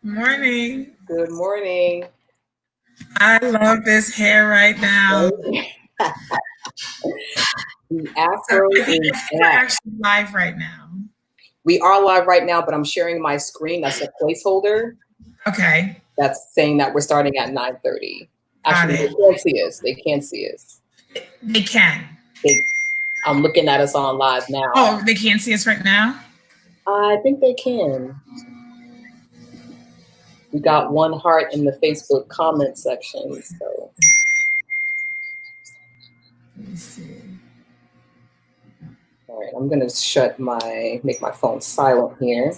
Morning. Good morning. I love this hair right now. The So Afro I think, is I think we're back. actually live right now. We are live right now, but I'm sharing my screen. That's a placeholder Okay, that's saying that we're starting at 9:30. got Actually, they it. can't see us. They can't see us. They can. They, I'm looking at us on live now. Oh, they can't see us right now? I think they can. We got one heart in the Facebook comment section. So, Let me see. all right, I'm gonna make my phone silent here.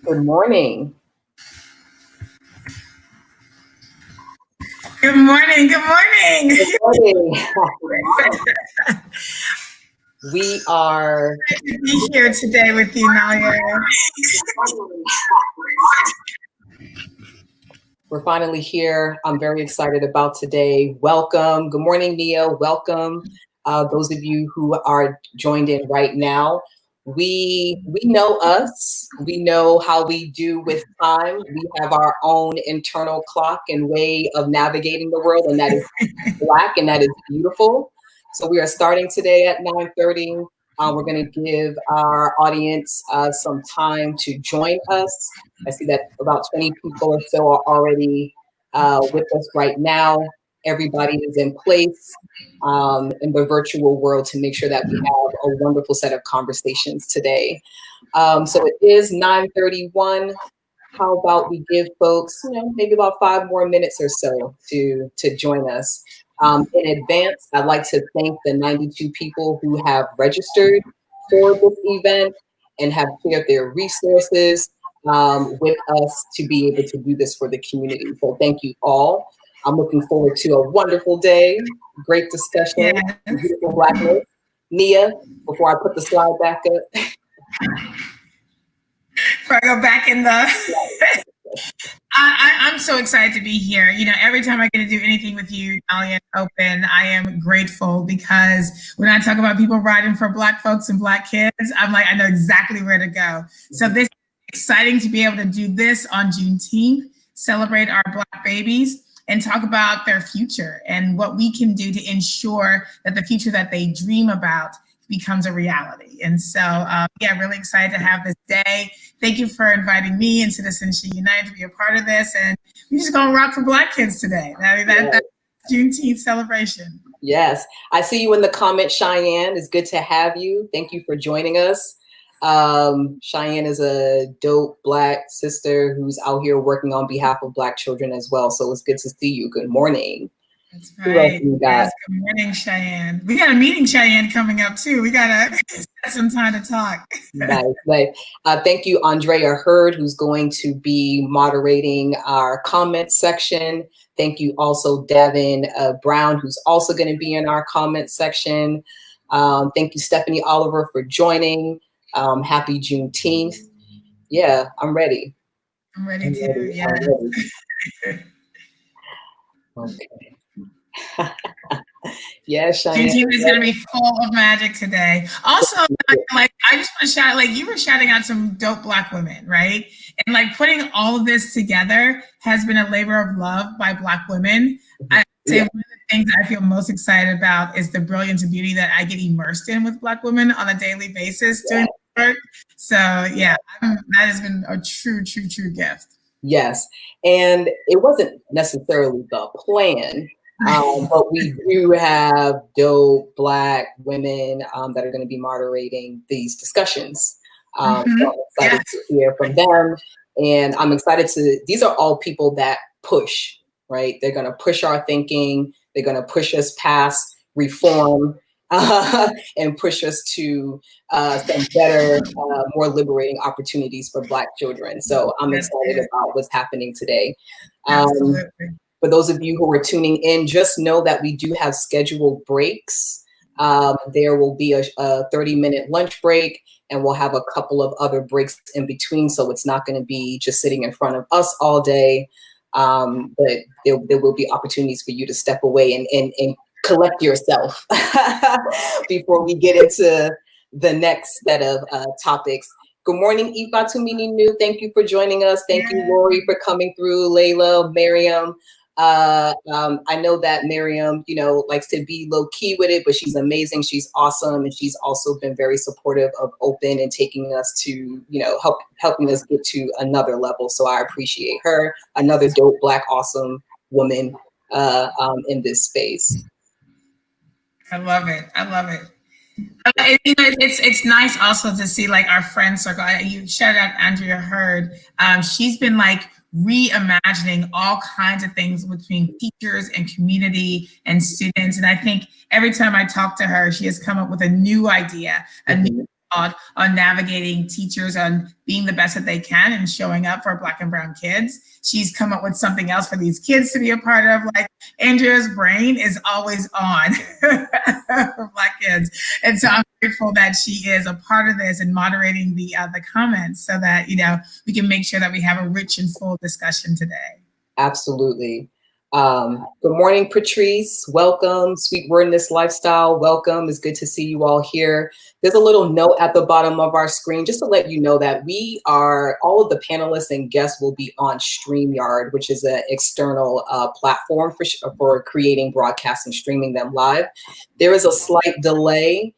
Good morning. Good morning. Good morning. Good morning. We are To be here today with you, Nalia. we're finally here. I'm very excited about today. Welcome. Good morning, Nia. Welcome. Those of you who are joined in right now. We know us. We know how we do with time. We have our own internal clock and way of navigating the world, and that is Black, and that is beautiful. So we are starting today at 9:30. We're going to give our audience some time to join us. I see that about 20 people or so are already with us right now. Everybody is in place in the virtual world to make sure that we have a wonderful set of conversations today. So it is 9:31. How about we give folks, maybe about 5 more minutes or so to join us. In advance, I'd like to thank the 92 people who have registered for this event and have shared their resources with us to be able to do this for the community. So thank you all. I'm looking forward to a wonderful day, great discussion, Yes. beautiful Blackness. Nia, before I put the slide back up. Before I go back in the I'm so excited to be here. Every time I get to do anything with you, Nalia Open, I am grateful because when I talk about people riding for Black folks and Black kids, I'm like, I know exactly where to go. So this is exciting to be able to do this on Juneteenth, celebrate our Black babies, and talk about their future and what we can do to ensure that the future that they dream about becomes a reality. And so, really excited to have this day. Thank you for inviting me and Citizenship United to be a part of this. And we're just going to rock for Black kids today. That's Juneteenth celebration. Yes. I see you in the comments, Cheyenne. It's good to have you. Thank you for joining us. Cheyenne is a dope Black sister who's out here working on behalf of Black children as well. So it's good to see you. Good morning. That's right. Yes, good morning, Cheyenne. We got a meeting, Cheyenne, coming up too. We got to set some time to talk. Nice. Thank you, Andrea Hurd, who's going to be moderating our comment section. Thank you also, Devin Brown, who's also going to be in our comment section. Thank you, Stephanie Oliver, for joining. Happy Juneteenth. Yeah, I'm ready. I'm ready too. Yeah. Okay. Yeah, Cheyenne. Juneteenth is going to be full of magic today. Also, I just want to shout, you were shouting out some dope Black women, right? And putting all of this together has been a labor of love by Black women. I say one of the things I feel most excited about is the brilliance and beauty that I get immersed in with Black women on a daily basis doing work. So that has been a true gift. Yes, and it wasn't necessarily the plan. But we do have dope Black women that are going to be moderating these discussions. So I'm excited to hear from them. And I'm excited these are all people that push, right? They're going to push our thinking. They're going to push us past reform and push us to some better, more liberating opportunities for Black children. So I'm excited about what's happening today. Absolutely. For those of you who are tuning in, just know that we do have scheduled breaks. There will be a 30-minute lunch break, and we'll have a couple of other breaks in between. So it's not going to be just sitting in front of us all day, but there will be opportunities for you to step away and collect yourself before we get into the next set of topics. Good morning, Ifa Tumini. Thank you for joining us. Thank you, Lori, for coming through. Layla, Miriam. I know that Miriam, likes to be low key with it, but she's amazing. She's awesome. And she's also been very supportive of Open and taking us to, helping us get to another level. So I appreciate her. Another dope Black, awesome woman in this space. I love it. It's nice also to see our friend circle. You shout out Andrea Hurd. She's been reimagining all kinds of things between teachers and community and students. And I think every time I talk to her, she has come up with a new idea, a new on navigating teachers on being the best that they can and showing up for Black and brown kids. She's come up with something else for these kids to be a part of. Like Andrea's brain is always on for Black kids. And so I'm grateful that she is a part of this and moderating the comments so that, we can make sure that we have a rich and full discussion today. Absolutely. Good morning, Patrice. Welcome. Sweet Wordness Lifestyle. Welcome. It's good to see you all here. There's a little note at the bottom of our screen just to let you know that all of the panelists and guests will be on StreamYard, which is an external platform for creating broadcasts and streaming them live. There is a slight delay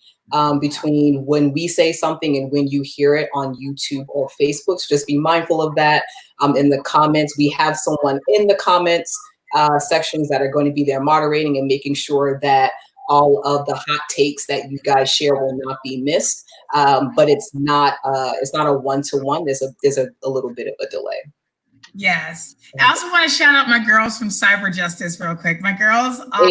between when we say something and when you hear it on YouTube or Facebook. So just be mindful of that. In the comments, we have someone in the comments sections that are going to be there moderating and making sure that all of the hot takes that you guys share will not be missed. But it's not a one-to-one. There's a little bit of a delay. Yes. I also want to shout out my girls from Cyber Justice real quick. My girls are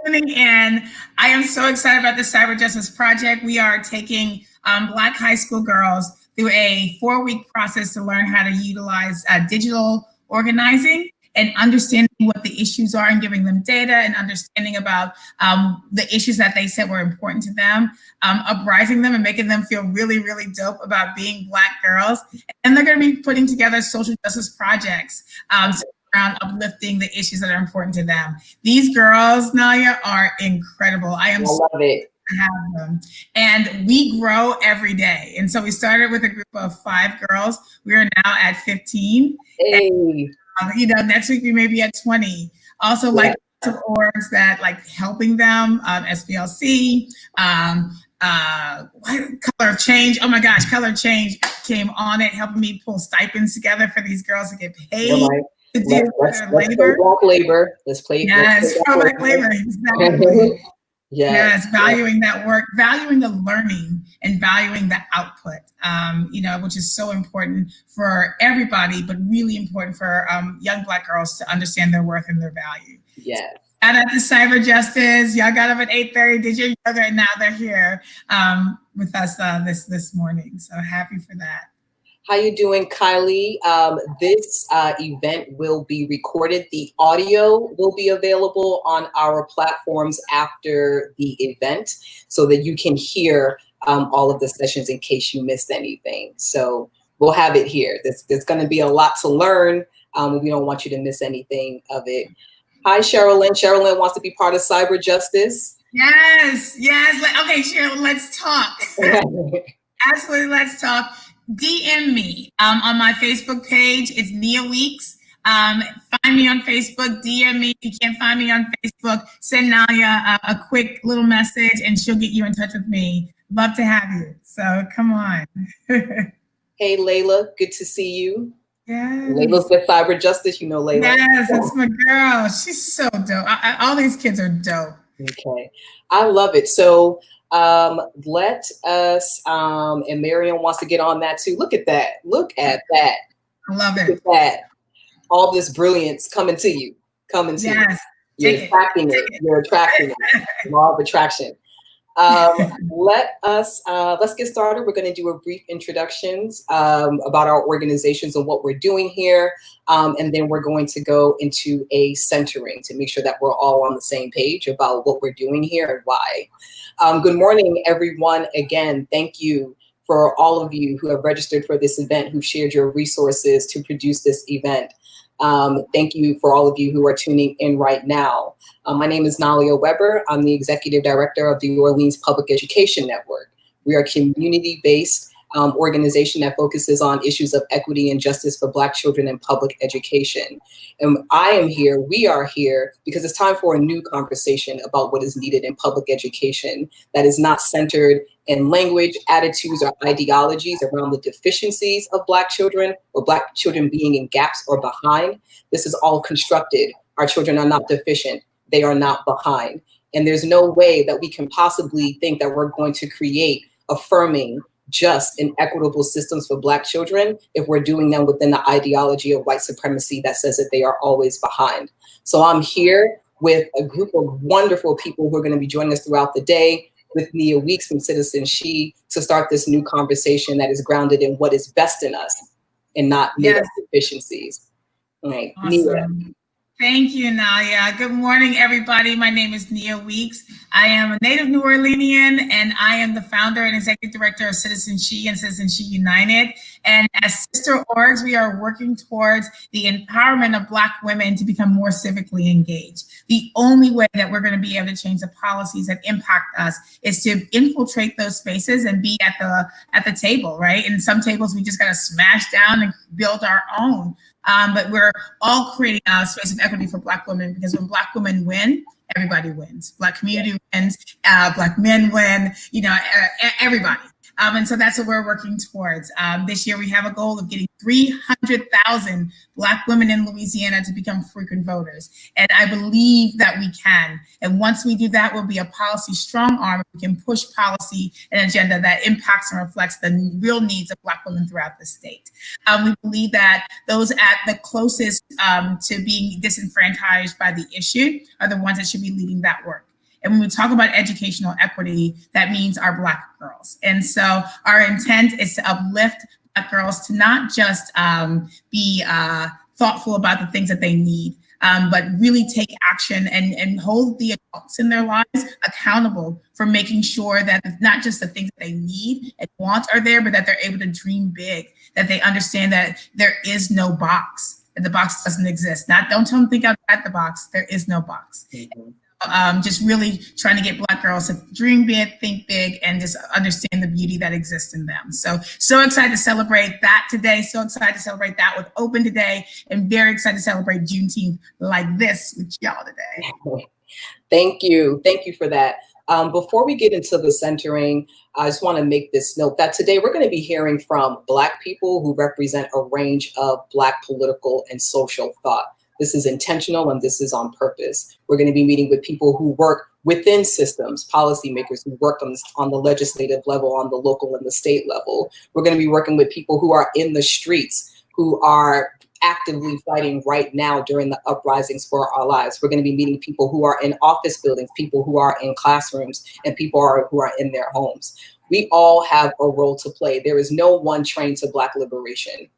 tuning in. I am so excited about the Cyber Justice Project. We are taking Black high school girls through a 4-week process to learn how to utilize digital organizing and understanding what the issues are and giving them data and understanding about the issues that they said were important to them, uprising them and making them feel really, really dope about being Black girls. And they're going to be putting together social justice projects around uplifting the issues that are important to them. These girls, Nalia, are incredible. I love it. Have them. And we grow every day. And so we started with a group of 5 girls. We are now at 15. Hey. And, next week we may be at 20. Also, like some orgs that like helping them, SPLC, Color of Change. Oh my gosh, Color of Change came on it, helping me pull stipends together for these girls to get paid. Let's play Black labor. Let's play. Yes, Black labor. Exactly. Yes, valuing that work, valuing the learning and valuing the output, which is so important for everybody, but really important for young Black girls to understand their worth and their value. Yes. Shout out to Cyber Justice. Y'all got up at 8:30, did your yoga, and now they're here with us this morning. So happy for that. How you doing, Kylie? This event will be recorded. The audio will be available on our platforms after the event so that you can hear all of the sessions in case you missed anything. So we'll have it here. There's going to be a lot to learn. We don't want you to miss anything of it. Hi, Sherilyn. Sherilyn wants to be part of Cyber Justice. Yes. Okay, Sherilyn, let's talk. Absolutely, let's talk. DM me on my Facebook page. It's Nia Weeks. Find me on Facebook. DM me. If you can't find me on Facebook, send Nalia a quick little message and she'll get you in touch with me. Love to have you. So come on. Hey, Layla. Good to see you. Yes. Layla's with Cyber Justice. You know Layla. Yes, that's my girl. She's so dope. All these kids are dope. Okay. I love it. So let us, and Mariam wants to get on that too. Look at that. Look at that. I love it. Look at that. All this brilliance coming to you. Yes. You're attracting it. You're attracting it. Law of attraction. Let's get started. We're going to do a brief introductions about our organizations and what we're doing here. And then we're going to go into a centering to make sure that we're all on the same page about what we're doing here and why. Good morning, everyone. Again, thank you for all of you who have registered for this event, who shared your resources to produce this event. Thank you for all of you who are tuning in right now. My name is Nalia Weber. I'm the Executive Director of the New Orleans Public Education Network. We are a community-based organization that focuses on issues of equity and justice for Black children in public education. And we are here because it's time for a new conversation about what is needed in public education that is not centered in language, attitudes, or ideologies around the deficiencies of Black children or Black children being in gaps or behind. This is all constructed. Our children are not deficient. They are not behind. And there's no way that we can possibly think that we're going to create affirming, just, and equitable systems for Black children if we're doing them within the ideology of white supremacy that says that they are always behind. So I'm here with a group of wonderful people who are going to be joining us throughout the day. with Nia Weeks from Citizen She to start this new conversation that is grounded in what is best in us and not made-up deficiencies. All right, Awesome. Nia. Thank you, Nalia. Good morning, everybody. My name is Nia Weeks. I am a native New Orleanian, and I am the founder and executive director of Citizen She and Citizenship United. And as sister orgs, we are working towards the empowerment of Black women to become more civically engaged. The only way that we're going to be able to change the policies that impact us is to infiltrate those spaces and be at the table, right? And some tables we just got to smash down and build our own. But we're all creating a space of equity for Black women, because when Black women win, everybody wins. Black community wins, Black men win, everybody. And so that's what we're working towards. This year, we have a goal of getting 300,000 Black women in Louisiana to become frequent voters. And I believe that we can. And once we do that, we'll be a policy strong arm. We can push policy and agenda that impacts and reflects the real needs of Black women throughout the state. We believe that those at the closest to being disenfranchised by the issue are the ones that should be leading that work. And when we talk about educational equity, that means our Black girls. And so our intent is to uplift Black girls to not just be thoughtful about the things that they need, but really take action and hold the adults in their lives accountable for making sure that not just the things that they need and want are there, but that they're able to dream big, that they understand that there is no box, that the box doesn't exist. Don't tell them to think outside the box, there is no box. Mm-hmm. Just really trying to get Black girls to dream big, think big, and just understand the beauty that exists in them. So excited to celebrate that today. So excited to celebrate that with Open today, and very excited to celebrate Juneteenth like this with y'all today. Thank you. Thank you for that. Before we get into the centering, I just want to make this note that today we're going to be hearing from Black people who represent a range of Black political and social thought. This is intentional and this is on purpose. We're going to be meeting with people who work within systems, policymakers who work on the legislative level, on the local and the state level. We're going to be working with people who are in the streets, who are actively fighting right now during the uprisings for our lives. We're going to be meeting people who are in office buildings, people who are in classrooms, and people who are in their homes. We all have a role to play. There is no one train to Black liberation.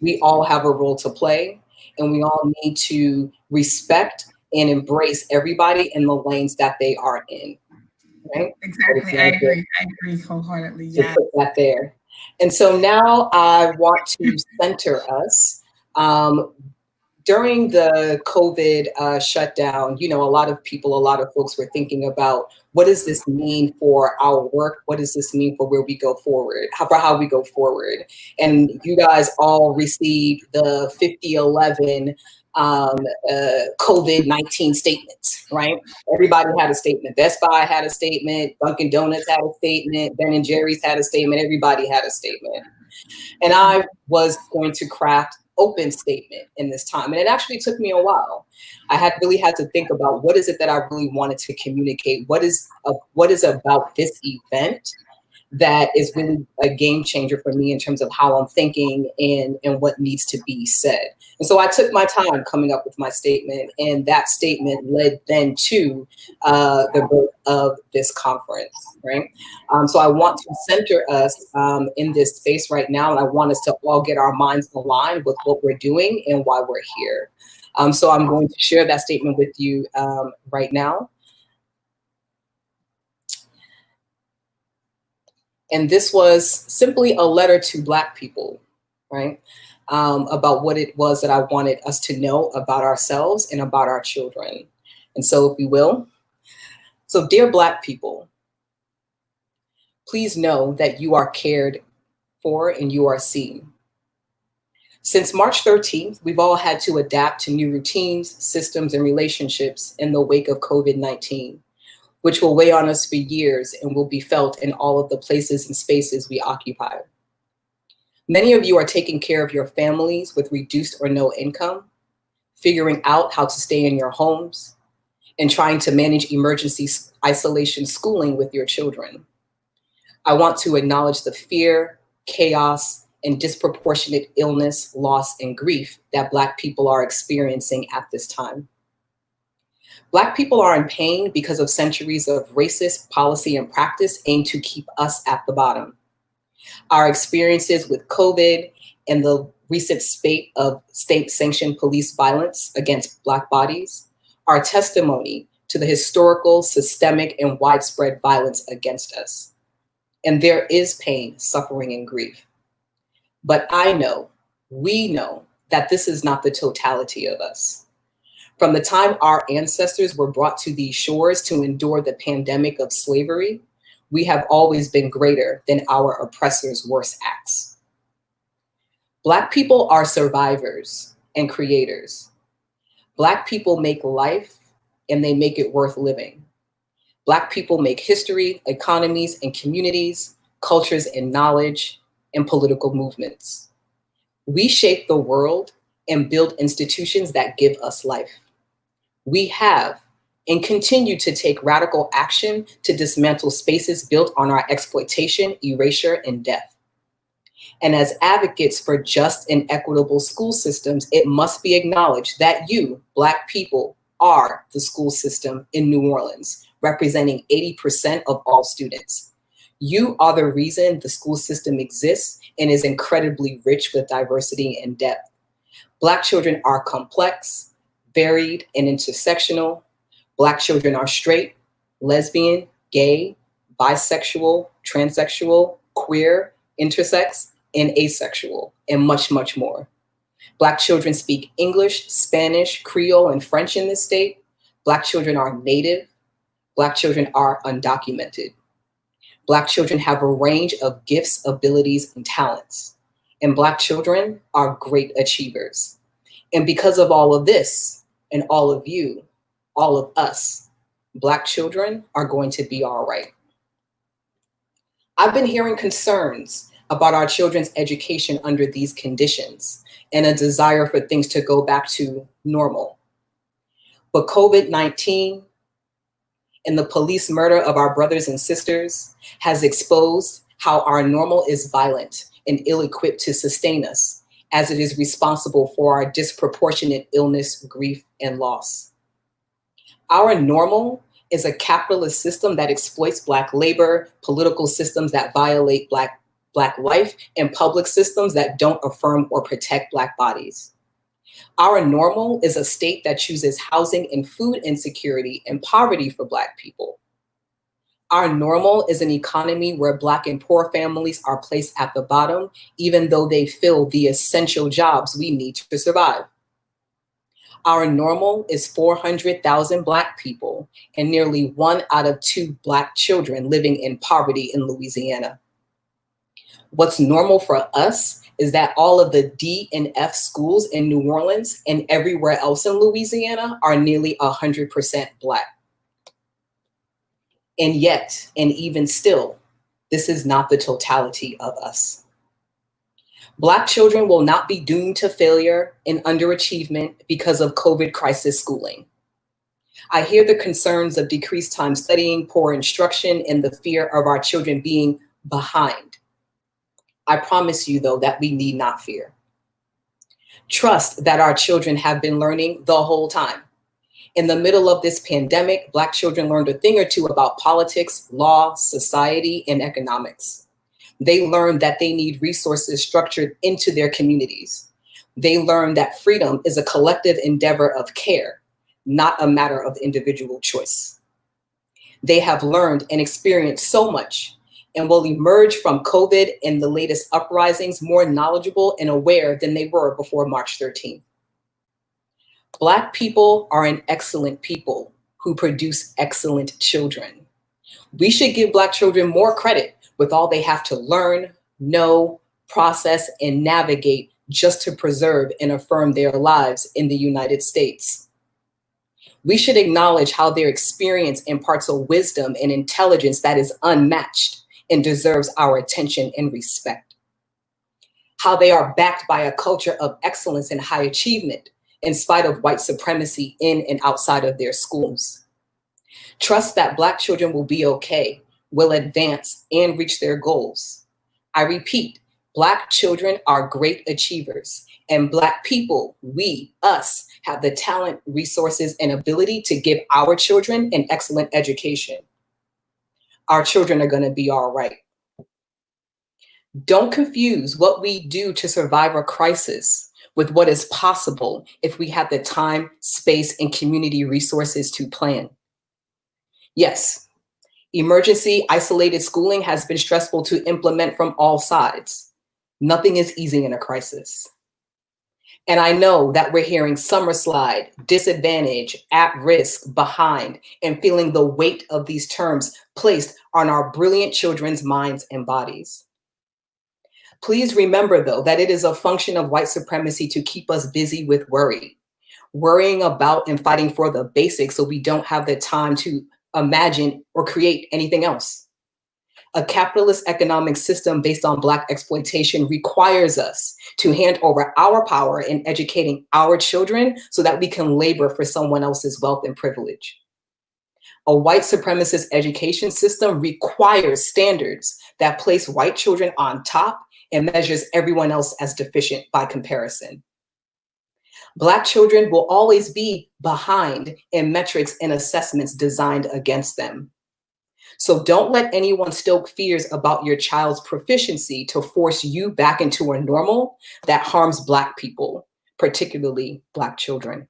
We all have a role to play. And we all need to respect and embrace everybody in the lanes that they are in. Right? Exactly. I agree wholeheartedly. Yeah. Put that there. And so now I want to center us. During the COVID shutdown, a lot of folks were thinking about, what does this mean for our work? What does this mean for where we go forward? How we go forward? And you guys all received the 5011 COVID-19 statements, right? Everybody had a statement. Best Buy had a statement. Dunkin' Donuts had a statement. Ben & Jerry's had a statement. Everybody had a statement. And I was going to craft open statement in this time. And it actually took me a while. I really had to think about, what is it that I really wanted to communicate? What is about this event that is really a game changer for me in terms of how I'm thinking and what needs to be said. And so I took my time coming up with my statement, and that statement led then to the birth of this conference, right? So I want to center us in this space right now, and I want us to all get our minds aligned with what we're doing and why we're here. So I'm going to share that statement with you right now. And this was simply a letter to Black people, right? About what it was that I wanted us to know about ourselves and about our children. And so, if you will, so dear Black people, please know that you are cared for and you are seen. Since March 13th, we've all had to adapt to new routines, systems, and relationships in the wake of COVID-19. Which will weigh on us for years and will be felt in all of the places and spaces we occupy. Many of you are taking care of your families with reduced or no income, figuring out how to stay in your homes, and trying to manage emergency isolation schooling with your children. I want to acknowledge the fear, chaos, and disproportionate illness, loss, and grief that Black people are experiencing at this time. Black people are in pain because of centuries of racist policy and practice aimed to keep us at the bottom. Our experiences with COVID and the recent spate of state-sanctioned police violence against Black bodies are testimony to the historical, systemic, and widespread violence against us. And there is pain, suffering, and grief. But I know, we know, that this is not the totality of us. From the time our ancestors were brought to these shores to endure the pandemic of slavery, we have always been greater than our oppressors' worst acts. Black people are survivors and creators. Black people make life and they make it worth living. Black people make history, economies, and communities, cultures and knowledge, and political movements. We shape the world and build institutions that give us life. We have and continue to take radical action to dismantle spaces built on our exploitation, erasure, and death. And as advocates for just and equitable school systems, it must be acknowledged that you, Black people, are the school system in New Orleans, representing 80% of all students. You are the reason the school system exists and is incredibly rich with diversity and depth. Black children are complex, varied, and intersectional. Black children are straight, lesbian, gay, bisexual, transsexual, queer, intersex, and asexual, and much, much more. Black children speak English, Spanish, Creole, and French in this state. Black children are Native. Black children are undocumented. Black children have a range of gifts, abilities, and talents. And Black children are great achievers. And because of all of this, and all of you, all of us, Black children are going to be all right. I've been hearing concerns about our children's education under these conditions and a desire for things to go back to normal. But COVID-19 and the police murder of our brothers and sisters has exposed how our normal is violent and ill-equipped to sustain us, as it is responsible for our disproportionate illness, grief, and loss. Our normal is a capitalist system that exploits Black labor, political systems that violate Black life, and public systems that don't affirm or protect Black bodies. Our normal is a state that chooses housing and food insecurity and poverty for Black people. Our normal is an economy where Black and poor families are placed at the bottom, even though they fill the essential jobs we need to survive. Our normal is 400,000 Black people and nearly 1 out of 2 Black children living in poverty in Louisiana. What's normal for us is that all of the D and F schools in New Orleans and everywhere else in Louisiana are nearly 100% Black. And yet, and even still, this is not the totality of us. Black children will not be doomed to failure and underachievement because of COVID crisis schooling. I hear the concerns of decreased time studying, poor instruction, and the fear of our children being behind. I promise you, though, that we need not fear. Trust that our children have been learning the whole time. In the middle of this pandemic, Black children learned a thing or two about politics, law, society, and economics. They learned that they need resources structured into their communities. They learned that freedom is a collective endeavor of care, not a matter of individual choice. They have learned and experienced so much and will emerge from COVID and the latest uprisings more knowledgeable and aware than they were before March 13th. Black people are an excellent people who produce excellent children. We should give Black children more credit with all they have to learn, know, process, and navigate just to preserve and affirm their lives in the United States. We should acknowledge how their experience imparts a wisdom and intelligence that is unmatched and deserves our attention and respect. How they are backed by a culture of excellence and high achievement in spite of white supremacy in and outside of their schools. Trust that Black children will be okay, will advance, and reach their goals. I repeat, Black children are great achievers, And Black people, we, us, have the talent, resources, and ability to give our children an excellent education. Our children are going to be all right. Don't confuse what we do to survive a crisis with what is possible if we have the time, space, and community resources to plan. Yes, emergency isolated schooling has been stressful to implement from all sides. Nothing is easy in a crisis. And I know that we're hearing summer slide, disadvantage, at risk, behind, and feeling the weight of these terms placed on our brilliant children's minds and bodies. Please remember, though, that it is a function of white supremacy to keep us busy with worrying about and fighting for the basics so we don't have the time to imagine or create anything else. A capitalist economic system based on Black exploitation requires us to hand over our power in educating our children so that we can labor for someone else's wealth and privilege. A white supremacist education system requires standards that place white children on top and measures everyone else as deficient by comparison. Black children will always be behind in metrics and assessments designed against them. So don't let anyone stoke fears about your child's proficiency to force you back into a normal that harms Black people, particularly Black children.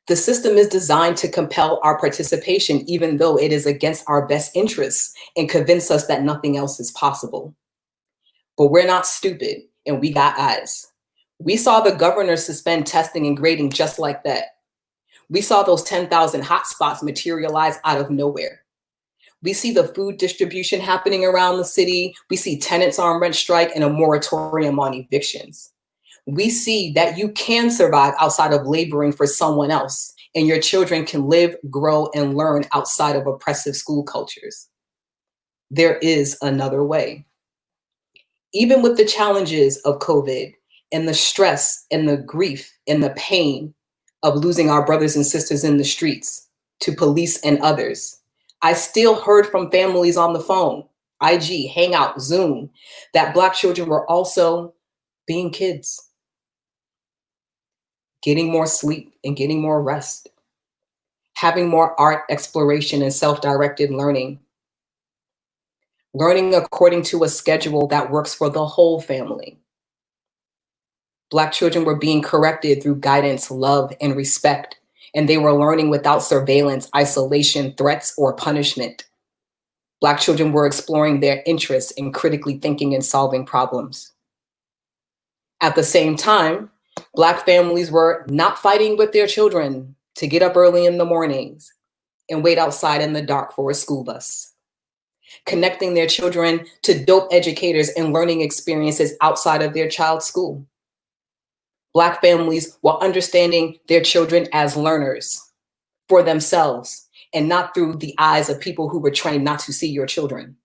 The system is designed to compel our participation, even though it is against our best interests and convince us that nothing else is possible. But we're not stupid, and we got eyes. We saw the governor suspend testing and grading just like that. We saw those 10,000 hotspots materialize out of nowhere. We see the food distribution happening around the city. We see tenants on rent strike and a moratorium on evictions. We see that you can survive outside of laboring for someone else, and your children can live, grow, and learn outside of oppressive school cultures. There is another way. Even with the challenges of COVID and the stress and the grief and the pain of losing our brothers and sisters in the streets to police and others, I still heard from families on the phone, IG, Hangout, Zoom, that Black children were also being kids, getting more sleep and getting more rest, having more art exploration and self-directed learning, learning according to a schedule that works for the whole family. Black children were being corrected through guidance, love, and respect, and they were learning without surveillance, isolation, threats, or punishment. Black children were exploring their interests in critically thinking and solving problems. At the same time, Black families were not fighting with their children to get up early in the mornings and wait outside in the dark for a school bus, connecting their children to dope educators and learning experiences outside of their child's school. Black families were understanding their children as learners for themselves and not through the eyes of people who were trained not to see your children.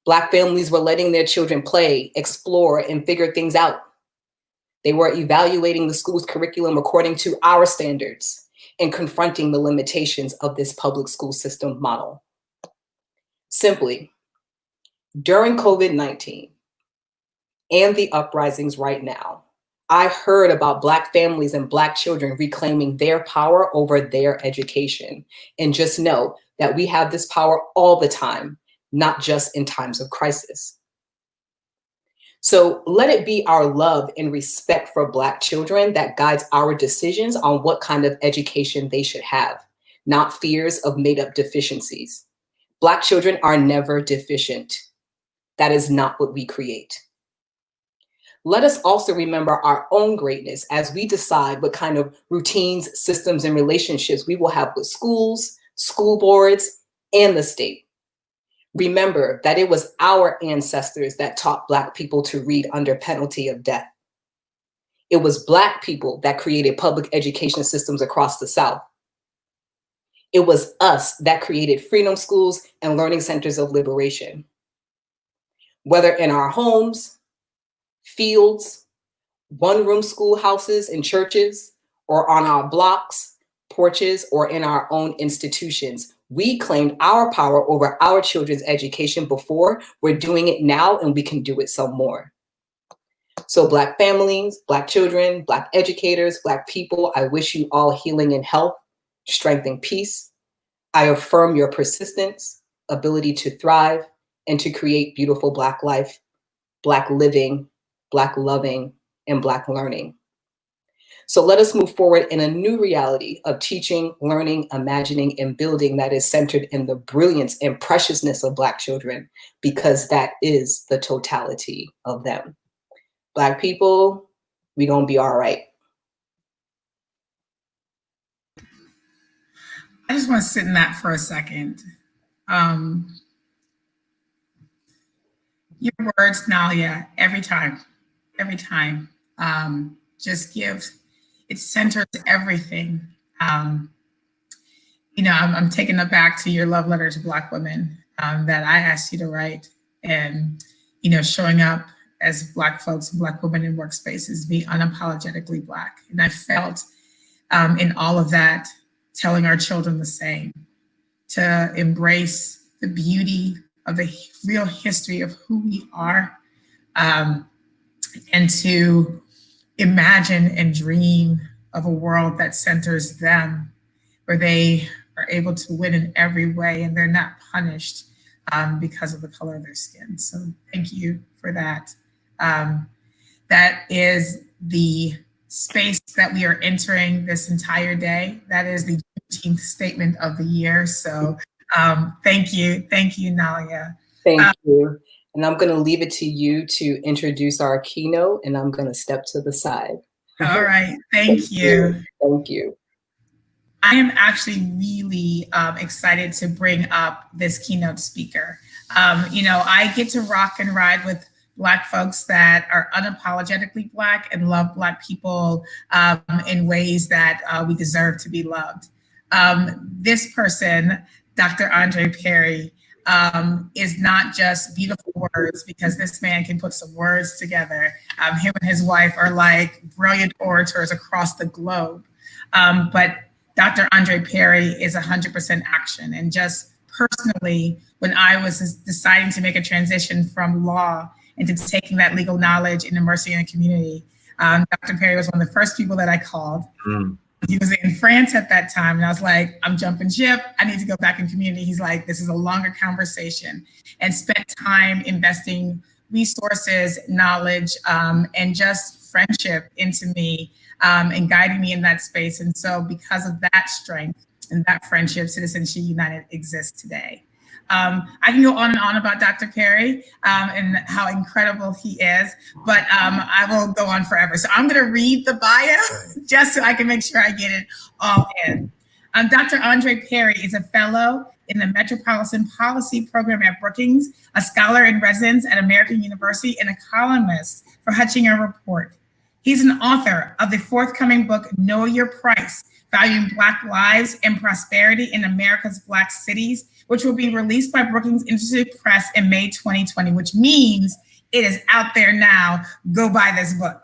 Black families were letting their children play, explore, and figure things out. They were evaluating the school's curriculum according to our standards and confronting the limitations of this public school system model. Simply, during COVID-19 and the uprisings right now, I heard about Black families and Black children reclaiming their power over their education. And just know that we have this power all the time, not just in times of crisis. So let it be our love and respect for Black children that guides our decisions on what kind of education they should have, not fears of made-up deficiencies. Black children are never deficient. That is not what we create. Let us also remember our own greatness as we decide what kind of routines, systems, and relationships we will have with schools, school boards, and the state. Remember that it was our ancestors that taught Black people to read under penalty of death. It was Black people that created public education systems across the South. It was us that created freedom schools and learning centers of liberation. Whether in our homes, fields, one-room schoolhouses and churches, or on our blocks, porches, or in our own institutions, we claimed our power over our children's education before. We're doing it now, and we can do it some more. So Black families, Black children, Black educators, Black people, I wish you all healing and health, strength and peace. I affirm your persistence, ability to thrive, and to create beautiful Black life, Black living, Black loving, and Black learning. So let us move forward in a new reality of teaching, learning, imagining, and building that is centered in the brilliance and preciousness of Black children, because that is the totality of them. Black people, we gonna be all right. I just want to sit in that for a second. Your words, Nalia, every time, just gives, it centers everything. I'm taking it back to your love letter to Black women that I asked you to write, and showing up as Black folks and Black women in workspaces, be unapologetically Black. And I felt in all of that, telling our children the same, to embrace the beauty of the real history of who we are, and to imagine and dream of a world that centers them, where they are able to win in every way and they're not punished because of the color of their skin. So thank you for that. That is the space that we are entering this entire day. That is the 15th statement of the year. So thank you, Nalia. Thank you. And I'm going to leave it to you to introduce our keynote, and I'm going to step to the side. All right, thank you. Thank you. I am actually really excited to bring up this keynote speaker. I get to rock and ride with Black folks that are unapologetically Black and love Black people in ways that we deserve to be loved. This person, Dr. Andre Perry, is not just beautiful words, because this man can put some words together. Him and his wife are like brilliant orators across the globe. But Dr. Andre Perry is 100% action. And just personally, when I was deciding to make a transition from law into taking that legal knowledge and immersing in the community, Dr. Perry was one of the first people that I called. He was in France at that time, and I was like, I'm jumping ship. I need to go back in community. He's like, this is a longer conversation, and spent time investing resources, knowledge, and just friendship into me, and guiding me in that space. And so because of that strength and that friendship, Citizenship United exists today. I can go on and on about Dr. Perry and how incredible he is, but I will go on forever. So I'm going to read the bio just so I can make sure I get it all in. Dr. Andre Perry is a fellow in the Metropolitan Policy Program at Brookings, a scholar in residence at American University, and a columnist for Hutchinger Report. He's an author of the forthcoming book, Know Your Price, Valuing Black Lives and Prosperity in America's Black Cities, which will be released by Brookings Institute Press in May 2020, which means it is out there now. Go buy this book.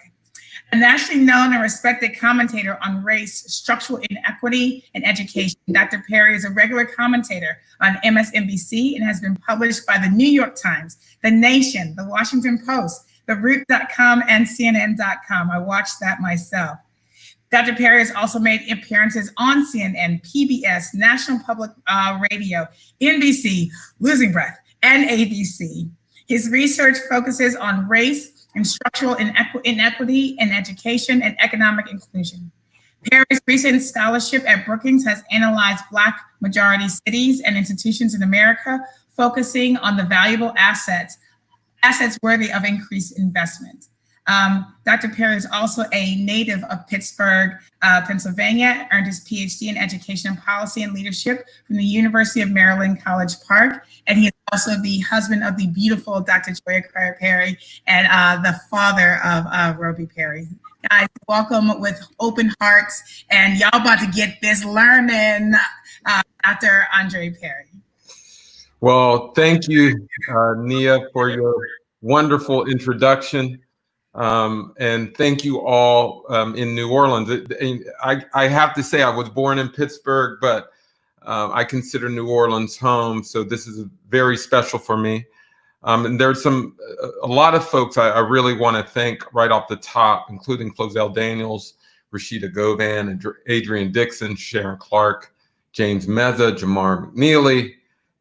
A nationally known and respected commentator on race, structural inequity, and education, Dr. Perry is a regular commentator on MSNBC and has been published by the New York Times, The Nation, The Washington Post, TheRoot.com, and CNN.com. I watched that myself. Dr. Perry has also made appearances on CNN, PBS, National Public Radio, NBC, Losing Breath, and ABC. His research focuses on race and structural inequity in education and economic inclusion. Perry's recent scholarship at Brookings has analyzed Black majority cities and institutions in America, focusing on the valuable assets worthy of increased investment. Dr. Perry is also a native of Pittsburgh, Pennsylvania, earned his PhD in education and policy and leadership from the University of Maryland, College Park. And he is also the husband of the beautiful Dr. Joya Perry and the father of Roby Perry. Guys, welcome with open hearts, and y'all about to get this learning, Dr. Andre Perry. Well, thank you, Nia, for your wonderful introduction. And thank you all in New Orleans. I have to say I was born in Pittsburgh, but I consider New Orleans home. So this is very special for me. And there's a lot of folks I really want to thank right off the top, including Flozell Daniels, Rashida Govan, and Adrian Dixon, Sharon Clark, James Meza, Jamar McNeely,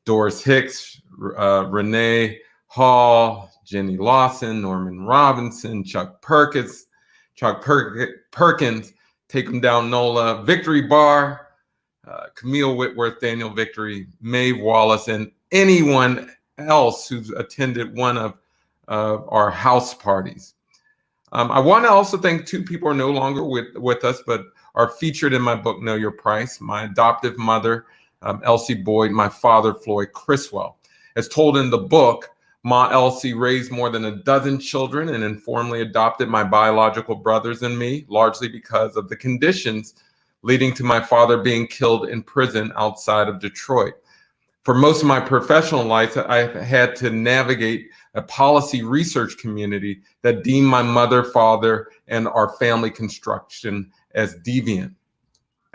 Doris Hicks, Renee Hall, Jenny Lawson, Norman Robinson, Chuck Perkins, Take 'em Down Nola, Victory Barr, Camille Whitworth, Daniel Victory, Maeve Wallace, and anyone else who's attended one of our house parties. I want to also thank two people who are no longer with us, but are featured in my book, Know Your Price. My adoptive mother, Elsie Boyd, my father, Floyd Criswell. As told in the book, Ma Elsie raised more than a dozen children and informally adopted my biological brothers and me, largely because of the conditions leading to my father being killed in prison outside of Detroit. For most of my professional life, I've had to navigate a policy research community that deemed my mother, father, and our family construction as deviant.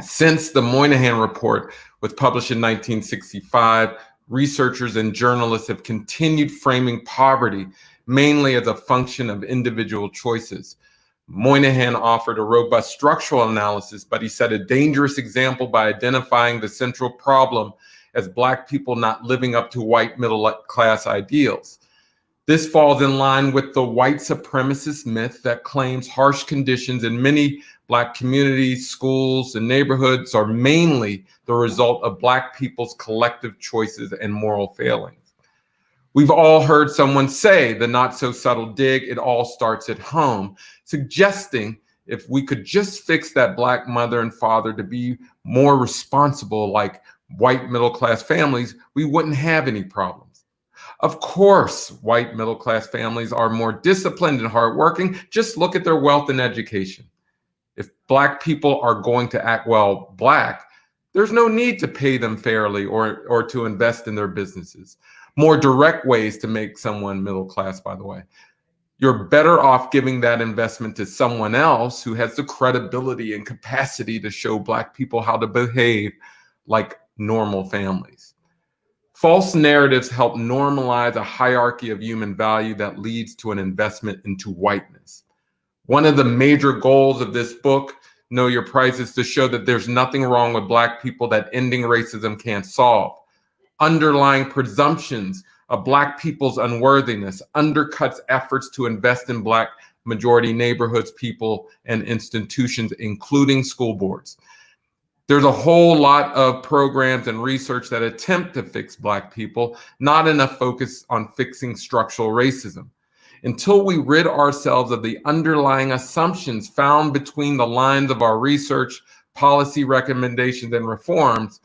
Since the Moynihan Report was published in 1965, researchers and journalists have continued framing poverty mainly as a function of individual choices. Moynihan offered a robust structural analysis, but he set a dangerous example by identifying the central problem as Black people not living up to white middle-class ideals. This falls in line with the white supremacist myth that claims harsh conditions in many Black communities, schools, and neighborhoods are mainly the result of Black people's collective choices and moral failings. We've all heard someone say the not so subtle dig, it all starts at home, suggesting if we could just fix that Black mother and father to be more responsible like white middle-class families, we wouldn't have any problems. Of course, white middle-class families are more disciplined and hardworking. Just look at their wealth and education. If Black people are going to act well Black, there's no need to pay them fairly or to invest in their businesses. More direct ways to make someone middle class, by the way. You're better off giving that investment to someone else who has the credibility and capacity to show Black people how to behave like normal families. False narratives help normalize a hierarchy of human value that leads to an investment into whiteness. One of the major goals of this book, Know Your Price, is to show that there's nothing wrong with Black people that ending racism can't solve. Underlying presumptions of Black people's unworthiness undercuts efforts to invest in Black majority neighborhoods, people, and institutions, including school boards. There's a whole lot of programs and research that attempt to fix Black people, not enough focus on fixing structural racism. Until we rid ourselves of the underlying assumptions found between the lines of our research, policy recommendations, and reforms,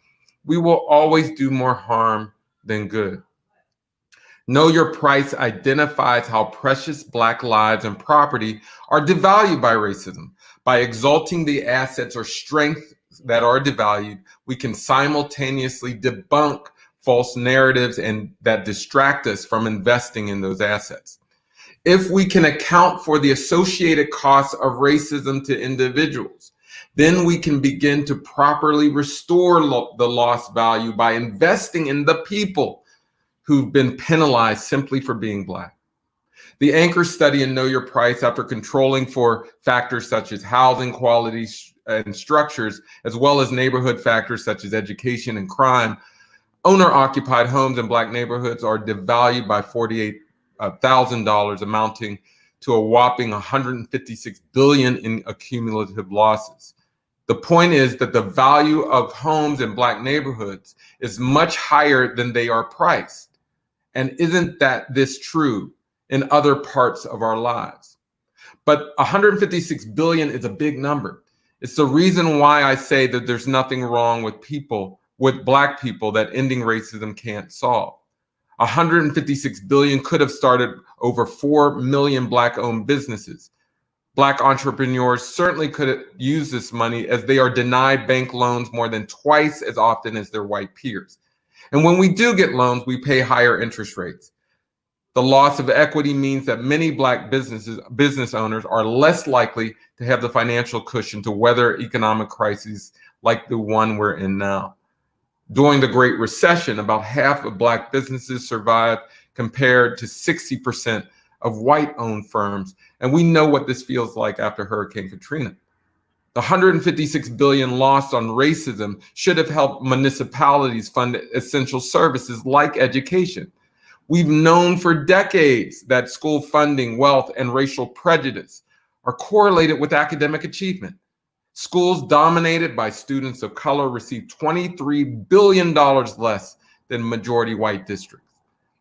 we will always do more harm than good. Know Your Price identifies how precious Black lives and property are devalued by racism. By exalting the assets or strength that are devalued, we can simultaneously debunk false narratives and that distract us from investing in those assets. If we can account for the associated costs of racism to individuals, then we can begin to properly restore the lost value by investing in the people who've been penalized simply for being Black. The anchor study in Know Your Price, after controlling for factors such as housing quality and structures, as well as neighborhood factors such as education and crime, owner-occupied homes in Black neighborhoods are devalued by $48,000, amounting to a whopping $156 billion in accumulative losses. The point is that the value of homes in Black neighborhoods is much higher than they are priced. And isn't this true in other parts of our lives? But $156 billion is a big number. It's the reason why I say that there's nothing wrong with Black people that ending racism can't solve. $156 billion could have started over 4 million Black-owned businesses. Black entrepreneurs certainly could use this money, as they are denied bank loans more than twice as often as their white peers. And when we do get loans, we pay higher interest rates. The loss of equity means that many Black business owners are less likely to have the financial cushion to weather economic crises like the one we're in now. During the Great Recession, about half of Black businesses survived compared to 60% of white-owned firms. And we know what this feels like after Hurricane Katrina. The $156 billion lost on racism should have helped municipalities fund essential services like education. We've known for decades that school funding, wealth, and racial prejudice are correlated with academic achievement. Schools dominated by students of color receive $23 billion less than majority white districts.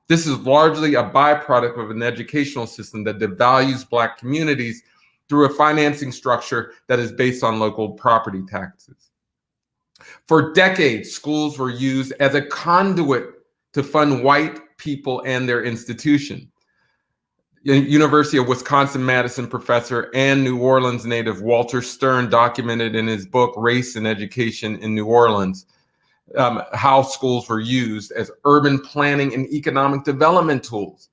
This is largely a byproduct of an educational system that devalues Black communities through a financing structure that is based on local property taxes. For decades, schools were used as a conduit to fund white people and their institution. University of Wisconsin-Madison professor and New Orleans native Walter Stern documented in his book, Race and Education in New Orleans, how schools were used as urban planning and economic development tools.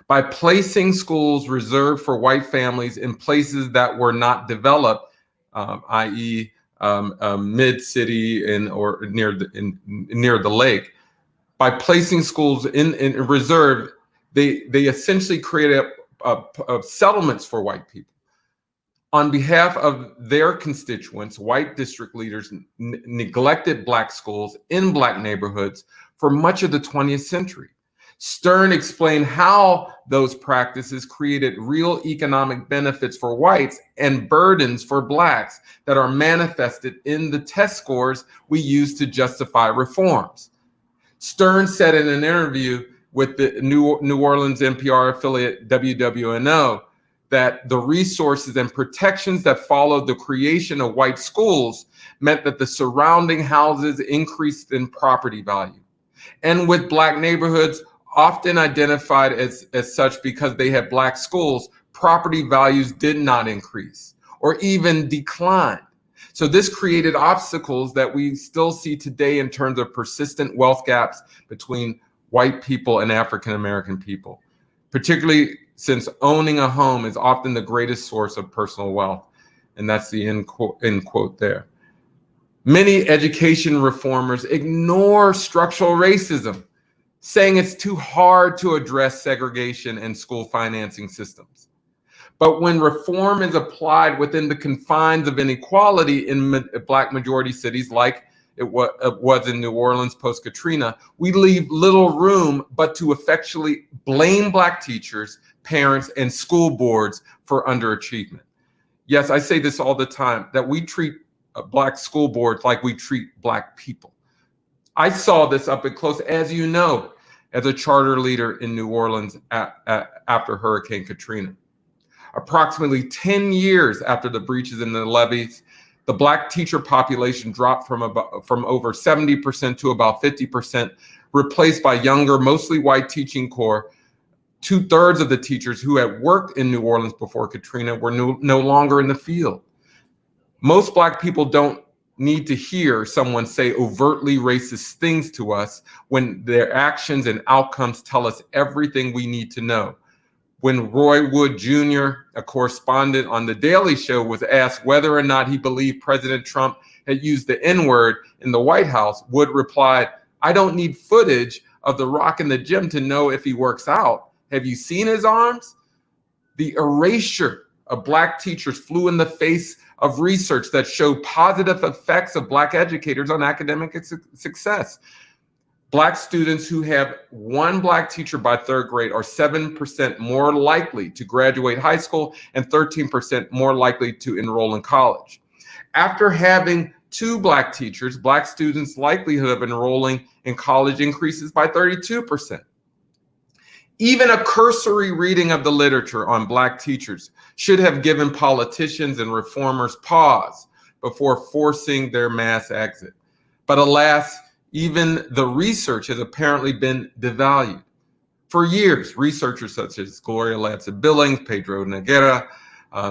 By placing schools reserved for white families in places that were not developed, i.e. mid-city or near the lake, by placing schools in reserve, they essentially created settlements for white people. On behalf of their constituents, white district leaders neglected Black schools in Black neighborhoods for much of the 20th century. Stern explained how those practices created real economic benefits for whites and burdens for Blacks that are manifested in the test scores we use to justify reforms. Stern said in an interview with the New Orleans NPR affiliate WWNO that the resources and protections that followed the creation of white schools meant that the surrounding houses increased in property value. And with Black neighborhoods, often identified as such because they had Black schools, property values did not increase or even decline. So this created obstacles that we still see today in terms of persistent wealth gaps between white people and African American people, particularly since owning a home is often the greatest source of personal wealth. And that's the end quote there. Many education reformers ignore structural racism, saying it's too hard to address segregation and school financing systems. But when reform is applied within the confines of inequality in Black majority cities like it was in New Orleans post-Katrina, we leave little room but to effectually blame Black teachers, parents, and school boards for underachievement. Yes, I say this all the time, that we treat Black school boards like we treat Black people. I saw this up close, as you know, as a charter leader in New Orleans after Hurricane Katrina. Approximately 10 years after the breaches in the levees, the Black teacher population dropped from over 70% to about 50%, replaced by younger, mostly white teaching corps. 2/3 of the teachers who had worked in New Orleans before Katrina were no longer in the field. Most Black people don't need to hear someone say overtly racist things to us when their actions and outcomes tell us everything we need to know. When Roy Wood Jr., a correspondent on The Daily Show, was asked whether or not he believed President Trump had used the N-word in the White House, Wood replied, "I don't need footage of The Rock in the gym to know if he works out. Have you seen his arms?" The erasure of Black teachers flew in the face of research that showed positive effects of Black educators on academic success. Black students who have one Black teacher by 3rd grade are 7% more likely to graduate high school and 13% more likely to enroll in college. After having 2 Black teachers, Black students' likelihood of enrolling in college increases by 32%. Even a cursory reading of the literature on Black teachers should have given politicians and reformers pause before forcing their mass exit. But alas, even the research has apparently been devalued. For years, researchers such as Gloria Ladson-Billings, Pedro Noguera,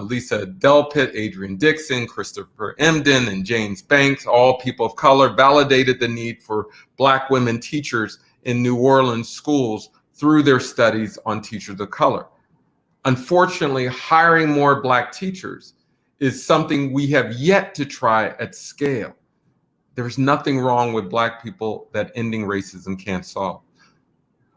Lisa Delpit, Adrian Dixon, Christopher Emden, and James Banks, all people of color, validated the need for Black women teachers in New Orleans schools through their studies on teachers of color. Unfortunately, hiring more Black teachers is something we have yet to try at scale. There's nothing wrong with Black people that ending racism can't solve.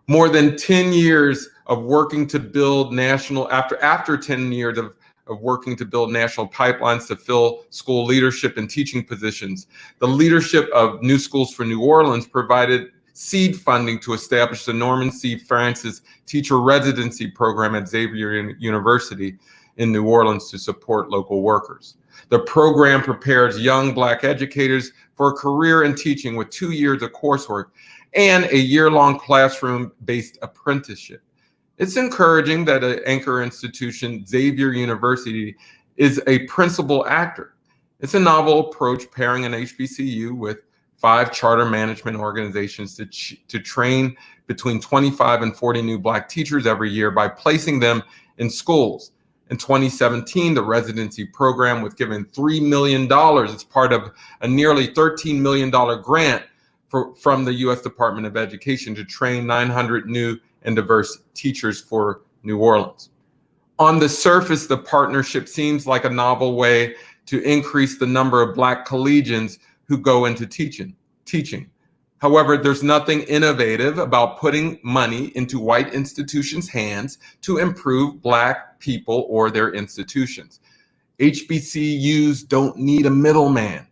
More than 10 years of working to build after 10 years of working to build national pipelines to fill school leadership and teaching positions, the leadership of New Schools for New Orleans provided seed funding to establish the Norman C. Francis Teacher Residency Program at Xavier University in New Orleans to support local workers. The program prepares young Black educators for a career in teaching with 2 years of coursework and a year-long classroom-based apprenticeship. It's encouraging that an anchor institution, Xavier University, is a principal actor. It's a novel approach pairing an HBCU with 5 charter management organizations to train between 25 and 40 new Black teachers every year by placing them in schools. In 2017, the residency program was given $3 million as part of a nearly $13 million grant from the U.S. Department of Education to train 900 new and diverse teachers for New Orleans. On the surface, the partnership seems like a novel way to increase the number of Black collegians who go into teaching. However, there's nothing innovative about putting money into white institutions' hands to improve Black people or their institutions. HBCUs don't need a middleman.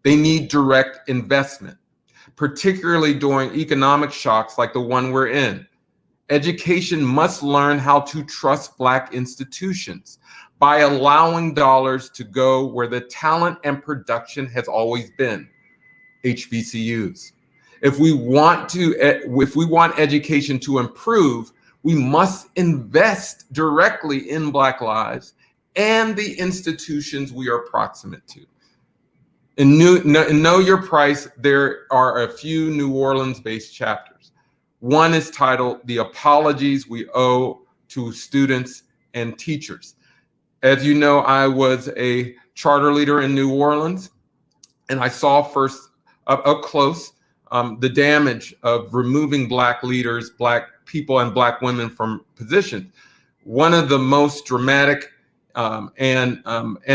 They need direct investment, particularly during economic shocks like the one we're in. Education must learn how to trust Black institutions by allowing dollars to go where the talent and production has always been, HBCUs. If we want education to improve, we must invest directly in Black lives and the institutions we are proximate to. In Know Your Price, there are a few New Orleans-based chapters. One is titled The Apologies We Owe to Students and Teachers. As you know, I was a charter leader in New Orleans, and I saw first up close the damage of removing Black leaders, Black people, and Black women from positions. One of the most dramatic and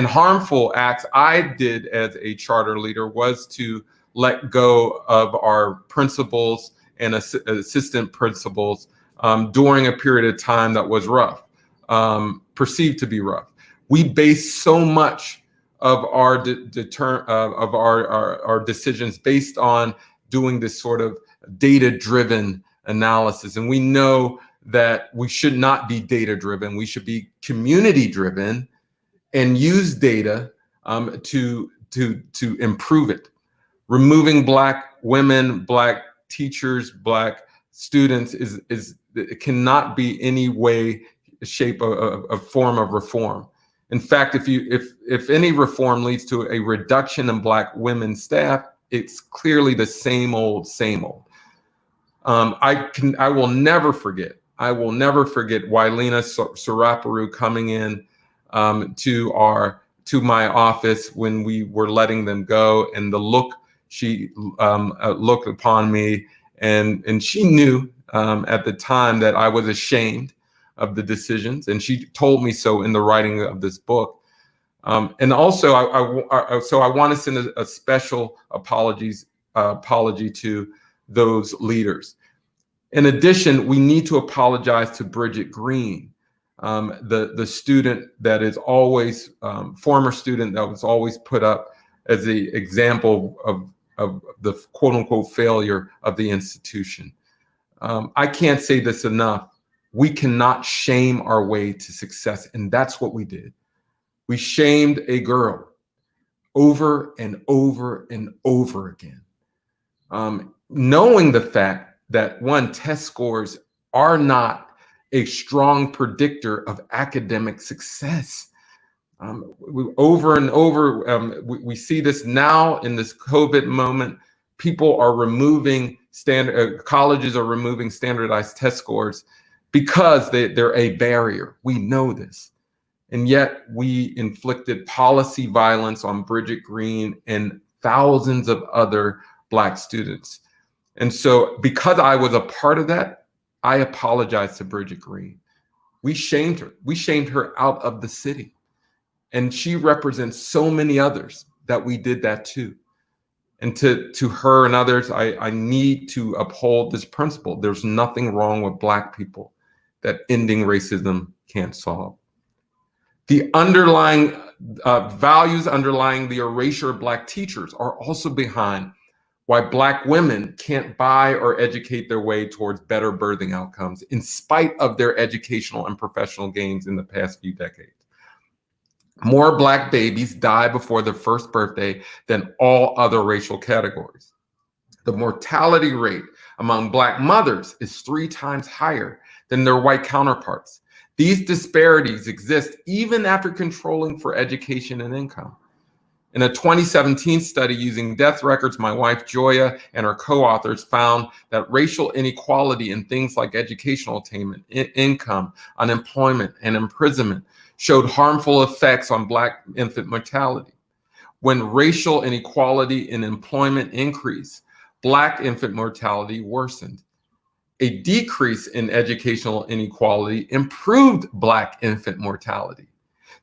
harmful acts I did as a charter leader was to let go of our principals and assistant principals during a period of time that was rough, perceived to be rough. We base so much of our our decisions based on doing this sort of data-driven analysis, and we know that we should not be data-driven. We should be community-driven and use data to improve it. Removing Black women, Black teachers, Black students it cannot be any way, shape, a form of reform. In fact, if any reform leads to a reduction in Black women staff, it's clearly the same old, same old. I will never forget Wylena Saraparu coming in to my office when we were letting them go, and the look she looked upon me, and she knew at the time that I was ashamed of the decisions, and she told me so in the writing of this book. And also, I want to send a special apology to those leaders. In addition, we need to apologize to Bridget Green, the student that is always, former student that was always put up as the example of the quote unquote failure of the institution. I can't say this enough. We cannot shame our way to success, and that's what we did. We shamed a girl over and over and over again, knowing the fact that test scores are not a strong predictor of academic success. Over and over, we see this now in this COVID moment. People are removing colleges are removing standardized test scores because they're a barrier. We know this. And yet we inflicted policy violence on Bridget Green and thousands of other Black students. And so because I was a part of that, I apologize to Bridget Green. We shamed her. We shamed her out of the city. And she represents so many others that we did that too. And to her and others, I need to uphold this principle. There's nothing wrong with Black people that ending racism can't solve. The underlying values underlying the erasure of Black teachers are also behind why Black women can't buy or educate their way towards better birthing outcomes in spite of their educational and professional gains in the past few decades. More Black babies die before their first birthday than all other racial categories. The mortality rate among Black mothers is 3 times higher than their white counterparts. These disparities exist even after controlling for education and income. In a 2017 study using death records, my wife Joya and her co-authors found that racial inequality in things like educational attainment, income, unemployment, and imprisonment showed harmful effects on Black infant mortality. When racial inequality in employment increased, Black infant mortality worsened. A decrease in educational inequality improved Black infant mortality.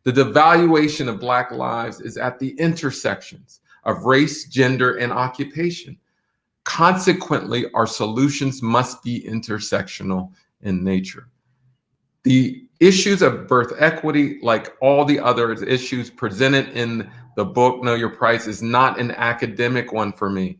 The devaluation of Black lives is at the intersections of race, gender, and occupation. Consequently, our solutions must be intersectional in nature. The issues of birth equity, like all the other issues presented in the book, Know Your Price, is not an academic one for me.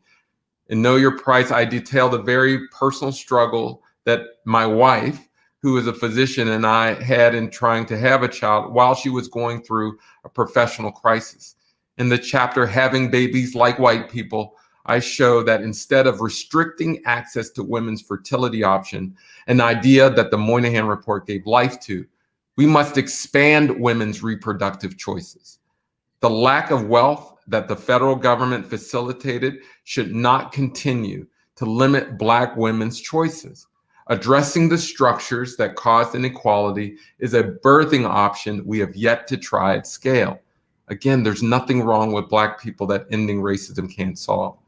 In Know Your Price, I detail the very personal struggle that my wife, who is a physician, and I had in trying to have a child while she was going through a professional crisis. In the chapter, Having Babies Like White People, I show that instead of restricting access to women's fertility option, an idea that the Moynihan Report gave life to, we must expand women's reproductive choices. The lack of wealth that the federal government facilitated should not continue to limit Black women's choices. Addressing the structures that caused inequality is a birthing option we have yet to try at scale. Again, there's nothing wrong with Black people that ending racism can't solve.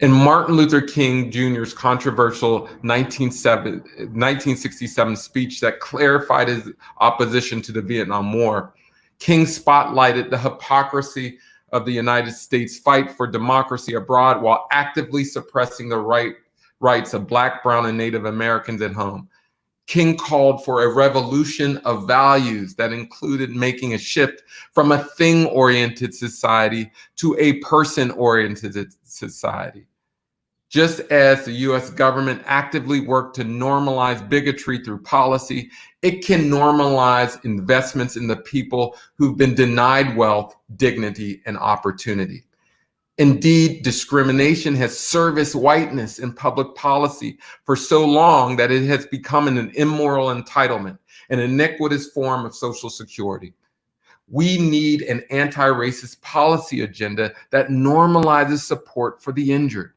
In Martin Luther King Jr.'s controversial 1967 speech that clarified his opposition to the Vietnam War, King spotlighted the hypocrisy of the United States' fight for democracy abroad while actively suppressing the rights of Black, brown, and Native Americans at home. King called for a revolution of values that included making a shift from a thing-oriented society to a person-oriented society. Just as the US government actively worked to normalize bigotry through policy, it can normalize investments in the people who've been denied wealth, dignity, and opportunity. Indeed, discrimination has serviced whiteness in public policy for so long that it has become an immoral entitlement, an iniquitous form of social security. We need an anti-racist policy agenda that normalizes support for the injured.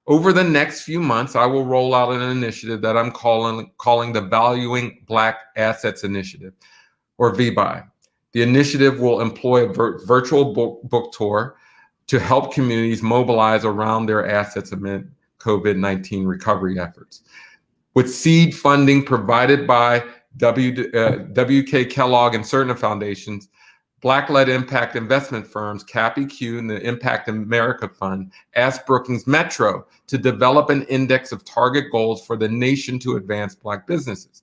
Over the next few months, I will roll out an initiative that I'm calling the Valuing Black Assets Initiative, or VBI. The initiative will employ a virtual book tour to help communities mobilize around their assets amid COVID-19 recovery efforts. With seed funding provided by W.K. Kellogg and certain foundations, Black-led impact investment firms, CapEQ and the Impact America Fund, asked Brookings Metro to develop an index of target goals for the nation to advance Black businesses.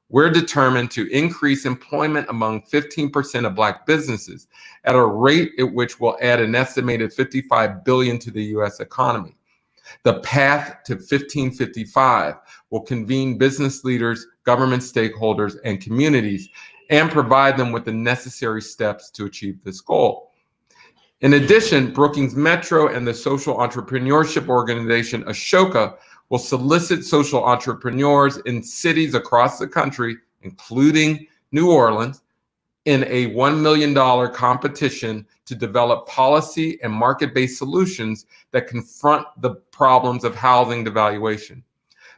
We're determined to increase employment among 15% of Black businesses at a rate at which will add an estimated $55 billion to the US economy. The path to 1555 will convene business leaders, government stakeholders, and communities and provide them with the necessary steps to achieve this goal. In addition, Brookings Metro and the social entrepreneurship organization Ashoka will solicit social entrepreneurs in cities across the country, including New Orleans, in a $1 million competition to develop policy and market-based solutions that confront the problems of housing devaluation.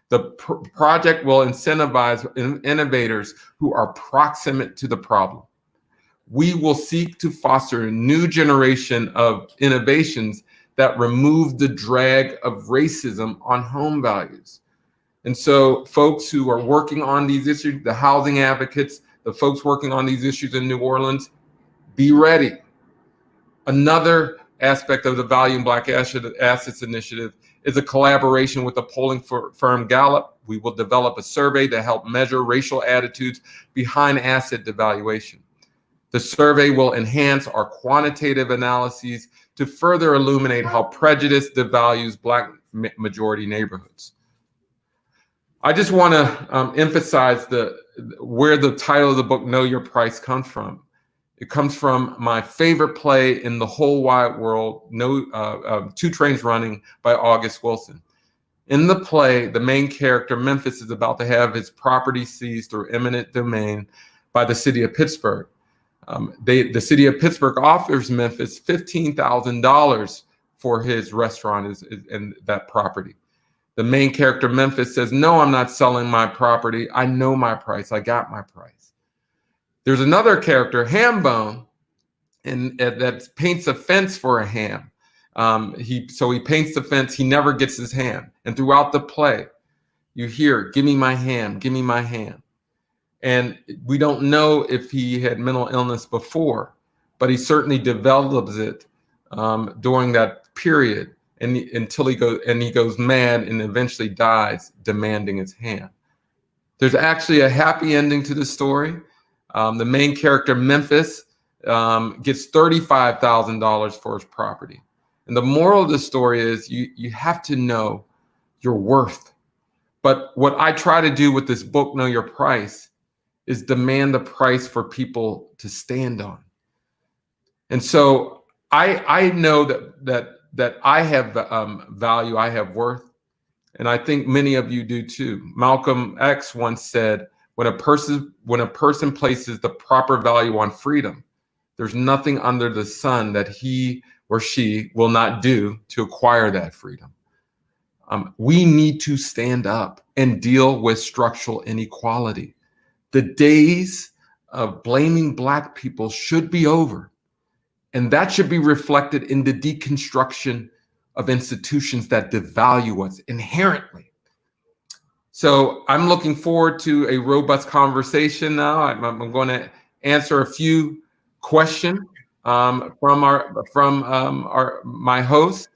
The project will incentivize innovators who are proximate to the problem. We will seek to foster a new generation of innovations that remove the drag of racism on home values. And so folks who are working on these issues, the housing advocates, the folks working on these issues in New Orleans, be ready. Another aspect of the Value in Black Assets Initiative is a collaboration with the polling firm Gallup. We will develop a survey to help measure racial attitudes behind asset devaluation. The survey will enhance our quantitative analyses to further illuminate how prejudice devalues Black majority neighborhoods. I just want to emphasize where the title of the book, Know Your Price, comes from. It comes from my favorite play in the whole wide world, Two Trains Running by August Wilson. In the play, the main character, Memphis, is about to have his property seized through eminent domain by the city of Pittsburgh. The city of Pittsburgh offers Memphis $15,000 for his restaurant and that property. The main character, Memphis, says, no, I'm not selling my property. I know my price. I got my price. There's another character, Hambone, and that paints a fence for a ham. So he paints the fence. He never gets his ham. And throughout the play, you hear, give me my ham, give me my ham. And we don't know if he had mental illness before, but he certainly develops it during that period, and until he goes mad and eventually dies demanding his ham. There's actually a happy ending to the story. The main character, Memphis, gets $35,000 for his property. And the moral of the story is you have to know your worth. But what I try to do with this book, Know Your Price, is demand a price for people to stand on. And so I know that I have value, I have worth, and I think many of you do too. Malcolm X once said, when a person places the proper value on freedom, there's nothing under the sun that he or she will not do to acquire that freedom. We need to stand up and deal with structural inequality. The days of blaming Black people should be over. And that should be reflected in the deconstruction of institutions that devalue us inherently. So I'm looking forward to a robust conversation now. I'm going to answer a few questions from my host.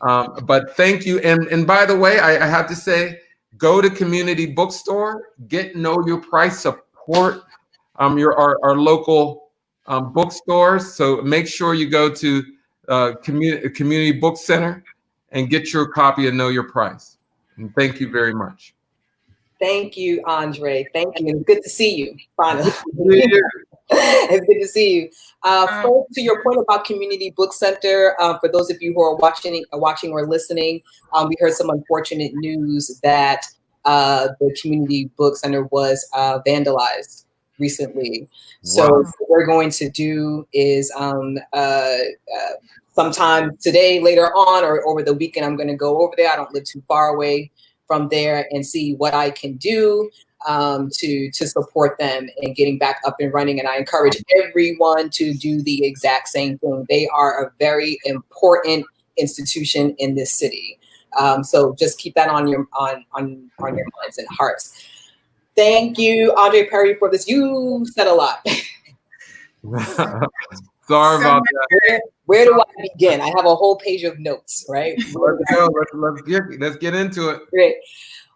But thank you. And by the way, I have to say, go to community bookstore, get Know Your Price, support our local bookstores. So make sure you go to community book center and get your copy of Know Your Price. And thank you very much. Thank you, Andre. Thank you. It's good to see you, finally. It's good to see you. First, to your point about Community Book Center, for those of you who are watching or listening, we heard some unfortunate news that the Community Book Center was vandalized recently. So Wow. what we're going to do is sometime today, later on, or over the weekend, I'm going to go over there. I don't live too far away from there and see what I can do to support them in getting back up and running. And I encourage everyone to do the exact same thing. They are a very important institution in this city. So just keep that on your minds and hearts. Thank you, Andre Perry, for this. You said a lot. Sorry about that. Where do I begin? I have a whole page of notes, right? Let's go. Let's get into it. Great.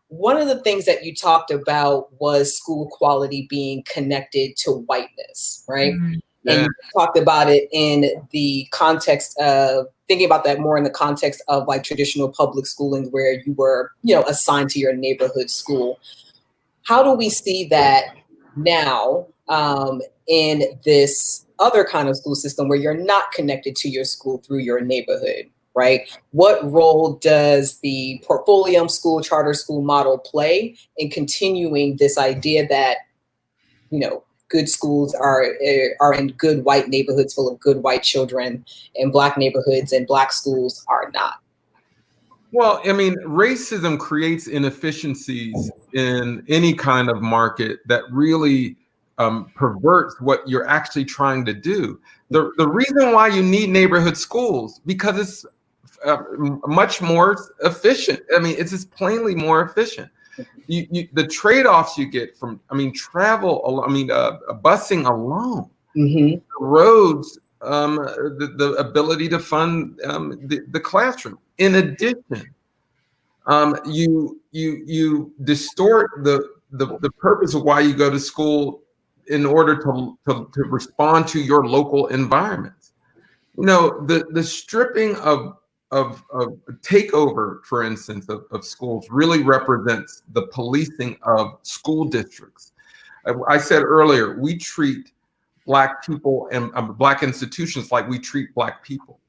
One of the things that you talked about was school quality being connected to whiteness, right? Mm-hmm. Yeah. And you talked about it in the context of thinking about that more in the context of like traditional public schooling where you were, assigned to your neighborhood school. How do we see that now in this other kind of school system where you're not connected to your school through your neighborhood, right? What role does the portfolio school, charter school model play in continuing this idea that, good schools are in good white neighborhoods full of good white children, and Black neighborhoods and Black schools are not? Well, I mean, racism creates inefficiencies in any kind of market that really perverts what you're actually trying to do. The reason why you need neighborhood schools, because it's much more efficient. I mean, it's just plainly more efficient. The trade-offs you get from, travel, busing alone, mm-hmm. The roads the ability to fund the classroom. In addition, you distort the purpose of why you go to school in order to respond to your local environment. You know, the stripping of takeover, for instance, of schools really represents the policing of school districts. I said earlier, we treat Black people and Black institutions like we treat Black people.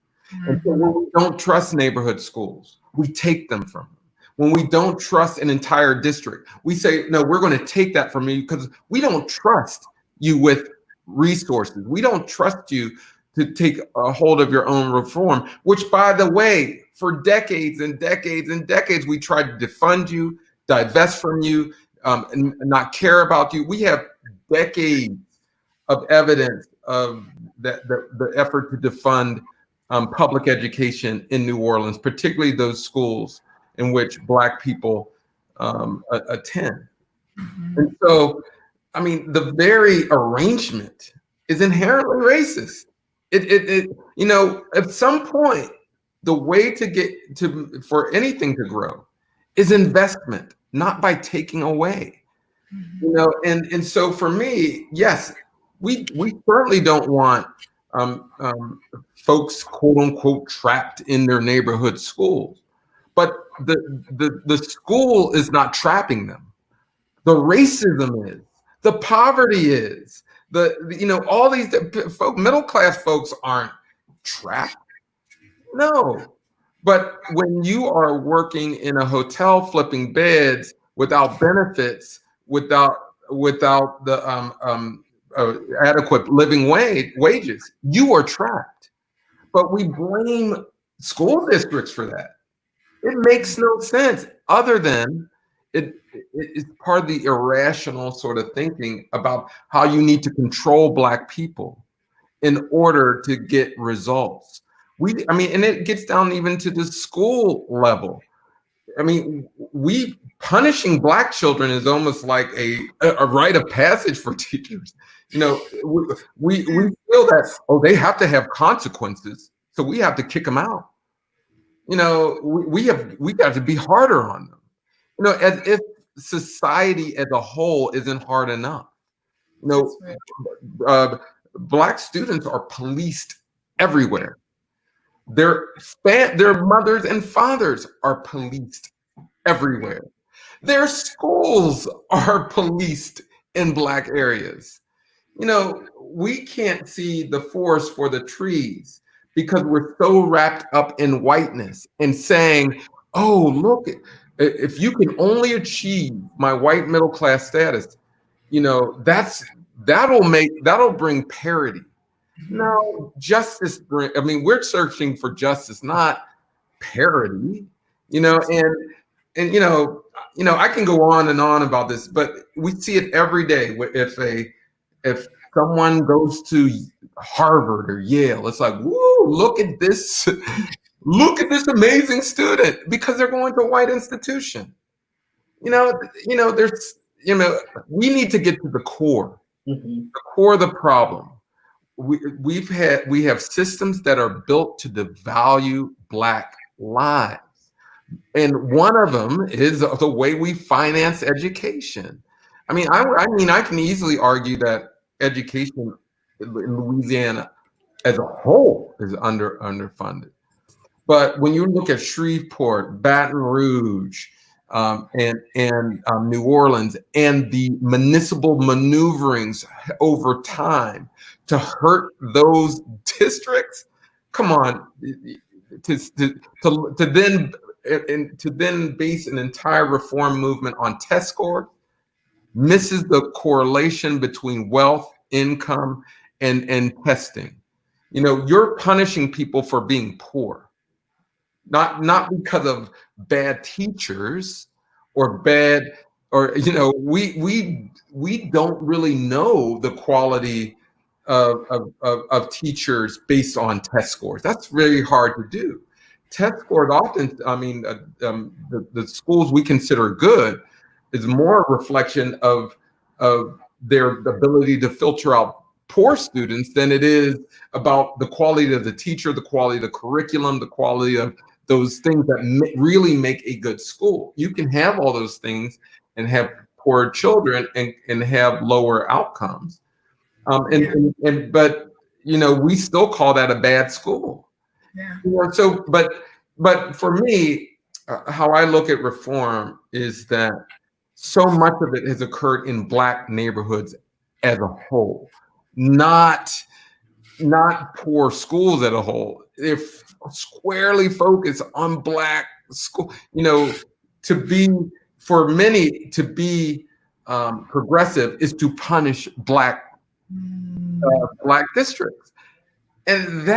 And so when we don't trust neighborhood schools, we take them from them. When we don't trust an entire district, we say, no, we're going to take that from you because we don't trust you with resources. We don't trust you to take a hold of your own reform, which, by the way, for decades and decades and decades, we tried to defund you, divest from you, and not care about you. We have decades of evidence of the effort to defund public education in New Orleans, particularly those schools in which Black people attend. And so, I mean, the very arrangement is inherently racist. You know, at some point, the way to get to for anything to grow is investment, not by taking away. You know, and so for me, yes, we certainly don't want folks, quote unquote, trapped in their neighborhood schools. But the school is not trapping them. The racism is, the poverty is, you know, all these middle class folks aren't trapped. No. But when you are working in a hotel flipping beds without benefits, without the adequate living wages, you are trapped. But we blame school districts for that. It makes no sense, other than it's part of the irrational sort of thinking about how you need to control Black people in order to get results. I mean, and it gets down even to the school level. I mean, punishing Black children is almost like a rite of passage for teachers. You know, we feel that, oh, they have to have consequences, so we have to kick them out. You know, we got to be harder on them. You know, as if society as a whole isn't hard enough. You know, Black students are policed everywhere. Their mothers and fathers are policed everywhere. Their schools are policed in Black areas. You know, we can't see the forest for the trees because we're so wrapped up in whiteness and saying, oh, look, if you can only achieve my white middle class status, you know, that'll bring parity. No, justice. I mean, we're searching for justice, not parity. You know, and you know, I can go on and on about this, but we see it every day. If someone goes to Harvard or Yale, it's like, woo, look at this amazing student, because they're going to a white institution. You know, there's, you know, we need to get to the core, the core of the problem. We have systems that are built to devalue Black lives. And one of them is the way we finance education. I mean, I can easily argue that education in Louisiana as a whole is underfunded. But when you look at Shreveport, Baton Rouge, and New Orleans, and the municipal maneuverings over time to hurt those districts, come on, to then base an entire reform movement on test scores misses the correlation between wealth, income, and testing. You know, you're punishing people for being poor, not because of bad teachers or you know, we don't really know the quality of teachers based on test scores. That's very hard to do. Test scores often, I mean, the schools we consider good is more a reflection of their ability to filter out poor students than it is about the quality of the teacher, the quality of the curriculum, the quality of those things that really make a good school. You can have all those things and have poor children and have lower outcomes. But we still call that a bad school. Yeah. So, but for me, how I look at reform is that so much of it has occurred in Black neighborhoods as a whole, not poor schools as a whole. They're squarely focused on Black school. For many to be progressive is to punish Black districts. And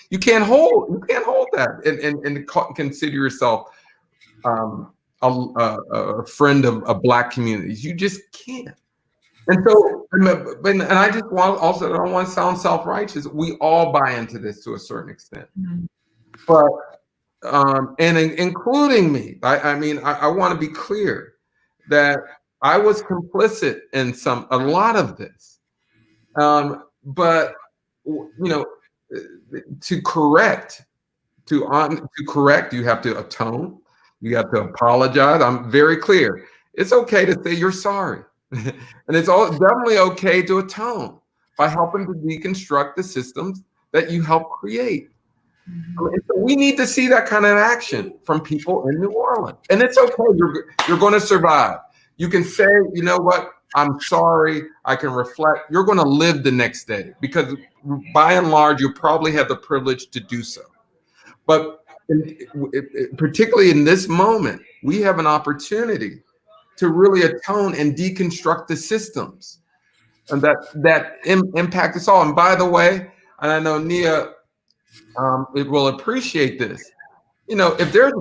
you can't hold that and consider yourself a friend of Black communities. You just can't. And so, and I just also don't want to sound self-righteous. We all buy into this to a certain extent, but and including me. I want to be clear that I was complicit in a lot of this. But to correct, you have to atone. You have to apologize. I'm very clear. It's okay to say you're sorry, and it's definitely okay to atone by helping to deconstruct the systems that you help create. So we need to see that kind of action from people in New Orleans, and it's okay. You're going to survive. You can say, you know what? I'm sorry. I can reflect. You're going to live the next day because by and large, you probably have the privilege to do so. But particularly in this moment, we have an opportunity to really atone and deconstruct the systems and that impact us all. And by the way, and I know Nia will appreciate this. If there's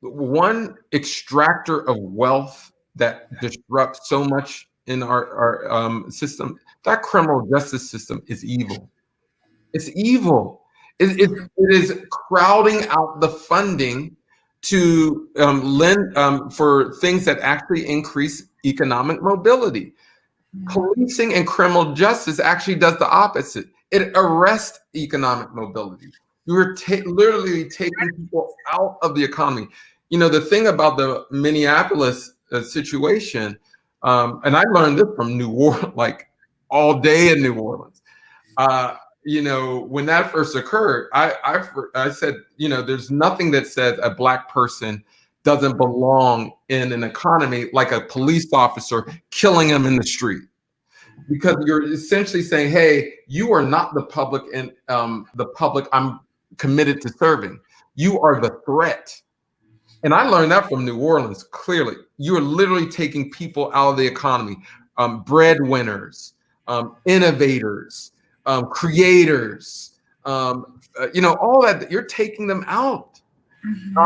one extractor of wealth that disrupts so much in our system, that criminal justice system is evil. It's evil. It is crowding out the funding to lend for things that actually increase economic mobility. Policing and criminal justice actually does the opposite. It arrests economic mobility. You're literally taking people out of the economy. The thing about the Minneapolis situation, and I learned this from New Orleans, like all day in New Orleans. When that first occurred, I said, there's nothing that says a Black person doesn't belong in an economy like a police officer killing him in the street. Because you're essentially saying, hey, you are not the public and the public I'm committed to serving. You are the threat. And I learned that from New Orleans, clearly. You are literally taking people out of the economy, breadwinners, innovators, creators, all that, you're taking them out. And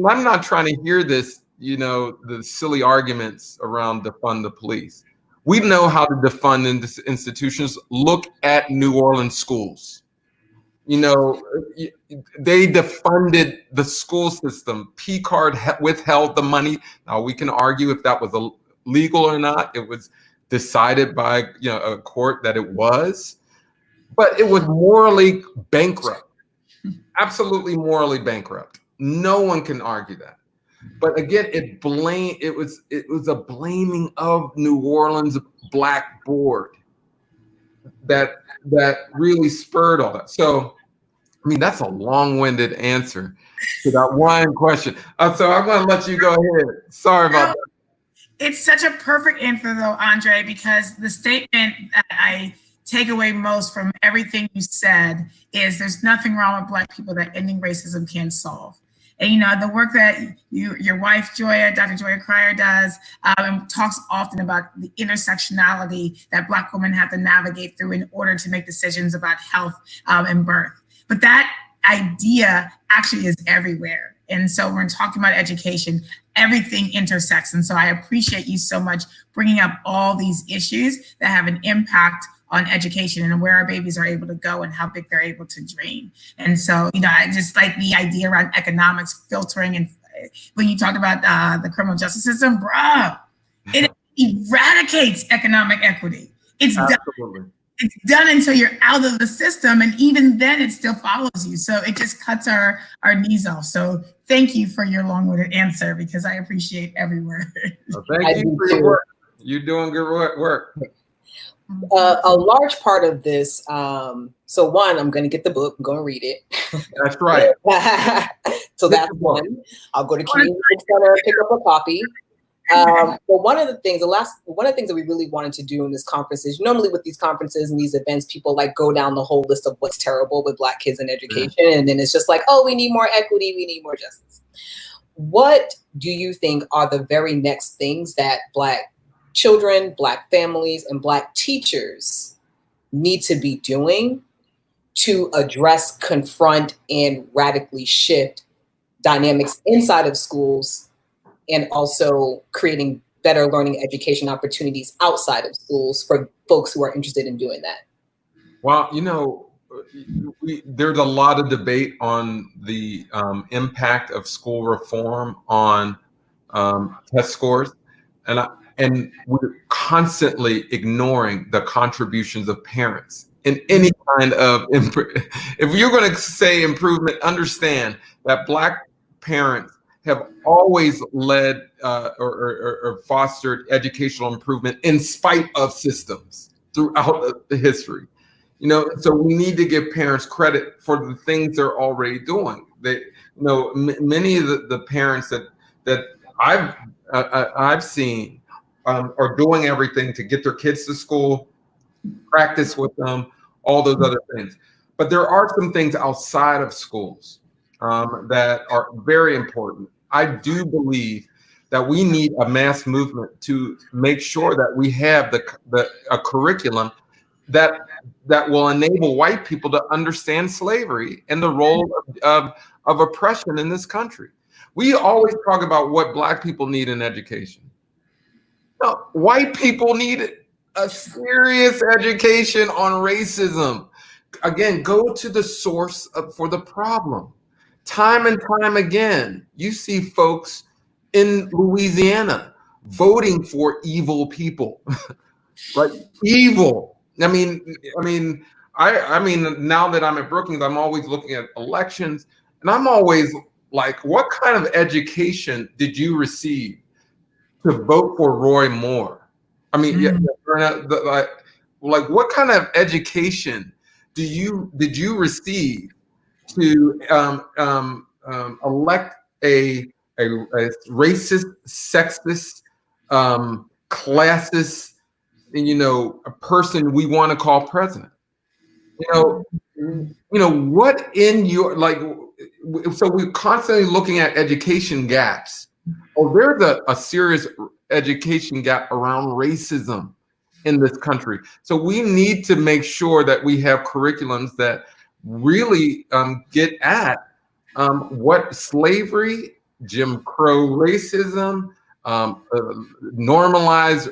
I'm not trying to hear this, the silly arguments around defund the police. We know how to defund institutions. Look at New Orleans schools. They defunded the school system. P-card withheld the money. Now we can argue if that was legal or not. It was decided by a court that it was, but it was morally bankrupt. Absolutely morally bankrupt. No one can argue that. But again, it was a blaming of New Orleans Black board that really spurred all that. So, that's a long-winded answer to that one question. So I'm going to let you go ahead. Sorry about that. It's such a perfect answer, though, Andre, because the statement that I take away most from everything you said is there's nothing wrong with Black people that ending racism can't solve. And the work that your wife Dr. Joya Cryer does, talks often about the intersectionality that Black women have to navigate through in order to make decisions about health and birth. But that idea actually is everywhere. And so when we're talking about education, everything intersects. And so I appreciate you so much bringing up all these issues that have an impact on education and where our babies are able to go and how big they're able to dream. And so, I just like the idea around economics filtering. And when you talk about the criminal justice system, bro, it eradicates economic equity. It's done. Absolutely. It's done until you're out of the system, and even then it still follows you. So it just cuts our knees off. So thank you for your long-winded answer, because I appreciate every word. Well, thank you for your work. You're doing good work. A large part of this, so one, I'm going to get the book, I'm going to read it. That's right. So that's one. I'll go to Community Center, pick up a copy. But one of the things that we really wanted to do in this conference is, normally with these conferences and these events, people like go down the whole list of what's terrible with Black kids in education. And then it's just like, oh, we need more equity, we need more justice. What do you think are the very next things that Black children, Black families, and Black teachers need to be doing to address, confront, and radically shift dynamics inside of schools, and also creating better learning education opportunities outside of schools for folks who are interested in doing that? Well, there's a lot of debate on the impact of school reform on test scores, and we're constantly ignoring the contributions of parents in any kind of, if you're going to say improvement, understand that Black parents have always led or fostered educational improvement in spite of systems throughout the history. So we need to give parents credit for the things they're already doing. Many of the parents that I've seen are doing everything to get their kids to school, practice with them, all those other things. But there are some things outside of schools that are very important. I do believe that we need a mass movement to make sure that we have a curriculum that will enable white people to understand slavery and the role of oppression in this country. We always talk about what Black people need in education. No, white people need a serious education on racism. Again, go to the source for the problem. Time and time again, you see folks in Louisiana voting for evil people, right? Evil. I mean, now that I'm at Brookings, I'm always looking at elections, and I'm always like, what kind of education did you receive to vote for Roy Moore? I mean, like what kind of education did you receive to elect a racist, sexist, classist, a person we want to call president? What in your, so we're constantly looking at education gaps. Oh, there's a serious education gap around racism in this country. So we need to make sure that we have curriculums that really get at what slavery, Jim Crow racism, normalize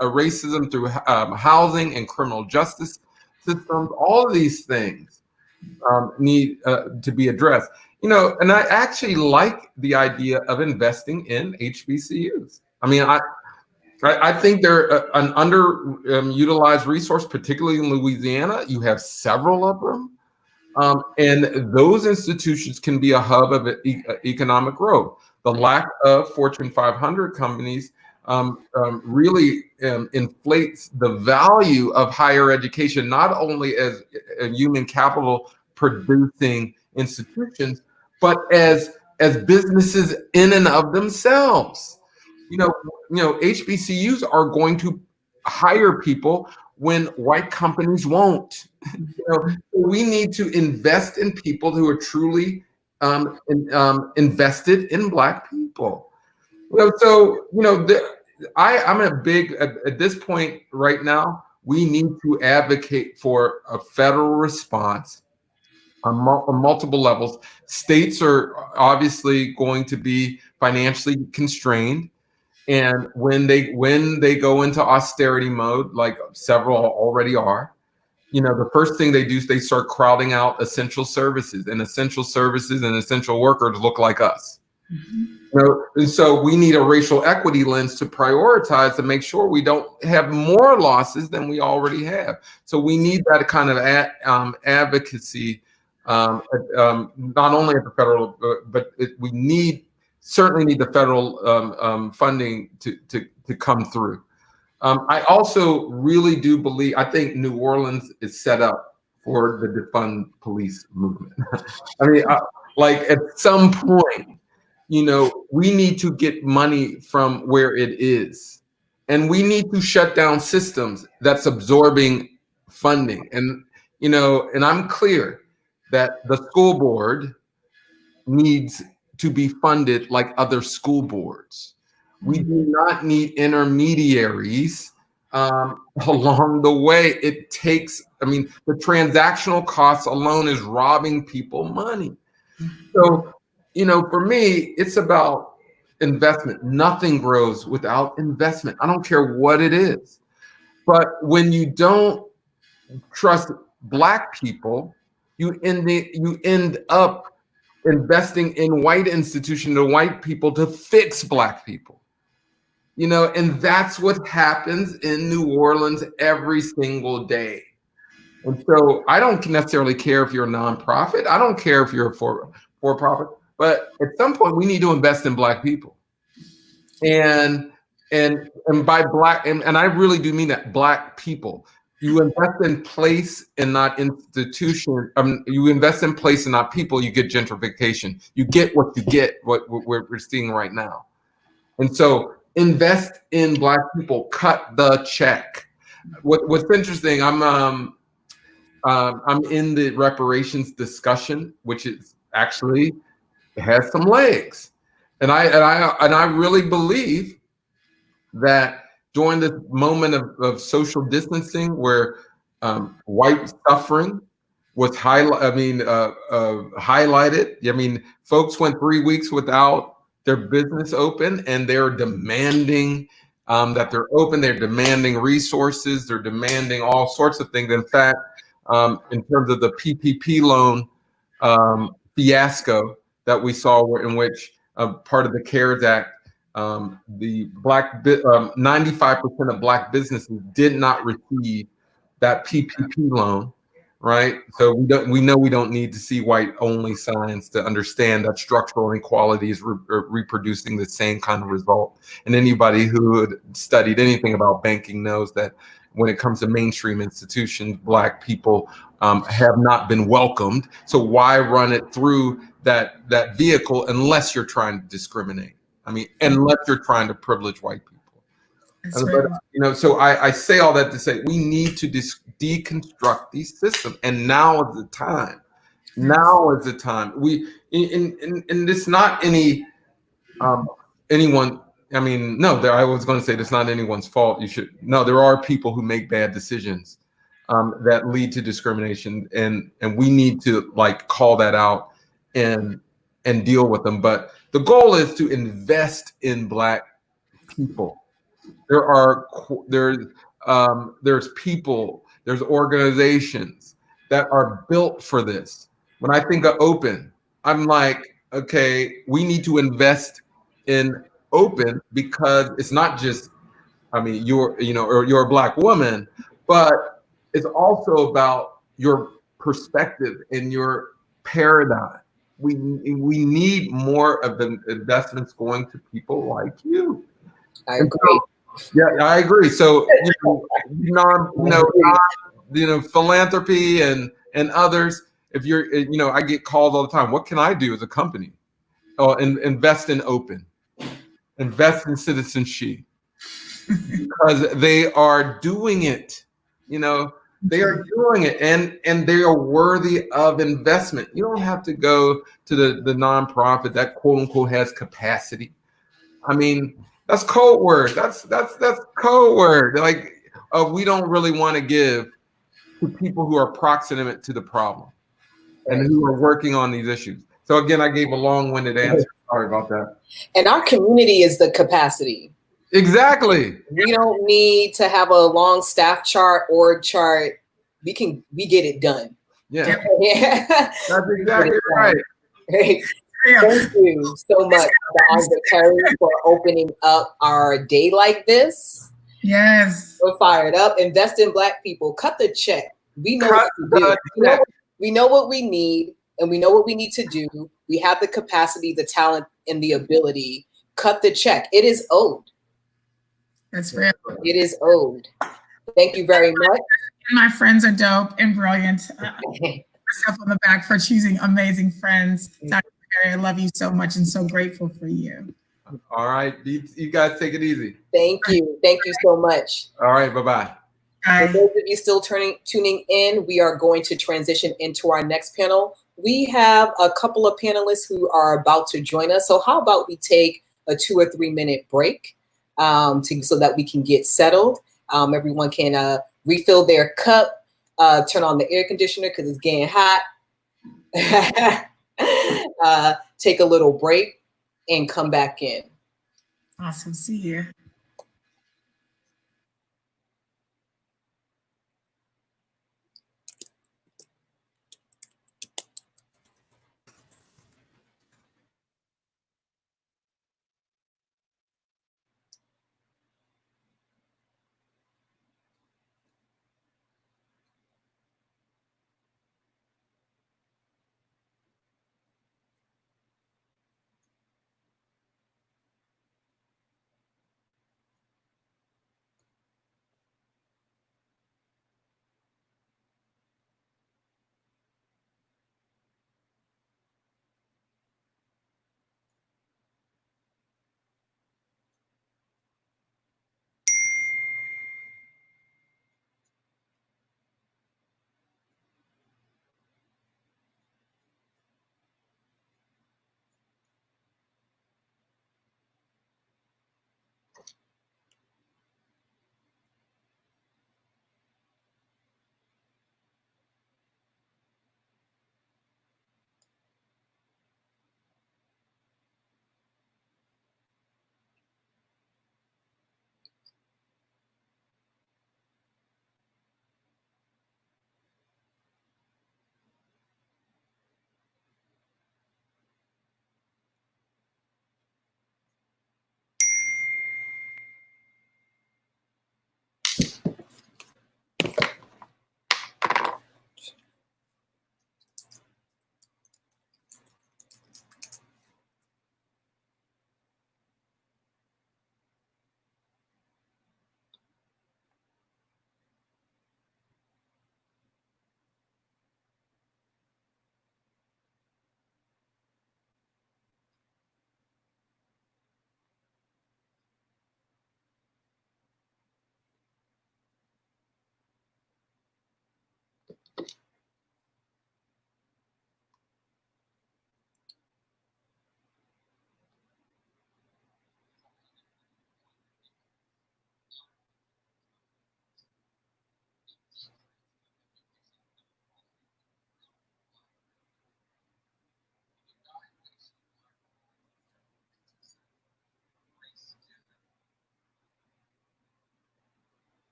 racism through housing and criminal justice systems. All of these things need to be addressed. And I actually like the idea of investing in HBCUs. I mean, I think they're an underutilized resource, particularly in Louisiana. You have several of them. And those institutions can be a hub of economic growth. The lack of Fortune 500 companies really inflates the value of higher education, not only as a human capital producing institutions, but as businesses in and of themselves. HBCUs are going to hire people when white companies won't. We need to invest in people who are truly invested in Black people. I'm a big, at this point right now, we need to advocate for a federal response on multiple levels. States are obviously going to be financially constrained. And when they go into austerity mode, like several already are, the first thing they do is they start crowding out essential services, and essential services and essential workers look like us. And so we need a racial equity lens to prioritize to make sure we don't have more losses than we already have. So we need that kind of advocacy, not only at the federal, but we certainly need the federal funding to come through. I also really do believe, I think New Orleans is set up for the defund police movement. I mean, like at some point, we need to get money from where it is. And we need to shut down systems that's absorbing funding. And, and I'm clear that the school board needs to be funded like other school boards. We do not need intermediaries along the way. It takes, the transactional costs alone is robbing people money. So, for me, it's about investment. Nothing grows without investment. I don't care what it is. But when you don't trust Black people, you end up investing in white institutions to white people to fix Black people. And that's what happens in New Orleans every single day. And so I don't necessarily care if you're a nonprofit. I don't care if you're a for-profit. But at some point, we need to invest in Black people, and by Black, and I really do mean that, Black people. You invest in place and not institution. You invest in place and not people. You get gentrification. You get what you get. What we're seeing right now, and so invest in Black people. Cut the check. What's interesting? I'm in the reparations discussion, which is actually has some legs, and I really believe that during this moment of social distancing, where white suffering was highlighted. Folks went 3 weeks without their business open, and they're demanding that they're open. They're demanding resources. They're demanding all sorts of things. In fact, in terms of the PPP loan fiasco that we saw, in which part of the CARES Act, the 95% of Black businesses did not receive that PPP loan, right? So we know we don't need to see white only signs to understand that structural inequality is reproducing the same kind of result. And anybody who had studied anything about banking knows that when it comes to mainstream institutions, Black people have not been welcomed. So why run it through that vehicle unless you're trying to discriminate? Unless you're trying to privilege white people. But, so I say all that to say we need to deconstruct these systems, and now is the time. Now is the time. And it's not anyone. I was going to say it's not anyone's fault. There are people who make bad decisions that lead to discrimination, and we need to call that out and deal with them. But the goal is to invest in Black people. There's people, there's organizations that are built for this. When I think of Open, I'm like, okay, we need to invest in Open, because it's not just, you're a Black woman, but it's also about your perspective and your paradigm. We need more of the investments going to people like you. I agree. I agree. So, philanthropy and others. If you're, I get called all the time. What can I do as a company? Oh, invest in Open, invest in Citizenship, because they are doing it. They are doing it, and they are worthy of investment. You don't have to go to the nonprofit that quote unquote has capacity. That's code word. That's code word. We don't really want to give to people who are proximate to the problem and who are working on these issues. So again, I gave a long-winded answer. Sorry about that. And our community is the capacity. Exactly. We don't need to have a long staff chart, org chart. We get it done. Yeah. That's exactly right. Thank you so much, Dr. Terry, for opening up our day like this. Yes. We're fired up. Invest in Black people. Cut the check. We know what to do. We know what we need, and we know what we need to do. We have the capacity, the talent, and the ability. Cut the check. It is owed. That's real. It is owed. Thank you very much. My friends are dope and brilliant. Myself on the back for choosing amazing friends. Dr. Terry, I love you so much and so grateful for you. All right. You guys take it easy. Thank you. Thank you so much. All right. Bye-bye. For those of you still tuning in, we are going to transition into our next panel. We have a couple of panelists who are about to join us. So how about we take a 2 or 3 minute break so that we can get settled. Everyone can refill their cup, turn on the air conditioner because it's getting hot. Take a little break and come back in. Awesome. See you.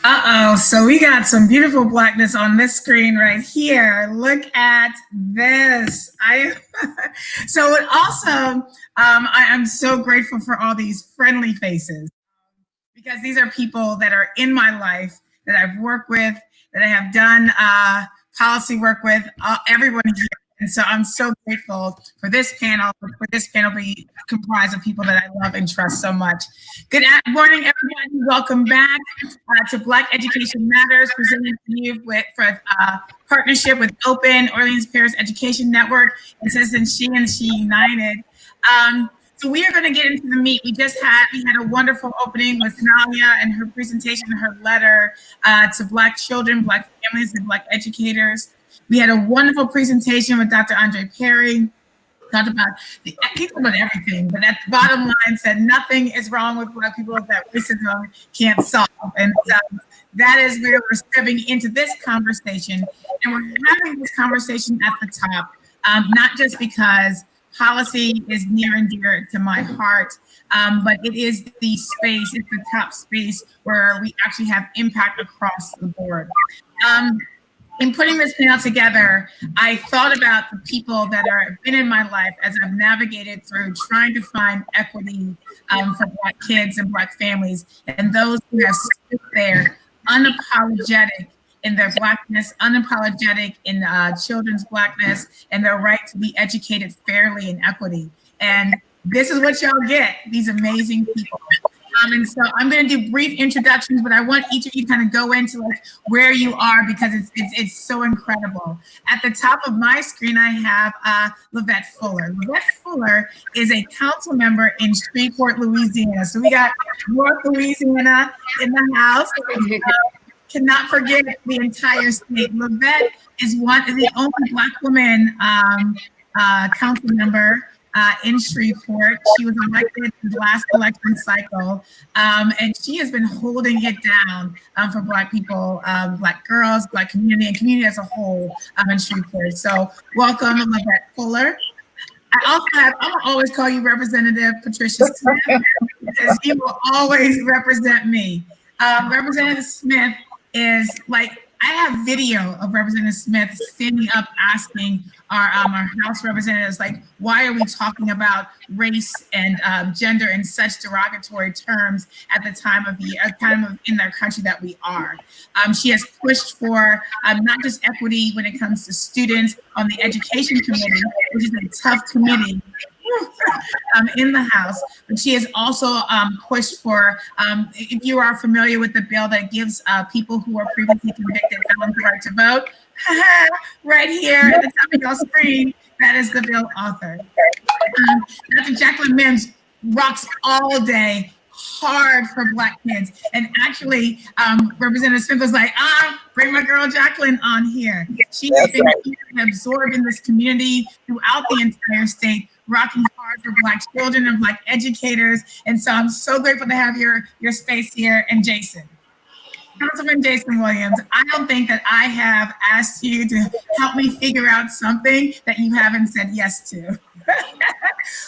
Uh-oh, so we got some beautiful Blackness on this screen right here. Look at this. So it also, I am so grateful for all these friendly faces, because these are people that are in my life, that I've worked with, that I have done policy work with, everyone here. And so I'm so grateful for this panel be comprised of people that I love and trust so much. Good morning, everybody. Welcome back to Black Education Matters, presented to you for partnership with Open, Orleans Parish Education Network, and Citizenship United. So we are going to get into the meat. We had a wonderful opening with Nalia and her presentation, her letter to Black children, Black families, and Black educators. We had a wonderful presentation with Dr. Andre Perry. Talked about everything, but at the bottom line said nothing is wrong with Black people that racism can't solve. And that is where we're stepping into this conversation. And we're having this conversation at the top, not just because policy is near and dear to my heart, but it is the space, it's the top space where we actually have impact across the board. In putting this panel together, I thought about the people that have been in my life as I've navigated through trying to find equity for Black kids and Black families, and those who have stood there unapologetic in their Blackness, unapologetic in children's Blackness, and their right to be educated fairly in equity. And this is what y'all get, these amazing people. And so I'm going to do brief introductions, but I want each of you to kind of go into like where you are, because it's so incredible. At the top of my screen, I have Lavette Fuller. Lavette Fuller is a council member in Shreveport, Louisiana. So we got North Louisiana in the house. Cannot forget the entire state. Lavette is the only Black woman council member in Shreveport. She was elected in the last election cycle, and she has been holding it down for Black people, Black girls, Black community, and community as a whole in Shreveport. So welcome, Lavette Fuller. I'm gonna always call you Representative Patricia Smith, because you will always represent me. Representative Smith is like, I have video of Representative Smith standing up asking our House representatives, like, why are we talking about race and gender in such derogatory terms at the time in our country that we are. She has pushed for not just equity when it comes to students on the Education Committee, which is a tough committee, in the House, but she has also pushed for, if you are familiar with the bill that gives people who are previously convicted felons the right to vote, right here at the top of your screen, that is the bill author. Dr. Jacqueline Mims rocks all day hard for Black kids. And actually, Representative Smith was like, bring my girl Jacqueline on here. She has been absorbed in this community throughout the entire state, rocking hard for Black children and Black educators. And so I'm so grateful to have your space here. And Jason. Councilman Jason Williams, I don't think that I have asked you to help me figure out something that you haven't said yes to.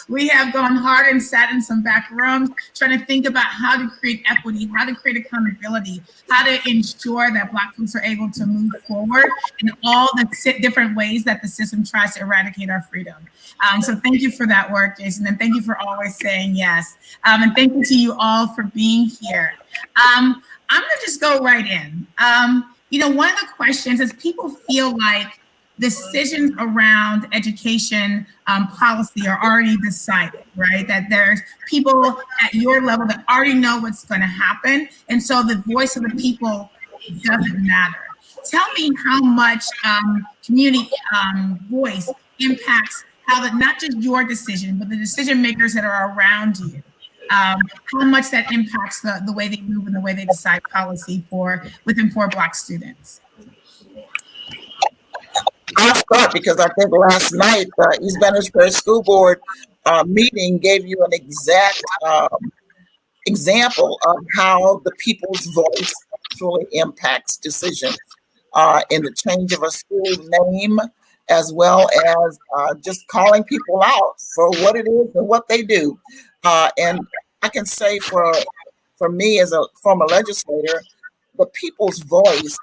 We have gone hard and sat in some back rooms trying to think about how to create equity, how to create accountability, how to ensure that Black folks are able to move forward in all the different ways that the system tries to eradicate our freedom. So thank you for that work, Jason, and thank you for always saying yes. And thank you to you all for being here. I'm gonna just go right in. One of the questions is, people feel like decisions around education policy are already decided, right? That there's people at your level that already know what's gonna happen. And so the voice of the people doesn't matter. Tell me how much community voice impacts not just your decision, but the decision makers that are around you. How much that impacts the way they move and the way they decide policy within Black students. I'll start because I think last night East Bannersburg School Board meeting gave you an exact example of how the people's voice actually impacts decisions in the change of a school's name, as well as just calling people out for what it is and what they do. And I can say for for me as a former legislator, the people's voice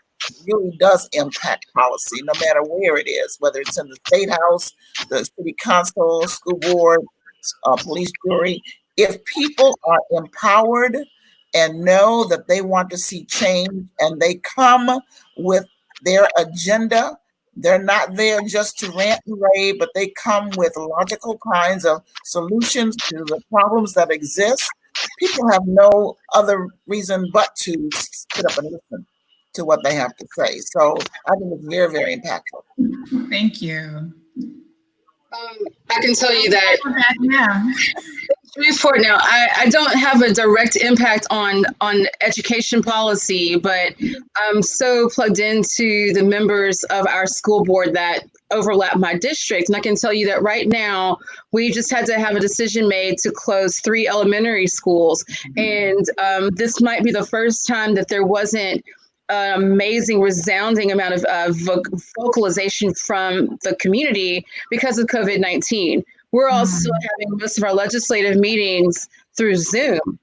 really does impact policy, no matter where it is, whether it's in the state house, the city council, school board, police jury. If people are empowered and know that they want to see change and they come with their agenda, they're not there just to rant and rave, but they come with logical kinds of solutions to the problems that exist. People have no other reason but to sit up and listen to what they have to say. So I think it's very, very impactful. Thank you. I can tell you that now. Shreveport now, I don't have a direct impact on education policy, but I'm so plugged into the members of our school board that overlap my district. And I can tell you that right now, we just had to have a decision made to close 3 elementary schools. And this might be the first time that there wasn't an amazing, resounding amount of vocalization from the community because of COVID-19. We're also having most of our legislative meetings through Zoom.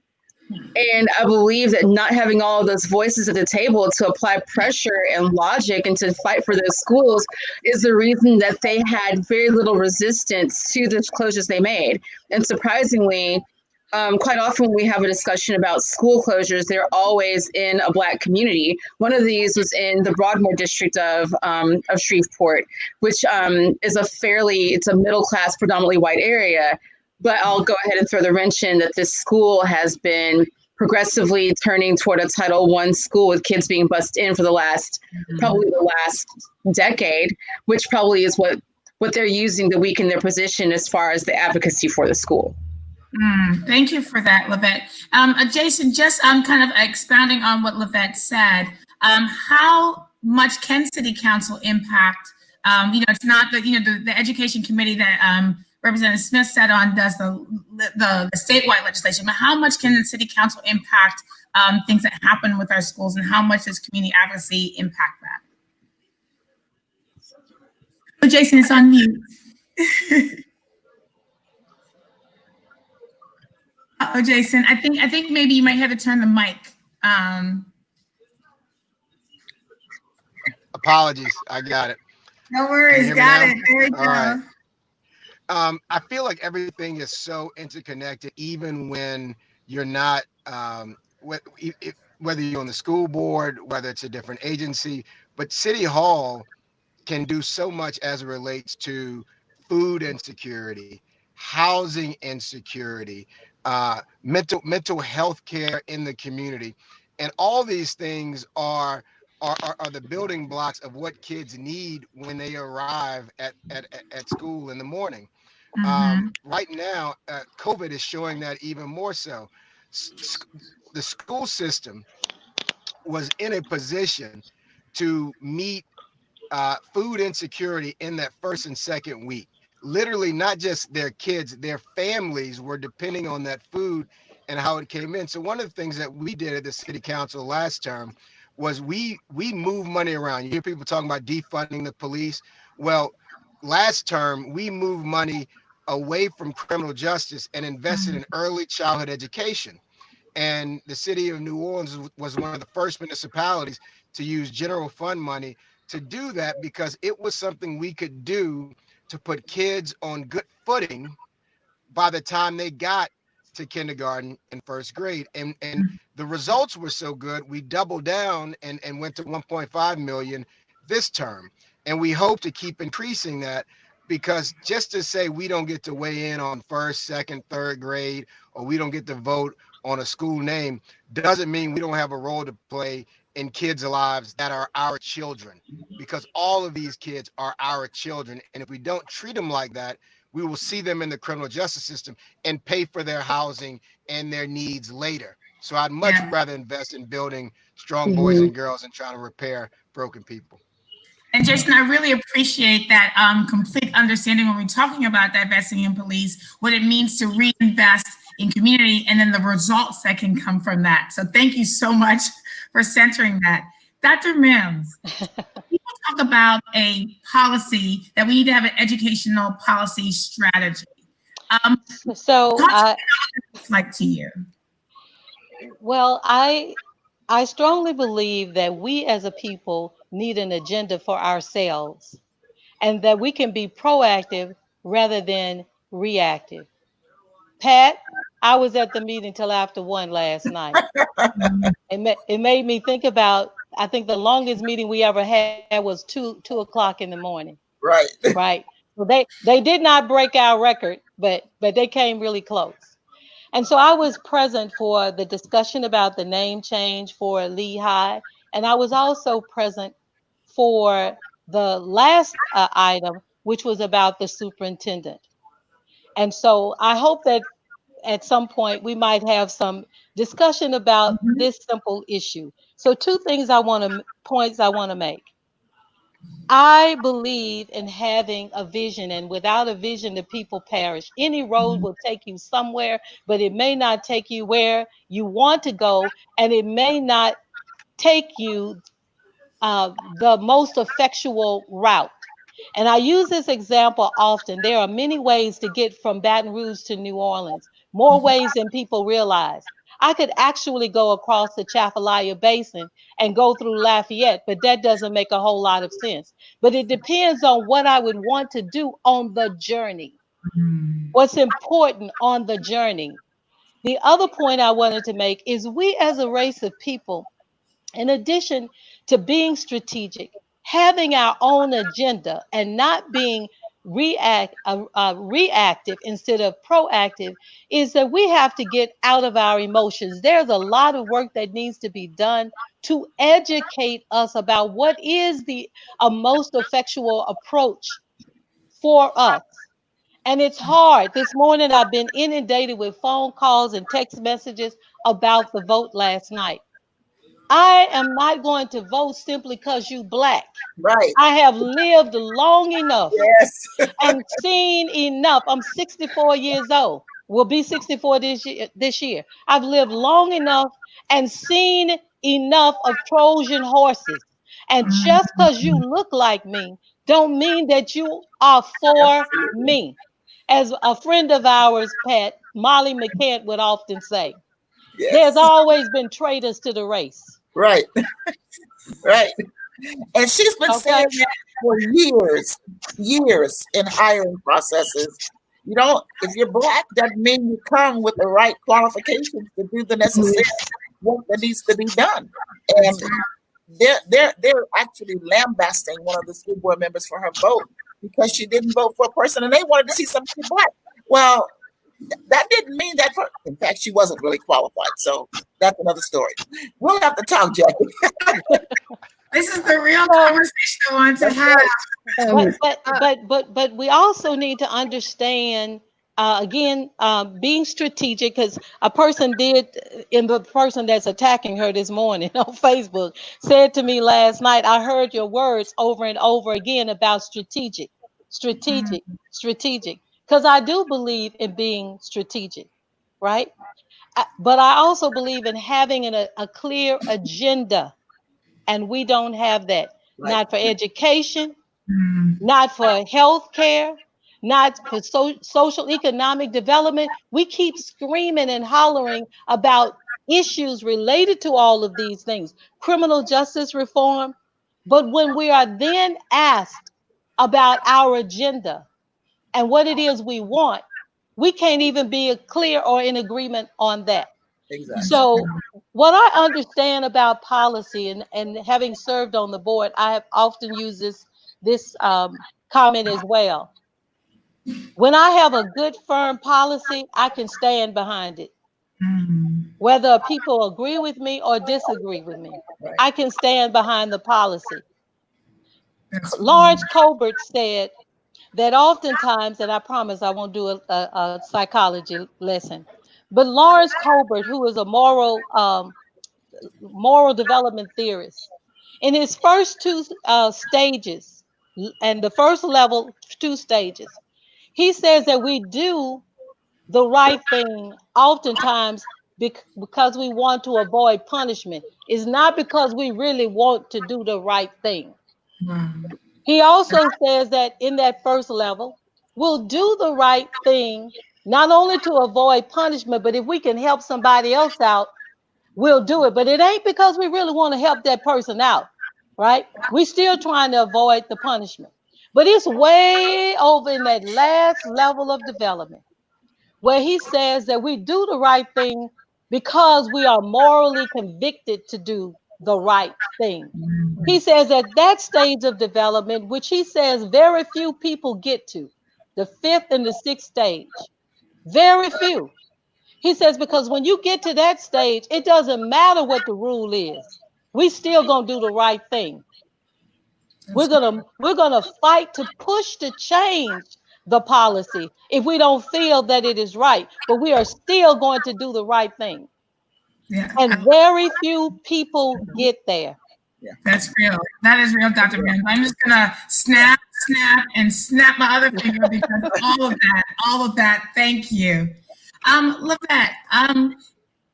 And I believe that not having all of those voices at the table to apply pressure and logic and to fight for those schools is the reason that they had very little resistance to the closures they made. And surprisingly, quite often when we have a discussion about school closures, they're always in a Black community. One of these was in the Broadmoor district of Shreveport, which is it's a middle-class, predominantly white area. But I'll go ahead and throw the wrench in that this school has been progressively turning toward a Title I school with kids being bused in for probably the last decade, which probably is what they're using to weaken their position as far as the advocacy for the school. Thank you for that, Livette. Jason, just kind of expounding on what Livette said, how much can City Council impact? It's not the Education Committee that Representative Smith sat on does the statewide legislation, but how much can the City Council impact things that happen with our schools, and how much does community advocacy impact that? Oh, Jason, it's on mute. Oh, Jason, I think maybe you might have to turn the mic. Apologies, I got it. No worries, got it. There we go. All right. I feel like everything is so interconnected, even when you're not, whether you're on the school board, whether it's a different agency, but City Hall can do so much as it relates to food insecurity, housing insecurity, mental health care in the community. And all these things are the building blocks of what kids need when they arrive at school in the morning. Right now, COVID is showing that even more so. The school system was in a position to meet food insecurity in that first and second week. Literally, not just their kids, their families were depending on that food and how it came in. So one of the things that we did at the City Council last term was we moved money around. You hear people talking about defunding the police. Well, last term, we moved money away from criminal justice and invested in early childhood education. And the city of New Orleans was one of the first municipalities to use general fund money to do that, because it was something we could do to put kids on good footing by the time they got to kindergarten and first grade. And the results were so good, we doubled down and went to 1.5 million this term. And we hope to keep increasing that, because just to say we don't get to weigh in on first, second, third grade, or we don't get to vote on a school name doesn't mean we don't have a role to play in kids' lives that are our children, because all of these kids are our children. And if we don't treat them like that, we will see them in the criminal justice system and pay for their housing and their needs later. So I'd much rather invest in building strong boys and girls and trying to repair broken people. And Jason, I really appreciate that complete understanding when we're talking about divesting in police, what it means to reinvest in community, and then the results that can come from that. So thank you so much for centering that. Dr. Mims, people talk about a policy that we need to have an educational policy strategy. What looks like to you? Well, I strongly believe that we as a people need an agenda for ourselves and that we can be proactive rather than reactive. Pat, I was at the meeting till after 1 last night. It made me think about, I think the longest meeting we ever had was two o'clock in the morning. Right. Right. So they did not break our record, but they came really close. And so I was present for the discussion about the name change for Lehigh, and I was also present for the last item, which was about the superintendent. And so I hope that at some point we might have some discussion about Mhm. this simple issue. So two things I want to points I want to make. I believe in having a vision, and without a vision, the people perish. Any road will take you somewhere, but it may not take you where you want to go, and it may not take you the most effectual route. And I use this example often. There are many ways to get from Baton Rouge to New Orleans, more ways than people realize. I could actually go across the Chafalaya Basin and go through Lafayette, but that doesn't make a whole lot of sense. But it depends on what I would want to do on the journey, what's important on the journey. The other point I wanted to make is we as a race of people, in addition to being strategic, having our own agenda and not being reactive instead of proactive, is that we have to get out of our emotions. There's a lot of work that needs to be done to educate us about what is the most effectual approach for us. And it's hard. This morning, I've been inundated with phone calls and text messages about the vote last night. I am not going to vote simply because you black. Right. I have lived long enough Yes. and seen enough. I'm 64 years old. Will be 64 this year. I've lived long enough and seen enough of Trojan horses. And just because you look like me, don't mean that you are for Absolutely. me. As a friend of ours, Pat, Molly McCant would often say, there's Yes. always been traitors to the race. Right. Right. And she's been saying Okay. that for years, years in hiring processes. You know, if you're black, doesn't mean you come with the right qualifications to do the necessary work that needs to be done. And they're actually lambasting one of the school board members for her vote because she didn't vote for a person and they wanted to see somebody black. Well, that didn't mean that. In fact, she wasn't really qualified. So that's another story. We'll have to talk, Jackie. This is the real So, conversation I want to That's have. right. but we also need to understand again being strategic, because a person did, in the person that's attacking her this morning on Facebook said to me last night, I heard your words over and over again about strategic, strategic, strategic, because I do believe in being strategic, right? But I also believe in having a clear agenda, and we don't have that. Right. Not for education, Mm, not for health care, not for social economic development. We keep screaming and hollering about issues related to all of these things, criminal justice reform. But when we are then asked about our agenda and what it is we want, we can't even be clear or in agreement on that. Exactly. So, what I understand about policy, and having served on the board, I have often used this comment as well. When I have a good, firm policy, I can stand behind it. mm, Whether people agree with me or disagree with me, Right. I can stand behind the policy. that's Lawrence Colbert said that oftentimes, and I promise I won't do a psychology lesson, but Lawrence Colbert, who is a moral development theorist. In his first two stages, and the first level, two stages, he says that we do the right thing oftentimes because we want to avoid punishment. It's not because we really want to do the right thing. wow. He also says that in that first level, we'll do the right thing not only to avoid punishment, but if we can help somebody else out, we'll do it. But it ain't because we really want to help that person out, right? We still trying to avoid the punishment. But it's way over in that last level of development where he says that we do the right thing because we are morally convicted to do the right thing. He says at that stage of development, which he says very few people get to, the fifth and the sixth stage, very few. He says, because when you get to that stage, it doesn't matter what the rule is. We still gonna do the right thing. We're gonna fight to push to change the policy if we don't feel that it is right, but we are still going to do the right thing. Yeah, And very few people get there. that's real. That is real, Dr. Mims. I'm just gonna snap, and snap my other finger because all of that. Thank you. Love that.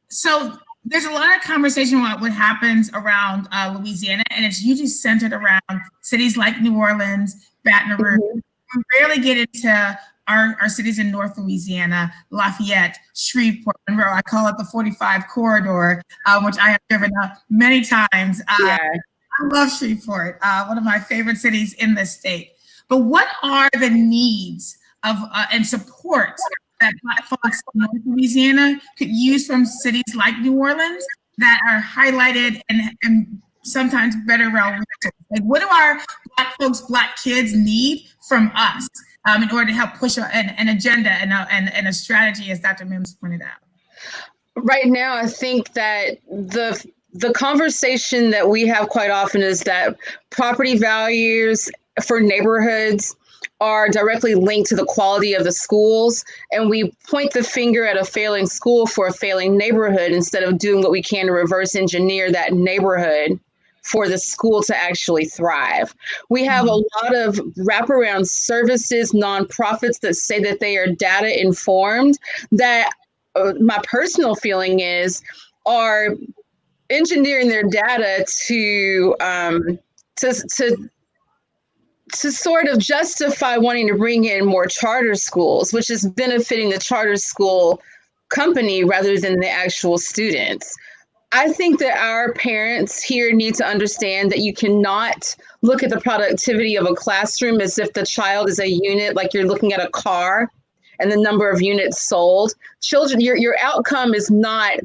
So there's a lot of conversation about what happens around Louisiana, and it's usually centered around cities like New Orleans, Baton Rouge. We rarely get into our cities in North Louisiana, Lafayette, Shreveport, Monroe. I call it the 45 corridor, which I have driven up many times. Yeah. I love Shreveport, one of my favorite cities in the state. But what are the needs of and support that Black folks in North Louisiana could use from cities like New Orleans that are highlighted and sometimes better well? Like, what do our Black folks, Black kids need from us in order to help push an agenda and a strategy, as Dr. Mims pointed out? Right now, I think that the conversation that we have quite often is that property values for neighborhoods are directly linked to the quality of the schools, and we point the finger at a failing school for a failing neighborhood instead of doing what we can to reverse engineer that neighborhood for the school to actually thrive. We have a lot of wraparound services, nonprofits that say that they are data informed, that my personal feeling is are engineering their data to sort of justify wanting to bring in more charter schools, which is benefiting the charter school company rather than the actual students. I think that our parents here need to understand that you cannot look at the productivity of a classroom as if the child is a unit, like you're looking at a car and the number of units sold. Children, your outcome is not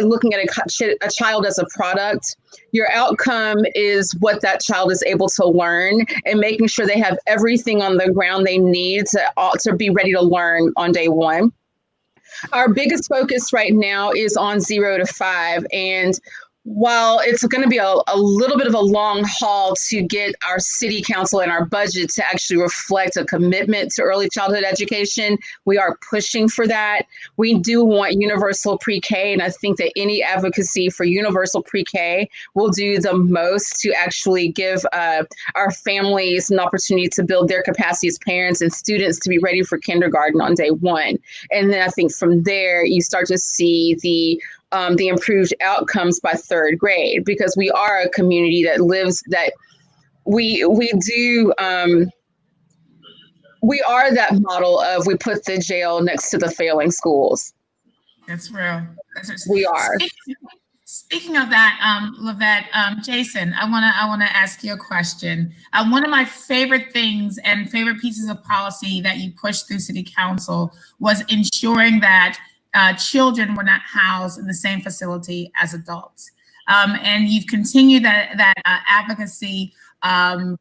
looking at a child as a product. Your outcome is what that child is able to learn and making sure they have everything on the ground they need to be ready to learn on day one. Our biggest focus right now is on 0 to 5. And while it's going to be a little bit of a long haul to get our city council and our budget to actually reflect a commitment to early childhood education, we are pushing for that. We do want universal pre-K, and I think that any advocacy for universal pre-K will do the most to actually give our families an opportunity to build their capacity as parents and students to be ready for kindergarten on day one. And then I think from there, you start to see the improved outcomes by third grade, because we are a community that lives that we are that model of we put the jail next to the failing schools. That's real. We are. Speaking of that, Lavette, Jason, I wanna ask you a question. One of my favorite things and favorite pieces of policy that you pushed through City Council was ensuring that children were not housed in the same facility as adults. And you've continued that advocacy of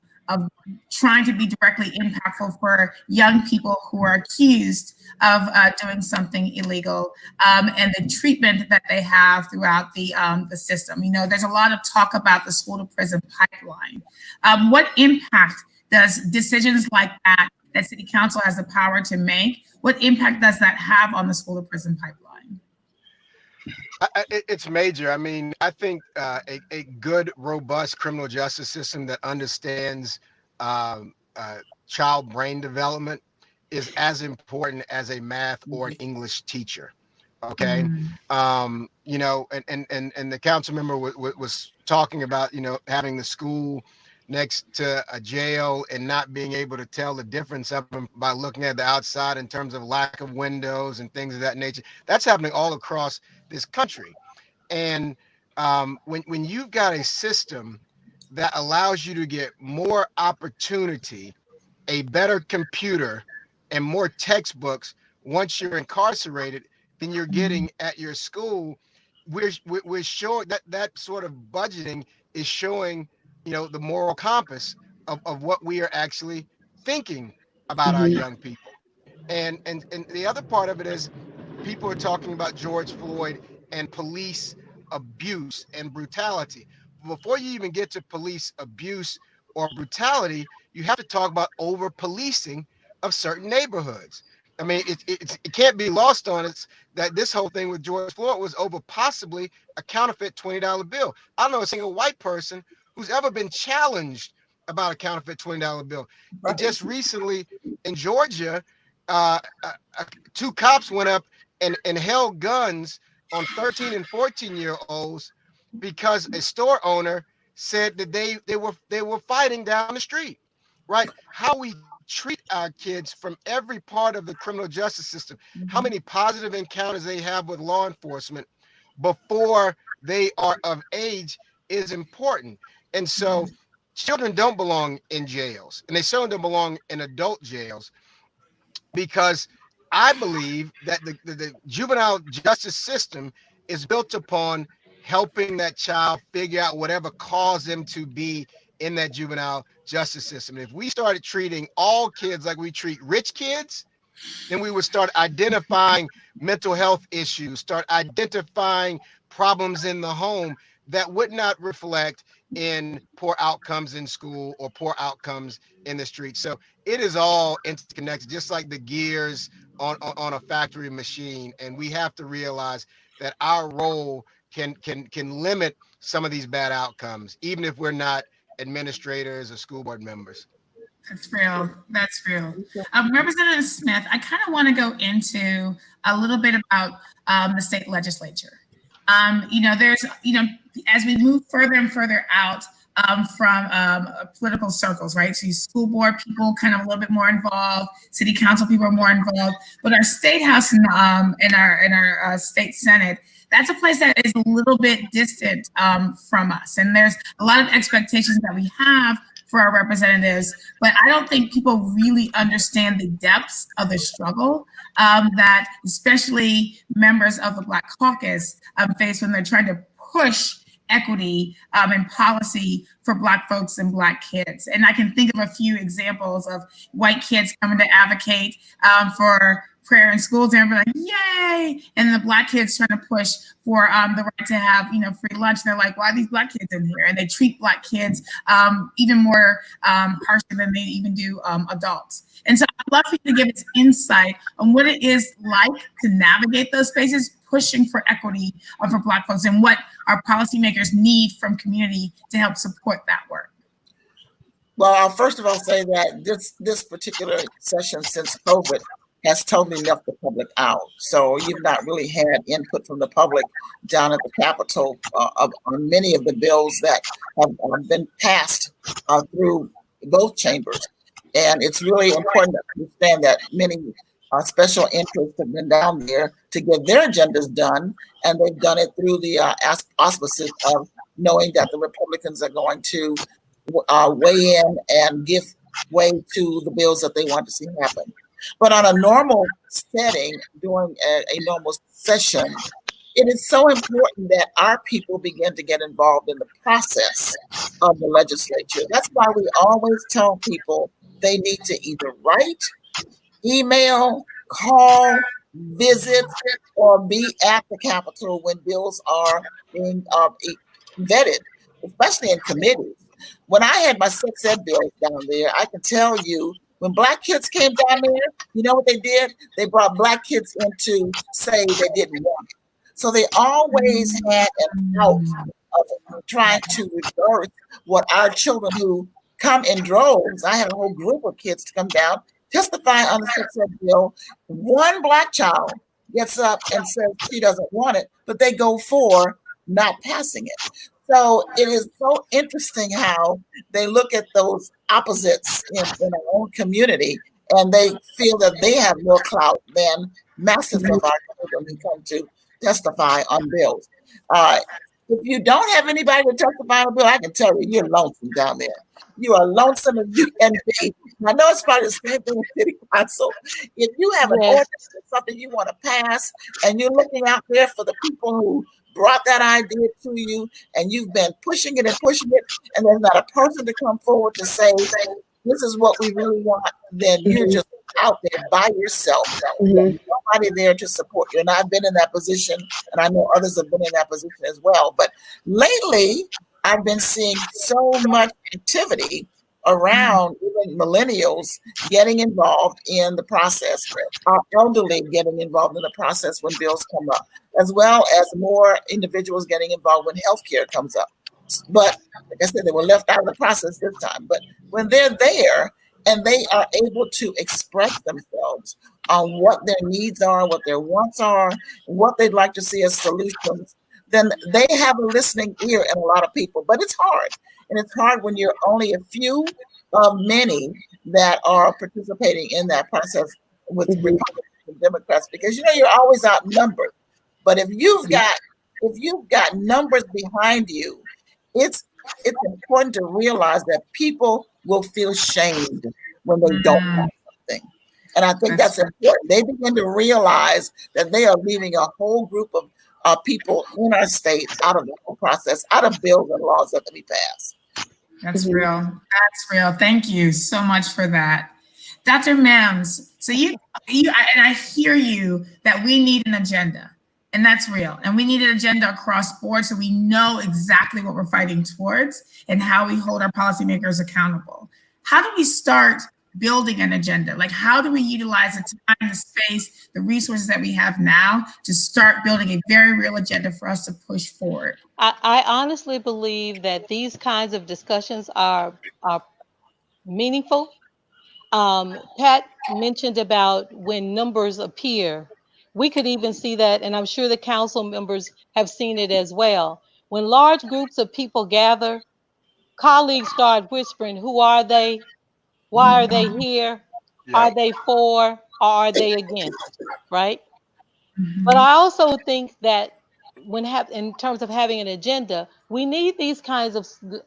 trying to be directly impactful for young people who are accused of doing something illegal, and the treatment that they have throughout the system. You know, there's a lot of talk about the school to prison pipeline. What impact does decisions like that City Council has the power to make, what impact does that have on the school to prison pipeline? It's major. I mean, I think a good, robust criminal justice system that understands child brain development is as important as a math or an English teacher. Okay. You know, and the council member was talking about, you know, having the school next to a jail and not being able to tell the difference of them by looking at the outside in terms of lack of windows and things of that nature. That's happening all across this country. And when you've got a system that allows you to get more opportunity, a better computer, and more textbooks once you're incarcerated than you're getting at your school, we're showing that sort of budgeting is showing, the moral compass of what we are actually thinking about our young people. And the other part of it is people are talking about George Floyd and police abuse and brutality. Before you even get to police abuse or brutality, you have to talk about over policing of certain neighborhoods. I mean, it can't be lost on us that this whole thing with George Floyd was over possibly a counterfeit $20 bill. I don't know a single white person who's ever been challenged about a counterfeit $20 bill. Right. And just recently in Georgia, two cops went up and held guns on 13 and 14-year-olds because a store owner said that they were fighting down the street. Right? How we treat our kids from every part of the criminal justice system, how many positive encounters they have with law enforcement before they are of age is important. And so children don't belong in jails, and they certainly don't belong in adult jails, because I believe that the juvenile justice system is built upon helping that child figure out whatever caused them to be in that juvenile justice system. And if we started treating all kids like we treat rich kids, then we would start identifying mental health issues, start identifying problems in the home that would not reflect in poor outcomes in school or poor outcomes in the street. So it is all interconnected, just like the gears on a factory machine. And we have to realize that our role can limit some of these bad outcomes, even if we're not administrators or school board members. That's real. That's real. Representative Smith, I kind of want to go into a little bit about the state legislature. There's, as we move further and further out from political circles, right? So school board people kind of a little bit more involved, city council people are more involved, but our state house and our state senate, that's a place that is a little bit distant from us. And there's a lot of expectations that we have for our representatives, but I don't think people really understand the depths of the struggle that especially members of the Black Caucus face when they're trying to push equity and policy for Black folks and Black kids. And I can think of a few examples of white kids coming to advocate for prayer in schools, and everybody like, yay! And the Black kids trying to push for the right to have, free lunch. They're like, why are these Black kids in here? And they treat Black kids even more harsher than they even do adults. And so I'd love for you to give us insight on what it is like to navigate those spaces, pushing for equity for Black folks, and what our policymakers need from community to help support that work. Well, I'll first of all say that this particular session since COVID has totally left the public out. So you've not really had input from the public down at the Capitol on many of the bills that have been passed through both chambers. And it's really important to understand that many special interests have been down there to get their agendas done, and they've done it through the auspices of knowing that the Republicans are going to weigh in and give way to the bills that they want to see happen. But on a normal setting, during a normal session, it is so important that our people begin to get involved in the process of the legislature. That's why we always tell people they need to either write, email, call, visit, or be at the Capitol when bills are being vetted, especially in committees. When I had my sex ed bills down there, I can tell you, when Black kids came down there, you know what they did? They brought Black kids in to say they didn't want it. So they always had an out of trying to reverse what our children who come in droves. I had a whole group of kids to come down, testify on the sex ed bill. One Black child gets up and says she doesn't want it, but they go for not passing it. So it is so interesting how they look at those opposites in our own community, and they feel that they have more clout than masses of our children who come to testify on bills. Uh, if you don't have anybody to testify on a bill, I can tell you, you're lonesome down there. You are lonesome as you can be. I know it's probably the same thing with city council. If you have an Yes. ordinance or something you want to pass, and you're looking out there for the people who brought that idea to you, and you've been pushing it, and there's not a person to come forward to say, this is what we really want, then you're just out there by yourself. There's nobody there to support you. And I've been in that position, and I know others have been in that position as well. But lately, I've been seeing so much activity around even millennials getting involved in the process, our elderly getting involved in the process when bills come up, as well as more individuals getting involved when healthcare comes up. But like I said, they were left out of the process this time. But when they're there and they are able to express themselves on what their needs are, what their wants are, what they'd like to see as solutions, then they have a listening ear in a lot of people. But it's hard. And it's hard when you're only a few of many that are participating in that process with Republicans and Democrats, because you're always outnumbered. But if you've got numbers behind you, it's important to realize that people will feel shamed when they don't have something. And I think that's important. They begin to realize that they are leaving a whole group of people in our state out of the whole process, out of bills and laws that we pass. That's real. That's real. Thank you so much for that. Dr. Mims, so you and I hear you that we need an agenda. And that's real. And we need an agenda across board so we know exactly what we're fighting towards and how we hold our policymakers accountable. How do we start building an agenda? Like, how do we utilize the time, the space, the resources that we have now to start building a very real agenda for us to push forward? I honestly believe that these kinds of discussions are meaningful. Pat mentioned about when numbers appear. We could even see that, and I'm sure the council members have seen it as well. When large groups of people gather, colleagues start whispering, who are they? Why are they here? Are they for or are they against? Right? But I also think that in terms of having an agenda, we need these kinds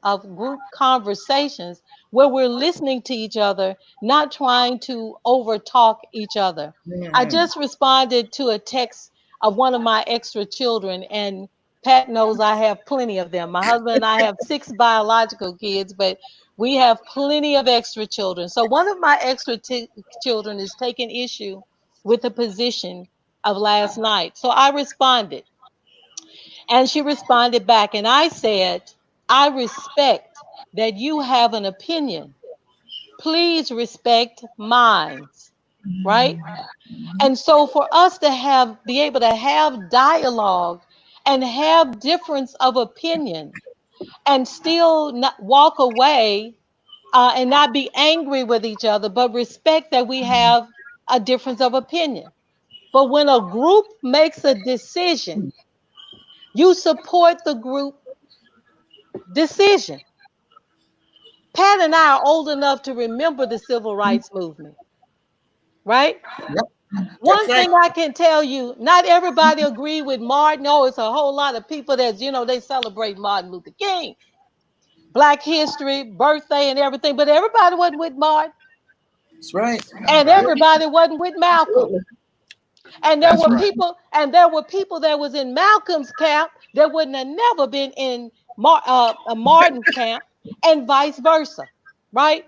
of group conversations where we're listening to each other, not trying to overtalk each other. I just responded to a text of one of my extra children, and Pat knows I have plenty of them. My husband and I have 6 biological kids, but we have plenty of extra children. So one of my extra children is taking issue with the position of last night. So I responded, and she responded back, and I said, I respect that you have an opinion. Please respect mine, right? And so for us to be able to have dialogue and have difference of opinion and still not walk away and not be angry with each other, but respect that we have a difference of opinion. But when a group makes a decision, you support the group decision. Pat and I are old enough to remember the civil rights movement, right? Yep. One thing I can tell you, not everybody agree with Martin. No, it's a whole lot of people that, they celebrate Martin Luther King, Black History, birthday and everything, but everybody wasn't with Martin. That's right. And everybody wasn't with Malcolm. And there were people that was in Malcolm's camp that wouldn't have never been in Martin's camp, and vice versa, right?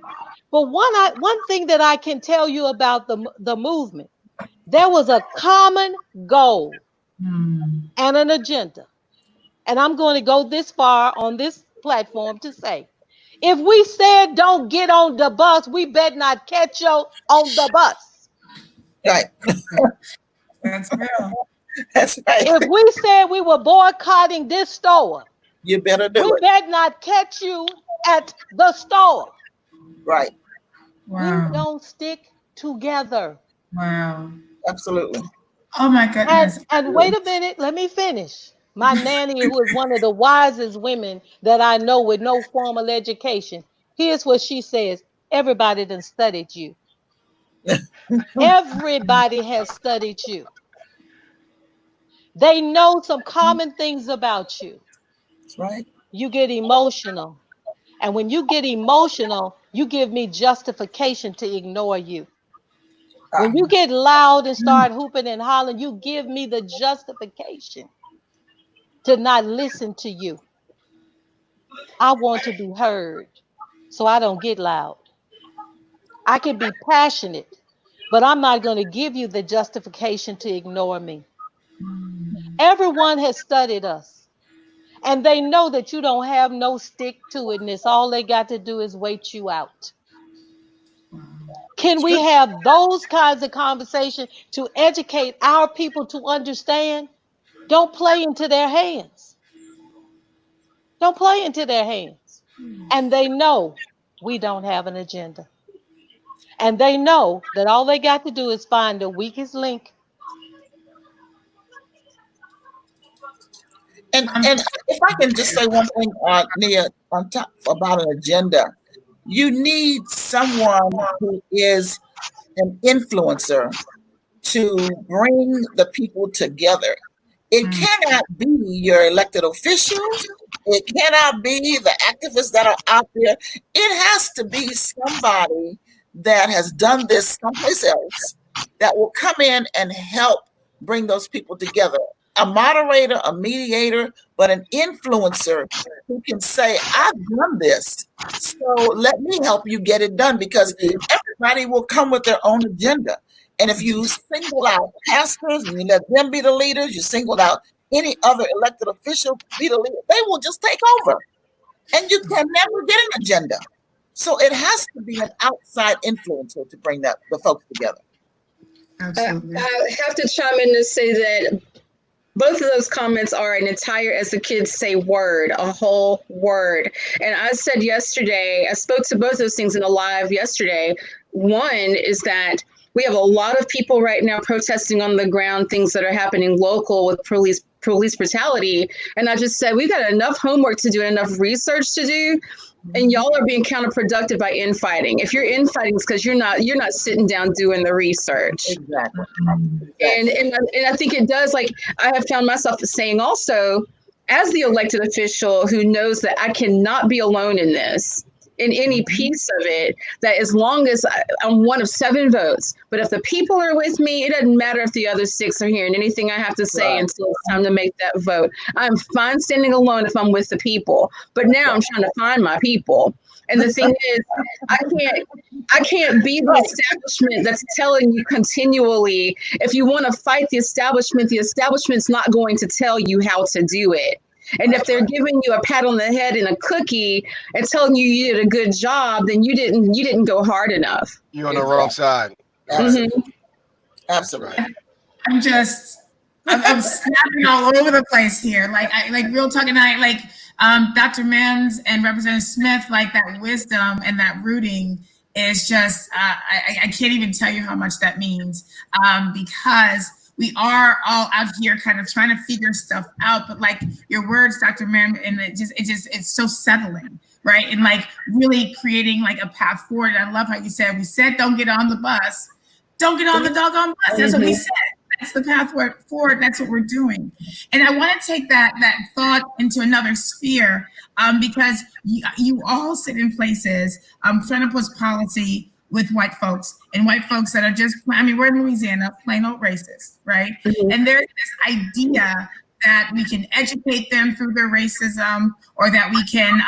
But one thing that I can tell you about the movement, there was a common goal and an agenda. And I'm going to go this far on this platform to say, if we said don't get on the bus, we better not catch you on the bus. Right. That's real. That's right. If we said we were boycotting this store, you better do we it. better not catch you at the store. Right. Wow. We don't stick together. Wow. Absolutely. Oh my goodness. And wait a minute, let me finish. My nanny, who is one of the wisest women that I know with no formal education, here's what she says: everybody done studied you. Everybody has studied you. They know some common things about you. That's right. You get emotional. And when you get emotional, you give me justification to ignore you. Ah, When you get loud and start hooping and hollering, you give me the justification to not listen to you. I want to be heard, so I don't get loud. I can be passionate, but I'm not going to give you the justification to ignore me. Everyone has studied us, and they know that you don't have no stick to it, and it's all they got to do is wait you out. Can we have those kinds of conversations to educate our people to understand? Don't play into their hands. Don't play into their hands. And they know we don't have an agenda. And they know that all they got to do is find the weakest link. and if I can just say one thing, Nia, on top about an agenda, you need someone who is an influencer to bring the people together. It cannot be your elected officials. It cannot be the activists that are out there. It has to be somebody that has done this someplace else that will come in and help bring those people together. A moderator, a mediator, but an influencer who can say, I've done this, so let me help you get it done, because everybody will come with their own agenda. And if you single out pastors and you let them be the leaders, you single out any other elected official be the leader, they will just take over. And you can never get an agenda. So it has to be an outside influencer to bring the folks together. Absolutely. I have to chime in to say that both of those comments are an entire, as the kids say, word, a whole word. And I said yesterday, I spoke to both those things in a live yesterday. One is that we have a lot of people right now protesting on the ground, things that are happening local with police brutality. And I just said, we've got enough homework to do and enough research to do. And y'all are being counterproductive by infighting. If you're infighting, it's because you're not sitting down doing the research. Exactly. And I think it does, like I have found myself saying also, as the elected official who knows that I cannot be alone in this, in any piece of it, that as long as I'm one of 7 votes, but if the people are with me, it doesn't matter if the other 6 are hearing anything I have to say until it's time to make that vote. I'm fine standing alone if I'm with the people, but now I'm trying to find my people. And the thing is, I can't be the establishment that's telling you continually, if you want to fight the establishment's not going to tell you how to do it. And if they're giving you a pat on the head and a cookie and telling you did a good job, then you didn't go hard enough. You're on the wrong side. Absolutely. Absolutely. I'm snapping all over the place here. Like real talk, and I like Dr. Mans and Representative Smith, like that wisdom and that rooting is just I can't even tell you how much that means, because we are all out here kind of trying to figure stuff out. But like your words, Dr. Mann, and it's so settling, right? And like really creating like a path forward. And I love how you said, we said, don't get on the bus. Don't get on the doggone bus. That's what we said. That's the path forward. That's what we're doing. And I want to take that thought into another sphere, because you all sit in places trying to push policy with white folks, and white folks that are just, I mean, we're in Louisiana, plain old racist, right? And there's this idea that we can educate them through their racism, or that we can,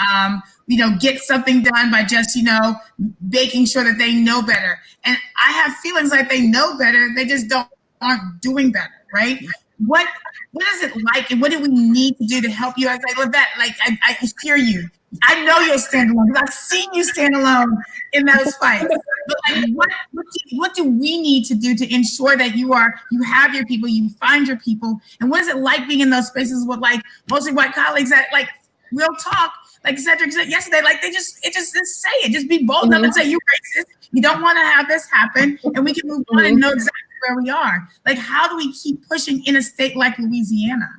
get something done by just, making sure that they know better. And I have feelings like they know better, they just aren't doing better, right? What is it like, and what do we need to do to help you? I was like, Levette, like I hear you. I know you'll stand alone because I've seen you stand alone in those fights. But like, what do we need to do to ensure that you have your people, you find your people, and what is it like being in those spaces with like mostly white colleagues that like real talk, like Cedric said yesterday, like just say it, just be bold enough and say you're racist. You don't want to have this happen, and we can move on and know exactly where we are. Like, how do we keep pushing in a state like Louisiana?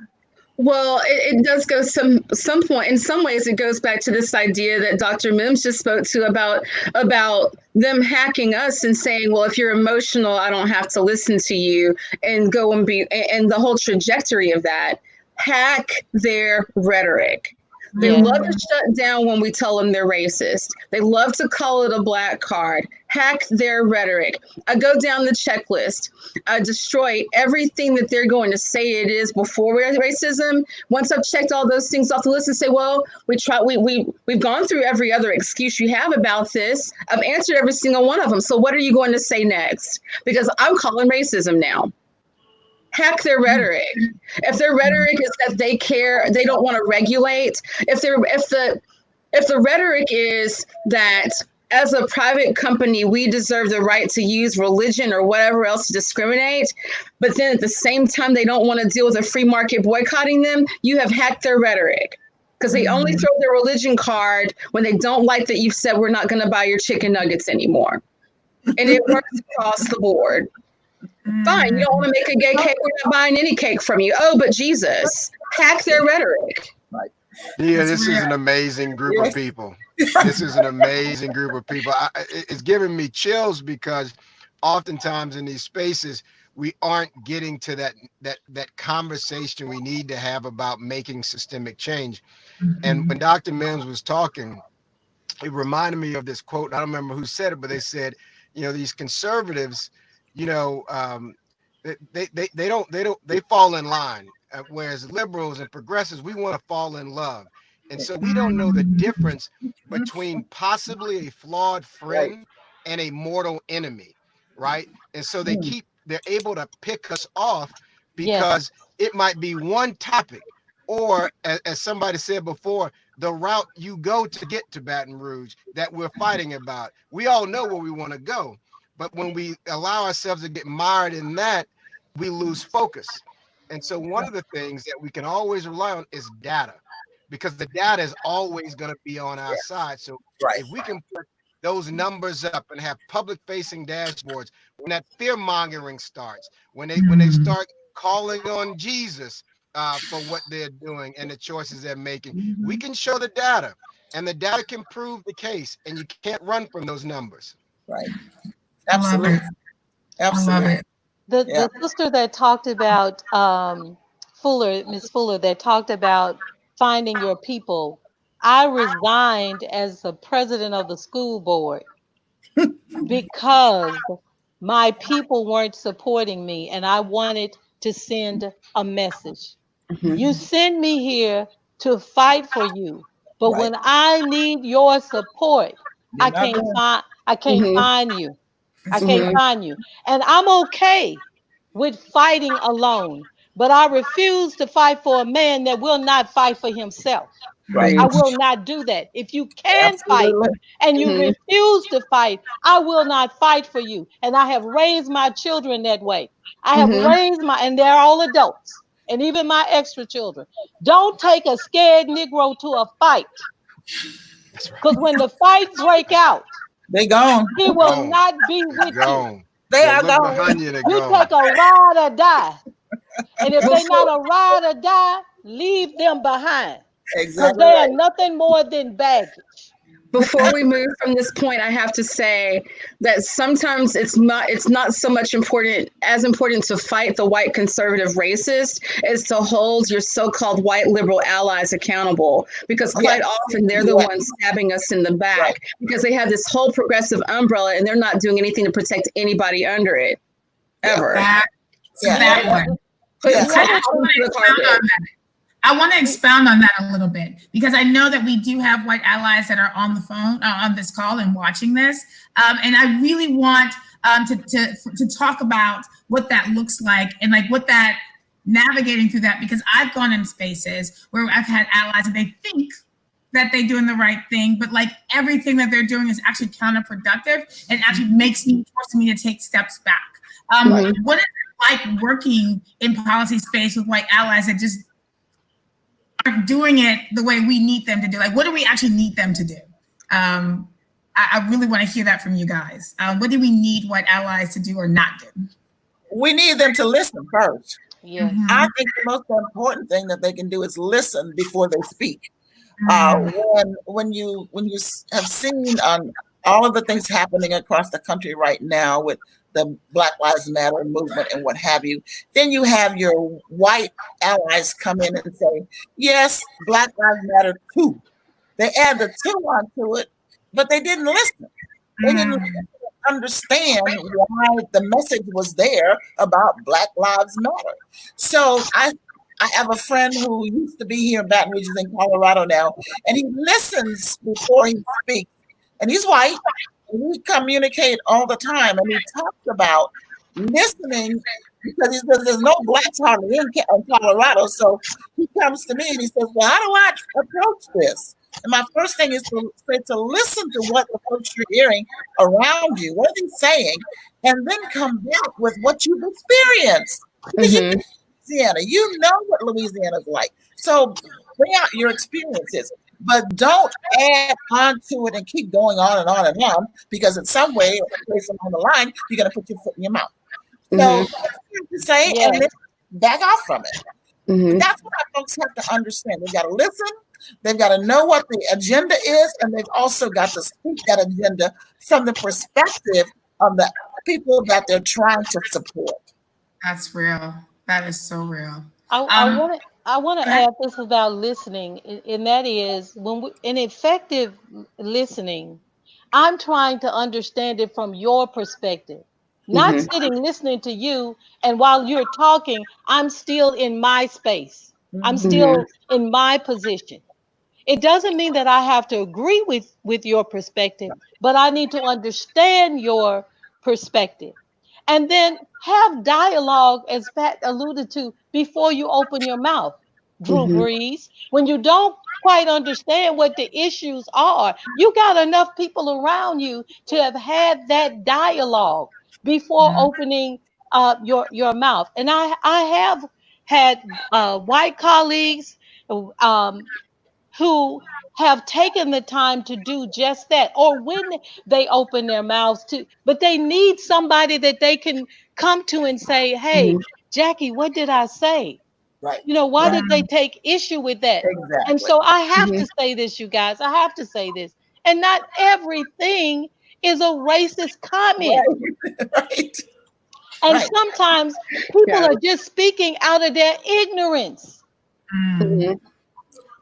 Well, it does go some point. In some ways, it goes back to this idea that Dr. Mims just spoke to about them hacking us and saying, well, if you're emotional, I don't have to listen to you, and go and be, and the whole trajectory of that. Hack their rhetoric. They Yes. love to shut down when we tell them they're racist. They love to call it a black card. Hack their rhetoric. I go down the checklist. I destroy everything that they're going to say it is before we're racism. Once I've checked all those things off the list and say, well, we've gone through every other excuse you have about this. I've answered every single one of them. So what are you going to say next? Because I'm calling racism now. Hack their rhetoric. If their rhetoric is that they care, they don't want to regulate. If the rhetoric is that as a private company, we deserve the right to use religion or whatever else to discriminate, but then at the same time, they don't want to deal with a free market boycotting them, you have hacked their rhetoric. Because they only throw their religion card when they don't like that you've said we're not going to buy your chicken nuggets anymore. And it works across the board. Fine, you don't want to make a gay cake, we're not buying any cake from you. Oh, but Jesus, hack their rhetoric. Right. Yeah, this is an amazing group of people. This is an amazing group of people. It's giving me chills because oftentimes in these spaces, we aren't getting to that conversation we need to have about making systemic change. And when Dr. Mims was talking, it reminded me of this quote. I don't remember who said it, but they said, these conservatives, they fall in line, whereas liberals and progressives, we want to fall in love. And so we don't know the difference between possibly a flawed friend and a mortal enemy, right? And so they're able to pick us off because it might be one topic, or as somebody said before, the route you go to get to Baton Rouge that we're fighting about. We all know where we want to go. But when we allow ourselves to get mired in that, we lose focus. And so one of the things that we can always rely on is data, because the data is always going to be on our side. So if we can put those numbers up and have public-facing dashboards, when that fear-mongering starts, when they start calling on Jesus for what they're doing and the choices they're making, we can show the data, and the data can prove the case, and you can't run from those numbers. Right. Absolutely. Absolutely. The sister that talked about Miss Fuller, that talked about finding your people. I resigned as the president of the school board because my people weren't supporting me, and I wanted to send a message. You send me here to fight for you, but when I need your support, I can't find you. I can't find you. And I'm okay with fighting alone, but I refuse to fight for a man that will not fight for himself. Right. I will not do that. If you can fight and you refuse to fight, I will not fight for you. And I have raised my children that way. I have raised and they're all adults, and even my extra children. Don't take a scared Negro to a fight. Because when the fight break out, they gone. He will not be with you. They are gone. You take a ride or die. And if they're not a ride or die, leave them behind. Because they are nothing more than baggage. Before we move from this point, I have to say that sometimes it's not so much important to fight the white conservative racist as to hold your so-called white liberal allies accountable, because quite often they're the ones stabbing us in the back because they have this whole progressive umbrella and they're not doing anything to protect anybody under it ever. That one. I want to expound on that a little bit, because I know that we do have white allies that are on the phone, on this call and watching this. And I really want to talk about what that looks like and like what that navigating through that, because I've gone in spaces where I've had allies and they think that they're doing the right thing, but like everything that they're doing is actually counterproductive and actually forcing me to take steps back. What is it like working in policy space with white allies that just are doing it the way we need them to do? Like, what do we actually need them to do? I really want to hear that from you guys. What do we need white allies to do or not do? We need them to listen first. Yes. I think the most important thing that they can do is listen before they speak. When you have seen all of the things happening across the country right now with the Black Lives Matter movement and what have you, then you have your white allies come in and say, yes, Black Lives Matter too. They add the two onto it, but they didn't listen. They didn't understand why the message was there about Black Lives Matter. So I have a friend who used to be here in Baton Rouge, in Colorado now, and he listens before he speaks. And he's white, and we communicate all the time. And he talks about listening because he says there's no blacks hardly in Colorado. So he comes to me and he says, well, how do I approach this? And my first thing is to listen to what the folks you're hearing around you, what are they saying, and then come back with what you've experienced. Louisiana, you know what Louisiana's like. So bring out your experiences, but don't add on to it and keep going on and on and on, because in some way, on the line, you're going to put your foot in your mouth. So to say and then back off from it. That's what our folks have to understand. They've got to listen. They've got to know what the agenda is, and they've also got to speak that agenda from the perspective of the people that they're trying to support. That's real. That is so real. I want to add this about listening, and that is in effective listening, I'm trying to understand it from your perspective, not sitting listening to you, and while you're talking, I'm still in my space. I'm still in my position. It doesn't mean that I have to agree with your perspective, but I need to understand your perspective. And then have dialogue, as Pat alluded to, before you open your mouth. Drew Brees, when you don't quite understand what the issues are, you got enough people around you to have had that dialogue before opening your mouth. And I have had white colleagues who have taken the time to do just that, or when they open their mouths to, but they need somebody that they can come to and say, hey, Jackie, what did I say? Right. You know, why did they take issue with that? Exactly. And so I have to say this, you guys, I have to say this. And not everything is a racist comment. Right. And sometimes people are just speaking out of their ignorance.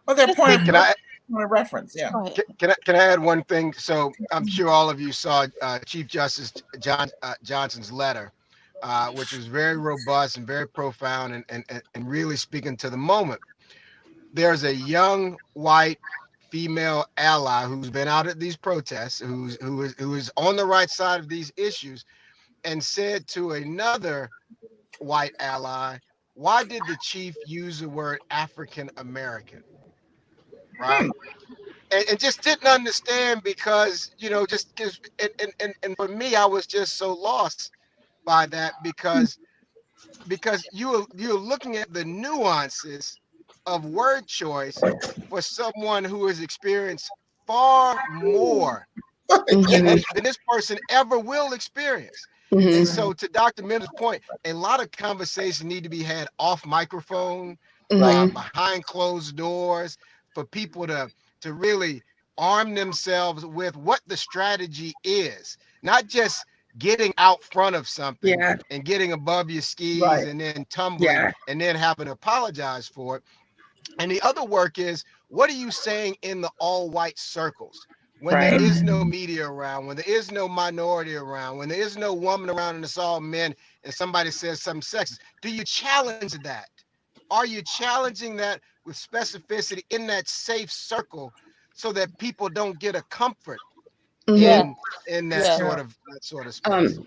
Well, they're pointing a reference. Yeah. Can I add one thing? So I'm sure all of you saw Chief Justice Johnson's letter, which was very robust and very profound and really speaking to the moment. There's a young white female ally who's been out at these protests, who is on the right side of these issues, and said to another white ally, why did the chief use the word African American? Right. And just didn't understand, because, you know, and for me, I was just so lost by that, because you're looking at the nuances of word choice for someone who has experienced far more than this person ever will experience. And so, to Dr. Miller's point, a lot of conversations need to be had off microphone, behind closed doors, for people to really arm themselves with what the strategy is, not just getting out front of something and getting above your skis and then tumbling and then having to apologize for it. And the other work is, what are you saying in the all white circles? When there is no media around, when there is no minority around, when there is no woman around and it's all men, and somebody says something sexist, do you challenge that? Are you challenging that with specificity in that safe circle, so that people don't get a comfort in that sort of space?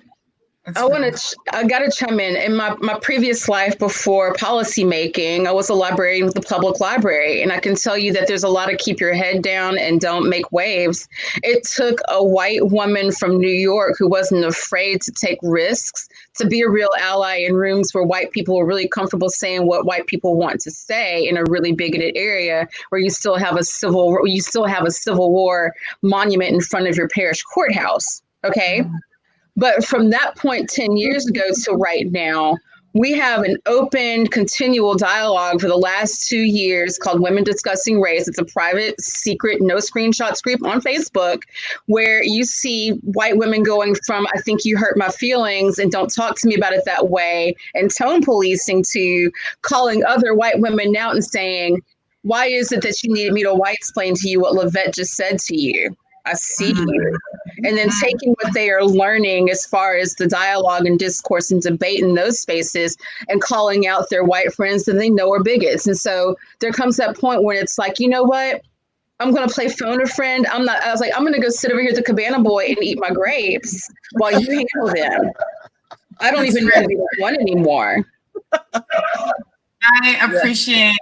I got to chime in. In my previous life before policy making, I was a librarian with the public library. And I can tell you that there's a lot of keep your head down and don't make waves. It took a white woman from New York who wasn't afraid to take risks to be a real ally in rooms where white people were really comfortable saying what white people want to say in a really bigoted area, where you still have a Civil War monument in front of your parish courthouse. Okay. But from that point 10 years ago to right now, We have an open, continual dialogue for the last 2 years called Women Discussing Race. It's a private, secret, no screenshots group on Facebook where you see white women going from, I think you hurt my feelings and don't talk to me about it that way, and tone policing to calling other white women out and saying, why is it that you needed me to white explain to you what Lavette just said to you? I see you. And then taking what they are learning as far as the dialogue and discourse and debate in those spaces and calling out their white friends that they know are bigots. And so there comes that point when it's like, you know what? I'm going to play phone a friend. I'm going to go sit over here at the Cabana Boy and eat my grapes while you handle them. I don't even know the one anymore. I appreciate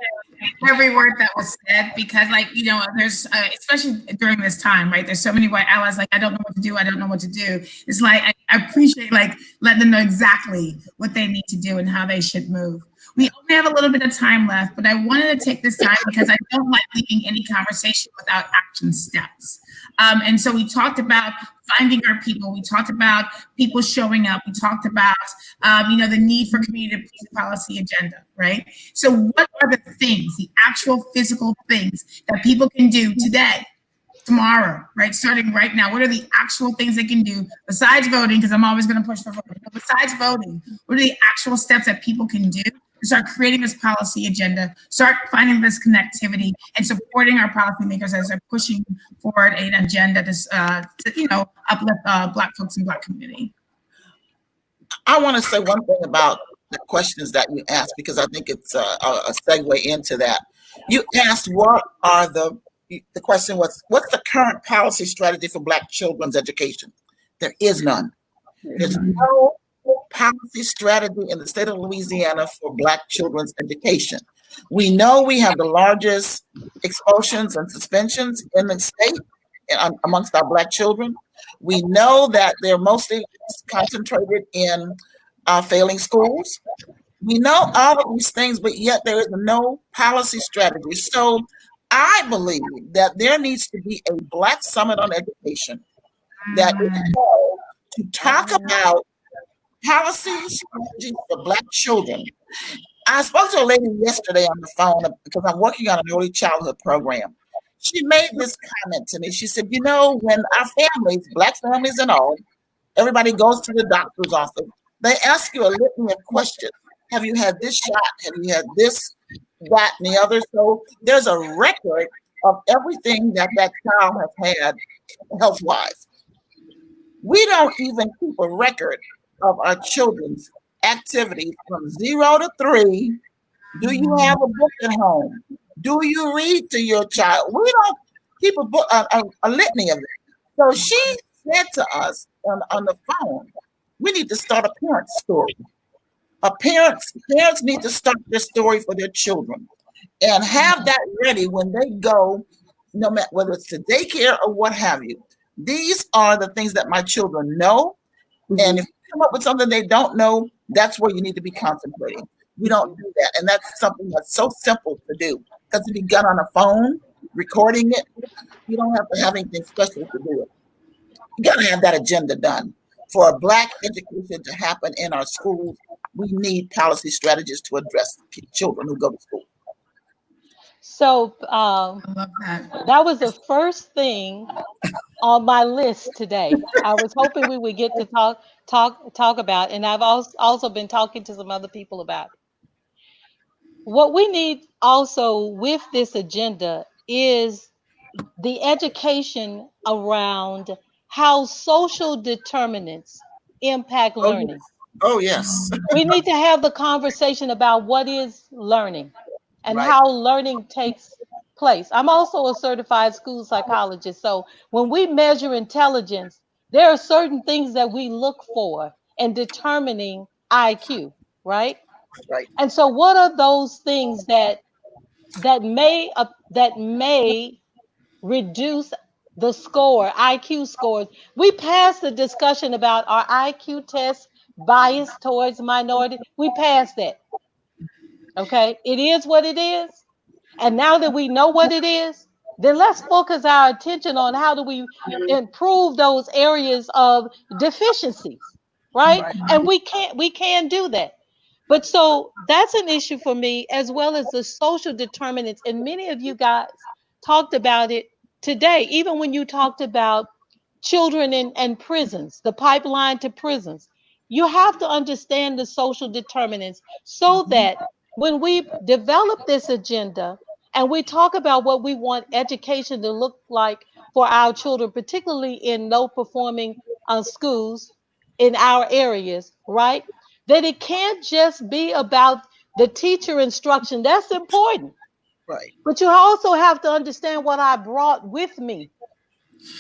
every word that was said because, like, you know, there's especially during this time, right? There's so many white allies like, I don't know what to do. I don't know what to do. It's like I appreciate like letting them know exactly what they need to do and how they should move. We only have a little bit of time left, but I wanted to take this time because I don't like leaving any conversation without action steps. And so we talked about finding our people. We talked about people showing up. We talked about, you know, the need for community policy agenda, right? So what are the things, the actual physical things that people can do today, tomorrow, right? Starting right now, what are the actual things they can do besides voting? Because I'm always going to push for voting. But besides voting, what are the actual steps that people can do to start creating this policy agenda, start finding this connectivity, and supporting our policymakers as they're pushing forward an agenda to you know, uplift Black folks and Black community? I want to say one thing about the questions that you asked, because I think it's a segue into that. You asked what are the question was, what's the current policy strategy for Black children's education? There is none. There's no policy strategy in the state of Louisiana for Black children's education. We know we have the largest expulsions and suspensions in the state amongst our Black children. We know that they're mostly concentrated in failing schools. We know all of these things, but yet there is no policy strategy. So I believe that there needs to be a Black Summit on Education that is held to talk about policy strategies for Black children. I spoke to a lady yesterday on the phone because I'm working on an early childhood program. She made this comment to me. She said, you know, when our families, Black families and all, everybody goes to the doctor's office, they ask you a litany of questions. Have you had this shot? Have you had this, that, and the other? So there's a record of everything that that child has had health-wise. We don't even keep a record of our children's activities from 0 to 3. Do you have a book at home? Do you read to your child? We don't keep a book, a litany of it. So she said to us on the phone, we need to start a parent story. Parents need to start their story for their children and have that ready when they go, no matter whether it's to daycare or what have you. These are the things that my children know. And if you come up with something they don't know, that's where you need to be concentrating. We don't do that. And that's something that's so simple to do. Because if you get on a phone, recording it, you don't have to have anything special to do it. You got to have that agenda done. For a Black education to happen in our schools, we need policy strategies to address children who go to school. So I love that. that was the first thing on my list today. I was hoping we would get to talk about, and I've also been talking to some other people about it. What we need also with this agenda is the education around how social determinants impact learning. Oh, yes. We need to have the conversation about what is learning and Right. how learning takes place. I'm also a certified school psychologist. So when we measure intelligence, there are certain things that we look for in determining IQ, right? Right. And so what are those things that may reduce the score, IQ scores? We passed the discussion about our IQ test biased towards minority. We passed that. Okay, it is what it is. And now that we know what it is, then let's focus our attention on how do we improve those areas of deficiencies, right? Right. And we can do that. But so that's an issue for me, as well as the social determinants. And many of you guys talked about it today, even when you talked about children in prisons, the pipeline to prisons. You have to understand the social determinants so that when we develop this agenda and we talk about what we want education to look like for our children, particularly in low performing schools in our areas, right? That it can't just be about the teacher instruction. That's important. Right. But you also have to understand what I brought with me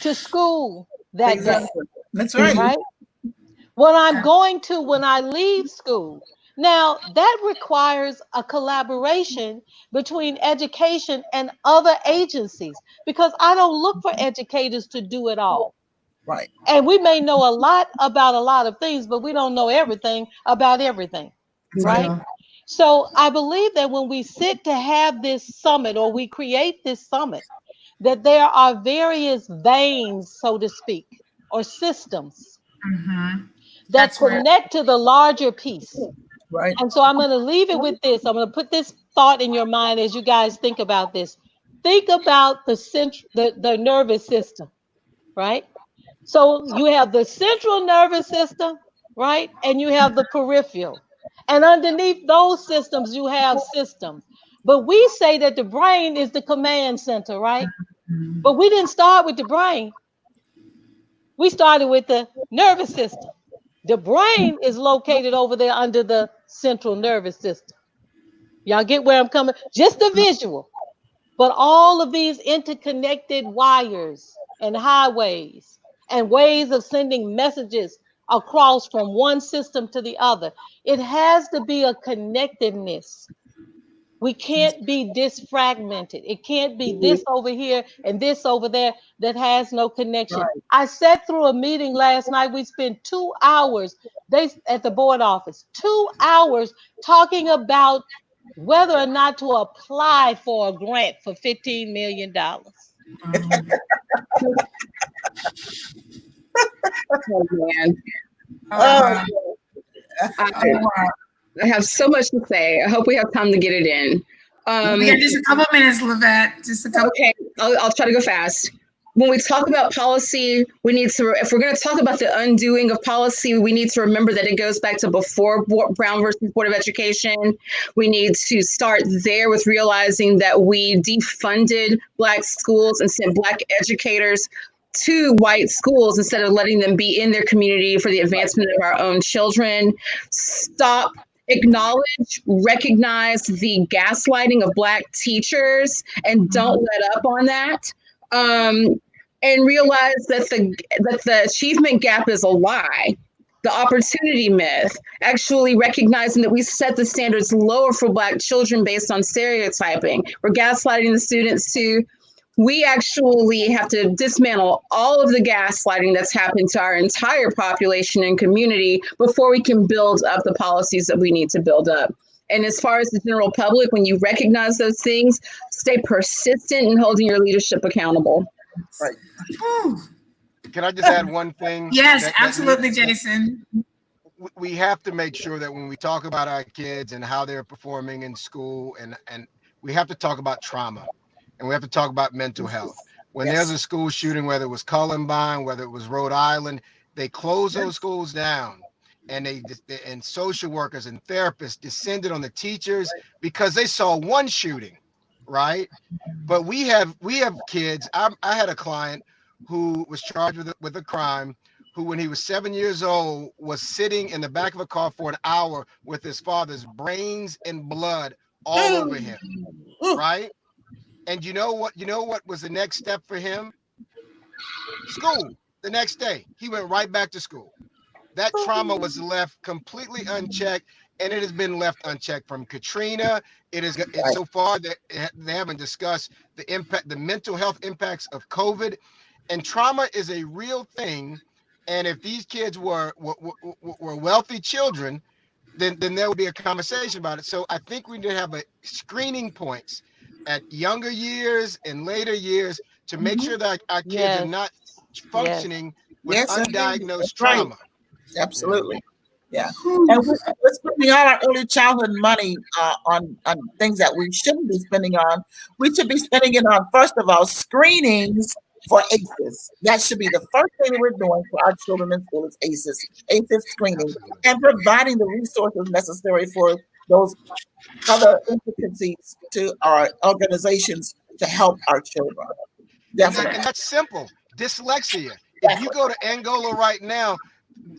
to school that day, Exactly. That's right. right? What I'm going to when I leave school. Now, that requires a collaboration between education and other agencies because I don't look for educators to do it all. Right. And we may know a lot about a lot of things, but we don't know everything about everything, right? So I believe that when we sit to have this summit or we create this summit, that there are various veins, so to speak, or systems that That's right. connect to the larger piece. Right. And so I'm going to leave it with this. I'm going to put this thought in your mind as you guys think about this. Think about the nervous system, right? So you have the central nervous system, right? And you have the peripheral. And underneath those systems, you have systems. But we say that the brain is the command center, right? But we didn't start with the brain. We started with the nervous system. The brain is located over there under the central nervous system. Y'all get where I'm coming? Just the visual. But all of these interconnected wires and highways and ways of sending messages across from one system to the other, it has to be a connectedness. We can't be disfragmented. It can't be this over here and this over there that has no connection. Right. I sat through a meeting last night. We spent 2 hours at the board office, 2 hours talking about whether or not to apply for a grant for $15 million. Oh man, Oh, I have so much to say. I hope we have time to get it in. We got just a couple minutes, Lavette. Just a couple. Okay, I'll try to go fast. When we talk about policy, we need to, if we're going to talk about the undoing of policy, we need to remember that it goes back to before Brown versus Board of Education. We need to start there with realizing that we defunded Black schools and sent Black educators to white schools instead of letting them be in their community for the advancement of our own children. Stop, acknowledge, recognize the gaslighting of Black teachers, and don't let up on that. And realize that the achievement gap is a lie. The opportunity myth, actually recognizing that we set the standards lower for Black children based on stereotyping. We're gaslighting the students too. We actually have to dismantle all of the gaslighting that's happened to our entire population and community before we can build up the policies that we need to build up. And as far as the general public, when you recognize those things, stay persistent in holding your leadership accountable. right. Can I just add one thing? Yes, absolutely, Jason. We have to make sure that when we talk about our kids and how they're performing in school, and we have to talk about trauma, and we have to talk about mental health. When there's a school shooting, whether it was Columbine, whether it was Rhode Island, they closed those schools down, and and social workers and therapists descended on the teachers because they saw one shooting, right? But we have kids. I had a client who was charged with a crime, who, when he was 7 years old, was sitting in the back of a car for an hour with his father's brains and blood all over him, right? And you know what was the next step for him? School. The next day, he went right back to school. That trauma was left completely unchecked, and it has been left unchecked from Katrina. It's so far that they haven't discussed the impact, the mental health impacts of COVID, and trauma is a real thing. And if these kids were wealthy children, then there would be a conversation about it. So I think we need to have a screening points at younger years and later years to make sure that our kids are not functioning with undiagnosed trauma. Absolutely. Yeah, and we're spending all our early childhood money on things that we shouldn't be spending on. We should be spending it on, first of all, screenings for ACEs. That should be the first thing that we're doing for our children in school is ACEs screening, Absolutely. and providing the resources necessary for those other entities to our organizations to help our children. Definitely. And that's simple. Dyslexia. If you go to Angola right now,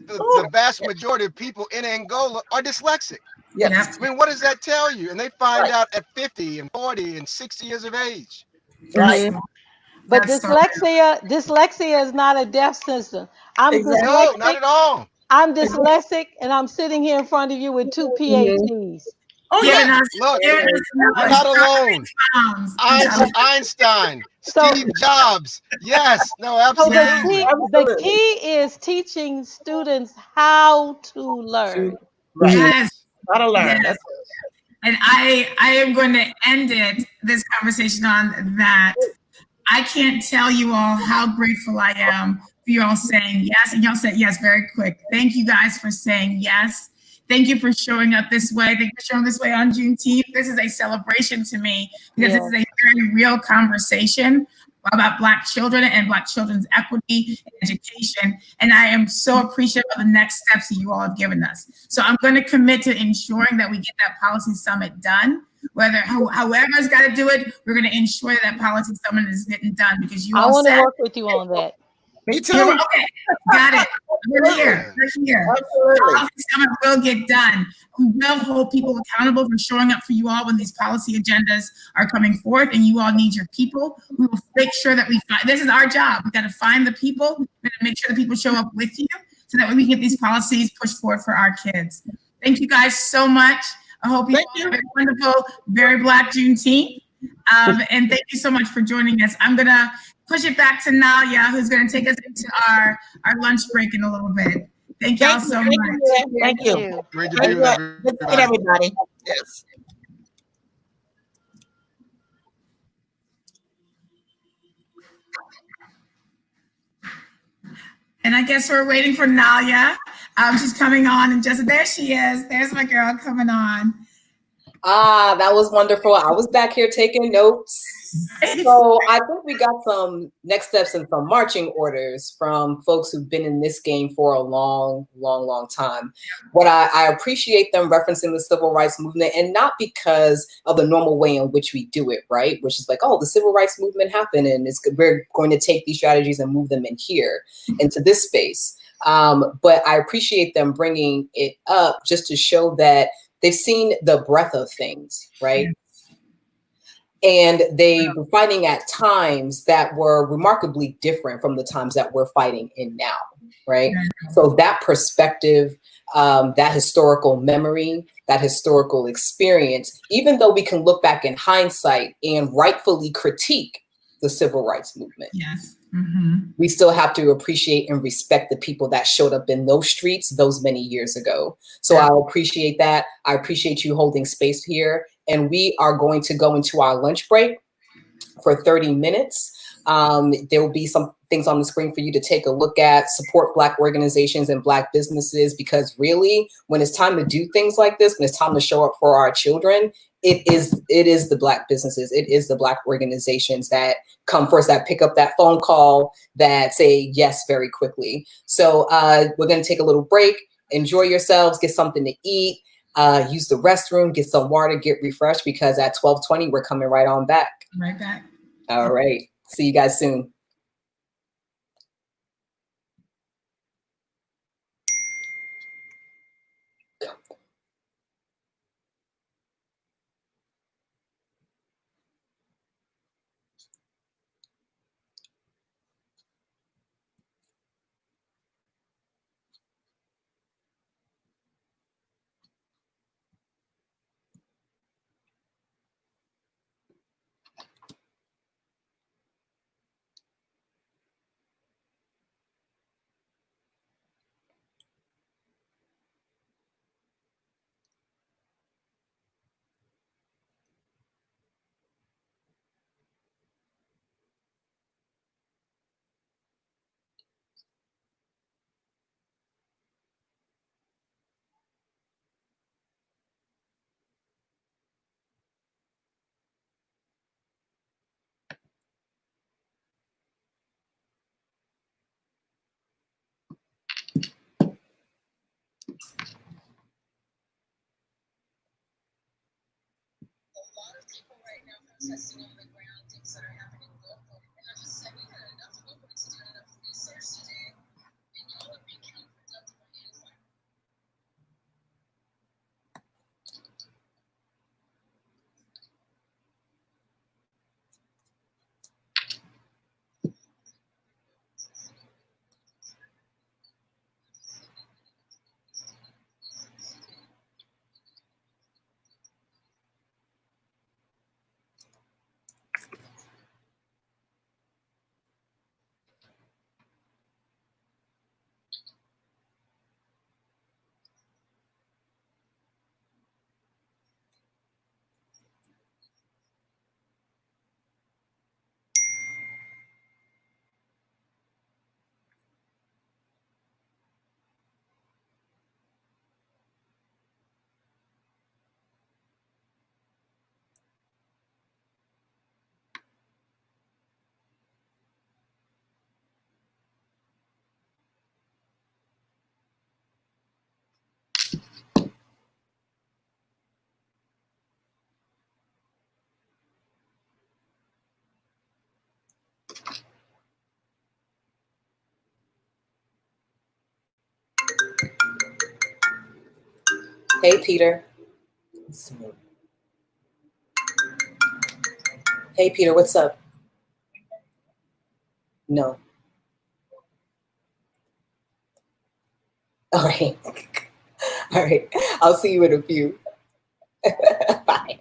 the vast majority of people in Angola are dyslexic. Yes. I mean, what does that tell you? And they find Right. out at 50 and 40 and 60 years of age. Right. Mhm. But That's so dyslexia is not a deaf system. I'm Exactly. No, not dyslexic. at all. I'm dyslexic, and I'm sitting here in front of you with 2 PhDs. Oh giving yeah. us Look, giving us you're knowledge. not alone. Pounds. Einstein, So, Steve Jobs. Yes, no, so absolutely. the Absolutely. key is teaching students how to learn. Right. Yes, Gotta learn. yes. That's And I am going to end this conversation on that. I can't tell you all how grateful I am for you all saying yes. And y'all said yes very quick. Thank you guys for saying yes. Thank you for showing up this way. Thank you for showing this way on Juneteenth. This is a celebration to me because this is a very real conversation about Black children and Black children's equity and education. And I am so appreciative of the next steps that you all have given us. So I'm going to commit to ensuring that we get that policy summit done. However's got to do it, we're going to ensure that policy summit is getting done because you I all want to said, work with you on that. me too. okay, got it. We're here. We're here. Absolutely. Policy summit will get done. We will hold people accountable for showing up for you all when these policy agendas are coming forth, and you all need your people. We will make sure that we find. This is our job. We got to find the people. We got to make sure the people show up with you, so that we can get these policies pushed forward for our kids. Thank you guys so much. I hope you all have a wonderful, very Black Juneteenth. And thank you so much for joining us. I'm gonna push it back to Nalia, who's gonna take us into our lunch break in a little bit. Thank y'all so much. Thank you. Great to be with Good to meet everybody. Yes. And I guess we're waiting for Nalia. She's coming on, and just there she is. There's my girl coming on. Ah, that was wonderful. I was back here taking notes. So I think we got some next steps and some marching orders from folks who've been in this game for a long, long, long time. What I appreciate them referencing the civil rights movement, and not because of the normal way in which we do it, right? Which is like, oh, the civil rights movement happened, and we're going to take these strategies and move them in here into this space. But I appreciate them bringing it up just to show that they've seen the breadth of things, right? And they were fighting at times that were remarkably different from the times that we're fighting in now, right? So that perspective, that historical memory, that historical experience, even though we can look back in hindsight and rightfully critique the civil rights movement, Yes. we still have to appreciate and respect the people that showed up in those streets those many years ago. So I appreciate that. I appreciate you holding space here. And we are going to go into our lunch break for 30 minutes. There will be some things on the screen for you to take a look at, support Black organizations and Black businesses, because really, when it's time to do things like this, when it's time to show up for our children, it is the Black businesses, it is the Black organizations that come first, that pick up that phone call, that say yes very quickly. So we're going to take a little break, enjoy yourselves, get something to eat, use the restroom, get some water, get refreshed, because at 12:20, we're coming right on back. Right back. All right. See you guys soon. Hey, Peter. Hey, Peter, what's up? No. All right. All right. I'll see you in a few. Bye.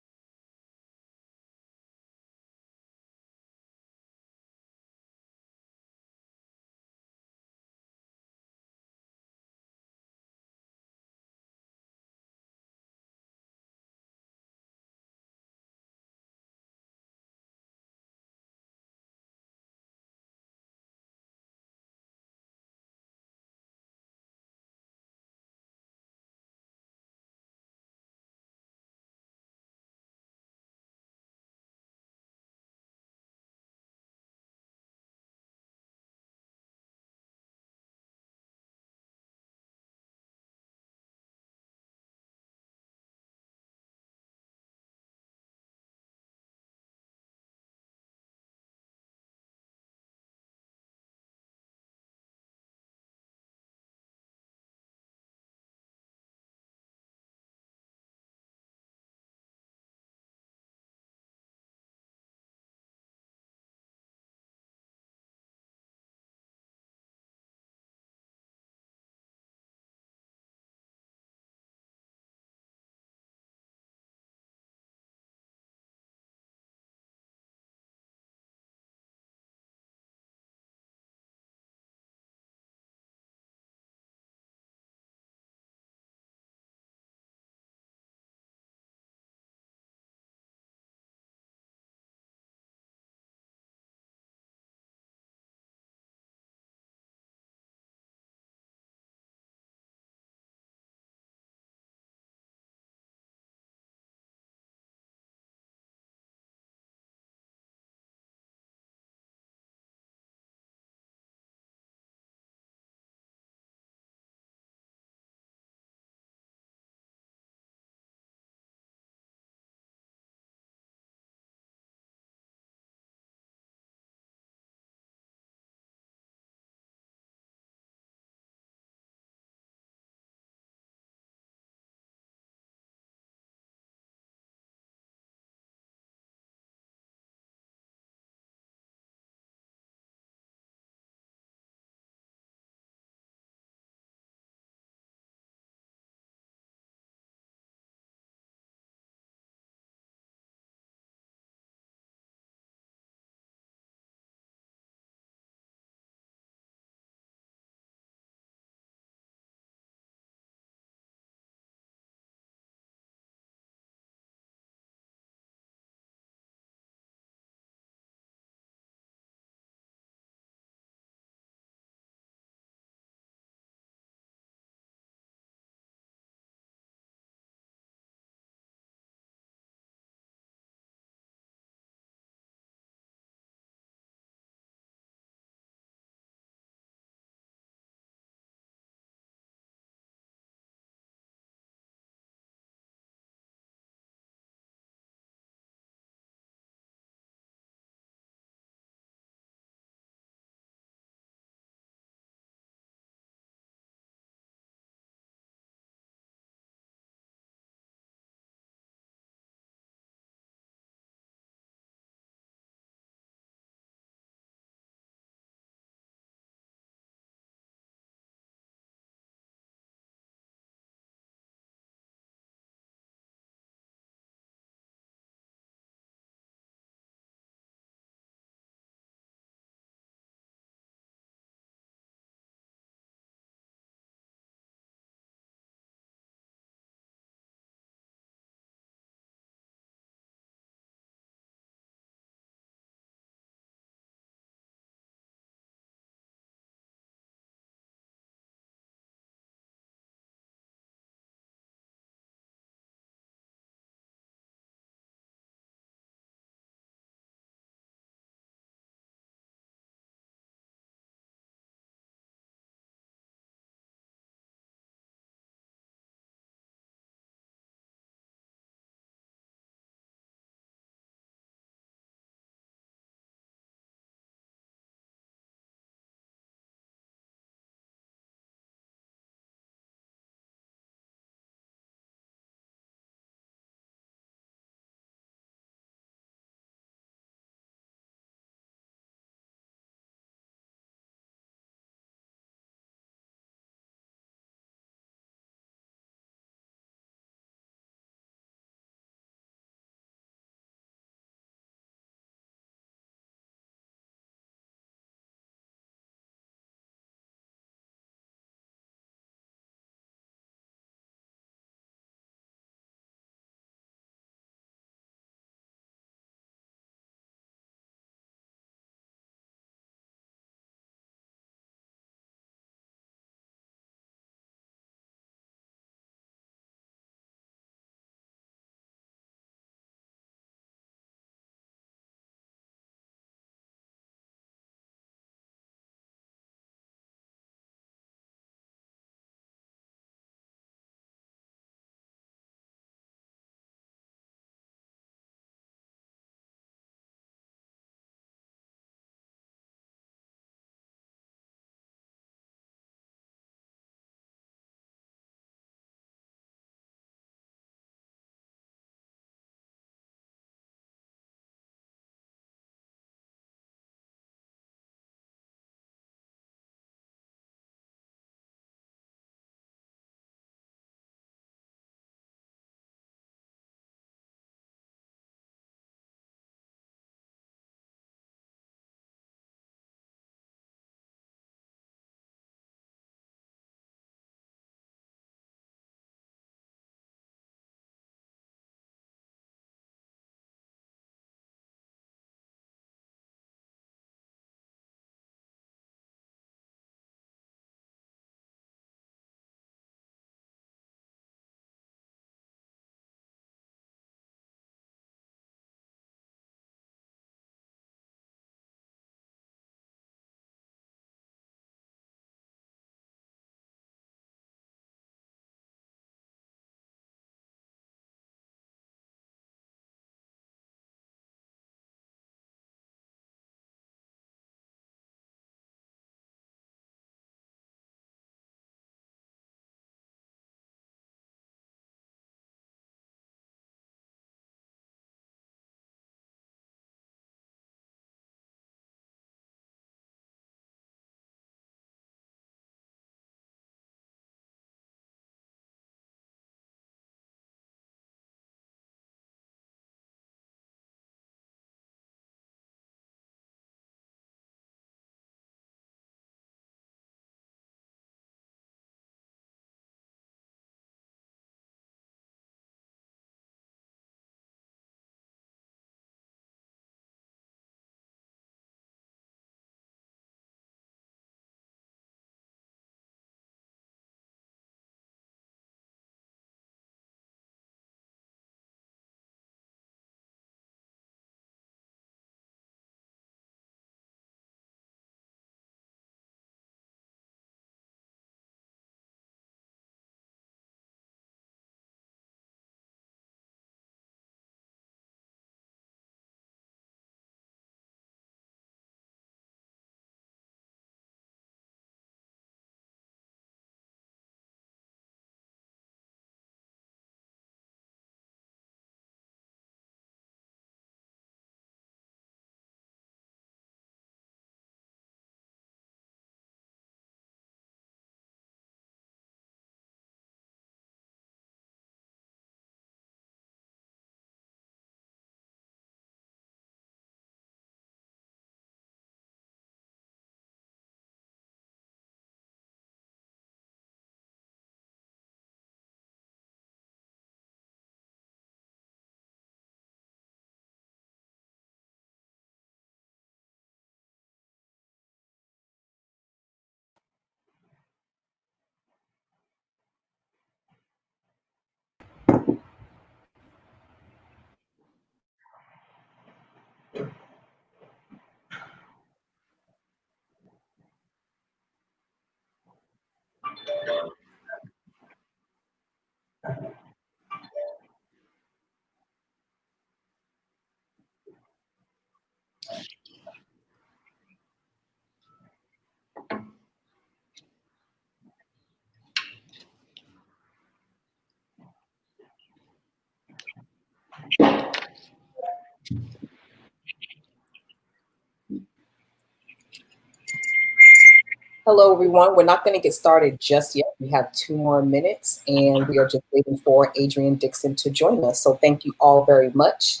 Hello, everyone. We're not going to get started just yet. We have 2 more minutes, and we are just waiting for Adrian Dixon to join us. So thank you all very much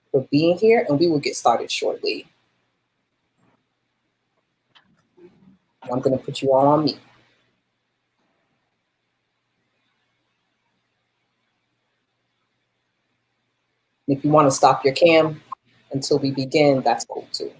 for being here, and we will get started shortly. I'm going to put you all on mute. If you want to stop your cam until we begin, that's cool too.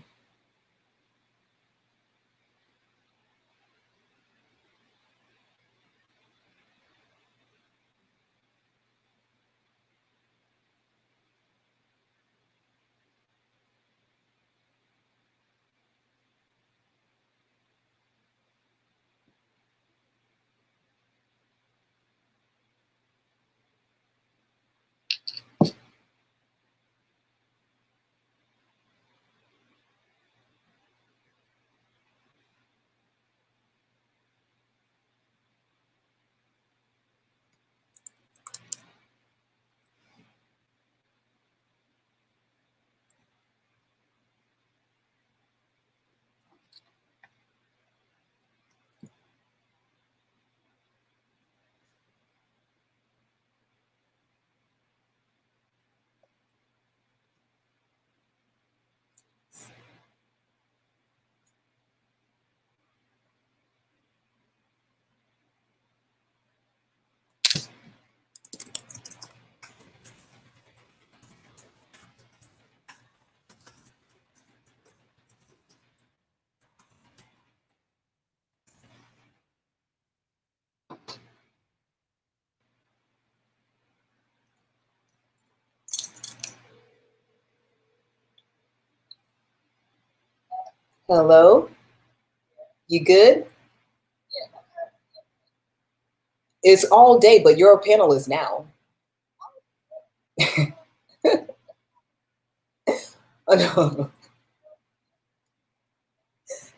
Hello? You good? It's all day, but you're a panelist now. Oh, no.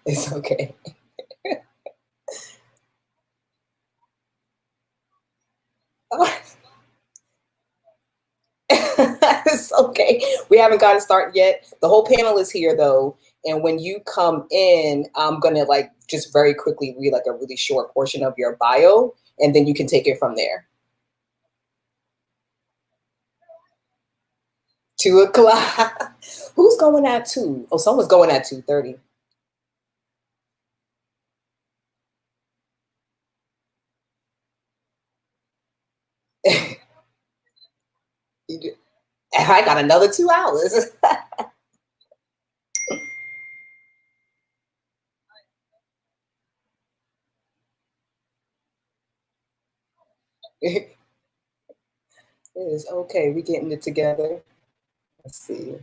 It's okay. It's okay. We haven't gotten started yet. The whole panel is here though. And when you come in, I'm gonna like just very quickly read like a really short portion of your bio, and then you can take it from there. 2 o'clock. Who's going at 2? Oh, someone's going at 2:30. I got another 2 hours. It is okay. We're getting it together. Let's see.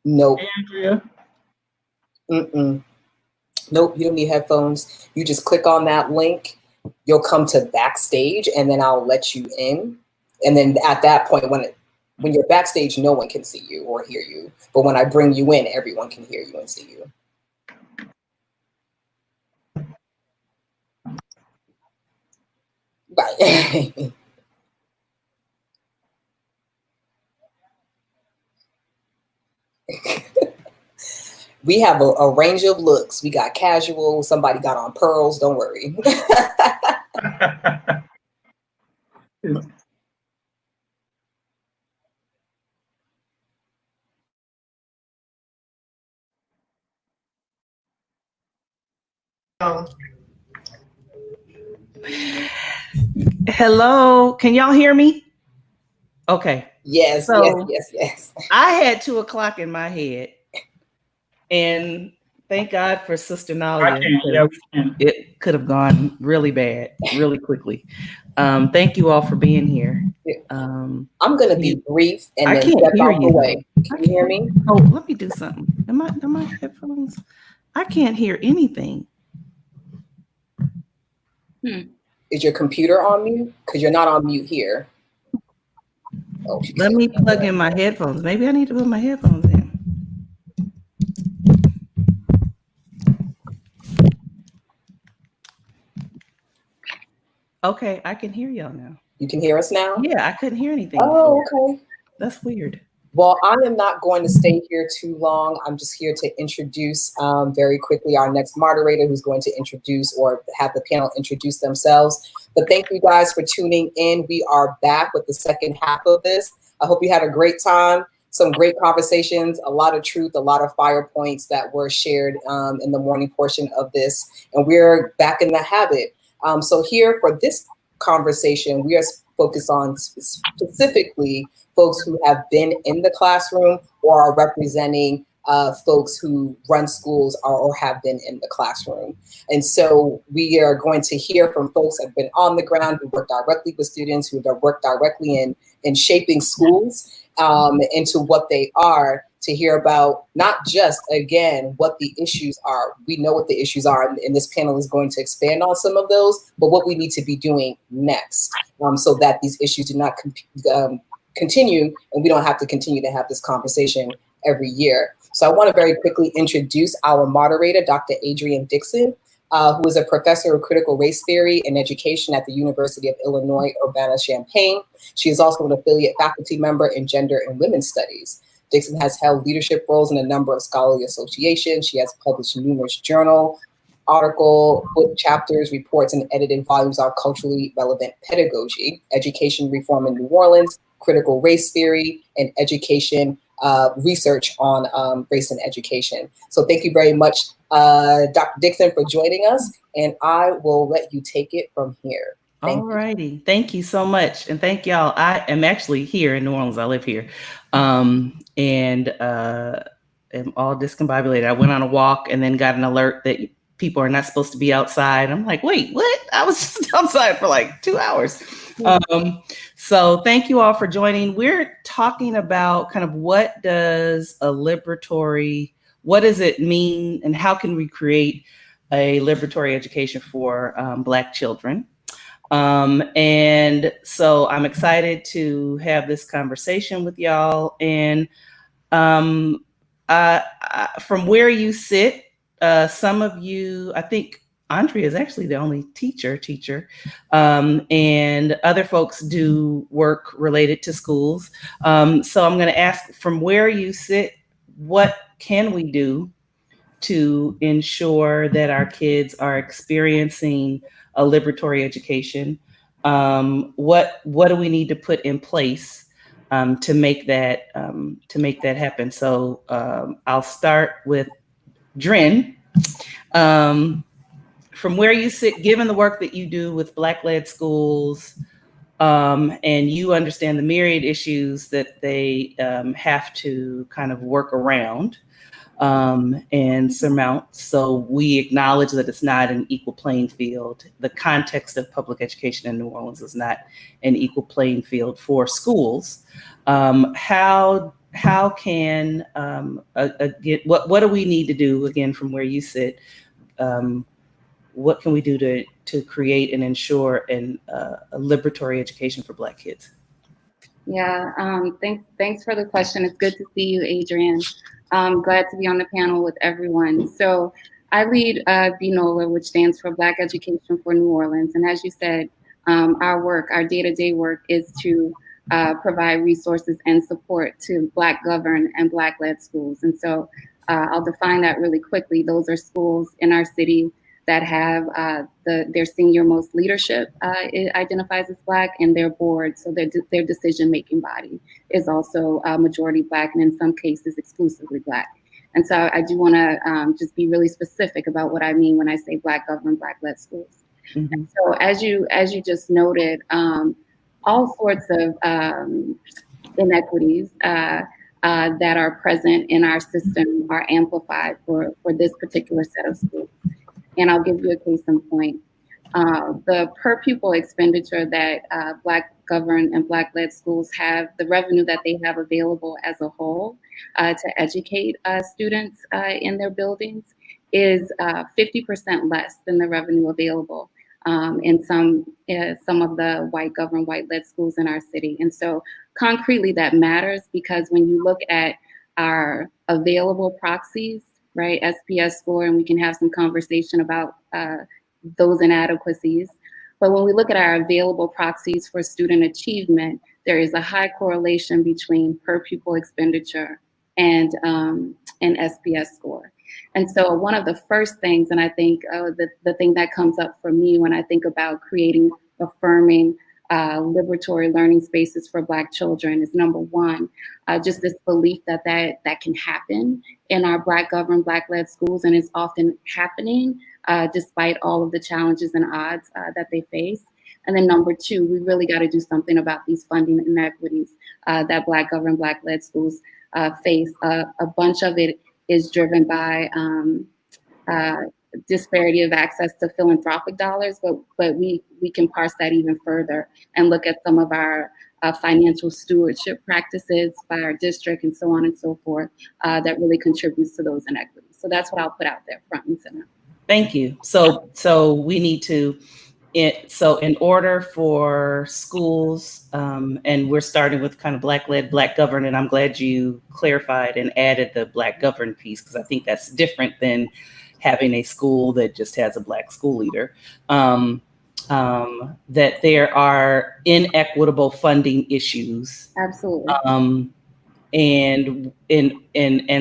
Nope. Andrea. Nope, you don't need headphones. You just click on that link. You'll come to backstage, and then I'll let you in. And then at that point, when you're backstage, no one can see you or hear you. But when I bring you in, everyone can hear you and see you. Right. We have a range of looks. We got casual. Somebody got on pearls. Don't worry. Hello, can y'all hear me? Okay. Yes, So, yes. I had 2 o'clock in my head, and thank God for Sister Nalia. It could have gone really bad, really quickly. Thank you all for being here. I'm gonna be brief and I then can't step hear out you. the way. Can you hear me? Oh, let me do something. Am I headphones? I can't hear anything. Is your computer on mute? Because you're not on mute here. Oh, let me plug in my headphones. Maybe I need to put my headphones in. Okay, I can hear y'all now. You can hear us now? Yeah, I couldn't hear anything. Oh, before. okay. That's weird. Well, I am not going to stay here too long. I'm just here to introduce very quickly our next moderator, who's going to introduce or have the panel introduce themselves. But thank you guys for tuning in. We are back with the second half of this. I hope you had a great time. Some great conversations, a lot of truth, a lot of fire points that were shared in the morning portion of this. And we're back in the habit. So here for this conversation, we are focused on specifically folks who have been in the classroom or are representing folks who run schools or have been in the classroom. And so we are going to hear from folks that have been on the ground, who work directly with students, who have worked directly in shaping schools into what they are, to hear about not just, again, what the issues are. We know what the issues are, and this panel is going to expand on some of those, but what we need to be doing next so that these issues do not continue and we don't have to continue to have this conversation every year. So I want to very quickly introduce our moderator, Dr. Adrienne Dixon, who is a professor of critical race theory and education at the University of Illinois, Urbana-Champaign. She is also an affiliate faculty member in gender and women's studies. Dixon has held leadership roles in a number of scholarly associations. She has published numerous journal, article, book chapters, reports, and edited volumes on culturally relevant pedagogy, education reform in New Orleans, critical race theory, and education research on race and education. So thank you very much, Dr. Dixon, for joining us, and I will let you take it from here. All righty. Thank you so much. And thank y'all. I am actually here in New Orleans. I live here. And am all discombobulated. I went on a walk and then got an alert that people are not supposed to be outside. I'm like, wait, what? I was just outside for like 2 hours. So thank you all for joining. We're talking about kind of what does a liberatory, what does it mean, and how can we create a liberatory education for Black children? And so I'm excited to have this conversation with y'all. And from where you sit, some of you, I think Andrea is actually the only teacher, and other folks do work related to schools. So I'm going to ask, from where you sit, what can we do to ensure that our kids are experiencing a liberatory education? What do we need to put in place to make that happen? So I'll start with Dren. From where you sit, given the work that you do with Black-led schools, and you understand the myriad issues that they have to kind of work around and surmount. So we acknowledge that it's not an equal playing field. The context of public education in New Orleans is not an equal playing field for schools. How can, what do we need to do, again, from where you sit? What can we do to create and ensure a liberatory education for Black kids? Yeah, thanks for the question. It's good to see you, Adrienne. I'm glad to be on the panel with everyone. So I lead BNOLA, which stands for Black Education for New Orleans. And as you said, our day-to-day work is to provide resources and support to Black governed and Black-led schools. And so I'll define that really quickly. Those are schools in our city that have their senior most leadership identifies as Black, and their board, so their decision-making body is also majority Black, and in some cases exclusively Black. And so I do want to just be really specific about what I mean when I say Black governed, Black-led schools. Mm-hmm. And so as you just noted, all sorts of inequities that are present in our system are amplified for this particular set of schools. And I'll give you a case in point. The per pupil expenditure that Black governed and Black-led schools have, the revenue that they have available as a whole to educate students in their buildings is 50% less than the revenue available in some of the white governed, white led schools in our city. And so concretely that matters, because when you look at our available proxies, right, SPS score, and we can have some conversation about those inadequacies. But when we look at our available proxies for student achievement, there is a high correlation between per pupil expenditure and SPS score. And so one of the first things, and I think the thing that comes up for me when I think about creating affirming liberatory learning spaces for Black children is, number one, just this belief that can happen in our Black governed, Black led schools, and it's often happening despite all of the challenges and odds that they face. And then number two, we really got to do something about these funding inequities that Black governed, Black led schools face. A bunch of it is driven by disparity of access to philanthropic dollars, but we can parse that even further and look at some of our financial stewardship practices by our district and so on and so forth that really contributes to those inequities. So that's what I'll put out there front and center. Thank you. So we need to, so in order for schools, and we're starting with kind of Black led, Black governed, and I'm glad you clarified and added the Black governed piece, because I think that's different than having a school that just has a Black school leader. That there are inequitable funding issues. Absolutely. And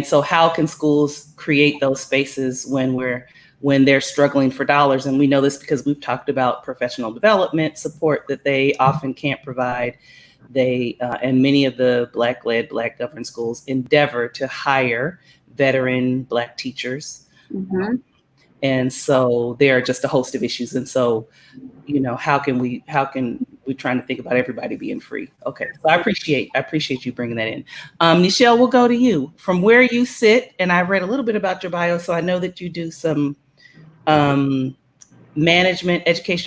so how can schools create those spaces when they're struggling for dollars? And we know this because we've talked about professional development support that they often can't provide. They and many of the Black led, Black governed schools endeavor to hire veteran Black teachers. Mm-hmm. And so there are just a host of issues. And so, how can we trying to think about everybody being free? Okay, so I appreciate you bringing that in. Nichelle, we'll go to you. From where you sit, and I read a little bit about your bio, so I know that you do some educational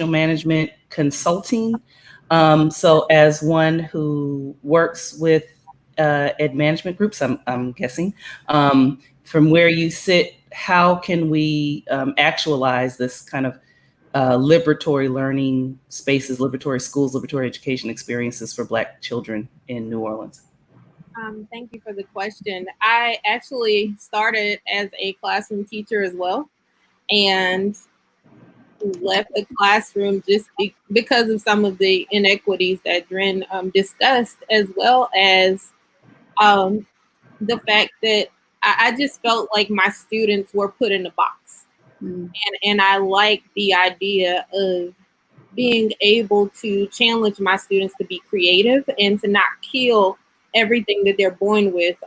management consulting. So as one who works with ed management groups, I'm guessing, from where you sit, how can we actualize this kind of liberatory learning spaces, liberatory schools, liberatory education experiences for Black children in New Orleans? Thank you for the question. I actually started as a classroom teacher as well, and left the classroom just because of some of the inequities that Dren discussed, as well as the fact that I just felt like my students were put in a box. And I like the idea of being able to challenge my students to be creative and to not kill everything that they're born with,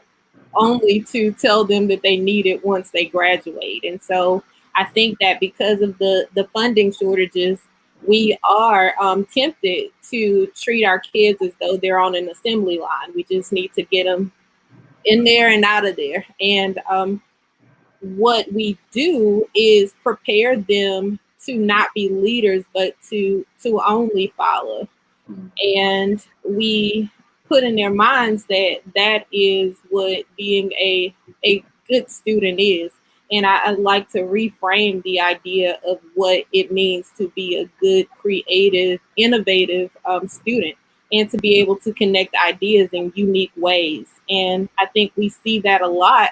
only to tell them that they need it once they graduate. And so I think that because of the funding shortages, we are tempted to treat our kids as though they're on an assembly line. We just need to get them in there and out of there. And what we do is prepare them to not be leaders, but to only follow. And we put in their minds that is what being a good student is. And I'd like to reframe the idea of what it means to be a good, creative, innovative student, and to be able to connect ideas in unique ways. And I think we see that a lot,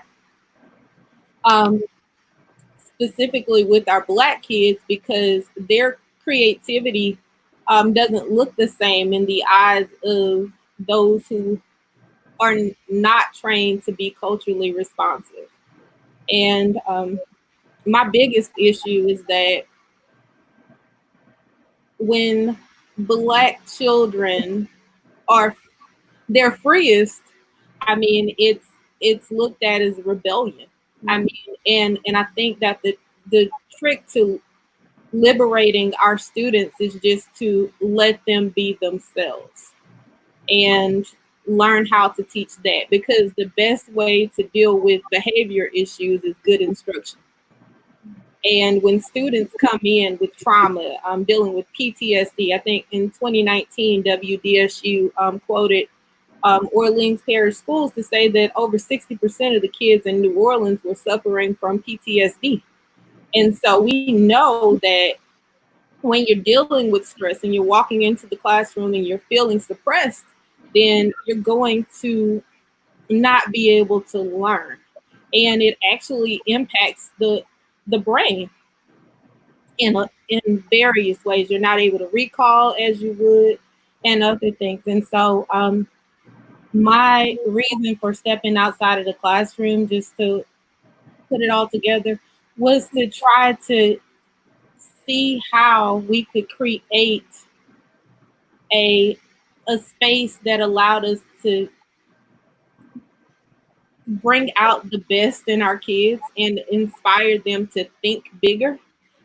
specifically with our Black kids, because their creativity doesn't look the same in the eyes of those who are not trained to be culturally responsive. And my biggest issue is that when Black children are their freest, I mean, it's looked at as rebellion. I mean, and I think that the trick to liberating our students is just to let them be themselves and learn how to teach that, because the best way to deal with behavior issues is good instruction. And when students come in with trauma, dealing with PTSD, I think in 2019, WDSU quoted Orleans Parish Schools to say that over 60% of the kids in New Orleans were suffering from PTSD. And so we know that when you're dealing with stress and you're walking into the classroom and you're feeling suppressed, then you're going to not be able to learn. And it actually impacts the brain in various ways. You're not able to recall as you would, and other things. And so my reason for stepping outside of the classroom, just to put it all together, was to try to see how we could create a space that allowed us to bring out the best in our kids and inspire them to think bigger,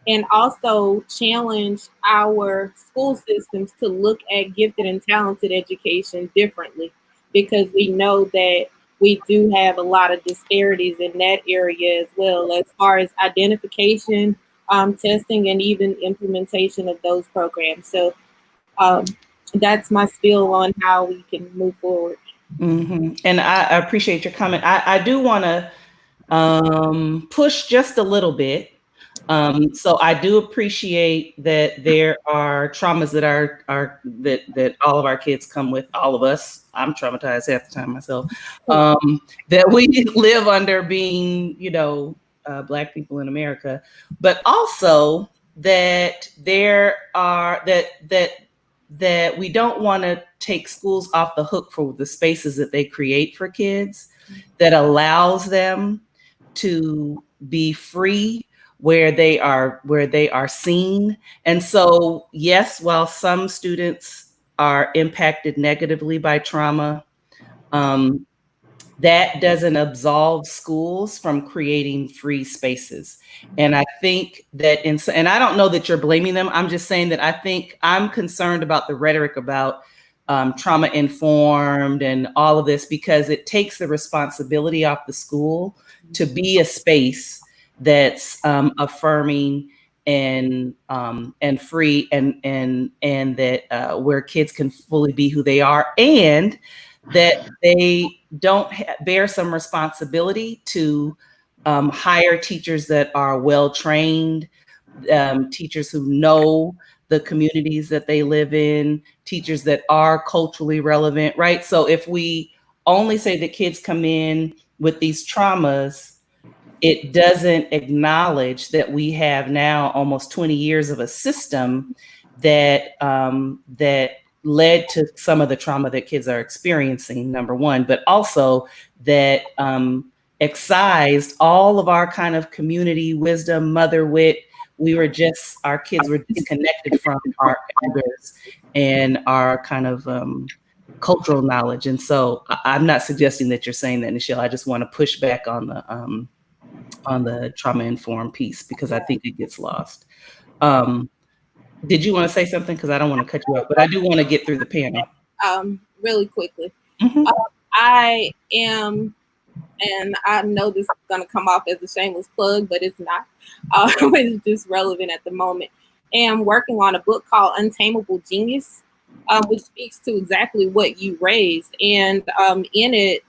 and also challenge our school systems to look at gifted and talented education differently, because we know that we do have a lot of disparities in that area as well, as far as identification, testing, and even implementation of those programs. So that's my spiel on how we can move forward. Mm-hmm. And I appreciate your comment. I do want to push just a little bit. So I do appreciate that there are traumas that all of our kids come with. All of us. I'm traumatized half the time myself. That we live under being, Black people in America, but also that there are that we don't want to take schools off the hook for the spaces that they create for kids that allows them to be free where they are seen. And so, yes, while some students are impacted negatively by trauma, that doesn't absolve schools from creating free spaces. And I think that, and I don't know that you're blaming them. I'm just saying that I think I'm concerned about the rhetoric about trauma informed and all of this, because it takes the responsibility off the school to be a space that's affirming and free and that where kids can fully be who they are, and that they don't bear some responsibility to hire teachers that are well-trained, teachers who know the communities that they live in, teachers that are culturally relevant, right? So if we only say that kids come in with these traumas, it doesn't acknowledge that we have now almost 20 years of a system that that led to some of the trauma that kids are experiencing, number one, but also that excised all of our kind of community wisdom, mother wit. Our kids were disconnected from our elders and our kind of cultural knowledge. And so I'm not suggesting that you're saying that, Nichelle. I just want to push back on the trauma-informed piece, because I think it gets lost. Did you want to say something? Because I don't want to cut you off, but I do want to get through the panel. Really quickly. Mm-hmm. I am, and I know this is going to come off as a shameless plug, but it's not. It's just relevant at the moment. And working on a book called Untamable Genius, which speaks to exactly what you raised. And in it,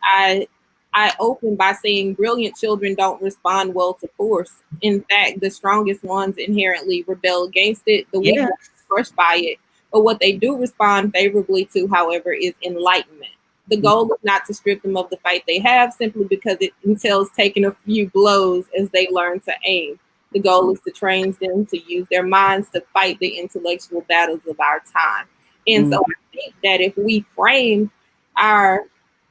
I open by saying brilliant children don't respond well to force. In fact, the strongest ones inherently rebel against it. The weak ones are crushed by it. But what they do respond favorably to, however, is enlightenment. The goal is not to strip them of the fight they have, simply because it entails taking a few blows as they learn to aim. The goal is to train them to use their minds to fight the intellectual battles of our time. And so I think that if we frame our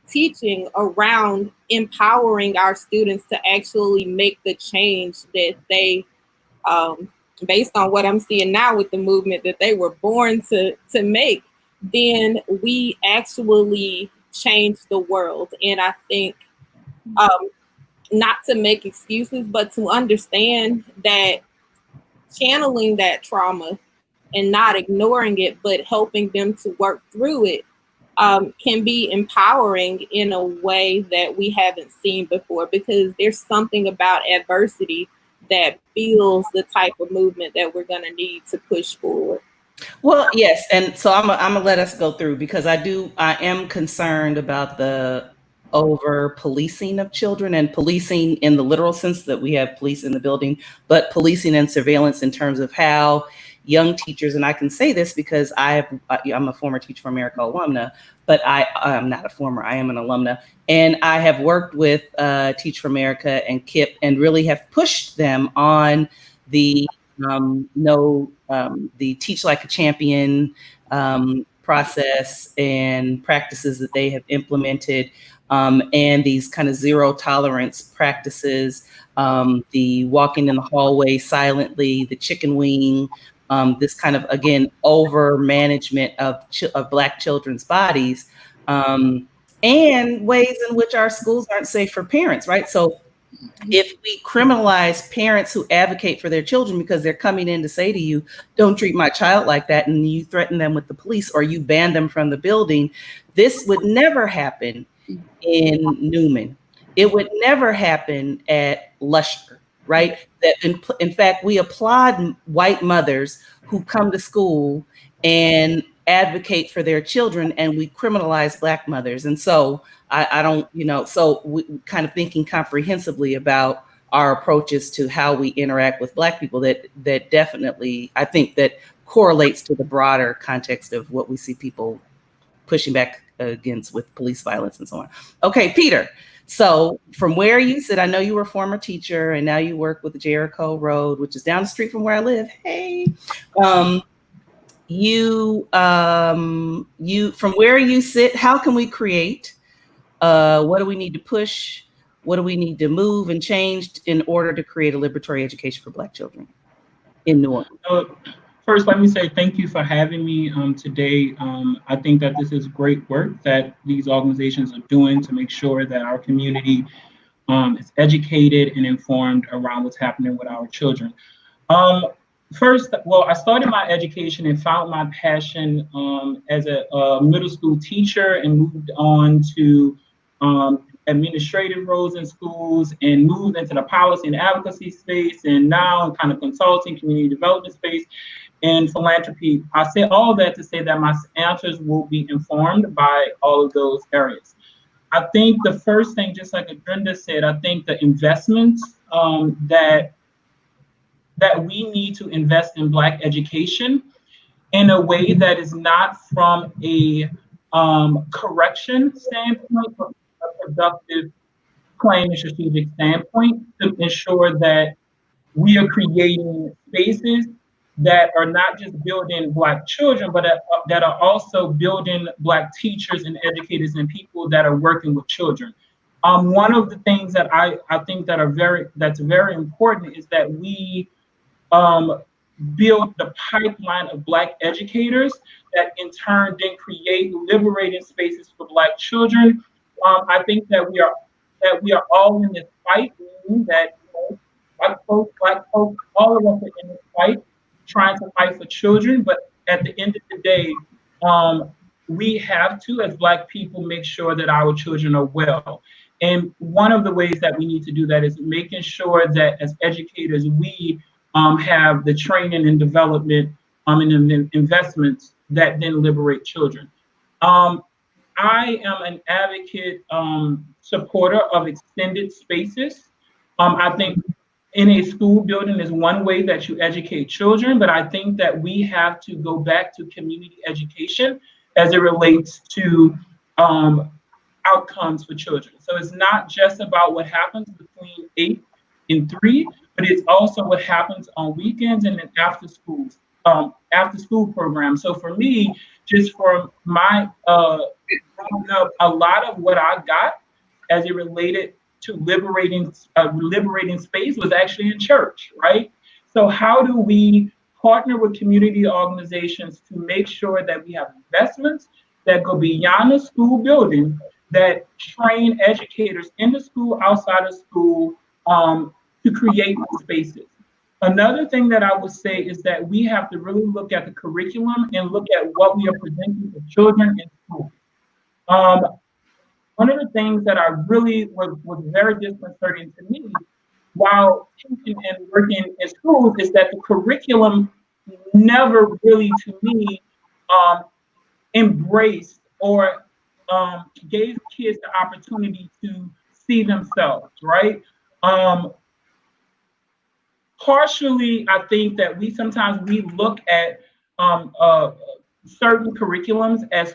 teaching around empowering our students to actually make the change that they, based on what I'm seeing now with the movement that they were born to make, then we actually change the world. And I think not to make excuses, but to understand that channeling that trauma and not ignoring it, but helping them to work through it, can be empowering in a way that we haven't seen before, because there's something about adversity that fuels the type of movement that we're going to need to push forward. Well, yes. And so I'm gonna let us go through, because I am concerned about the over policing of children, and policing in the literal sense that we have police in the building, but policing and surveillance in terms of how young teachers, and I can say this because I'm a former Teach for America alumna, but I'm not a former, I am an alumna, and I have worked with Teach for America and KIP and really have pushed them on the the Teach Like a Champion process and practices that they have implemented, and these kind of zero tolerance practices, the walking in the hallway silently, the chicken wing, this kind of, again, over management of Black children's bodies, and ways in which our schools aren't safe for parents, right? So if we criminalize parents who advocate for their children because they're coming in to say to you, don't treat my child like that, and you threaten them with the police or you ban them from the building, this would never happen in Newman. It would never happen at Lusher, right? That in fact, we applaud white mothers who come to school and advocate for their children, and we criminalize Black mothers. And so I don't, so we kind of thinking comprehensively about our approaches to how we interact with Black people, that definitely, I think that correlates to the broader context of what we see people pushing back against with police violence and so on. Okay, Peter. So from where you sit, I know you were a former teacher and now you work with the Jericho Road, which is down the street from where I live. Hey, you from where you sit, how can we create? What do we need to push? What do we need to move and change in order to create a liberatory education for Black children in New Orleans? First, let me say thank you for having me today. I think that this is great work that these organizations are doing to make sure that our community is educated and informed around what's happening with our children. First, well, I started my education and found my passion as a middle school teacher and moved on to administrative roles in schools and moved into the policy and advocacy space, and now kind of consulting, community development space, and philanthropy. I say all that to say that my answers will be informed by all of those areas. I think the first thing, just like Brenda said, I think the investments that we need to invest in Black education in a way that is not from a correction standpoint, but a productive plan and strategic standpoint to ensure that we are creating spaces that are not just building Black children, but that are also building Black teachers and educators and people that are working with children. One of the things that I think that's very important is that we build the pipeline of Black educators that in turn then create liberating spaces for Black children. I think that we are all in this fight, meaning that white folks, Black folks, all of us are in this fight, trying to fight for children. But at the end of the day, we have to, as Black people, make sure that our children are well. And one of the ways that we need to do that is making sure that as educators, we have the training and development and the investments that then liberate children. I am an advocate, supporter of extended spaces. I think in a school building is one way that you educate children, but I think that we have to go back to community education as it relates to outcomes for children. So it's not just about what happens between 8 and 3, but it's also what happens on weekends and then after school programs. So for me, just from my growing up, a lot of what I got as it related to liberating space was actually in church, right? So how do we partner with community organizations to make sure that we have investments that go beyond the school building, that train educators in the school, outside of school, to create spaces? Another thing that I would say is that we have to really look at the curriculum and look at what we are presenting to children in school. One of the things that I really was very disconcerting to me while teaching and working in schools is that the curriculum never really, to me, embraced or gave kids the opportunity to see themselves, right? partially, I think that we sometimes look at certain curriculums as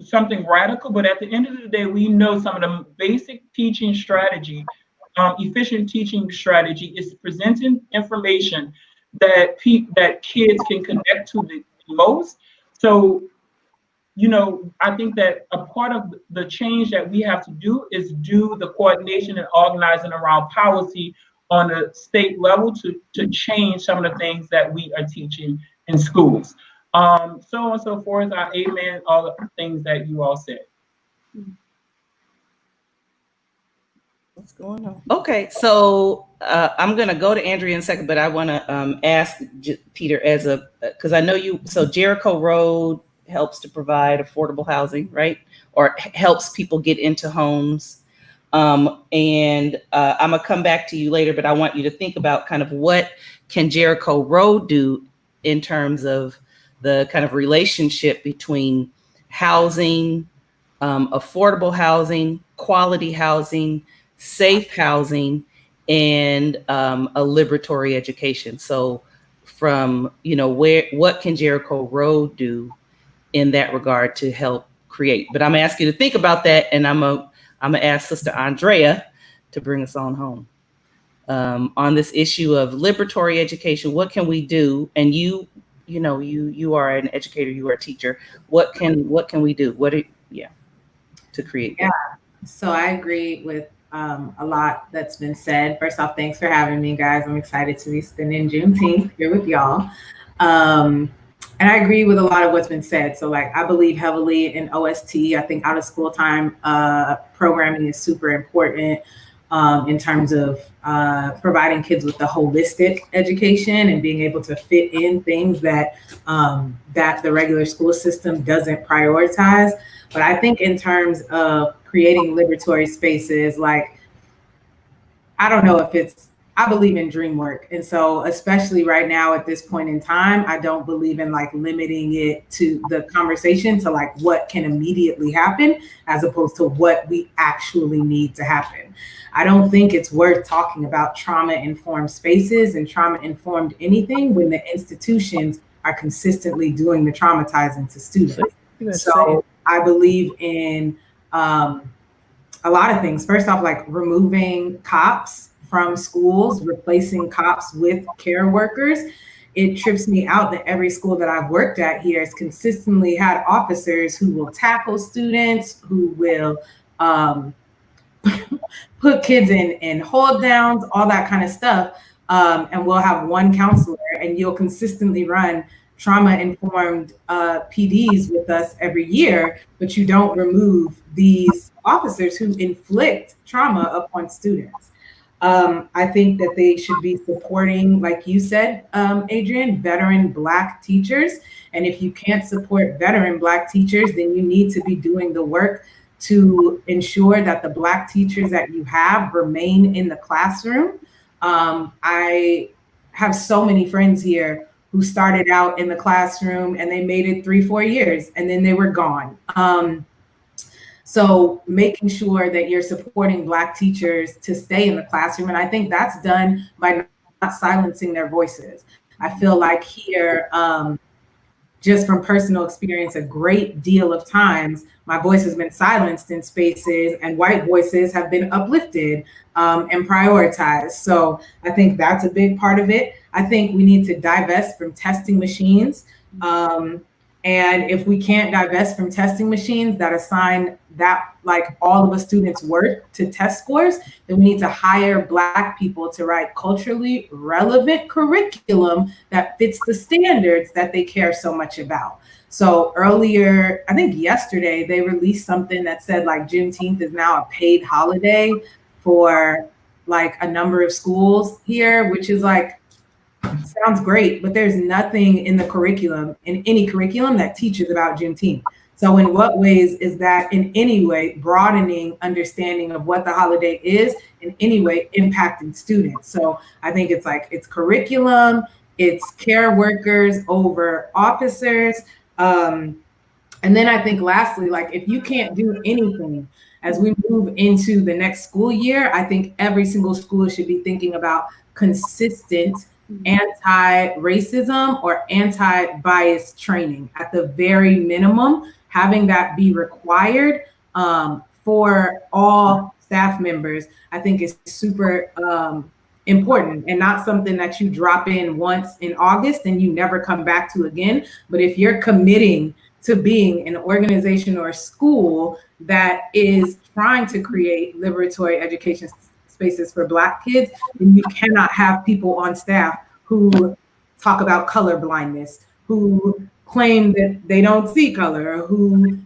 something radical, but at the end of the day, we know some of the basic teaching strategy, efficient teaching strategy is presenting information that kids can connect to the most. So, I think that a part of the change that we have to do is do the coordination and organizing around policy on a state level to change some of the things that we are teaching in schools. So on and so forth. I amen all the things that you all said. What's going on? Okay, so I'm going to go to Andrea in a second, but I want to ask Peter because I know so Jericho Road helps to provide affordable housing, right? Or helps people get into homes. And I'm going to come back to you later, but I want you to think about kind of what can Jericho Road do in terms of the kind of relationship between housing, affordable housing, quality housing, safe housing, and a liberatory education. So from, what can Jericho Road do in that regard to help create? But I'm asking you to think about that, and I'm gonna ask Sister Andrea to bring us on home. On this issue of liberatory education, what can we do? And you are an educator, you are a teacher. What can we do? To create that? So I agree with a lot that's been said. First off, thanks for having me, guys. I'm excited to be spending Juneteenth here with y'all. And I agree with a lot of what's been said. So I believe heavily in OST. I think out of school time programming is super important in terms of providing kids with the holistic education and being able to fit in things that that the regular school system doesn't prioritize. But I think in terms of creating liberatory spaces, I don't know if I believe in dream work. And so especially right now at this point in time, I don't believe in limiting it to the conversation to what can immediately happen as opposed to what we actually need to happen. I don't think it's worth talking about trauma-informed spaces and trauma-informed anything when the institutions are consistently doing the traumatizing to students. So I believe in a lot of things. First off, removing cops from schools, replacing cops with care workers. It trips me out that every school that I've worked at here has consistently had officers who will tackle students, who will put kids in hold downs, all that kind of stuff. And we'll have one counselor and you'll consistently run trauma-informed PDs with us every year, but you don't remove these officers who inflict trauma upon students. I think that they should be supporting, like you said, Adrian, veteran Black teachers. And if you can't support veteran Black teachers, then you need to be doing the work to ensure that the Black teachers that you have remain in the classroom. I have so many friends here who started out in the classroom and they made it 3-4 years and then they were gone. So making sure that you're supporting Black teachers to stay in the classroom. And I think that's done by not silencing their voices. I feel like here, just from personal experience, a great deal of times, my voice has been silenced in spaces and white voices have been uplifted and prioritized. So I think that's a big part of it. I think we need to divest from testing machines. And if we can't divest from testing machines that assign that all of a students' work to test scores, then we need to hire Black people to write culturally relevant curriculum that fits the standards that they care so much about. So earlier, I think yesterday, they released something that said Juneteenth is now a paid holiday for a number of schools here, which is sounds great, but there's nothing in the curriculum, in any curriculum, that teaches about Juneteenth. So in what ways is that in any way broadening understanding of what the holiday is, in any way impacting students? So I think it's curriculum, it's care workers over officers. And then I think lastly, like if you can't do anything as we move into the next school year, I think every single school should be thinking about consistent anti-racism or anti-bias training at the very minimum, having that be required for all staff members, I think is super important, and not something that you drop in once in August and you never come back to again. But if you're committing to being an organization or a school that is trying to create liberatory education spaces for Black kids, then you cannot have people on staff who talk about color blindness, who claim that they don't see color, who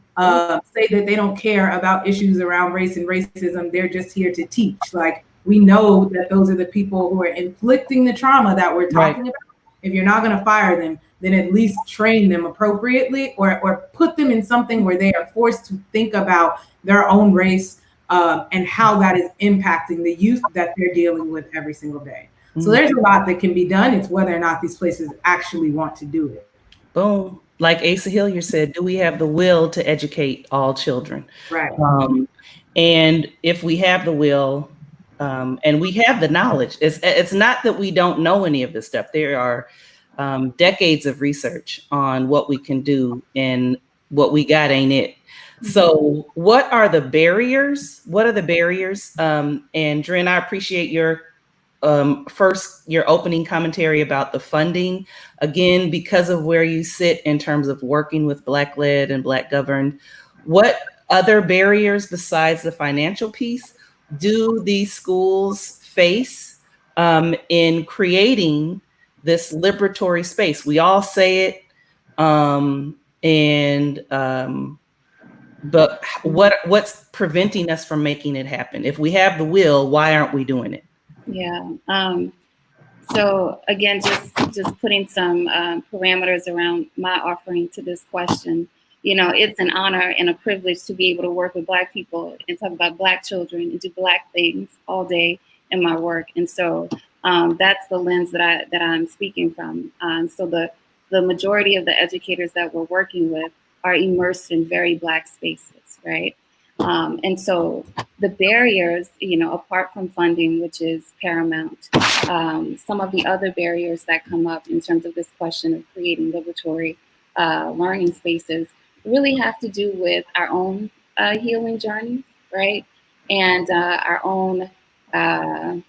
say that they don't care about issues around race and racism. They're just here to teach. Like, we know that those are the people who are inflicting the trauma that we're talking about. If you're not going to fire them, then at least train them appropriately, or put them in something where they are forced to think about their own race and how that is impacting the youth that they're dealing with every single day. So there's a lot that can be done. It's whether or not these places actually want to do it. Boom. Like Asa Hilliard said, do we have the will to educate all children? Right. And if we have the will, and we have the knowledge, it's not that we don't know any of this stuff. There are decades of research on what we can do, and what we got ain't it. So what are the barriers? What are the barriers? And Dren, I appreciate your your opening commentary about the funding. Again, because of where you sit in terms of working with Black led and Black governed, what other barriers besides the financial piece do these schools face in creating this liberatory space? We all say it, but what's preventing us from making it happen? If we have the will, why aren't we doing it? Yeah. So again, just putting some parameters around my offering to this question. You know, it's an honor and a privilege to be able to work with Black people and talk about Black children and do Black things all day in my work. And so that's the lens that I'm speaking from. So the majority of the educators that we're working with are immersed in very Black spaces, right? And so the barriers, you know, apart from funding, which is paramount, some of the other barriers that come up in terms of this question of creating liberatory learning spaces really have to do with our own healing journey, right? And our own, the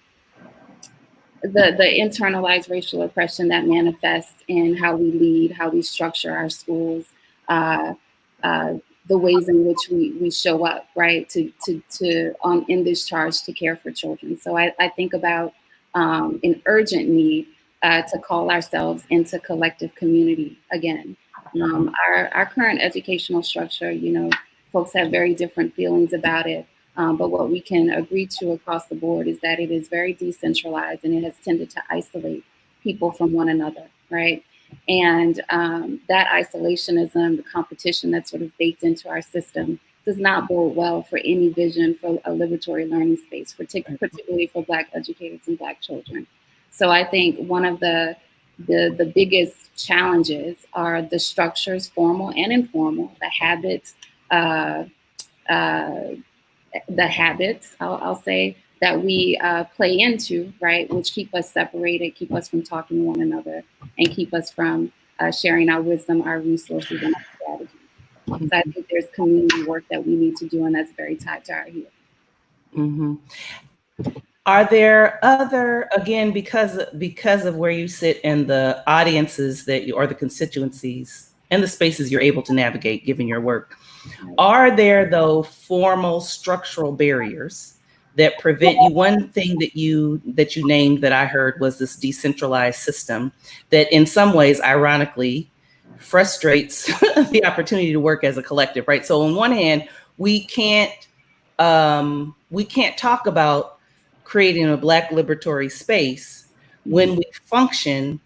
internalized racial oppression that manifests in how we lead, how we structure our schools, the ways in which we show up, right, in this charge to care for children. So I think about an urgent need to call ourselves into collective community again. Our current educational structure, you know, folks have very different feelings about it, but what we can agree to across the board is that it is very decentralized, and it has tended to isolate people from one another, right? And that isolationism, the competition that's sort of baked into our system, does not bode well for any vision for a liberatory learning space, particularly for Black educators and Black children. So I think one of the biggest challenges are the structures, formal and informal, the habits, I'll say, that we play into, right, which keep us separated, keep us from talking to one another, and keep us from sharing our wisdom, our resources, and our strategies. So I think there's community work that we need to do, and that's very tied to our healing. Mm-hmm. Are there other, again, because of where you sit and the audiences or the constituencies and the spaces you're able to navigate given your work, are there, though, formal structural barriers that prevent you? One thing that you named that I heard was this decentralized system that in some ways, ironically, frustrates the opportunity to work as a collective, right? So on one hand, we can't talk about creating a Black liberatory space when we function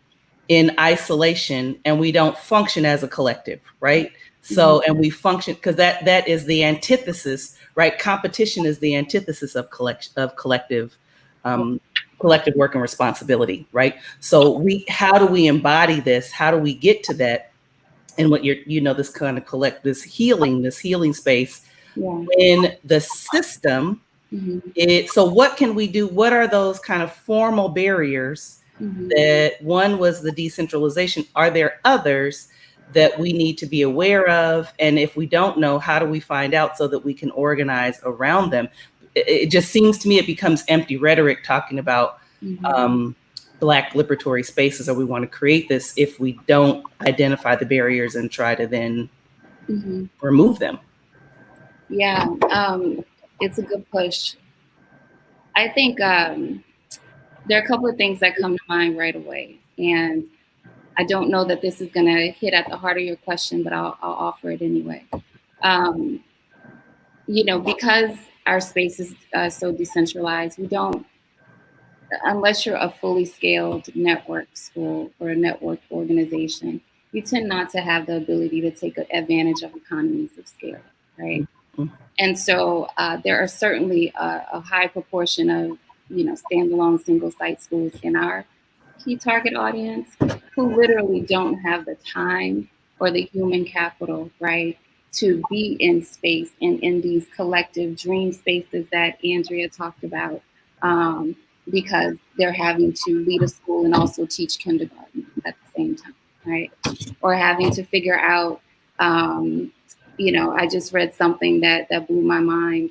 in isolation and we don't function as a collective, right? So, and we function, because that is the antithesis, right? Competition is the antithesis of collective work and responsibility, right? So how do we embody this? How do we get to that? and what this kind of this healing space Yeah. in the system. So what can we do? What are those kind of formal barriers that one was the decentralization? Are there others that we need to be aware of? And if we don't know, how do we find out so that we can organize around them? It just seems to me it becomes empty rhetoric talking about Black liberatory spaces, or we want to create this, if we don't identify the barriers and try to then remove them. Yeah, it's a good push. I think there are a couple of things that come to mind right away. And I don't know that this is going to hit at the heart of your question, but I'll offer it anyway. Because our space is so decentralized, we don't, unless you're a fully scaled network school or a network organization, you tend not to have the ability to take advantage of economies of scale, right? And so there are certainly a high proportion of, standalone single site schools in our key target audience who literally don't have the time or the human capital, right, to be in space and in these collective dream spaces that Andrea talked about, because they're having to lead a school and also teach kindergarten at the same time, right? Or having to figure out, I just read something that blew my mind,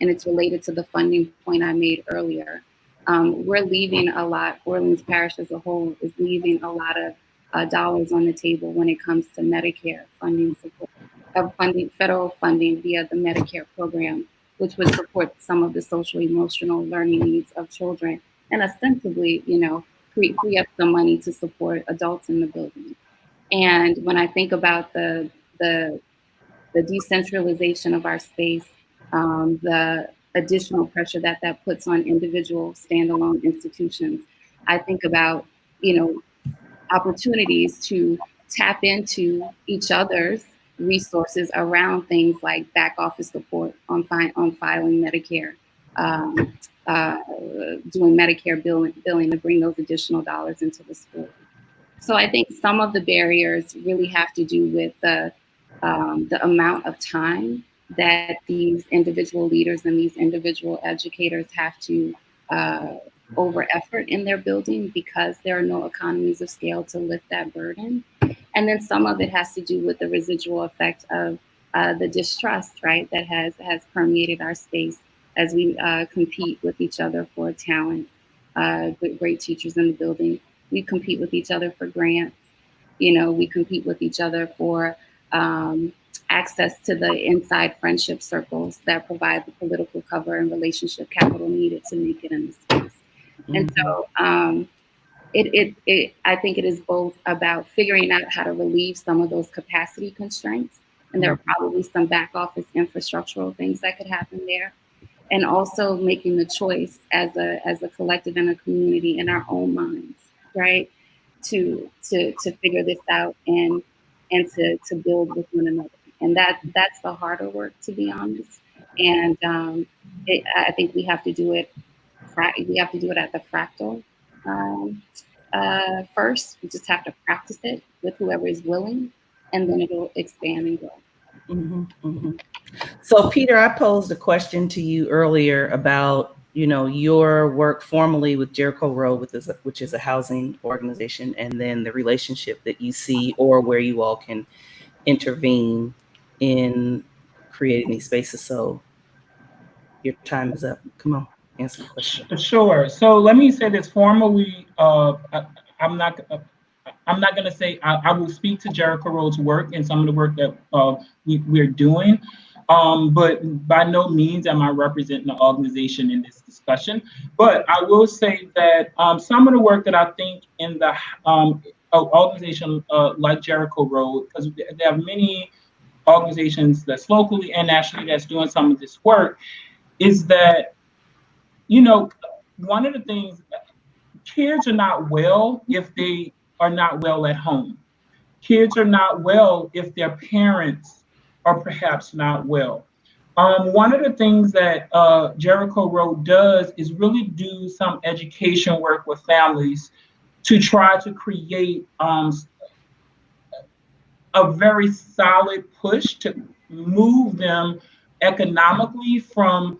and it's related to the funding point I made earlier. We're leaving a lot, Orleans Parish as a whole is leaving a lot of dollars on the table when it comes to Medicare funding support, federal funding via the Medicare program, which would support some of the social emotional learning needs of children, and ostensibly, free up some money to support adults in the building. And when I think about the decentralization of our space, the additional pressure that puts on individual standalone institutions, I think about, opportunities to tap into each other's resources around things like back office support on filing Medicare, doing Medicare billing to bring those additional dollars into the school. So I think some of the barriers really have to do with the amount of time that these individual leaders and these individual educators have to over effort in their building, because there are no economies of scale to lift that burden. And then some of it has to do with the residual effect of the distrust, right, that has permeated our space as we compete with each other for talent, great teachers in the building. We compete with each other for grants. We compete with each other for access to the inside friendship circles that provide the political cover and relationship capital needed to make it in the space. And so I think it is both about figuring out how to relieve some of those capacity constraints, and there are probably some back office infrastructural things that could happen there, and also making the choice as a collective and a community in our own minds, right, to figure this out and to build with one another. And that's the harder work, to be honest. And I think we have to do it. We have to do it at the fractal first. We just have to practice it with whoever is willing, and then it'll expand and grow. So, Peter, I posed a question to you earlier about your work formally with Jericho Road, which is a housing organization, and then the relationship that you see, or where you all can intervene in creating these spaces. So your time is up. Come on, answer the question. Sure. So let me say this formally. I'm not going to say I will speak to Jericho Road's work and some of the work that we're doing, but by no means am I representing the organization in this discussion. But I will say that some of the work that I think in the organization like Jericho Road, because there are many organizations that's locally and nationally that's doing some of this work, is that, one of the things, kids are not well if they are not well at home. Kids are not well if their parents are perhaps not well. One of the things that Jericho Road does is really do some education work with families to try to create a very solid push to move them economically from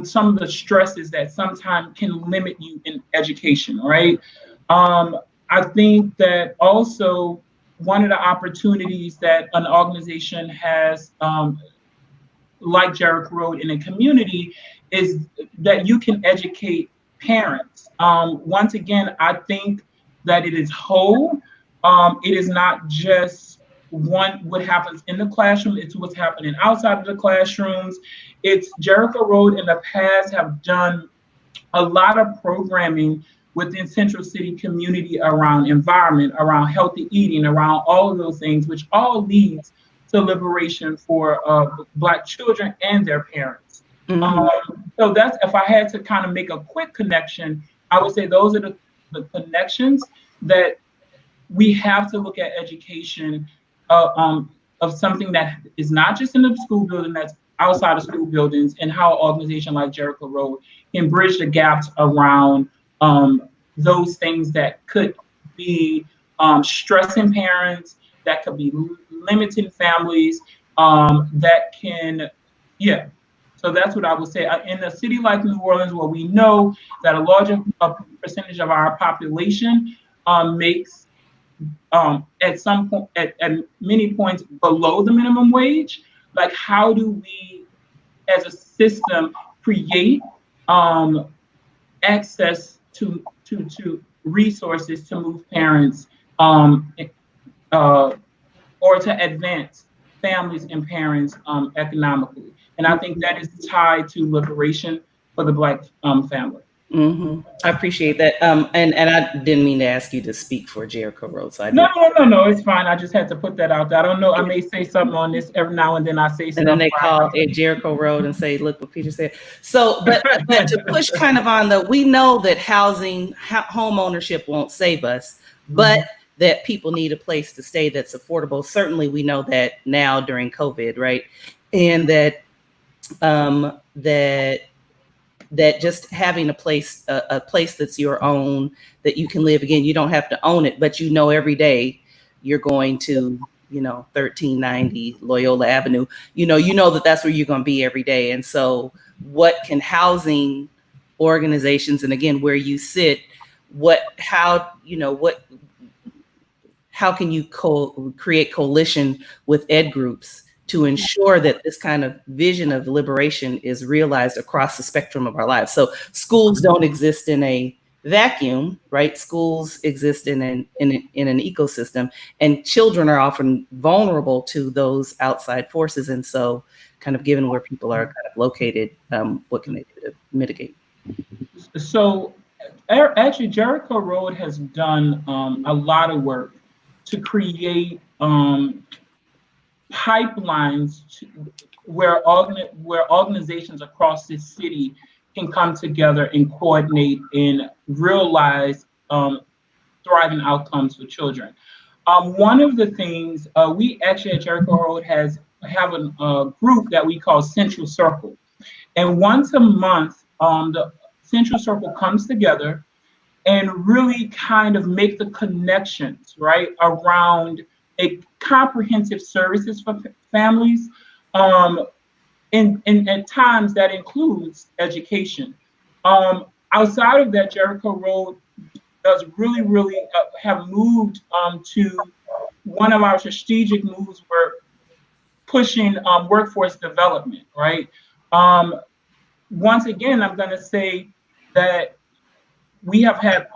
some of the stresses that sometimes can limit you in education, right? I think that also one of the opportunities that an organization has, like Jericho Road in a community, is that you can educate parents. Once again, I think that it is whole. It is not just what happens in the classroom, it's what's happening outside of the classrooms. It's Jericho Road in the past have done a lot of programming within Central City community around environment, around healthy eating, around all of those things, which all leads to liberation for Black children and their parents. So that's, if I had to kind of make a quick connection, I would say those are the connections that we have to look at education of something that is not just in the school building, that's outside of school buildings, and how an organization like Jericho Road can bridge the gaps around those things that could be stressing parents, that could be limiting families, that can, yeah. So that's what I would say. In a city like New Orleans, where we know that a larger percentage of our population makes at some point, at many points below the minimum wage, like how do we as a system create access to resources to move parents or to advance families and parents economically. And I think that is tied to liberation for the Black family. I appreciate that. And I didn't mean to ask you to speak for Jericho Road. So No, it's fine. I just had to put that out there. I don't know. I may say something on this every now and then. I say something. And then they call it Jericho Road and say, look what Peter said. So, but to push kind of on we know that home ownership won't save us, but that people need a place to stay that's affordable. Certainly we know that now during COVID, right? And that that just having a place that's your own, that you can live, again, you don't have to own it, but you know every day you're going to 1390 Loyola Avenue, you know that that's where you're going to be every day. And so what can housing organizations, and again, where you sit, how can you create coalition with ed groups to ensure that this kind of vision of liberation is realized across the spectrum of our lives? So schools don't exist in a vacuum, right? Schools exist in an ecosystem, and children are often vulnerable to those outside forces. And so kind of given where people are kind of located, what can they do to mitigate? So actually Jericho Road has done a lot of work to create pipelines where organizations across this city can come together and coordinate and realize thriving outcomes for children. One of the things we actually at Jericho Road have a group that we call Central Circle, and once a month the Central Circle comes together and really kind of make the connections, right, around a comprehensive services for families. And at times that includes education. Outside of that, Jericho Road does really have moved to one of our strategic moves. We're pushing workforce development, right? Once again, I'm going to say that we have had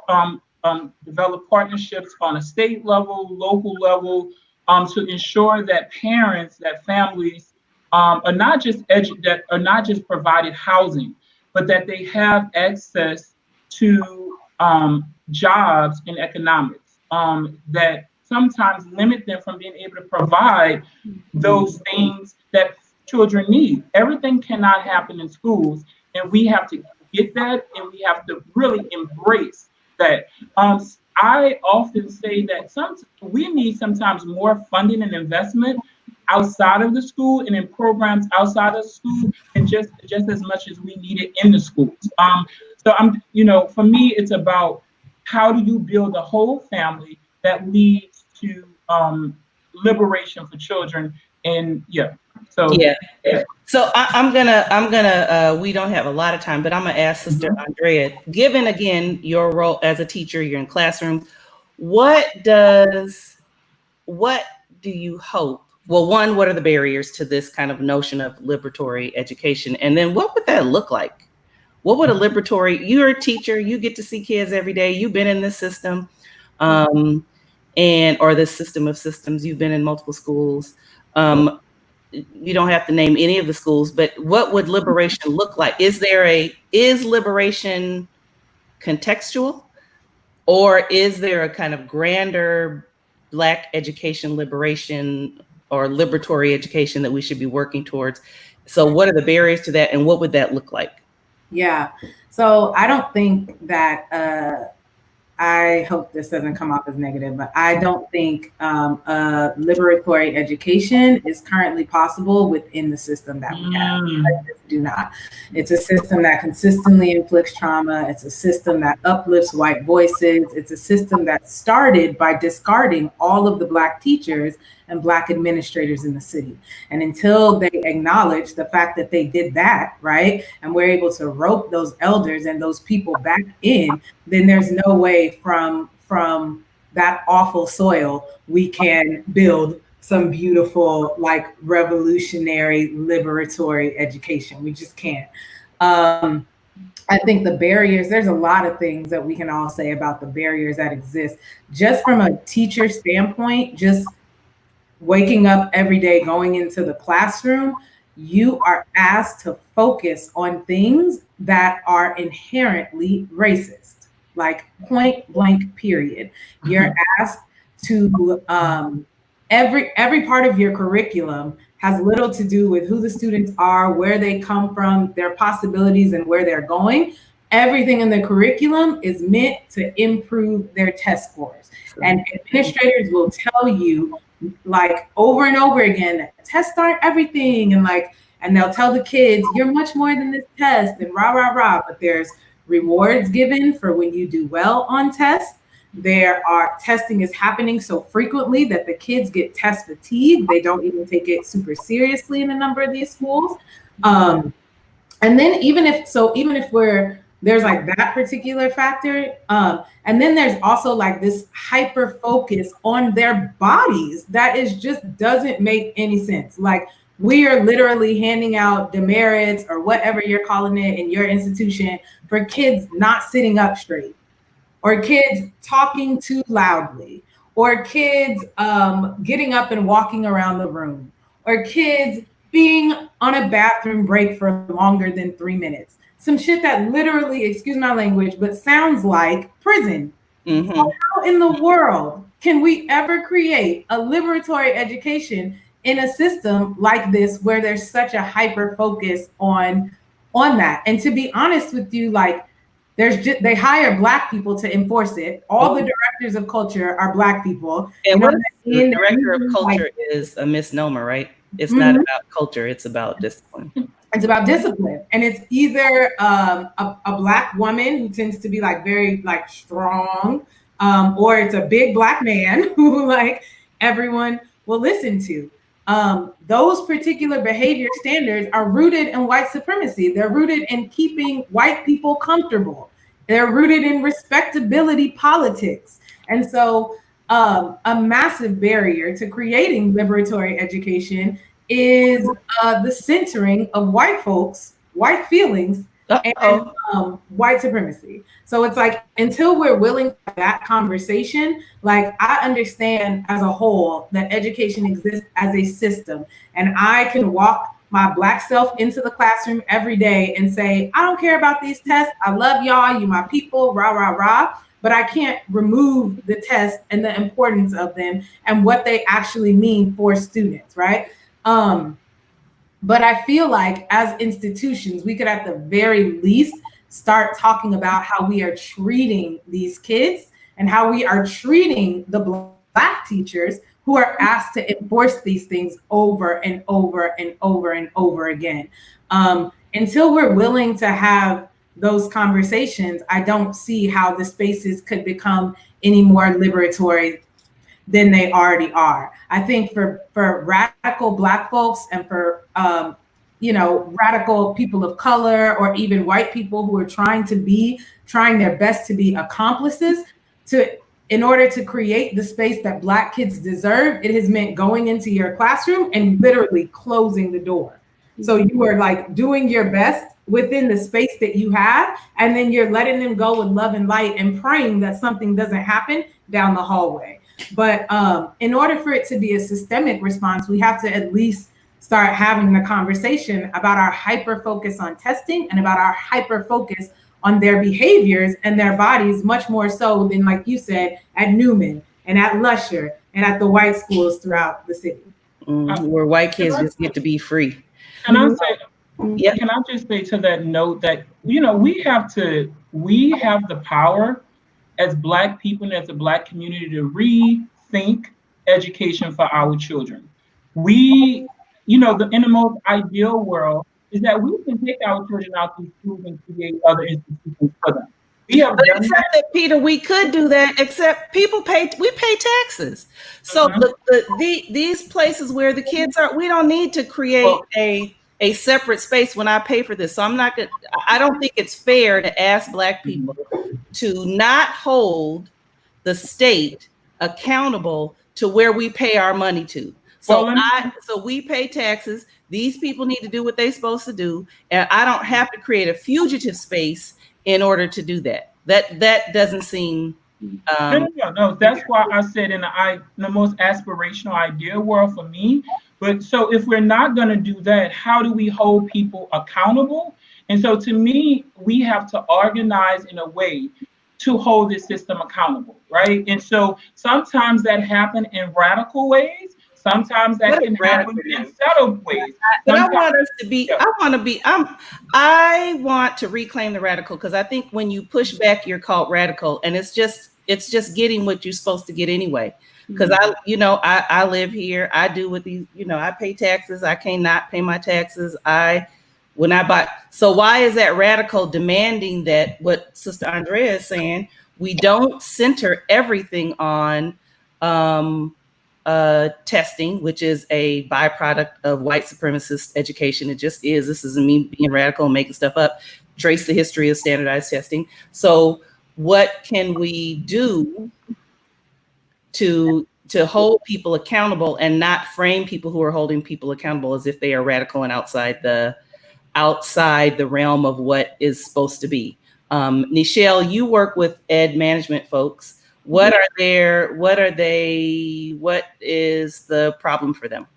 developed partnerships on a state level, local level, to ensure that parents, that families are not just provided housing, but that they have access to jobs in economics that sometimes limit them from being able to provide those things that children need. Everything cannot happen in schools, and we have to get that, and we have to really embrace that. I often say that we need sometimes more funding and investment outside of the school and in programs outside of school, and just as much as we need it in the schools. So for me, it's about how do you build a whole family that leads to liberation for children. And so yeah. So I'm gonna we don't have a lot of time, but I'm gonna ask Sister Andrea, given again your role as a teacher, you're in classrooms, what do you hope? Well, one, what are the barriers to this kind of notion of liberatory education? And then what would that look like? What would a liberatory, you're a teacher, you get to see kids every day, you've been in this system, or this system of systems, you've been in multiple schools. You don't have to name any of the schools, but what would liberation look like? Is liberation contextual, or is there a kind of grander Black education liberation or liberatory education that we should be working towards? So what are the barriers to that, and what would that look like? Yeah, so I don't think that I hope this doesn't come off as negative, but I don't think a liberatory education is currently possible within the system that we have. I just do not. It's a system that consistently inflicts trauma. It's a system that uplifts white voices. It's a system that started by discarding all of the Black teachers and Black administrators in the city. And until they acknowledge the fact that they did that, right, and we're able to rope those elders and those people back in, then there's no way from that awful soil we can build some beautiful, like, revolutionary, liberatory education. We just can't. I think the barriers, there's a lot of things that we can all say about the barriers that exist. Just from a teacher standpoint, just waking up every day, going into the classroom, you are asked to focus on things that are inherently racist, like point blank, period. You're asked to, every part of your curriculum has little to do with who the students are, where they come from, their possibilities, and where they're going. Everything in the curriculum is meant to improve their test scores. And administrators will tell you, like, over and over again, that tests aren't everything, and they'll tell the kids, you're much more than this test, and rah, rah, rah. But there's rewards given for when you do well on tests. Testing is happening so frequently that the kids get test fatigue. They don't even take it super seriously in a number of these schools. And then even if there's like that particular factor, and then there's also like this hyper focus on their bodies that doesn't make any sense. Like, we are literally handing out demerits or whatever you're calling it in your institution for kids not sitting up straight, or kids talking too loudly, or kids getting up and walking around the room, or kids being on a bathroom break for longer than 3 minutes. Some shit that literally, excuse my language, but sounds like prison. So how in the world can we ever create a liberatory education in a system like this where there's such a hyper focus on that? And to be honest with you, like, they hire Black people to enforce it. All the directors of culture are Black people. And the director of culture is a misnomer, right? It's not about culture, it's about discipline. It's about discipline. And it's either a Black woman who tends to be like very like strong, or it's a big Black man who like everyone will listen to. Those particular behavior standards are rooted in white supremacy. They're rooted in keeping white people comfortable. They're rooted in respectability politics. And so a massive barrier to creating liberatory education is the centering of white folks, white feelings, and white supremacy. So it's like, until we're willing to have that conversation, like, I understand as a whole that education exists as a system, and I can walk my Black self into the classroom every day and say, I don't care about these tests. I love y'all. You my people, rah, rah, rah. But I can't remove the tests and the importance of them and what they actually mean for students, right? But I feel like as institutions, we could at the very least start talking about how we are treating these kids and how we are treating the Black teachers who are asked to enforce these things over and over and over and over again. Until we're willing to have those conversations, I don't see how the spaces could become any more liberatory. than they already are. I think for radical Black folks and for radical people of color or even white people who are trying their best to be accomplices in order to create the space that Black kids deserve, it has meant going into your classroom and literally closing the door. So you are like doing your best within the space that you have, and then you're letting them go with love and light and praying that something doesn't happen down the hallway. But in order for it to be a systemic response, we have to at least start having the conversation about our hyper focus on testing and about our hyper focus on their behaviors and their bodies, much more so than, like you said, at Newman and at Lusher and at the white schools throughout the city. Where white kids just get to be free. Can I say, can I just say to that note that, we have the power as Black people and as a Black community to rethink education for our children. We, in the most ideal world is that we can take our children out to schools and create other institutions for them. We have but done except that, Peter, we could do that, except we pay taxes. So these places where the kids are, we don't need to create a separate space when I pay for this. So I don't think it's fair to ask Black people to not hold the state accountable to where we pay our money to. So so we pay taxes. These people need to do what they're supposed to do. And I don't have to create a fugitive space in order to do that. That doesn't seem no. That's why I said in the most aspirational ideal world for me. But so if we're not going to do that, how do we hold people accountable? And so to me, we have to organize in a way to hold this system accountable, right? And so sometimes that happens in radical ways. Sometimes that can happen in subtle ways. But I want us to be, I want to reclaim the radical, because I think when you push back, you're called radical, and it's just getting what you're supposed to get anyway. Because I live here, I do what these, I pay taxes, I cannot pay my taxes. So why is that radical demanding that what Sister Andrea is saying, we don't center everything on testing, which is a byproduct of white supremacist education. It just is. This isn't me being radical and making stuff up. Trace the history of standardized testing. So what can we do to hold people accountable and not frame people who are holding people accountable as if they are radical and outside the realm of what is supposed to be? Nichelle, you work with ed management folks. What is the problem for them?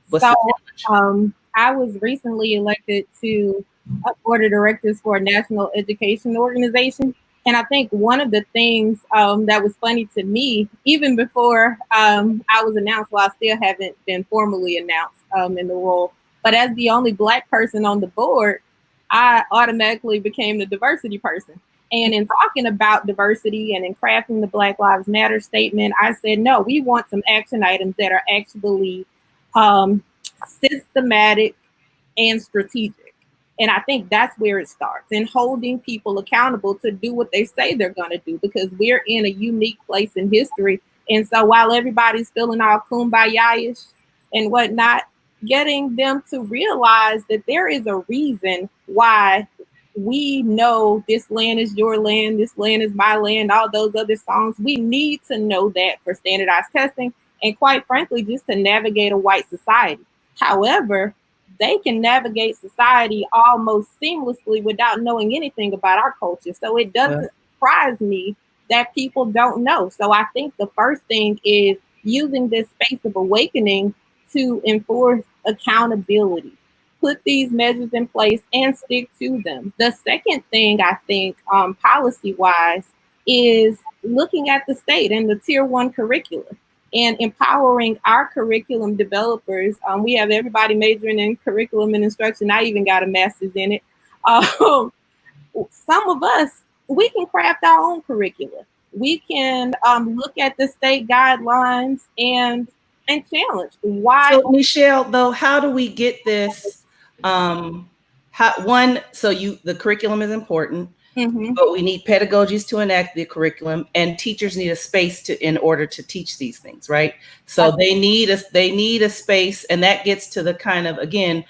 I was recently elected to a board of directors for a national education organization. And I think one of the things that was funny to me, even before I was announced, well, I still haven't been formally announced in the role, but as the only Black person on the board, I automatically became the diversity person. And in talking about diversity and in crafting the Black Lives Matter statement, I said, no, we want some action items that are actually systematic and strategic. And I think that's where it starts, in holding people accountable to do what they say they're going to do, because we're in a unique place in history. And so while everybody's feeling all kumbaya-ish and whatnot, getting them to realize that there is a reason why we know this land is your land, this land is my land, all those other songs. We need to know that for standardized testing and, quite frankly, just to navigate a white society. However, they can navigate society almost seamlessly without knowing anything about our culture. So it doesn't surprise me that people don't know. So I think the first thing is using this space of awakening to enforce accountability. Put these measures in place and stick to them. The second thing I think policy-wise is looking at the state and the tier 1 curriculum and empowering our curriculum developers. We have everybody majoring in curriculum and instruction. I even got a master's in it. Some of us, we can craft our own curriculum. We can look at the state guidelines and challenge. Why? So Nichelle, though, how do we get this? The curriculum is important. But we need pedagogies to enact the curriculum, and teachers need a space in order to teach these things, right? So they need a space, and that gets to the kind of, again,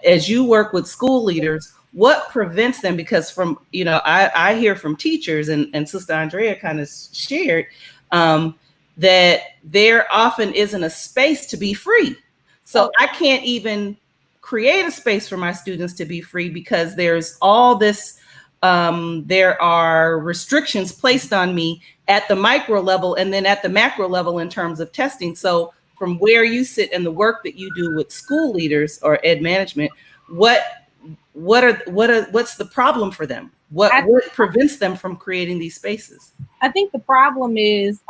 as you work with school leaders, what prevents them? Because from, I hear from teachers, and Sister Andrea kind of shared, that there often isn't a space to be free. So I can't even create a space for my students to be free because there's all this, there are restrictions placed on me at the micro level and then at the macro level in terms of testing. So from where you sit and the work that you do with school leaders or ed management, what's the problem for them? What prevents them from creating these spaces? I think the problem is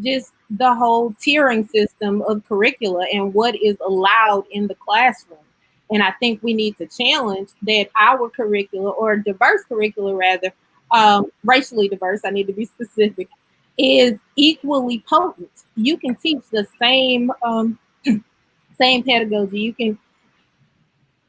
just the whole tiering system of curricula and what is allowed in the classroom. And I think we need to challenge that our curricula, or diverse curricula rather, racially diverse, I need to be specific, is equally potent. You can teach the same pedagogy. You can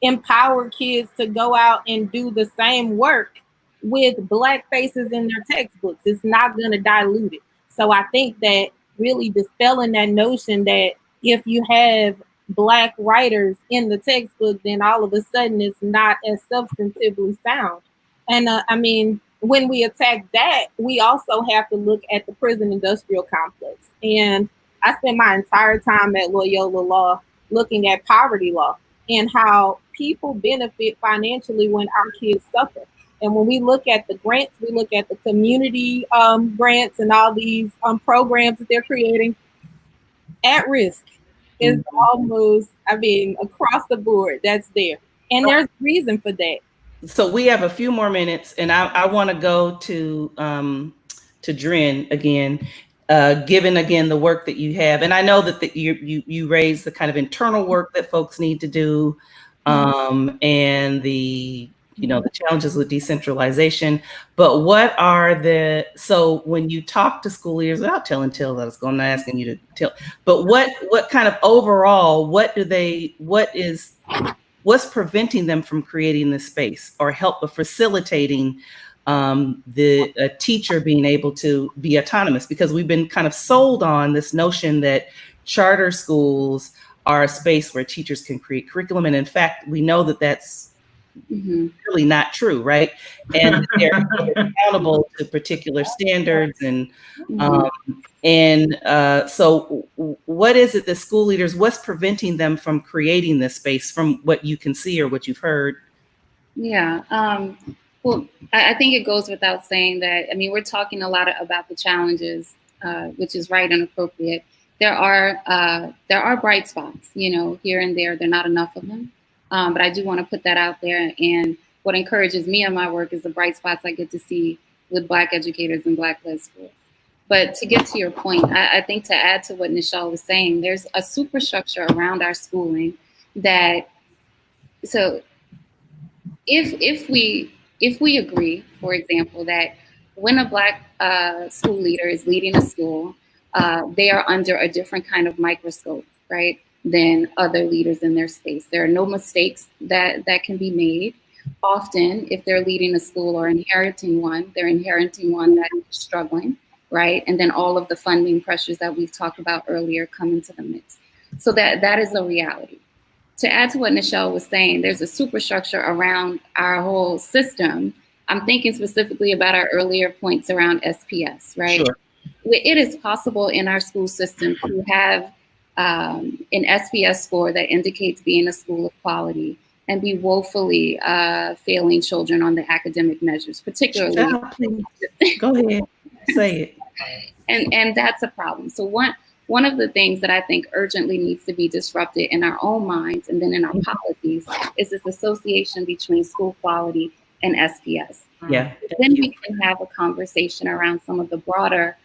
empower kids to go out and do the same work with Black faces in their textbooks. It's not going to dilute it. So I think that really dispelling that notion that if you have Black writers in the textbook, then all of a sudden it's not as substantively sound. And I mean, when we attack that, we also have to look at the prison industrial complex. And I spent my entire time at Loyola Law looking at poverty law and how people benefit financially when our kids suffer. And when we look at the grants, we look at the community grants and all these programs that they're creating, at risk is almost, I mean, across the board, that's there. And there's reason for that. So we have a few more minutes, and I want to go to Dren again, given again the work that you have. And I know that you raise the kind of internal work that folks need to do, and the challenges with decentralization. But so when you talk to school leaders, without telling tales, I was going to asking you to tell, but what kind of overall, what's preventing them from creating this space or facilitating a teacher being able to be autonomous? Because we've been kind of sold on this notion that charter schools are a space where teachers can create curriculum. And in fact, we know that that's really not true, right? And they're accountable to particular standards. And so what is it that school leaders, what's preventing them from creating this space from what you can see or what you've heard? Yeah. Well, I think it goes without saying that, I mean, we're talking a lot about the challenges, which is right and appropriate. There are bright spots, here and there. There are not enough of them. But I do want to put that out there. And what encourages me in my work is the bright spots I get to see with Black educators and Black-led schools. But to get to your point, I think to add to what Nichelle was saying, there's a superstructure around our schooling that, so if we agree, for example, that when a Black school leader is leading a school, they are under a different kind of microscope, right, than other leaders in their space. There are no mistakes that can be made. Often, if they're leading a school or inheriting one, they're inheriting one that is struggling, right? And then all of the funding pressures that we've talked about earlier come into the mix. So that is a reality. To add to what Nichelle was saying, there's a superstructure around our whole system. I'm thinking specifically about our earlier points around SPS, right? Sure. It is possible in our school system to have an SPS score that indicates being a school of quality and be woefully failing children on the academic measures, particularly. Go ahead, say it. And that's a problem. So one of the things that I think urgently needs to be disrupted in our own minds and then in our policies is this association between school quality and SPS. Yeah. Then we can have a conversation around some of the broader,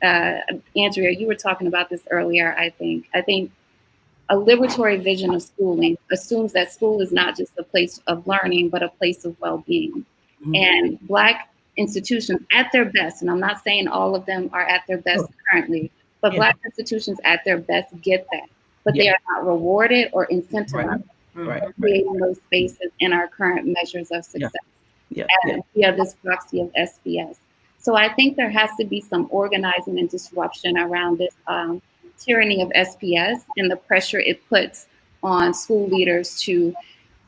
Andrea, you were talking about this earlier, I think a liberatory vision of schooling assumes that school is not just a place of learning, but a place of well-being. And Black institutions at their best, and I'm not saying all of them are at their best currently, but Black institutions at their best get that, but they are not rewarded or incentivized for creating those spaces in our current measures of success. via this proxy of SPS. So I think there has to be some organizing and disruption around this tyranny of SPS and the pressure it puts on school leaders to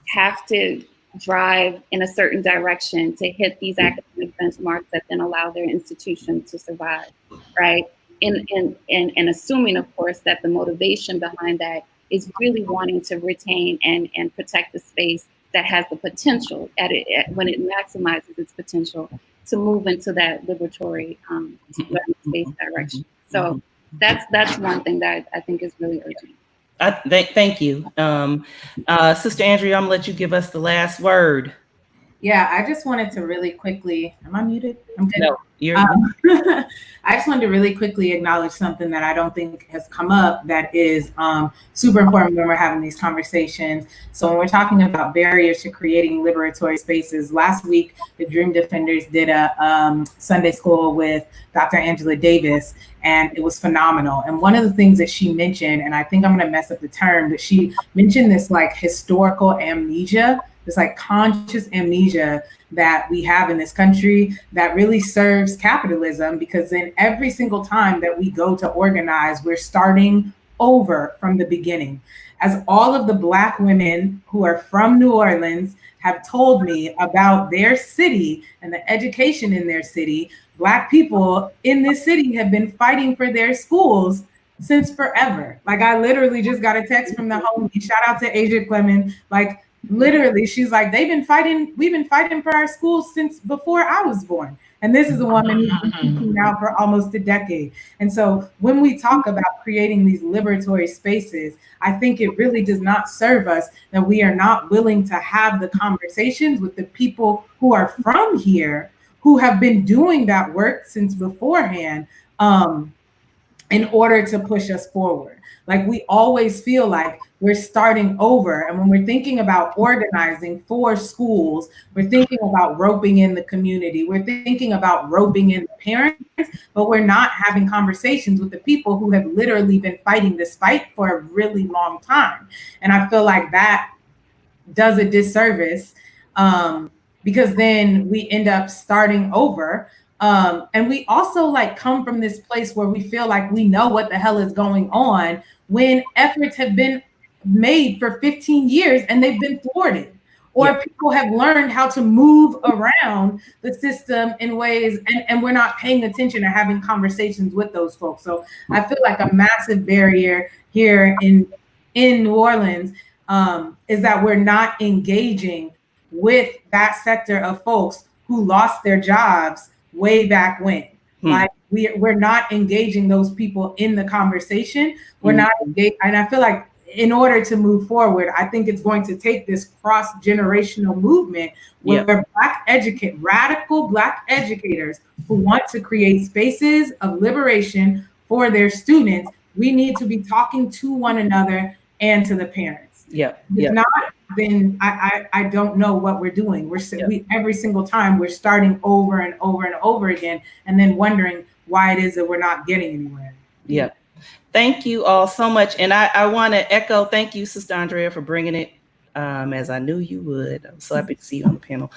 have to drive in a certain direction to hit these academic benchmarks that then allow their institution to survive, right? And assuming, of course, that the motivation behind that is really wanting to retain and protect the space that has the potential when it maximizes its potential to move into that liberatory space direction. So that's one thing that I think is really urgent. Thank you. Sister Andrea, I'm gonna let you give us the last word. Yeah, I just wanted to really quickly, am I muted? I'm good. No, you're I just wanted to really quickly acknowledge something that I don't think has come up that is super important when we're having these conversations. So when we're talking about barriers to creating liberatory spaces, last week, the Dream Defenders did a Sunday school with Dr. Angela Davis, and it was phenomenal. And one of the things that she mentioned, and I think I'm gonna mess up the term, but she mentioned this like historical amnesia, this like conscious amnesia that we have in this country that really serves capitalism, because then every single time that we go to organize, we're starting over from the beginning. As all of the Black women who are from New Orleans have told me about their city and the education in their city, Black people in this city have been fighting for their schools since forever. Like I literally just got a text from the homie, shout out to Asia Clement, like literally, she's like, we've been fighting for our schools since before I was born. And this is a woman who's been teaching now for almost a decade. And so when we talk about creating these liberatory spaces, I think it really does not serve us that we are not willing to have the conversations with the people who are from here, who have been doing that work since beforehand, in order to push us forward. Like we always feel like we're starting over. And when we're thinking about organizing for schools, we're thinking about roping in the community. We're thinking about roping in the parents, but we're not having conversations with the people who have literally been fighting this fight for a really long time. And I feel like that does a disservice because then we end up starting over. And we also like come from this place where we feel like we know what the hell is going on when efforts have been made for 15 years and they've been thwarted, or people have learned how to move around the system in ways, and we're not paying attention or having conversations with those folks. So I feel like a massive barrier here in New Orleans is that we're not engaging with that sector of folks who lost their jobs way back when. Like we're not engaging those people in the conversation. We're not engaged, and I feel like in order to move forward, I think it's going to take this cross-generational movement where radical Black educators who want to create spaces of liberation for their students, we need to be talking to one another and to the parents. If not, then I don't know what we're doing. We every single time we're starting over and over and over again, and then wondering why it is that we're not getting anywhere. Thank you all so much. And I want to echo, thank you, Sister Andrea, for bringing it, as I knew you would. I'm so happy to see you on the panel.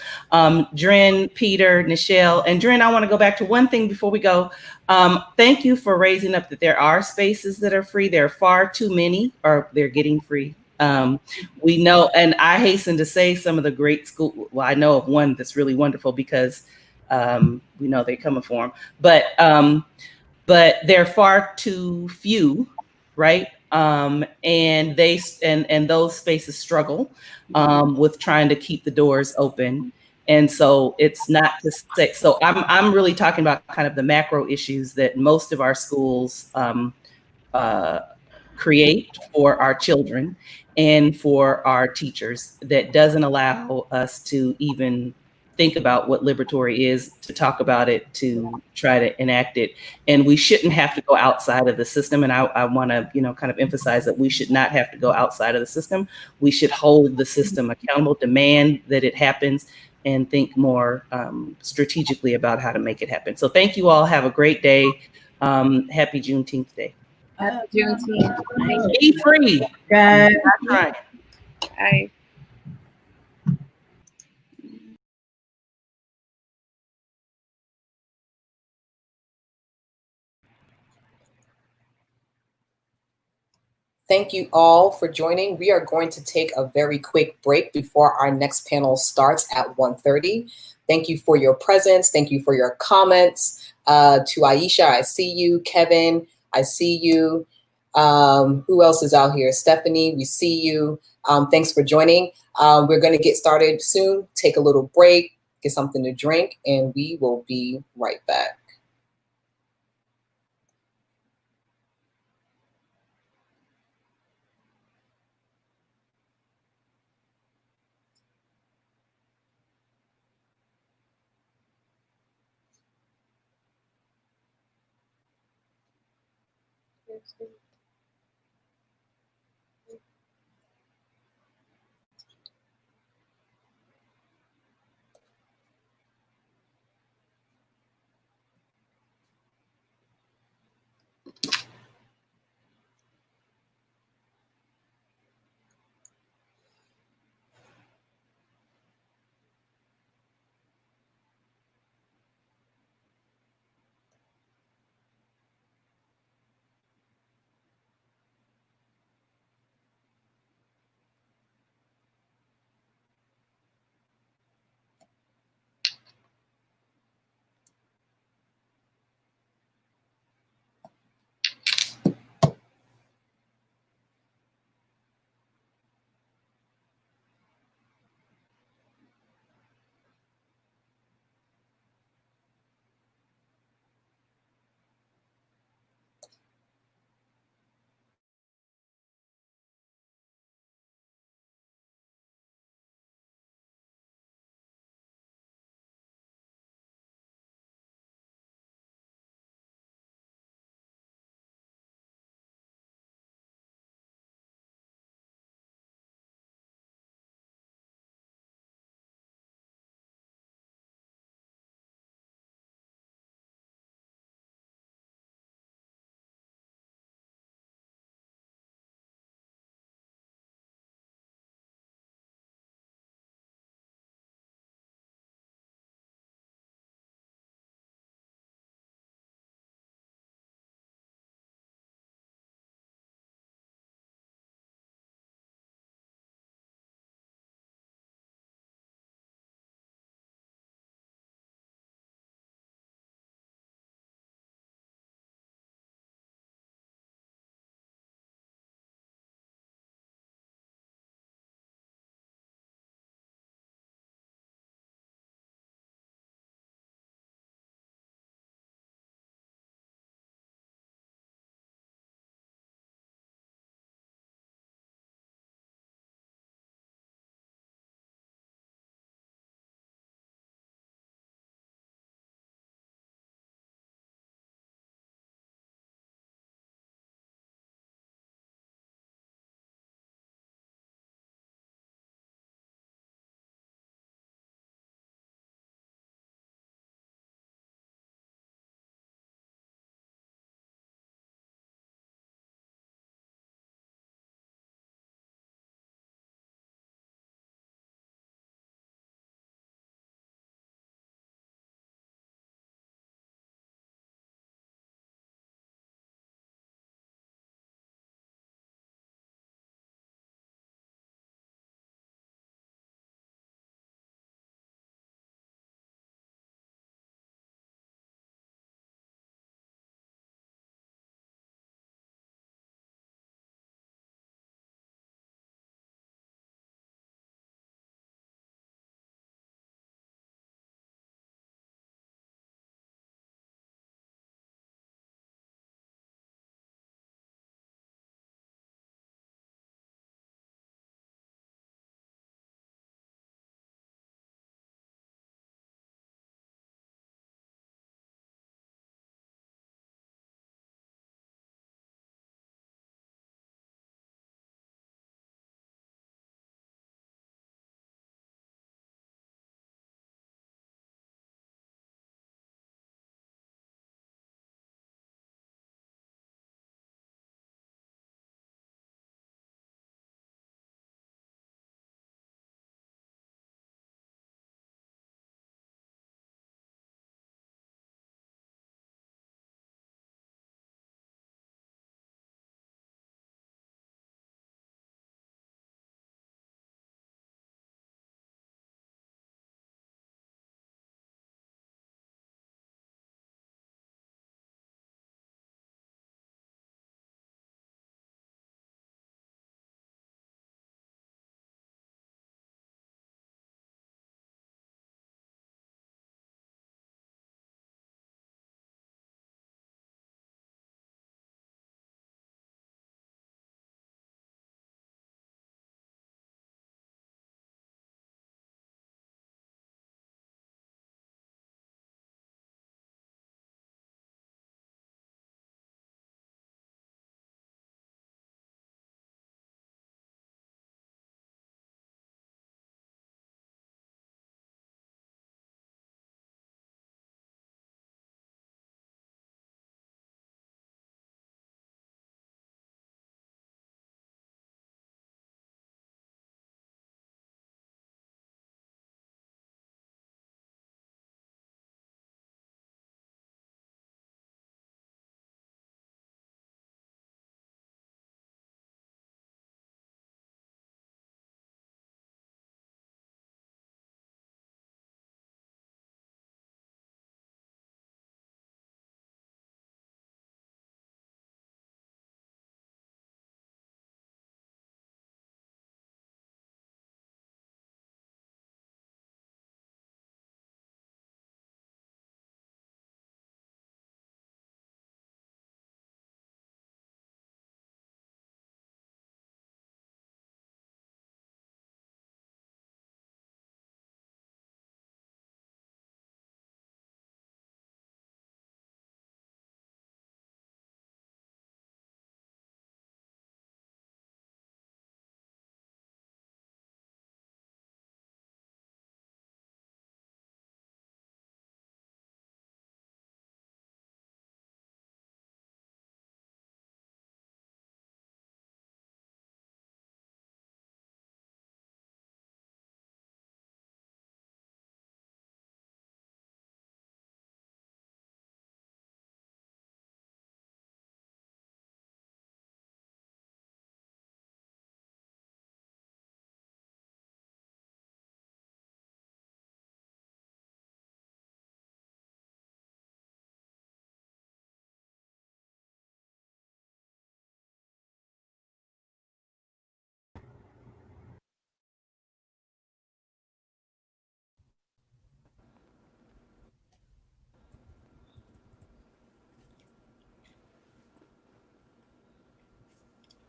Dren, Peter, Nichelle, and Dren, I want to go back to one thing before we go. Thank you for raising up that there are spaces that are free. There are far too many, or they're getting free. We know, and I hasten to say some of the great school, well, I know of one that's really wonderful because we know they're coming for them, but they're far too few, right? And those spaces struggle with trying to keep the doors open. And so it's not to say, so I'm really talking about kind of the macro issues that most of our schools create for our children and for our teachers that doesn't allow us to even think about what liberatory is, to talk about it, to try to enact it. And we shouldn't have to go outside of the system. And I want to, kind of emphasize that we should not have to go outside of the system. We should hold the system accountable, demand that it happens, and think more strategically about how to make it happen. So thank you all. Have a great day. Happy Juneteenth Day. Happy Juneteenth. Be free. Good. That's right. Bye. Thank you all for joining. We are going to take a very quick break before our next panel starts at 1:30. Thank you for your presence. Thank you for your comments. To Aisha, I see you. Kevin, I see you. Who else is out here? Stephanie, we see you. Thanks for joining. We're going to get started soon. Take a little break, get something to drink, and we will be right back.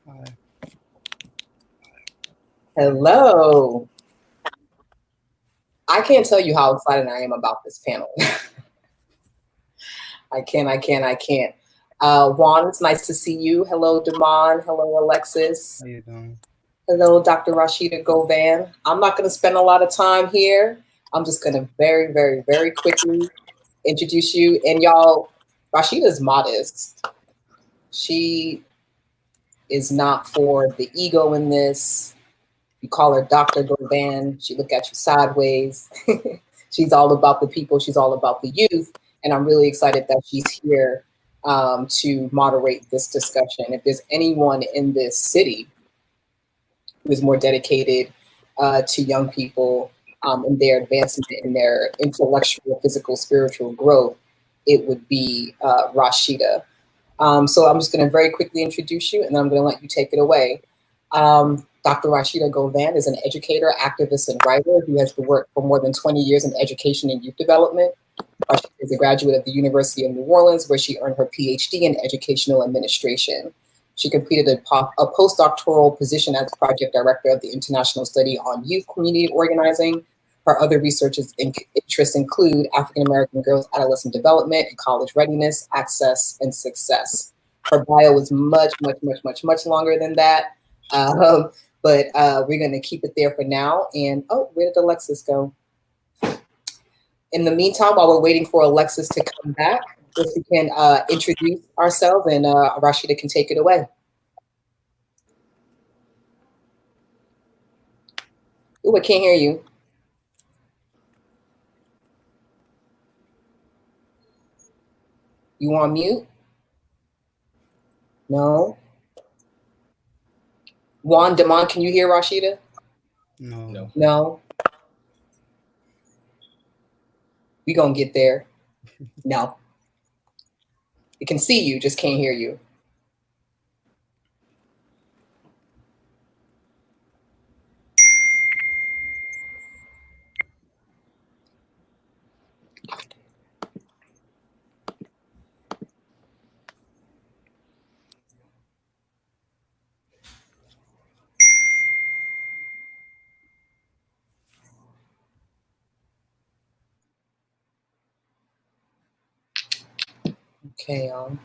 Hi. Hello. I can't tell you how excited I am about this panel. I can't. Juan, it's nice to see you. Hello, Damon. Hello, Alexis. How you doing? Hello, Dr. Rashida Govan. I'm not going to spend a lot of time here. I'm just going to very, very, very quickly introduce you. And y'all, Rashida's modest. She is not for the ego in this. You call her Dr. Govan, she look at you sideways. She's all about the people. She's all about the youth. And I'm really excited that she's here to moderate this discussion. If there's anyone in this city who is more dedicated to young people in their advancement, in their intellectual, physical, spiritual growth, it would be Rashida. So I'm just going to very quickly introduce you, and then I'm going to let you take it away. Dr. Rashida Govan is an educator, activist, and writer who has worked for more than 20 years in education and youth development. Rashida is a graduate of the University of New Orleans, where she earned her PhD in educational administration. She completed a postdoctoral position as project director of the International Study on Youth Community Organizing. Her other research interests include African-American girls' adolescent development and college readiness, access, and success. Her bio is much longer than that, but we're going to keep it there for now. And oh, where did Alexis go? In the meantime, while we're waiting for Alexis to come back, if we can introduce ourselves, and Rashida can take it away. Ooh, I can't hear you. You on mute? No. Juan, Damon, can you hear Rashida? No. No. We gonna get there. No. It can see you, just can't hear you. Okay, we'll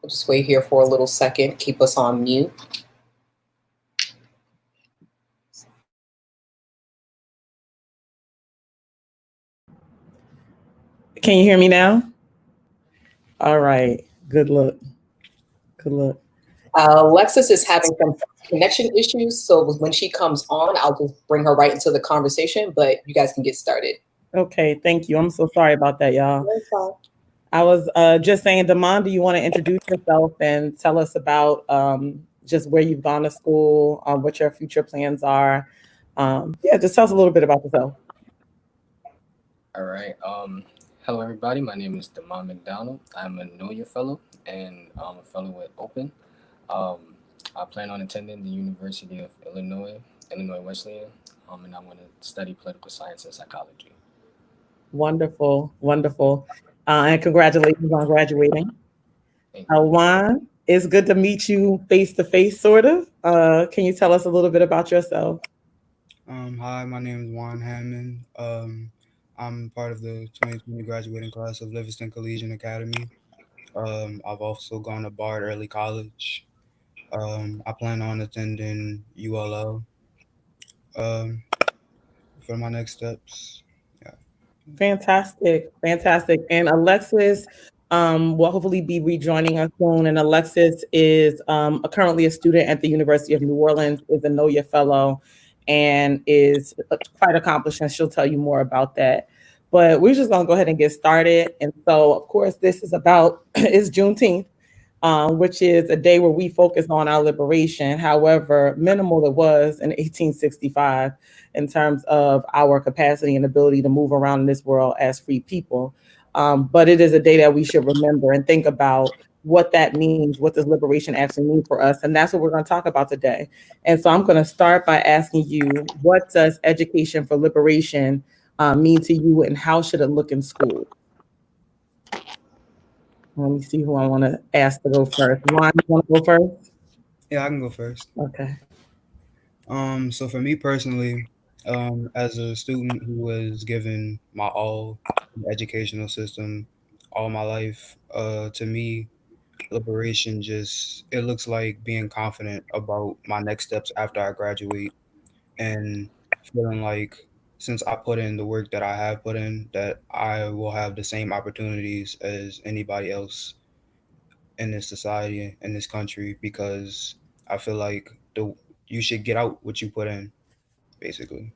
just wait here for a little second. Keep us on mute. Can you hear me now? All right. Good luck. Good luck. Alexis is having some connection issues, so when she comes on, I'll just bring her right into the conversation, but you guys can get started. Okay, thank you. I'm so sorry about that, y'all. I was just saying, Damon, do you want to introduce yourself and tell us about just where you've gone to school, what your future plans are? Yeah, just tell us a little bit about yourself. All right. Hello, everybody. My name is Damon McDonald. I'm a Know Your Fellow, and I'm a fellow with Open. I plan on attending the University of Illinois Wesleyan, and I want to study political science and psychology. Wonderful, wonderful. And congratulations on graduating. Juan, it's good to meet you face to face, sort of. Can you tell us a little bit about yourself? Hi, my name is Juan Hammond. I'm part of the 2020 graduating class of Livingston Collegiate Academy. I've also gone to Bard Early College. I plan on attending ULL for my next steps. Yeah. Fantastic, fantastic. And Alexis will hopefully be rejoining us soon. And Alexis is currently a student at the University of New Orleans, is a Know Your Fellow, and is quite accomplished, and she'll tell you more about that. But we're just gonna go ahead and get started. And so, of course, this is about, it's Juneteenth, which is a day where we focus on our liberation, however minimal it was in 1865 in terms of our capacity and ability to move around in this world as free people. But it is a day that we should remember and think about what that means, what does liberation actually mean for us? And that's what we're going to talk about today. And so I'm going to start by asking you, what does education for liberation mean to you, and how should it look in school? Let me see who I want to ask to go first. Juan, you want to go first? Yeah, I can go first. Okay. So for me personally, as a student who was given my all in the educational system all my life, to me, liberation just it looks like being confident about my next steps after I graduate and feeling like since I put in the work that I have put in, that I will have the same opportunities as anybody else in this society, in this country, because I feel like you should get out what you put in, basically.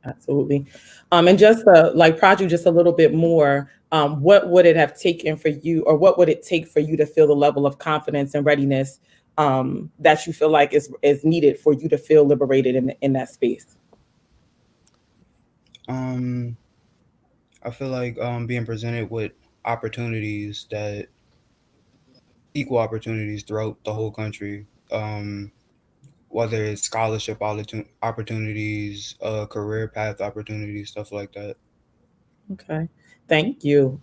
Absolutely. And just to like prod you just a little bit more, what would it have taken for you, or what would it take for you to feel the level of confidence and readiness that you feel like is needed for you to feel liberated in that space? I feel like being presented with opportunities that equal opportunities throughout the whole country. Whether it's scholarship opportunities, career path opportunities, stuff like that. Okay, thank you.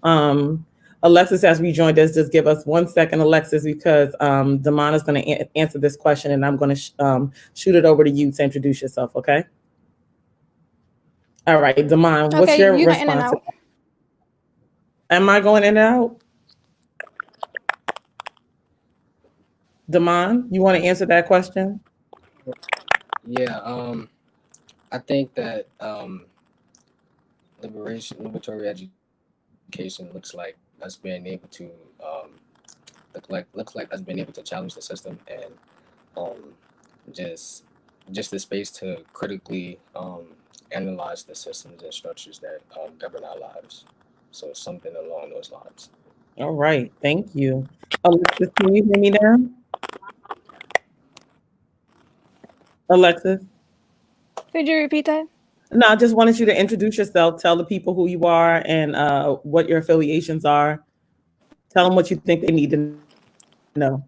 Alexis has rejoined us. Just give us 1 second, Alexis, because Damon is going to answer this question, and I'm going to shoot it over to you to introduce yourself. Okay. All right, Damon, what's your response? Am I going in and out? Damon, you want to answer that question? Yeah, I think that liberatory education looks like us being able to looks like us being able to challenge the system and um, just the space to critically analyze the systems and structures that govern our lives. So something along those lines. All right, thank you. Alexis, can you hear me now? Alexis? Could you repeat that? No, I just wanted you to introduce yourself, tell the people who you are and what your affiliations are. Tell them what you think they need to know.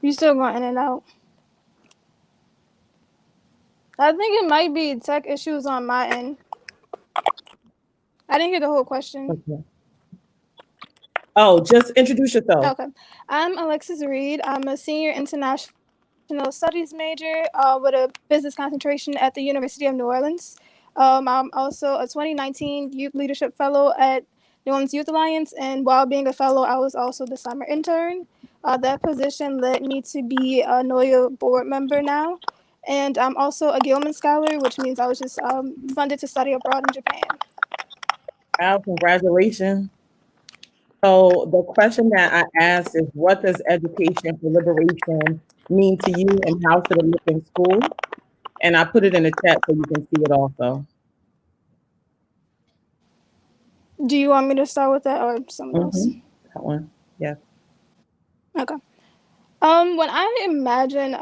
You still going in and out. I think it might be tech issues on my end. I didn't hear the whole question. Okay. Oh, just introduce yourself. Okay. I'm Alexis Reed. I'm a senior international studies major with a business concentration at the University of New Orleans. I'm also a 2019 Youth Leadership Fellow at New Orleans Youth Alliance, and while being a fellow, I was also the summer intern. That position led me to be a NOYA board member now, and I'm also a Gilman Scholar, which means I was just funded to study abroad in Japan. Wow, congratulations. So the question that I asked is, what does education for liberation mean to you, and how should it look in school? And I put it in the chat so you can see it also. Do you want me to start with that or someone else? That one, yeah. Okay. When I imagine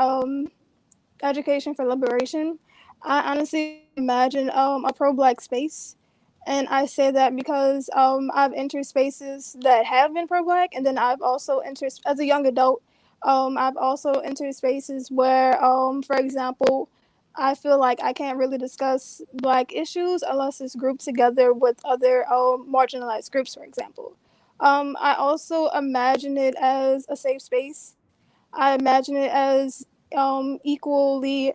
education for liberation, I honestly imagine a pro-Black space. And I say that because I've entered spaces that have been pro-Black, and then I've also entered, as a young adult, I've also entered spaces where, for example, I feel like I can't really discuss Black issues unless it's grouped together with other marginalized groups, for example. I also imagine it as a safe space. I imagine it as equally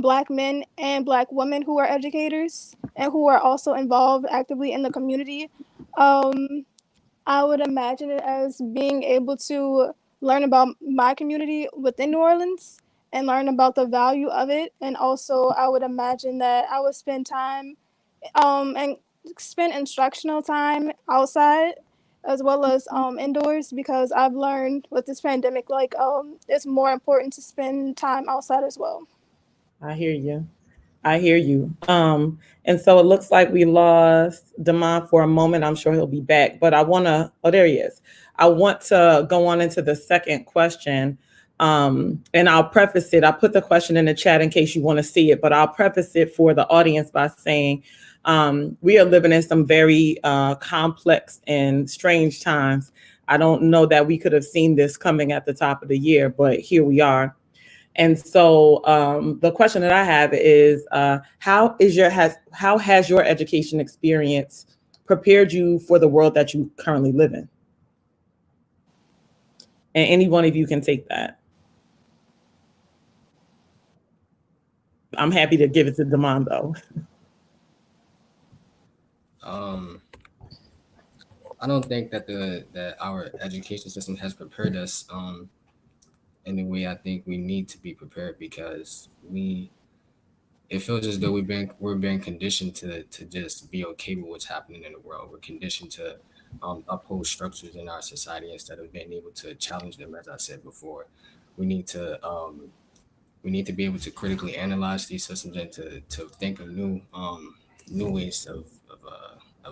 Black men and Black women who are educators and who are also involved actively in the community. I would imagine it as being able to learn about my community within New Orleans and learn about the value of it. And also, I would imagine that I would spend time and spend instructional time outside as well as indoors, because I've learned with this pandemic, like it's more important to spend time outside as well. I hear you. I hear you. And so it looks like we lost Damon for a moment. I'm sure he'll be back, but I want to, oh, there he is. I want to go on into the second question. And I'll preface it. I put the question in the chat in case you want to see it, but I'll preface it for the audience by saying we are living in some very complex and strange times. I don't know that we could have seen this coming at the top of the year, but here we are. And so the question that I have is, how has your education experience prepared you for the world that you currently live in? And any one of you can take that. I'm happy to give it to Damon though. I don't think that our education system has prepared us in the way I think we need to be prepared, because it feels as though we're being conditioned to just be okay with what's happening in the world. We're conditioned to uphold structures in our society instead of being able to challenge them. As I said before, we need to be able to critically analyze these systems and to think of new ways of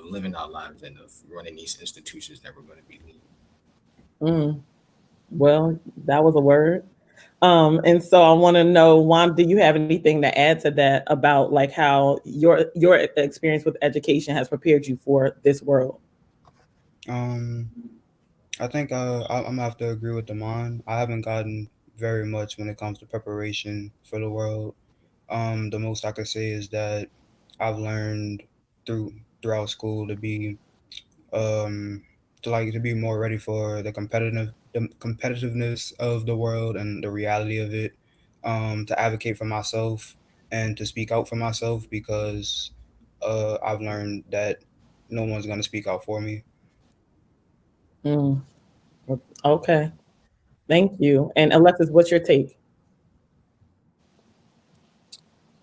living our lives and of running these institutions that we're going to be leading. Well, that was a word. And so I want to know, Juan, do you have anything to add to that about like how your experience with education has prepared you for this world? I think I'm gonna have to agree with Damon. I haven't gotten very much when it comes to preparation for the world. The most I could say is that I've learned throughout school to be to be more ready for the competitiveness of the world and the reality of it. To advocate for myself and to speak out for myself, because I've learned that no one's gonna speak out for me. Okay, thank you. And Alexis, what's your take?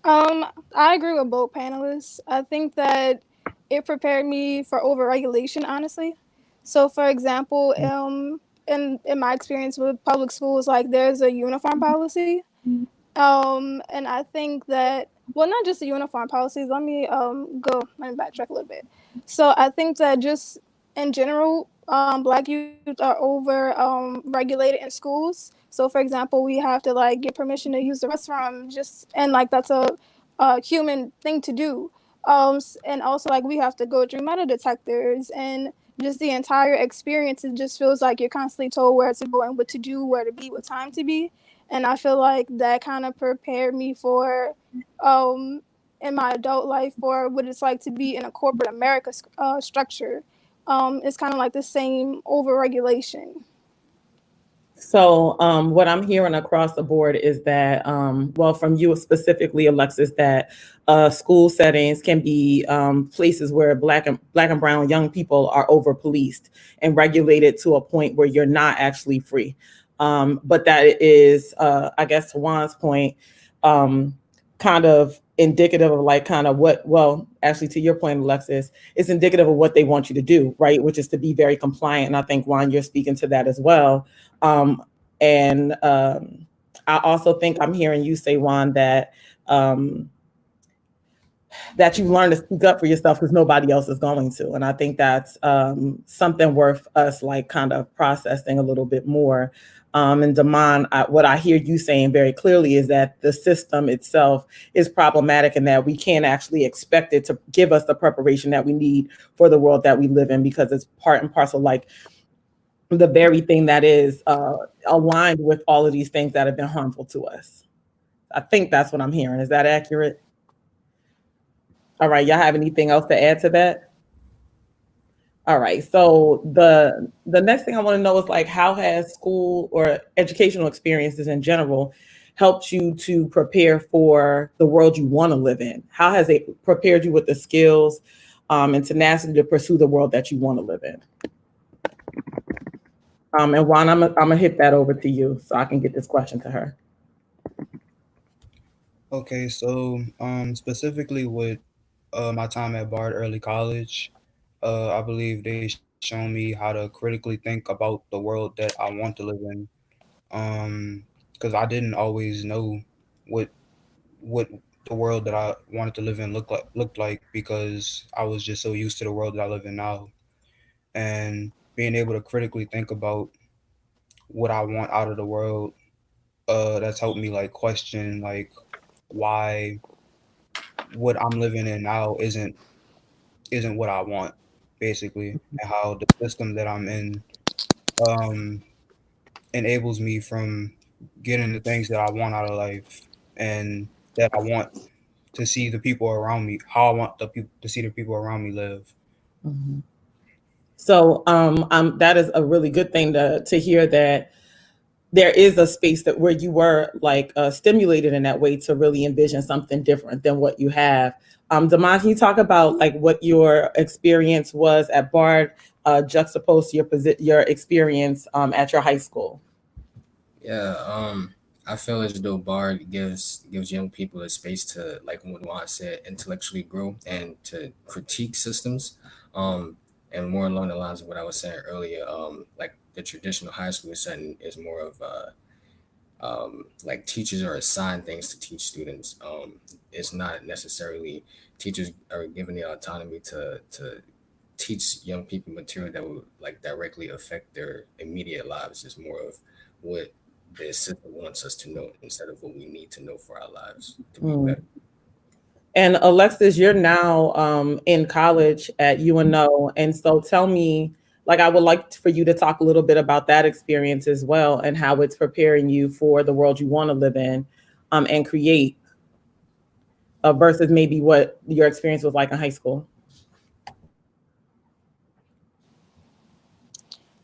I agree with both panelists. I think that it prepared me for overregulation, honestly. So, for example, in my experience with public schools, like there's a uniform policy, and I think that, well, not just the uniform policies. Let me backtrack a little bit. So I think that just in general, Black youth are over regulated in schools. So for example, we have to like get permission to use the restroom, and like that's a human thing to do. And also like we have to go through metal detectors, and just the entire experience. It just feels like you're constantly told where to go and what to do, where to be, what time to be. And I feel like that kind of prepared me for in my adult life for what it's like to be in a corporate America structure. It's kind of like the same overregulation. So what I'm hearing across the board is that, well, from you specifically, Alexis, that school settings can be places where Black and brown young people are over policed and regulated to a point where you're not actually free. But that is, I guess, to Juan's point, kind of indicative of like kind of what, well, actually to your point, Alexis, it's indicative of what they want you to do, right? Which is to be very compliant. And I think, Juan, you're speaking to that as well. I also think I'm hearing you say, Juan, that that you've learned to speak up for yourself because nobody else is going to. And I think that's something worth us like kind of processing a little bit more. And Damon, what I hear you saying very clearly is that the system itself is problematic and that we can't actually expect it to give us the preparation that we need for the world that we live in, because it's part and parcel like the very thing that is aligned with all of these things that have been harmful to us. I think that's what I'm hearing. Is that accurate? All right, y'all have anything else to add to that? All right, so the next thing I want to know is like, how has school or educational experiences in general helped you to prepare for the world you want to live in? How has it prepared you with the skills and tenacity to pursue the world that you want to live in? And Juan, I'm gonna hit that over to you so I can get this question to her. Okay, so specifically with my time at Bard Early College, I believe they shown me how to critically think about the world that I want to live in. Because I didn't always know what the world that I wanted to live in looked like, because I was just so used to the world that I live in now. And being able to critically think about what I want out of the world, that's helped me like question like why what I'm living in now isn't what I want, basically, and how the system that I'm in um enables me from getting the things that I want out of life, and that I want to see the people around me, how I want the people to see the people around me live. So that is a really good thing to hear, that there is a space that where you were like stimulated in that way to really envision something different than what you have. Damon, can you talk about like what your experience was at Bard, juxtaposed to your experience at your high school? Yeah, I feel as though Bard gives young people a space to, like what Juan said, intellectually grow and to critique systems. And more along the lines of what I was saying earlier, like the traditional high school setting is more of like teachers are assigned things to teach students. It's not necessarily teachers are given the autonomy to teach young people material that will like directly affect their immediate lives. It's more of what the system wants us to know instead of what we need to know for our lives to be better. And Alexis, you're now in college at UNO. And so tell me, like, I would like for you to talk a little bit about that experience as well and how it's preparing you for the world you want to live in and create versus maybe what your experience was like in high school.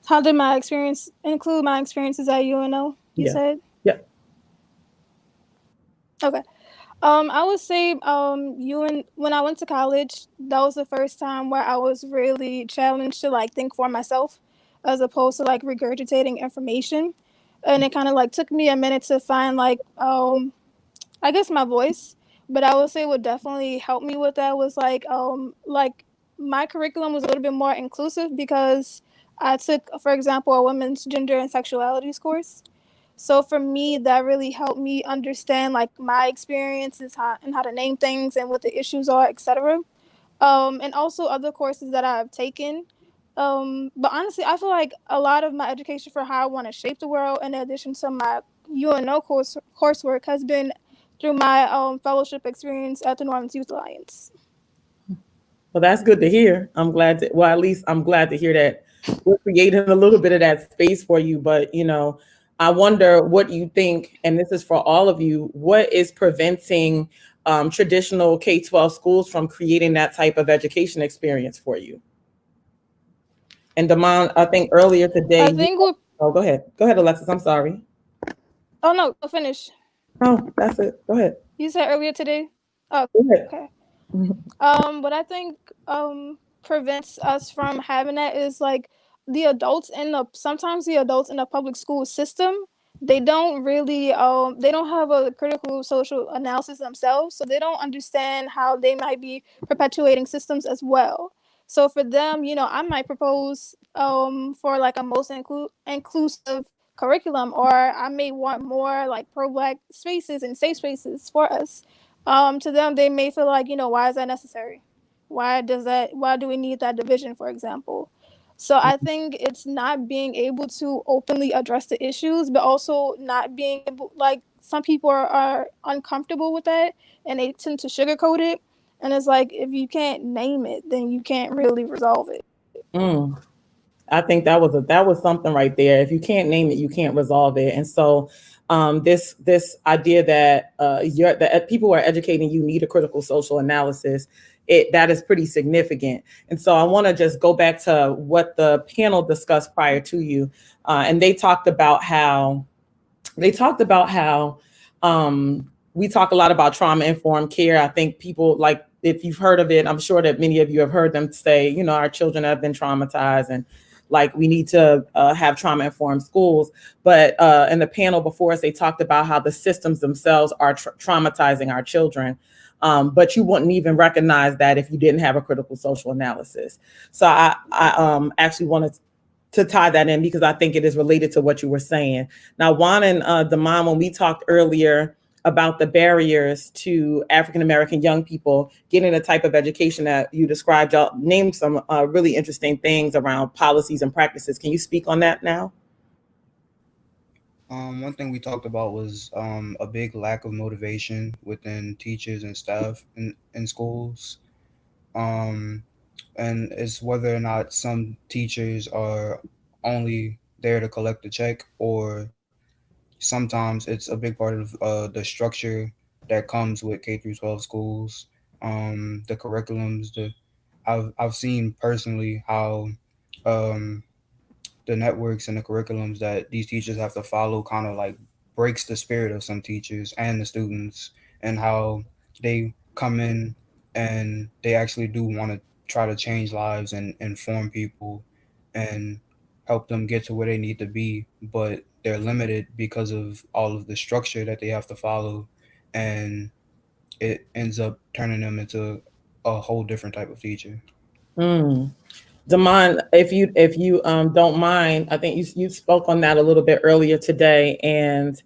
How did my experience include my experiences at UNO? You said? Yep. Okay. I would say when I went to college, that was the first time where I was really challenged to like think for myself as opposed to like regurgitating information. And it kind of like took me a minute to find like I guess my voice. But I would say what definitely helped me with that was like my curriculum was a little bit more inclusive because I took, for example, a women's gender and sexualities course. So for me, that really helped me understand like my experiences and how to name things and what the issues are, etc. And also other courses that I've taken. But honestly, I feel like a lot of my education for how I want to shape the world, in addition to my UNO coursework, has been through my fellowship experience at the New Orleans Youth Alliance. Well, that's good to hear. At least I'm glad to hear that we're creating a little bit of that space for you. But, you know, I wonder what you think, and this is for all of you, what is preventing traditional K-12 schools from creating that type of education experience for you? And Damon, I think earlier today, go ahead. Go ahead, Alexis. I'm sorry. Oh, no, go finish. Oh, that's it. Go ahead. You said earlier today? Oh, go ahead. Okay. What I think prevents us from having that is like sometimes the adults in the public school system, they don't really they don't have a critical social analysis themselves, so they don't understand how they might be perpetuating systems as well. So for them, I might propose for like a most inclusive curriculum, or I may want more like pro-Black spaces and safe spaces for us. To them, they may feel like, why is that necessary? Why do we need that division, for example? So I think it's not being able to openly address the issues, but also not being able, like some people are uncomfortable with that and they tend to sugarcoat it. And it's like, if you can't name it, then you can't really resolve it. I think that was something right there. If you can't name it, you can't resolve it. And so this idea that that people who are educating you need a critical social analysis, that is pretty significant. And so I want to just go back to what the panel discussed prior to you, and they talked about how we talk a lot about trauma-informed care. I think people, like, if you've heard of it, I'm sure that many of you have heard them say, our children have been traumatized and like we need to have trauma-informed schools. But in the panel before us, they talked about how the systems themselves are traumatizing our children. But you wouldn't even recognize that if you didn't have a critical social analysis. So I actually wanted to tie that in because I think it is related to what you were saying. Now, Juan and Damon, when we talked earlier about the barriers to African-American young people getting the type of education that you described, y'all named some really interesting things around policies and practices. Can you speak on that now? One thing we talked about was a big lack of motivation within teachers and staff in schools. And it's whether or not some teachers are only there to collect the check, or sometimes it's a big part of the structure that comes with K through 12 schools, the curriculums. I've seen personally how the networks and the curriculums that these teachers have to follow kind of like breaks the spirit of some teachers and the students, and how they come in and they actually do want to try to change lives and inform people and help them get to where they need to be, but they're limited because of all of the structure that they have to follow, and it ends up turning them into a whole different type of teacher. Damon, if you don't mind, I think you spoke on that a little bit earlier today, and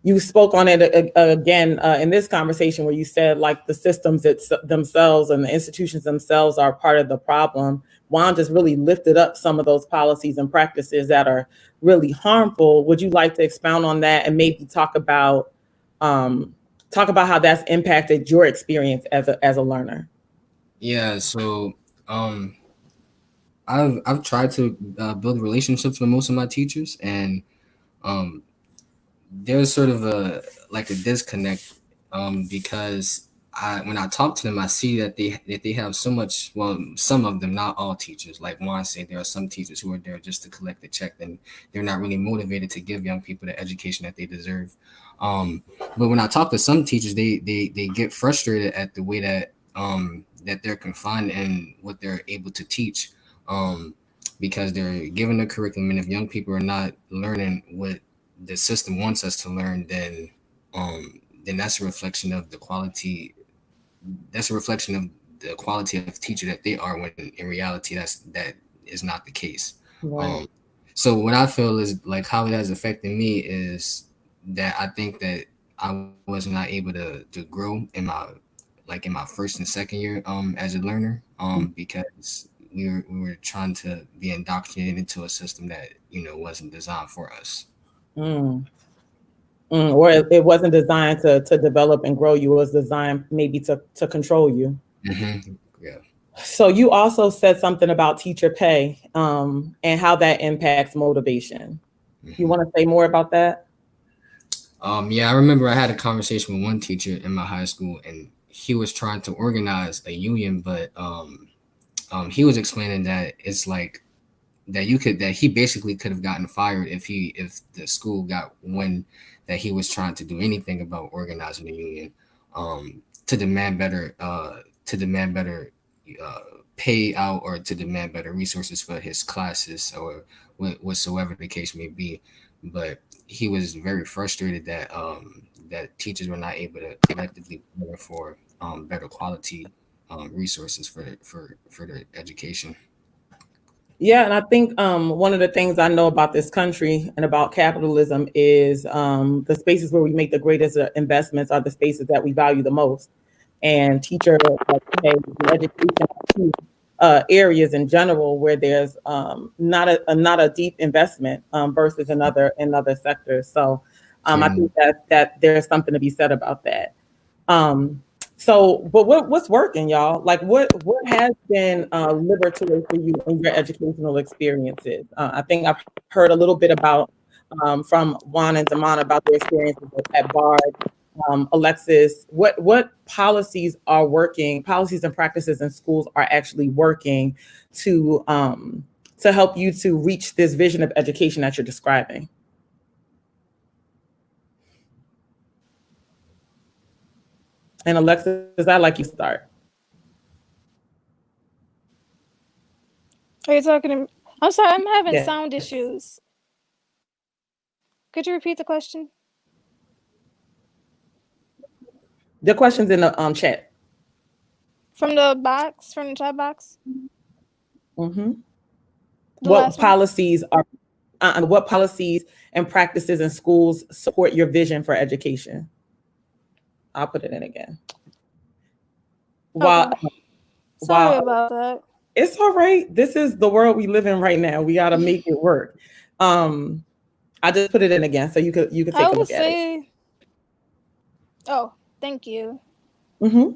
you spoke on it again in this conversation where you said like the systems themselves and the institutions themselves are part of the problem. Juan just really lifted up some of those policies and practices that are really harmful. Would you like to expound on that and maybe talk about how that's impacted your experience as a learner? Yeah, so I've tried to build relationships with most of my teachers, and there's sort of a disconnect because when I talk to them, I see that they have so much. Well, some of them, not all teachers. Like Juan said, there are some teachers who are there just to collect the check, and they're not really motivated to give young people the education that they deserve. But when I talk to some teachers, they get frustrated at the way that that they're confined in what they're able to teach, because they're given the curriculum, and if young people are not learning what the system wants us to learn, then that's a reflection of the quality. That's a reflection of the quality of teacher that they are. When in reality, that is not the case. Right. So what I feel is like how it has affected me is that I think that I was not able to grow in my first and second year as a learner because we were trying to be indoctrinated into a system that wasn't designed for us. Or it wasn't designed to develop and grow you. It was designed maybe to control you. Mm-hmm. Yeah. So you also said something about teacher pay and how that impacts motivation. Mm-hmm. You want to say more about that? Yeah, I remember I had a conversation with one teacher in my high school, and he was trying to organize a union, but he was explaining that it's like that he basically could have gotten fired if the school got wind that he was trying to do anything about organizing a union, to demand better pay out, or to demand better resources for his classes, or whatsoever the case may be. But he was very frustrated that that teachers were not able to collectively work for better quality resources for their education. Yeah, and I think one of the things I know about this country and about capitalism is the spaces where we make the greatest investments are the spaces that we value the most. And teacher pay and education are two areas in general where there's not a deep investment versus another sectors. So I think that there's something to be said about that. But what's working, y'all? Like what has been liberatory for you in your educational experiences? I think I've heard a little bit about from Juan and Damon about their experiences at Bard. Alexis, what policies are working? Policies and practices in schools are actually working to help you to reach this vision of education that you're describing? And Alexis, I'd like you to start. Are you talking to me? I'm sorry, I'm having sound issues. Could you repeat the question? The question's in the chat. From the chat box? Mm-hmm. What policies and practices in schools support your vision for education? I'll put it in again. Sorry about that. It's all right. This is the world we live in right now. We got to make it work. I just put it in again, so you could take a look at it. Oh, thank you. Mm-hmm.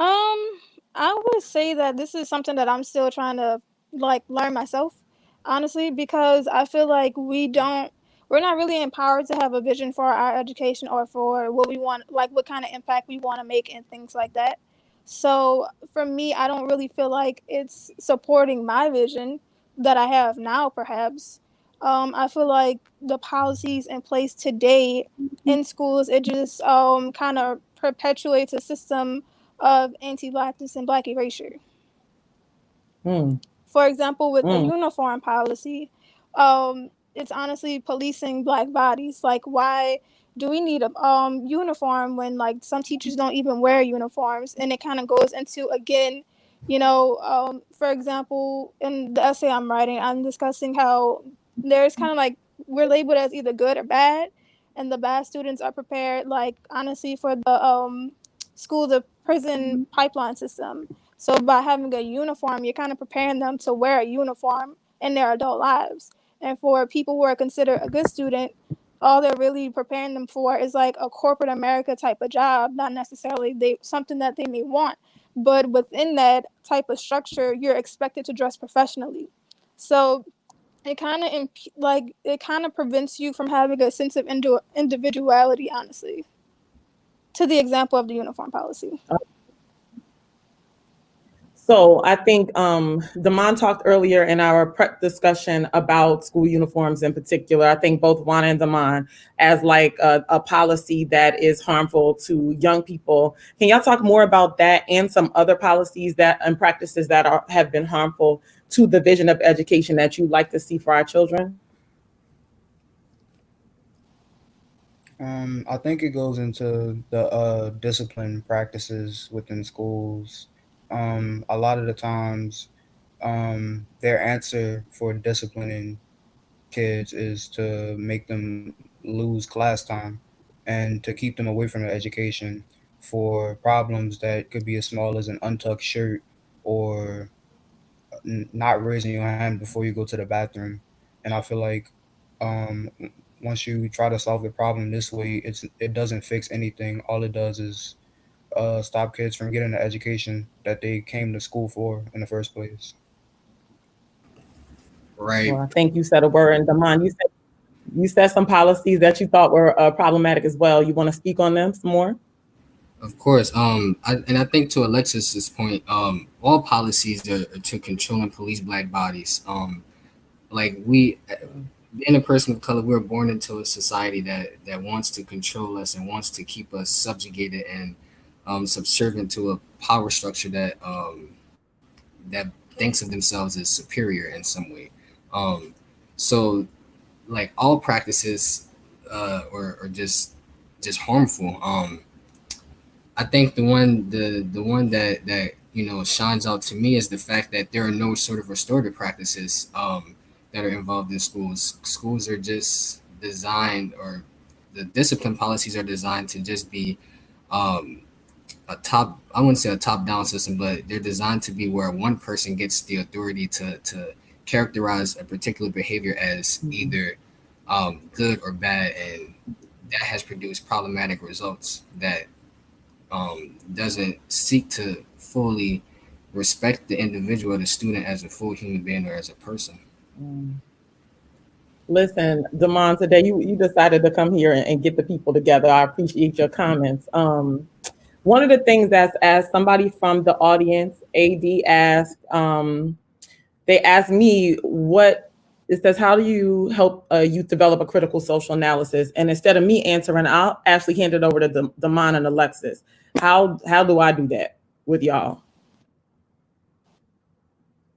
I would say that this is something that I'm still trying to learn myself, honestly, because I feel like we're not really empowered to have a vision for our education or for what we want, like what kind of impact we want to make and things like that. So for me, I don't really feel like it's supporting my vision that I have now, perhaps. I feel like the policies in place today in schools, it just kind of perpetuates a system of anti-blackness and black erasure. For example, with the uniform policy, it's honestly policing black bodies. Like, why do we need a uniform when like some teachers don't even wear uniforms? And it kind of goes into, again, for example, in the essay I'm writing, I'm discussing how there's kind of like we're labeled as either good or bad, and the bad students are prepared, like honestly, for the school to prison pipeline system. So by having a uniform, you're kind of preparing them to wear a uniform in their adult lives. And for people who are considered a good student, all they're really preparing them for is like a corporate America type of job, not necessarily something that they may want. But within that type of structure, you're expected to dress professionally. So it kind of it kind of prevents you from having a sense of individuality, honestly. To the example of the uniform policy. So I think Damon talked earlier in our prep discussion about school uniforms in particular. I think both Juana and Damon as like a policy that is harmful to young people. Can y'all talk more about that and some other policies that and practices that have been harmful to the vision of education that you'd like to see for our children? I think it goes into the discipline practices within schools. A lot of the times, their answer for disciplining kids is to make them lose class time and to keep them away from their education for problems that could be as small as an untucked shirt or not raising your hand before you go to the bathroom. And I feel like um, once you try to solve the problem this way, it doesn't fix anything. All it does is stop kids from getting the education that they came to school for in the first place. Right. Well, I think you said a word, and Damon, you said some policies that you thought were problematic as well. You want to speak on them some more? Of course. I think to Alexis's point, all policies are to control and police black bodies. Like being a person of color, we were born into a society that wants to control us and wants to keep us subjugated and subservient to a power structure that thinks of themselves as superior in some way. So like all practices are just harmful. I think the one that shines out to me is the fact that there are no sort of restorative practices that are involved in schools. Schools are just designed, or the discipline policies are designed to just be I wouldn't say a top down system, but they're designed to be where one person gets the authority to characterize a particular behavior as either good or bad, and that has produced problematic results that doesn't seek to fully respect the individual, the student, as a full human being or as a person. Listen, Damon, today you decided to come here and get the people together. I appreciate your comments. One of the things that's, as somebody from the audience, AD asked, they asked me it says, how do you help youth develop a critical social analysis? And instead of me answering, I'll actually hand it over to Damon and Alexis. How do I do that with y'all?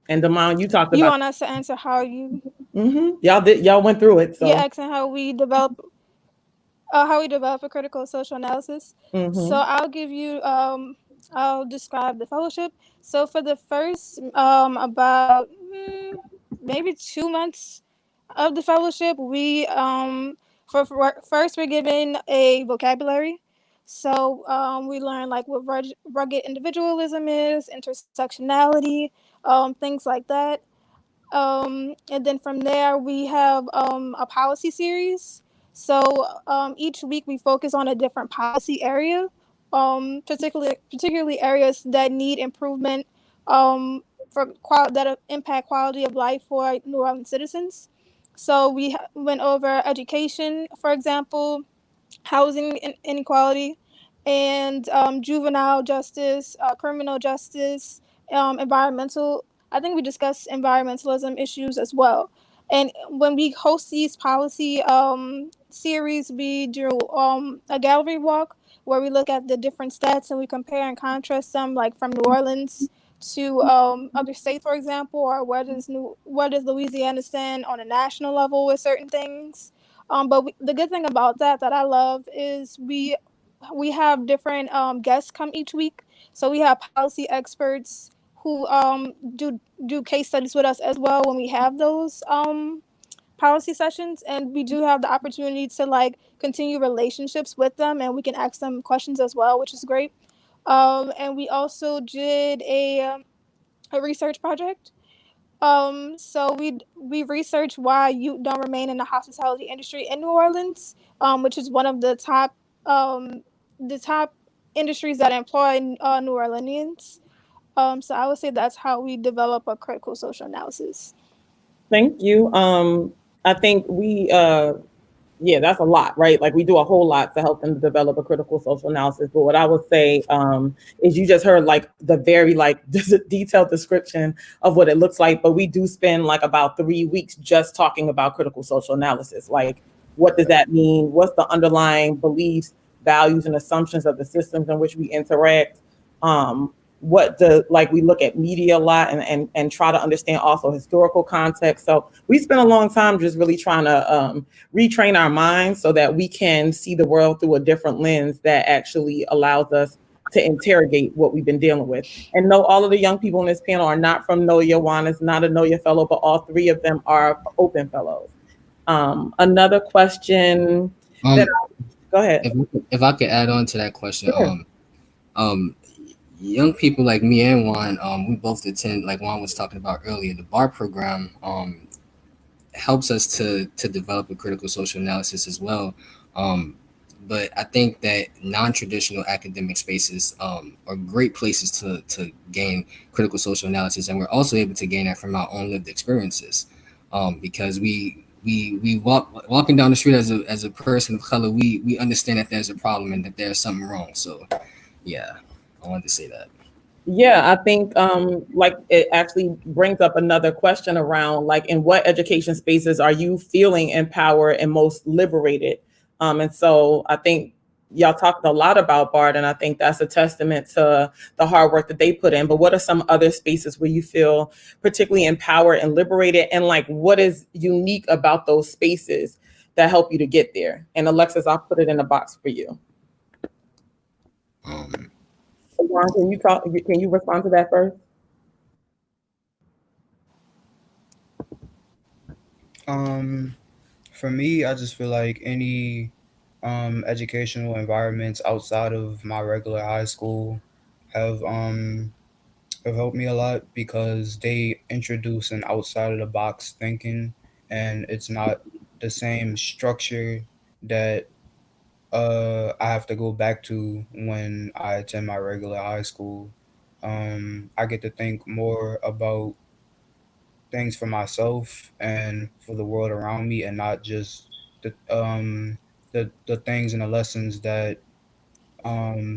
And Damon, you talked about. You want us to answer how you? Y'all went through it. So you're asking how we develop a critical social analysis. So I'll give you. I'll describe the fellowship. So for the first about maybe 2 months of the fellowship, we first we're given a vocabulary. So we learn like what rugged individualism is, intersectionality, things like that. And then from there we have a policy series. So each week we focus on a different policy area, particularly areas that need improvement, that impact quality of life for New Orleans citizens. So we went over education, for example, housing inequality, and juvenile justice, criminal justice, environmental. I think we discussed environmentalism issues as well. And when we host these policy series, we do a gallery walk where we look at the different stats and we compare and contrast them, like from New Orleans to other states, for example, or where does Louisiana stand on a national level with certain things. The good thing about that I love is we have different guests come each week. So we have policy experts who do case studies with us as well when we have those policy sessions, and we do have the opportunity to like continue relationships with them, and we can ask them questions as well, which is great. And we also did a research project. So we researched why youth don't remain in the hospitality industry in New Orleans, which is one of the top industries that employ New Orleanians. So I would say that's how we develop a critical social analysis. Thank you. I think yeah, that's a lot, right? Like we do a whole lot to help them develop a critical social analysis. But what I would say is you just heard like the very like detailed description of what it looks like. But we do spend like about 3 weeks just talking about critical social analysis. Like, what does that mean? What's the underlying beliefs, values, and assumptions of the systems in which we interact? We look at media a lot and try to understand also historical context. So we spent a long time just really trying to retrain our minds so that we can see the world through a different lens that actually allows us to interrogate what we've been dealing with. And no, all of the young people in this panel are not from NOYA. Juan is not a NOYA fellow, but all 3 of them are open fellows. Another question. Go ahead. If I could add on to that question, sure. Young people like me and Juan, we both attend, like Juan was talking about earlier, the BAR program helps us to develop a critical social analysis as well. But I think that non-traditional academic spaces are great places to gain critical social analysis, and we're also able to gain that from our own lived experiences, because we walking down the street as a person of color, we understand that there's a problem and that there's something wrong. So yeah, I wanted to say that. Yeah, I think like it actually brings up another question around like, in what education spaces are you feeling empowered and most liberated? And so I think y'all talked a lot about BARD, and I think that's a testament to the hard work that they put in. But what are some other spaces where you feel particularly empowered and liberated? And like, what is unique about those spaces that help you to get there? And Alexis, I'll put it in a box for you. Juan, can you respond to that first? For me, I just feel like any educational environments outside of my regular high school have helped me a lot, because they introduce an outside of the box thinking, and it's not the same structure that I have to go back to when I attend my regular high school. I get to think more about things for myself and for the world around me, and not just the things and the lessons that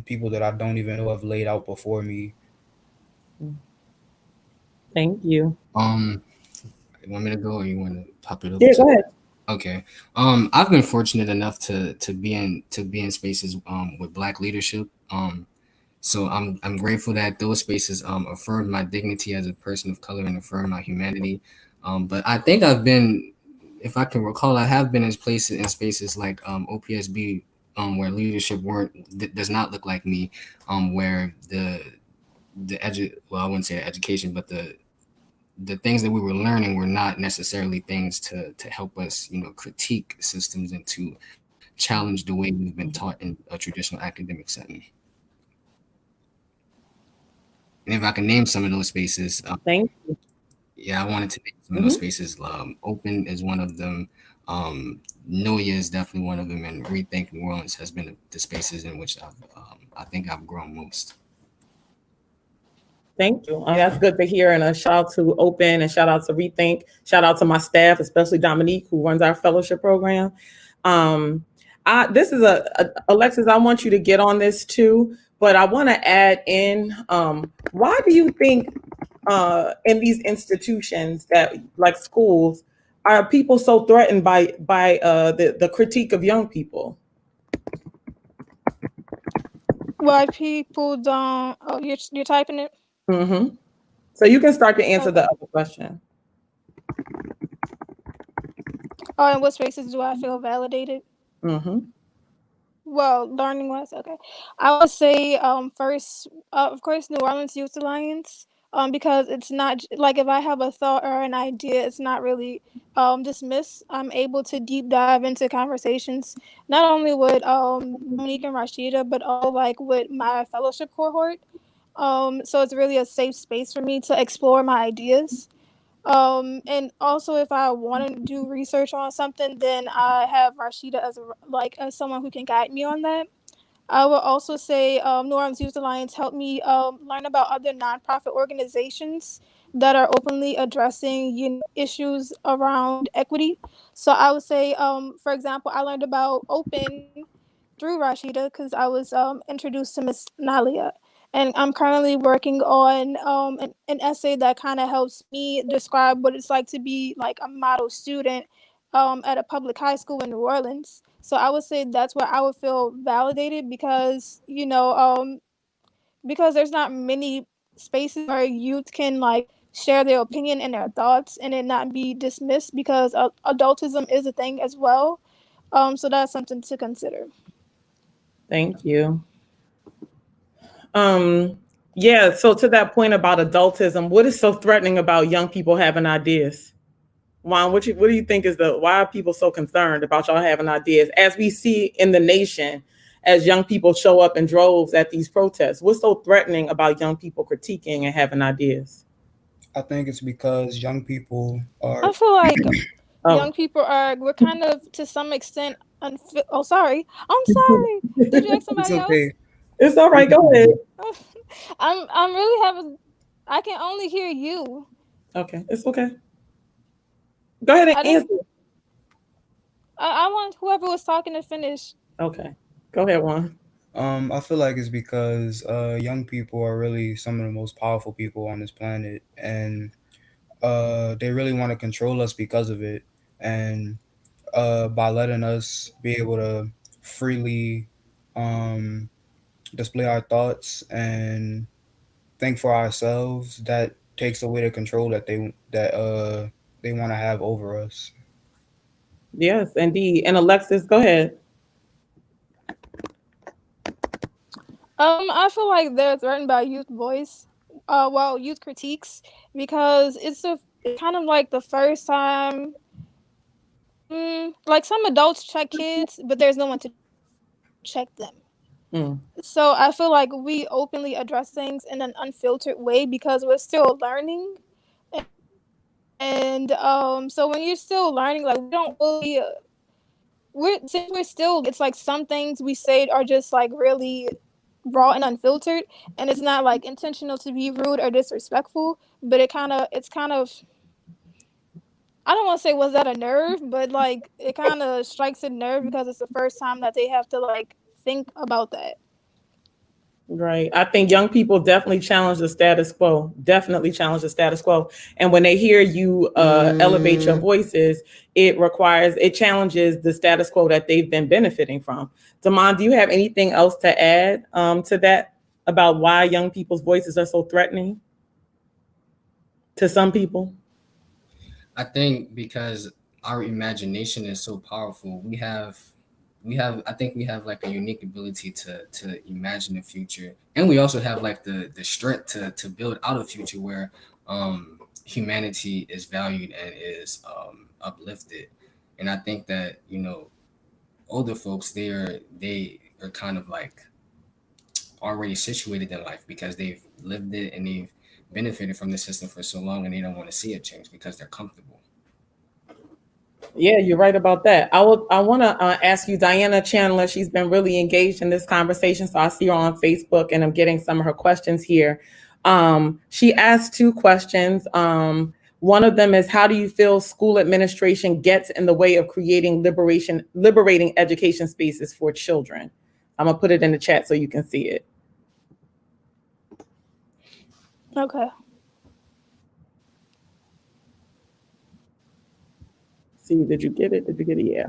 people that I don't even know have laid out before me. Thank you. You want me to go, or you want to pop it over? Yeah, go ahead. Okay. I've been fortunate enough to be in spaces with Black leadership. So I'm grateful that those spaces affirmed my dignity as a person of color and affirmed my humanity. But I think I've been, if I can recall, I have been in spaces like OPSB, where leadership does not look like me, where I wouldn't say education, but the things that we were learning were not necessarily things to help us, critique systems and to challenge the way we've been taught in a traditional academic setting. And if I can name some of those spaces, thank you. Yeah, I wanted to name some of those spaces. Open is one of them. NOYA is definitely one of them, and Rethink New Orleans has been the spaces in which I think I've grown most. Thank you. That's good to hear. And a shout out to Open, and shout out to Rethink. Shout out to my staff, especially Dominique, who runs our fellowship program. This is Alexis, I want you to get on this too, but I want to add in, why do you think in these institutions that like schools, are people so threatened by the critique of young people? Why people don't? Oh, you're typing it. Mm-hmm. So you can start to answer the other question. Oh, in what spaces do I feel validated? Mm-hmm. Well, learning wise, okay. I would say first, of course, New Orleans Youth Alliance, because it's not like if I have a thought or an idea, it's not really dismissed. I'm able to deep dive into conversations, not only with Monique and Rashida, but all like with my fellowship cohort. So it's really a safe space for me to explore my ideas. And also if I want to do research on something, then I have Rashida as someone who can guide me on that. I will also say New Orleans Youth Alliance helped me learn about other nonprofit organizations that are openly addressing issues around equity. So I would say, for example, I learned about Open through Rashida because I was introduced to Miss Nalia. And I'm currently working on an essay that kind of helps me describe what it's like to be like a model student at a public high school in New Orleans. So I would say that's where I would feel validated because, because there's not many spaces where youth can like share their opinion and their thoughts and it not be dismissed because adultism is a thing as well. So that's something to consider. Thank you. Yeah, so to that point about adultism, what is so threatening about young people having ideas? Juan, what do you think why are people so concerned about y'all having ideas? As we see in the nation, as young people show up in droves at these protests, what's so threatening about young people critiquing and having ideas? I think it's because young people are. I feel like young people we're kind of to some extent oh, sorry. I'm sorry. Did you ask somebody It's okay. else? It's all right. Go ahead. I'm really having. I can only hear you. Okay, it's okay. Go ahead and answer. I want whoever was talking to finish. Okay, go ahead, Juan. I feel like it's because young people are really some of the most powerful people on this planet, and they really want to control us because of it. And by letting us be able to freely display our thoughts and think for ourselves, that takes away the control that they want to have over us. Yes, indeed. And Alexis, go ahead. I feel like they're threatened by youth voice, youth critiques, because it's kind of like the first time. Like some adults check kids, but there's no one to check them. So I feel like we openly address things in an unfiltered way because we're still learning. And so when you're still learning, like we don't really since we're still, it's like some things we say are just like really raw and unfiltered, and it's not like intentional to be rude or disrespectful, but it's kind of, I don't want to say was that a nerve, but like it kind of strikes a nerve because it's the first time that they have to like think about that. Right. I think young people definitely challenge the status quo. Definitely challenge the status quo. And when they hear you elevate your voices, it challenges the status quo that they've been benefiting from. Damon, do you have anything else to add to that about why young people's voices are so threatening to some people? I think because our imagination is so powerful, I think we have like a unique ability to imagine the future, and we also have like the strength to build out a future where humanity is valued and is uplifted. And I think that older folks, they are kind of like already situated in life because they've lived it and they've benefited from the system for so long, and they don't want to see it change because they're comfortable. Yeah, you're right about that. I want to ask you, Diana Chandler. She's been really engaged in this conversation. So I see her on Facebook and I'm getting some of her questions here. She asked two questions. One of them is, how do you feel school administration gets in the way of creating liberating education spaces for children? I'm gonna put it in the chat so you can see it. Okay. See, did you get it? Did you get it? Yeah.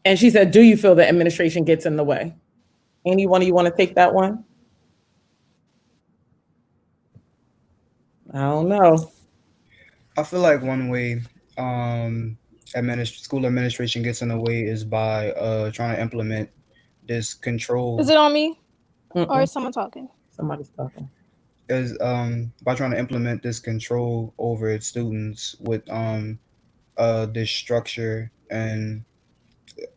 And she said, do you feel the administration gets in the way? Any one of you want to take that one? I don't know. I feel like one way school administration gets in the way is by trying to implement this control. Is it on me? Or is someone talking? Somebody's talking. Is by trying to implement this control over its students with this structure, and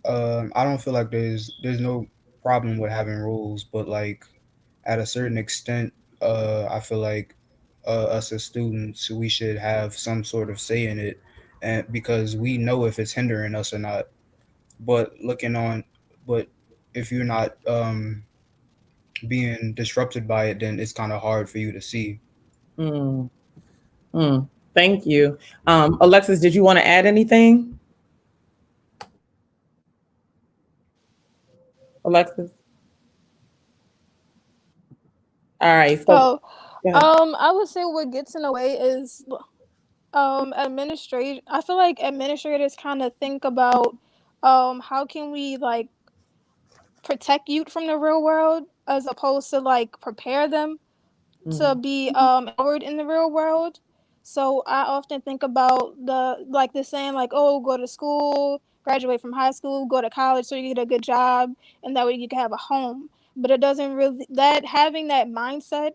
I don't feel like there's no problem with having rules, but like at a certain extent, I feel like us as students, we should have some sort of say in it, and because we know if it's hindering us or not. But if you're not being disrupted by it, then it's kind of hard for you to see. Thank you. Alexis, did you want to add anything? Alexis? All right. So, I would say what gets in the way is administration. I feel like administrators kind of think about how can we like protect youth from the real world as opposed to like prepare them to be empowered in the real world. So I often think about the saying like, oh, go to school, graduate from high school, go to college so you get a good job, and that way you can have a home. But it doesn't really, having that mindset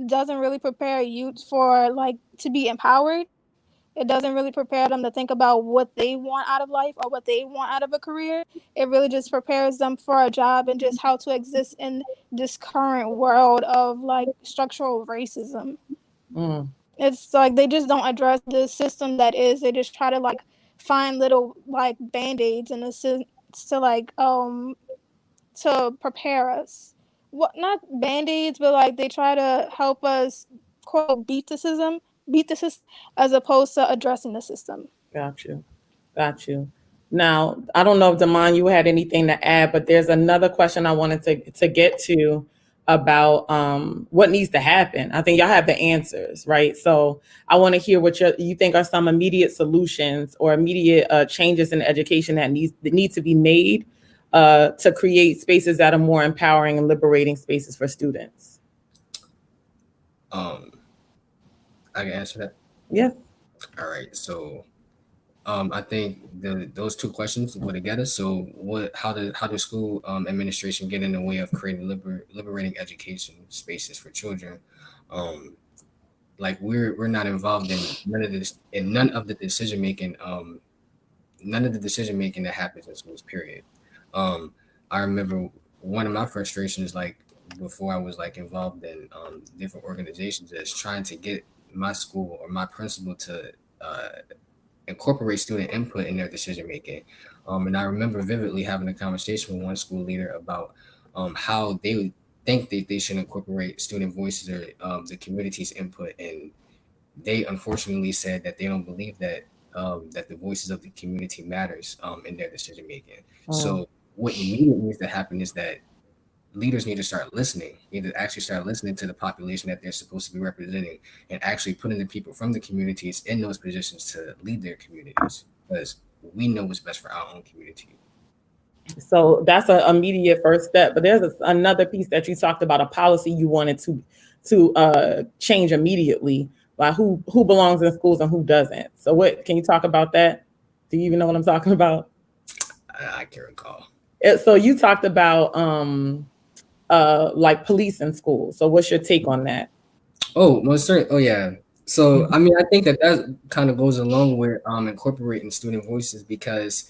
doesn't really prepare youth for like to be empowered. It doesn't really prepare them to think about what they want out of life or what they want out of a career. It really just prepares them for a job and just how to exist in this current world of like structural racism. It's like they just don't address the system that is. They just try to like find little like band-aids in a sense to like to prepare us. What, not band-aids, but like they try to help us quote beat the system as opposed to addressing the system. Got you. Now, I don't know if Damon, you had anything to add, but there's another question I wanted to get to about what needs to happen. I think y'all have the answers, right? So I want to hear what you think are some immediate solutions or immediate changes in education that need to be made to create spaces that are more empowering and liberating spaces for students. I can answer that. Yeah. All right. So I think those two questions go together. So how does school administration get in the way of creating liberating education spaces for children? Like we're not involved in none of the decision making that happens in schools, period. I remember one of my frustrations, like before I was like involved in different organizations, is trying to get my school or my principal to incorporate student input in their decision making. And I remember vividly having a conversation with one school leader about how they would think that they should incorporate student voices or the community's input, and they unfortunately said that they don't believe that that the voices of the community matters in their decision making. So what immediately needs to happen is that leaders need to start listening, need to actually start listening to the population that they're supposed to be representing, and actually putting the people from the communities in those positions to lead their communities, because we know what's best for our own community. So that's an immediate first step. But there's another piece that you talked about, a policy you wanted to change immediately, by who belongs in schools and who doesn't. So what can you talk about that? Do you even know what I'm talking about? I can't recall. So you talked about like police in schools. So what's your take on that? Oh, most certainly. Oh, yeah. So, I mean, I think that kind of goes along with incorporating student voices, because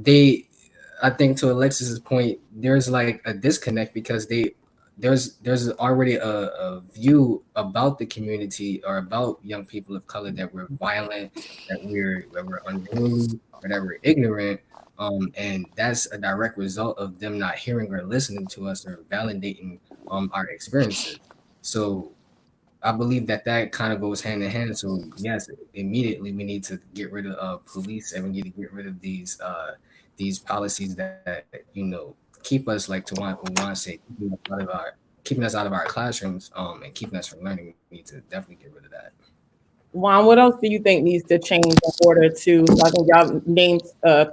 I think to Alexis's point, there's like a disconnect because there's already a view about the community or about young people of color that we're violent, that we're unruly, or that we're ignorant. And that's a direct result of them not hearing or listening to us or validating our experiences. So I believe that that kind of goes hand in hand. So yes, immediately we need to get rid of police, and we need to get rid of these policies that keep us, like Tawan said, keeping us out of our classrooms and keeping us from learning. We need to definitely get rid of that. Juan, what else do you think needs to change in order to, so I think y'all named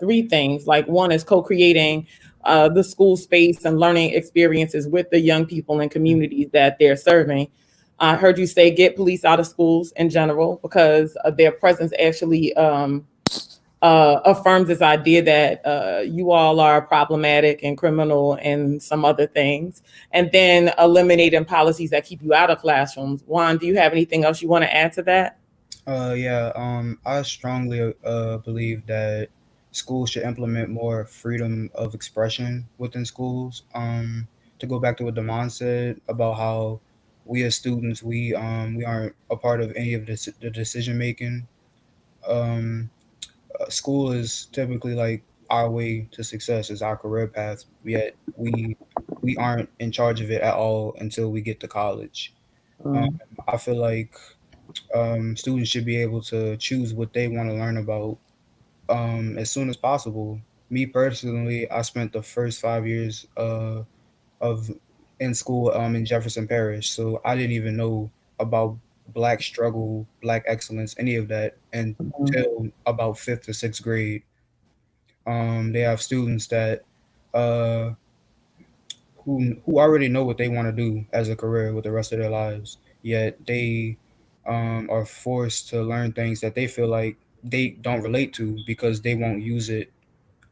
three things. Like one is co-creating the school space and learning experiences with the young people and communities that they're serving. I heard you say get police out of schools in general because their presence actually affirms this idea that you all are problematic and criminal and some other things. And then eliminating policies that keep you out of classrooms. Juan, do you have anything else you want to add to that? I strongly believe that schools should implement more freedom of expression within schools. To go back to what Damon said about how we as students we aren't a part of any of the decision making. School is typically like our way to success, is our career path. Yet we aren't in charge of it at all until we get to college. I feel like students should be able to choose what they want to learn about as soon as possible. Me personally, I spent the first 5 years of in school in Jefferson Parish, so I didn't even know about Black struggle, Black excellence, any of that until about fifth or sixth grade. They have students that uh, who already know what they want to do as a career with the rest of their lives, yet they are forced to learn things that they feel like they don't relate to because they won't use it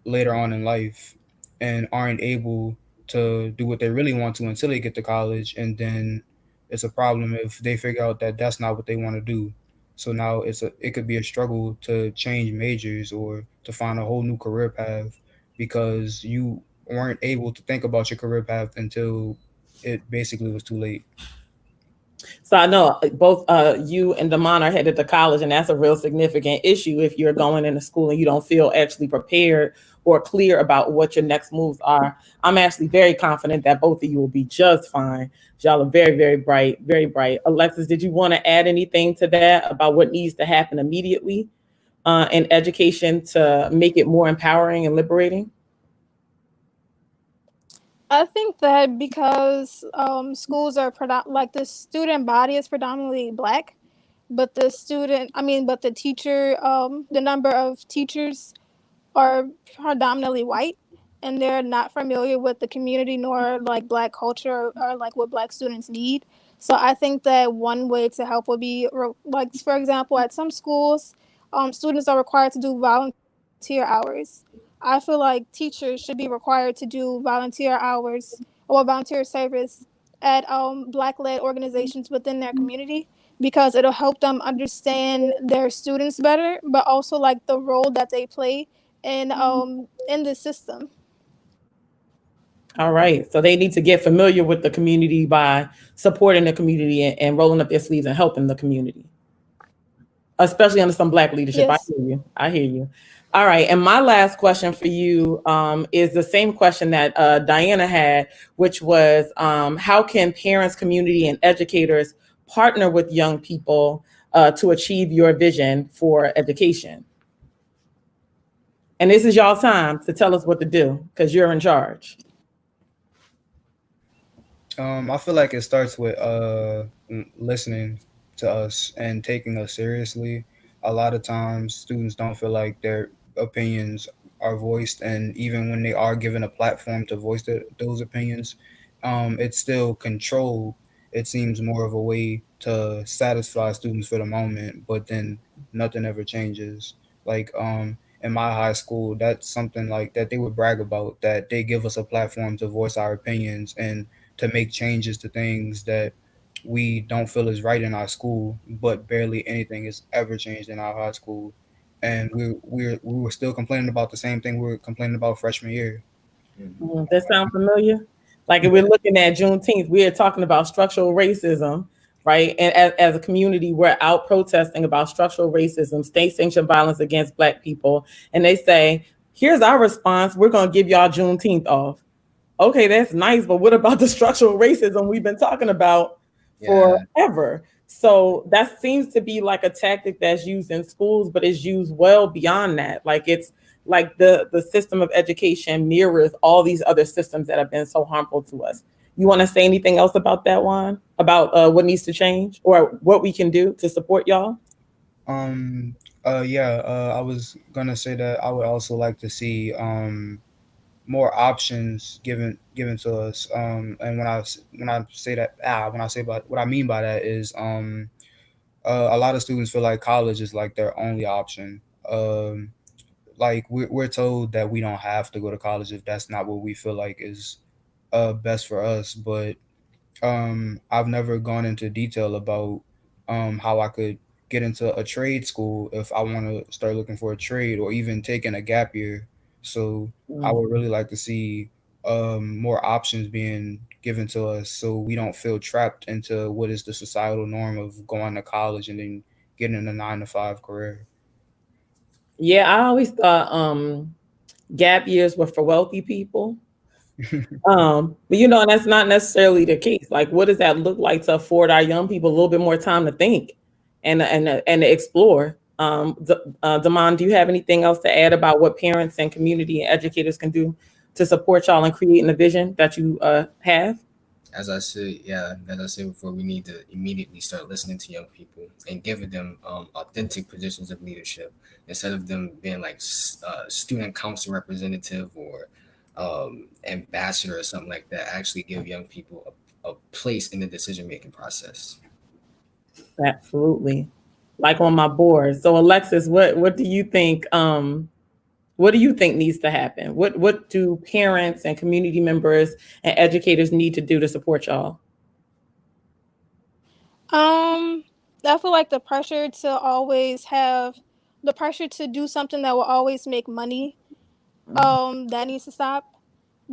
later on in life, and aren't able to do what they really want to until they get to college. And then it's a problem if they figure out that that's not what they want to do. So now it could be a struggle to change majors or to find a whole new career path because you weren't able to think about your career path until it basically was too late. So I know both you and Damon are headed to college, and that's a real significant issue if you're going into school and you don't feel actually prepared or clear about what your next moves are. I'm actually very confident that both of you will be just fine. Y'all are very, very bright, very bright. Alexis, did you want to add anything to that about what needs to happen immediately in education to make it more empowering and liberating? I think that because schools are like the student body is predominantly Black, but the teacher, the number of teachers are predominantly white, and they're not familiar with the community nor like Black culture or like what Black students need. So I think that one way to help would be like, for example, at some schools, students are required to do volunteer hours. I feel like teachers should be required to do volunteer hours or volunteer service at Black-led organizations within their community because it'll help them understand their students better, but also like the role that they play in the system. All right. So they need to get familiar with the community by supporting the community and rolling up their sleeves and helping the community, especially under some Black leadership. Yes. I hear you. I hear you. All right. And my last question for you is the same question that Diana had, which was how can parents, community, and educators partner with young people to achieve your vision for education? And this is y'all's time to tell us what to do because you're in charge. I feel like it starts with listening to us and taking us seriously. A lot of times, students don't feel like their opinions are voiced, and even when they are given a platform to voice those opinions, it's still controlled. It seems more of a way to satisfy students for the moment, but then nothing ever changes. Like in my high school, that's something like that they would brag about, that they give us a platform to voice our opinions and to make changes to things that we don't feel is right in our school, but barely anything has ever changed in our high school. And we were still complaining about the same thing we were complaining about freshman year. Does that sound familiar? Like if we're looking at Juneteenth, we're talking about structural racism, right? And as a community, we're out protesting about structural racism, state-sanctioned violence against Black people. And they say, Here's our response. We're going to give y'all Juneteenth off. Okay, that's nice, but what about the structural racism we've been talking about forever? So that seems to be like a tactic that's used in schools, but is used well beyond that. Like it's like the system of education mirrors all these other systems that have been so harmful to us. You want to say anything else about that, Juan? About what needs to change or what we can do to support y'all? I was gonna say that I would also like to see more options given to us. And when I say that, when I say about what I mean by that is a lot of students feel like college is like their only option. Like we're told that we don't have to go to college if that's not what we feel like is best for us. But I've never gone into detail about how I could get into a trade school if I want to start looking for a trade or even taking a gap year. So I would really like to see more options being given to us so we don't feel trapped into what is the societal norm of going to college and then getting a 9-to-5 career. Yeah, I always thought gap years were for wealthy people. But and that's not necessarily the case. Like, what does that look like to afford our young people a little bit more time to think and to explore? Damon, do you have anything else to add about what parents and community and educators can do to support y'all in creating the vision that you have? As I said before, we need to immediately start listening to young people and giving them authentic positions of leadership instead of them being like student council representative or ambassador or something like that. Actually give young people a place in the decision-making process. Absolutely. Like on my board. So Alexis, what do you think? What do you think needs to happen? What do parents and community members and educators need to do to support y'all? I feel like the pressure to do something that will always make money, that needs to stop.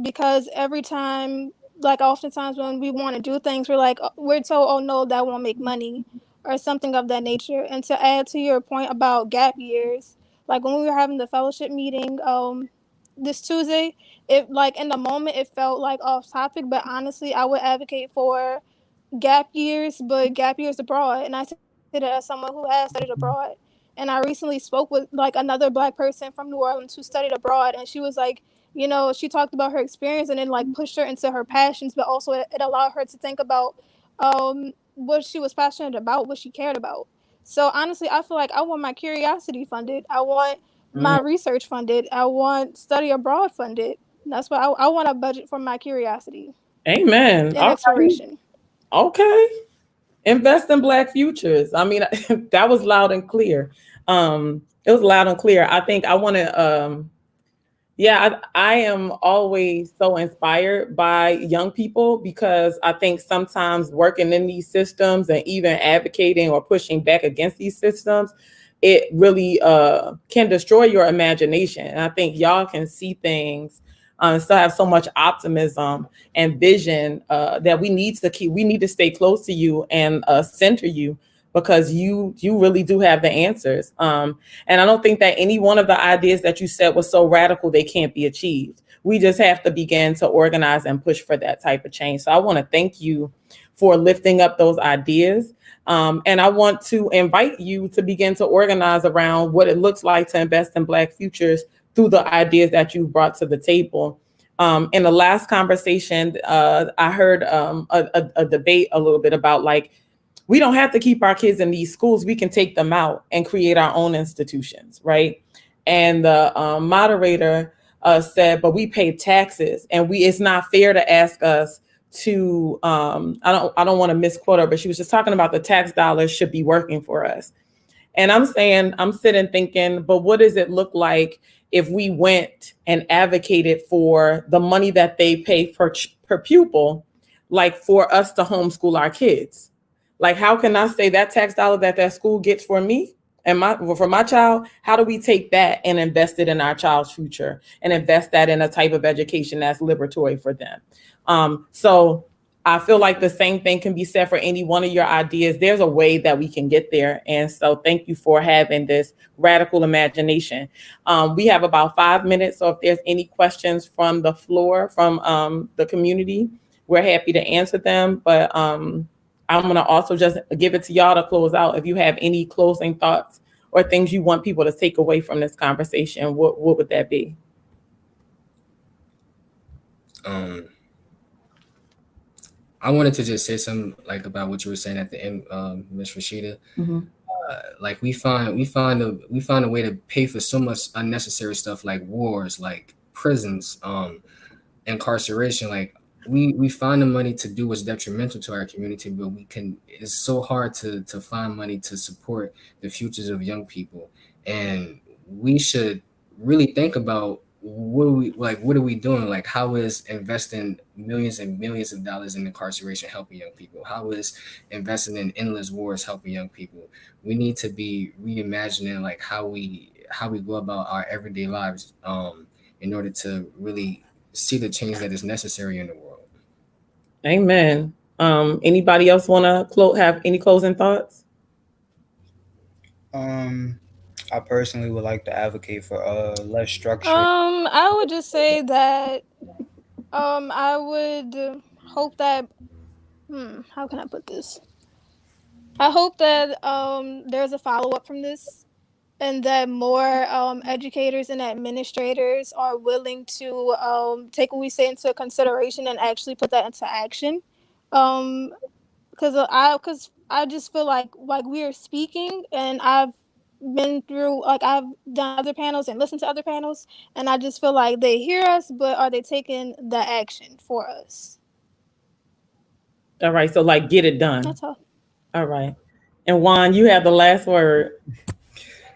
Because every time, like oftentimes when we want to do things, we're told, oh no, that won't make money or something of that nature. And to add to your point about gap years, like when we were having the fellowship meeting this Tuesday, it like in the moment it felt like off topic, but honestly I would advocate for gap years, but gap years abroad. And I say that as someone who has studied abroad. And I recently spoke with like another Black person from New Orleans who studied abroad, and she was like, she talked about her experience and it like pushed her into her passions, but also it allowed her to think about what she was passionate about, what she cared about. So honestly, I feel like I want my curiosity funded. I want my research funded. I want study abroad funded. That's why I want a budget for my curiosity. Amen. And exploration. Okay. Invest in Black futures. I mean, that was loud and clear. It was loud and clear. I think I want to, I am always so inspired by young people because I think sometimes working in these systems and even advocating or pushing back against these systems, it really can destroy your imagination. And I think y'all can see things, still have so much optimism and vision that we need to stay close to you and center you because you really do have the answers. And I don't think that any one of the ideas that you said was so radical they can't be achieved. We just have to begin to organize and push for that type of change. So I want to thank you for lifting up those ideas. And I want to invite you to begin to organize around what it looks like to invest in Black futures through the ideas that you brought to the table. In the last conversation, I heard a debate a little bit about like, we don't have to keep our kids in these schools. We can take them out and create our own institutions, right? And the moderator said, but we pay taxes and it's not fair to ask us to, I don't want to misquote her, but she was just talking about the tax dollars should be working for us. And I'm sitting thinking, but what does it look like if we went and advocated for the money that they pay per pupil, like for us to homeschool our kids? Like, how can I say that tax dollar that school gets for me and for my child, how do we take that and invest it in our child's future and invest that in a type of education that's liberatory for them? So I feel like the same thing can be said for any one of your ideas. There's a way that we can get there. And so thank you for having this radical imagination. We have about 5 minutes. So if there's any questions from the floor, from the community, we're happy to answer them. But I'm going to also just give it to y'all to close out. If you have any closing thoughts or things you want people to take away from this conversation, what would that be? I wanted to just say something like about what you were saying at the end, Ms. Rashida. Mm-hmm. Like we find a way to pay for so much unnecessary stuff like wars, like prisons, incarceration. Like we find the money to do what's detrimental to our community, but it's so hard to find money to support the futures of young people. And we should really think about what are we doing? Like, how is investing millions and millions of dollars in incarceration helping young people? How is investing in endless wars helping young people? We need to be reimagining like how we go about our everyday lives in order to really see the change that is necessary in the world. Amen. Anybody else want to have any closing thoughts? I personally would like to advocate for less structure. I would just say that I would hope that how can I put this? I hope that there's a follow-up from this, and that more educators and administrators are willing to take what we say into consideration and actually put that into action. Because I just feel like we are speaking, and I've been through, like, I've done other panels and listened to other panels, and I just feel like they hear us, but are they taking the action for us? All right, so like get it done. That's all. All right. And Juan, you have the last word.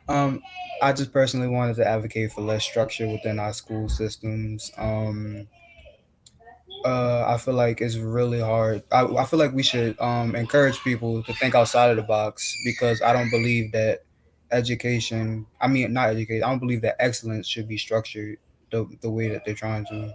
I just personally wanted to advocate for less structure within our school systems. I feel like it's really hard. I feel like we should encourage people to think outside of the box, because I don't believe that I don't believe that excellence should be structured the way that they're trying to.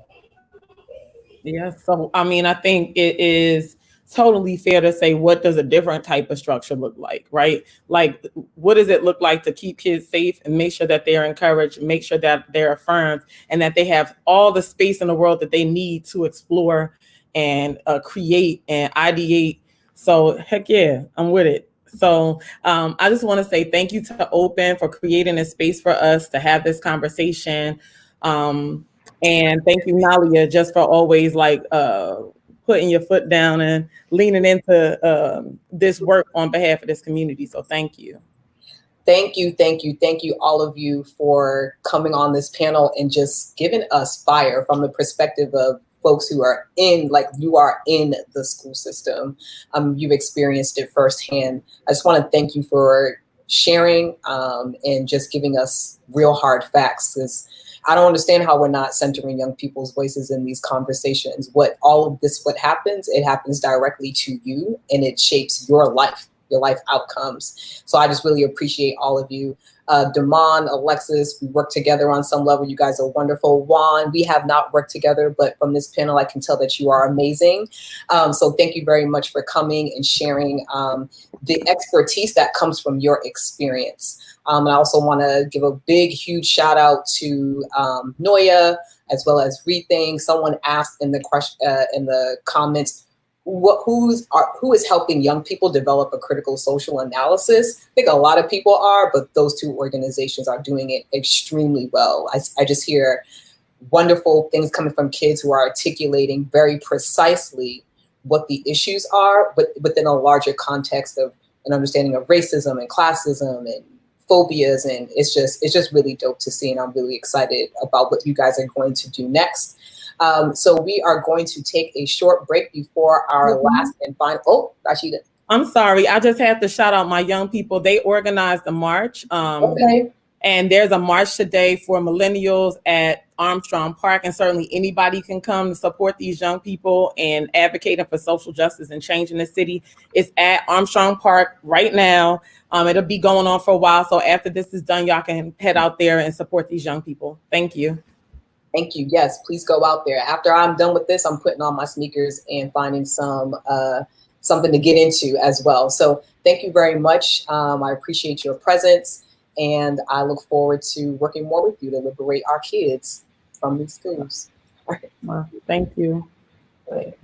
Yeah, so I mean, I think it is totally fair to say, what does a different type of structure look like, right? Like, what does it look like to keep kids safe and make sure that they're encouraged, make sure that they're affirmed, and that they have all the space in the world that they need to explore and create and ideate. So heck yeah, I'm with it. So I just want to say thank you to Open for creating a space for us to have this conversation. And thank you, Nalia, just for always like putting your foot down and leaning into this work on behalf of this community. So thank you. Thank you, all of you, for coming on this panel and just giving us fire from the perspective of folks who are in the school system. You've experienced it firsthand. I just want to thank you for sharing and just giving us real hard facts. 'Cause I don't understand how we're not centering young people's voices in these conversations. What happens, it happens directly to you, and it shapes your life outcomes. So I just really appreciate all of you. Damon, Alexis, we work together on some level. You guys are wonderful. Juan, we have not worked together, but from this panel, I can tell that you are amazing. So thank you very much for coming and sharing the expertise that comes from your experience. And I also want to give a big, huge shout out to Noya, as well as Rethink. Someone asked in the comments, who is helping young people develop a critical social analysis? I think a lot of people are, but those two organizations are doing it extremely well. I just hear wonderful things coming from kids who are articulating very precisely what the issues are, but within a larger context of an understanding of racism and classism and phobias. And it's just really dope to see, and I'm really excited about what you guys are going to do next. So we are going to take a short break before our last and final. Oh, Rashida. I'm sorry. I just have to shout out my young people. They organized a march. Okay. And there's a march today for millennials at Armstrong Park. And certainly anybody can come to support these young people and advocating for social justice and change in the city. It's at Armstrong Park right now. It'll be going on for a while. So after this is done, y'all can head out there and support these young people. Thank you. Thank you. Yes, please go out there. After I'm done with this, I'm putting on my sneakers and finding something to get into as well. So thank you very much. I appreciate your presence, and I look forward to working more with you to liberate our kids from these schools. All right. Well, thank you. Right.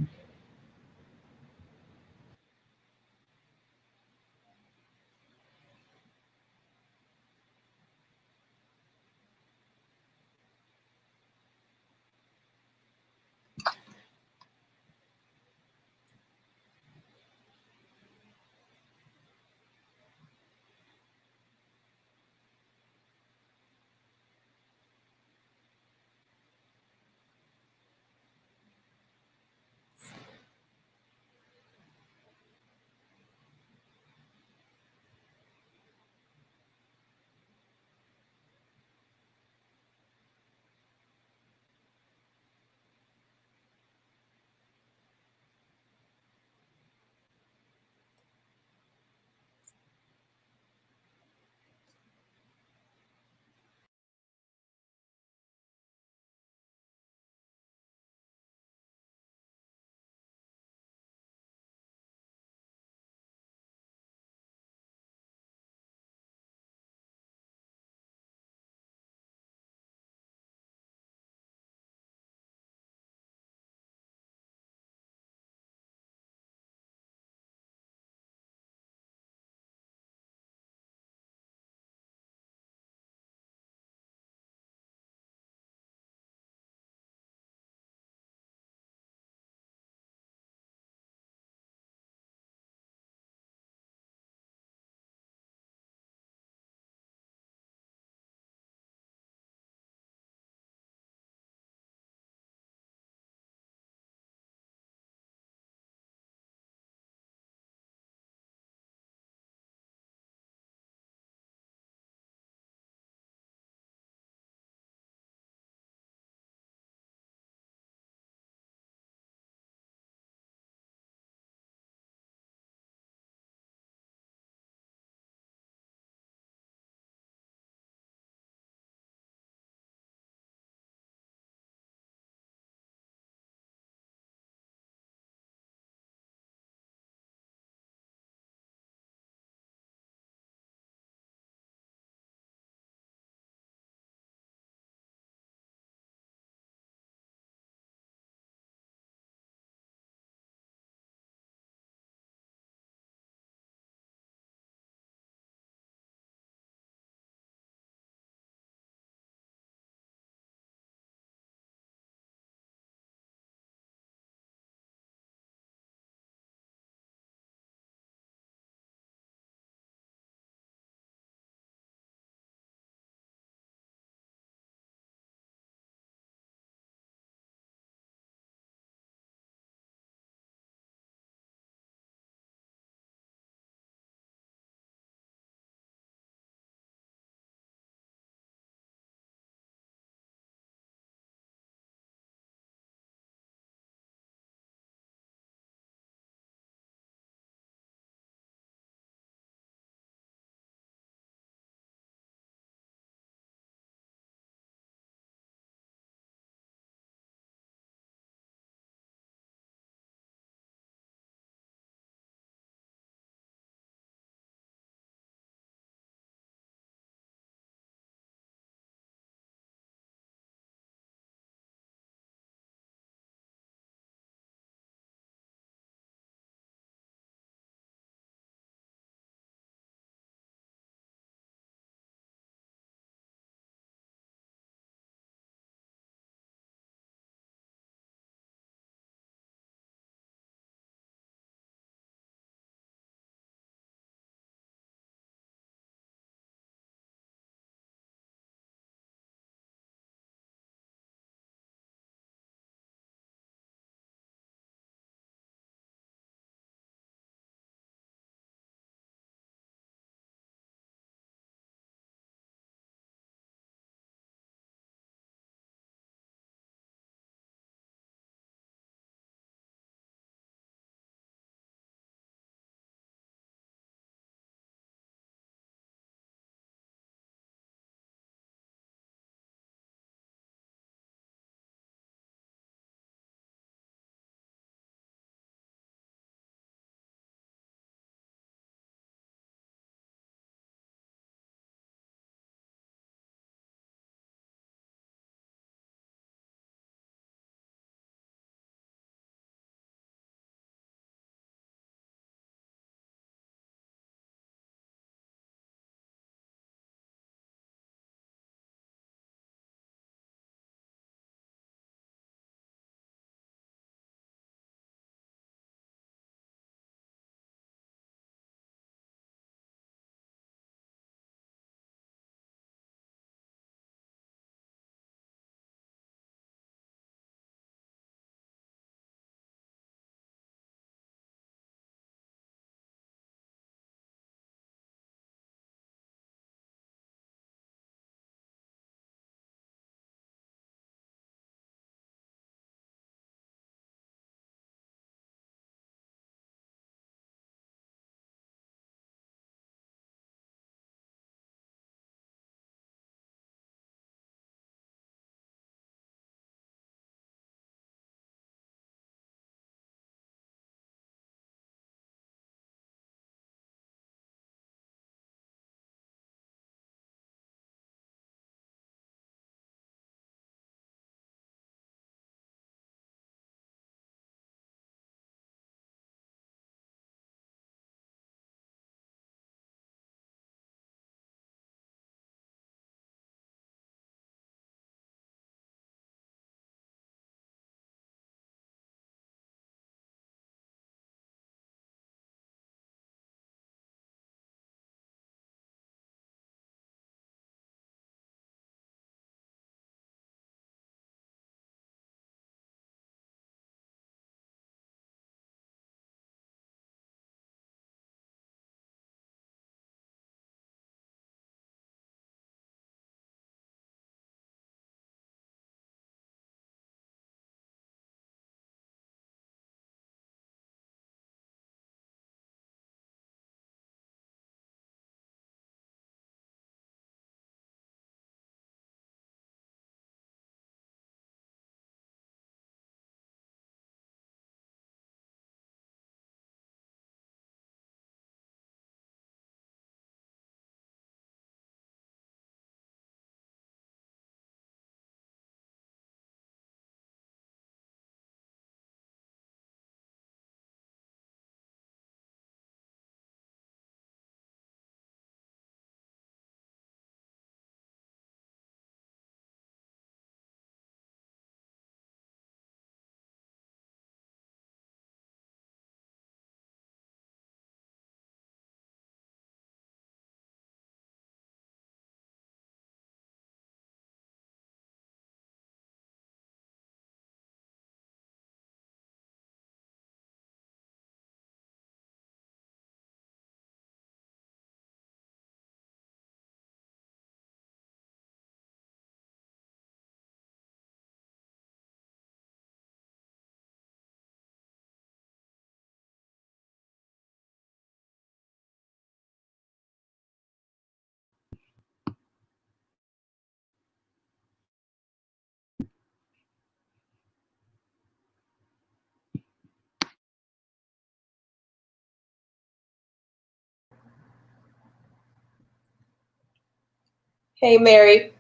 Hey, Mary.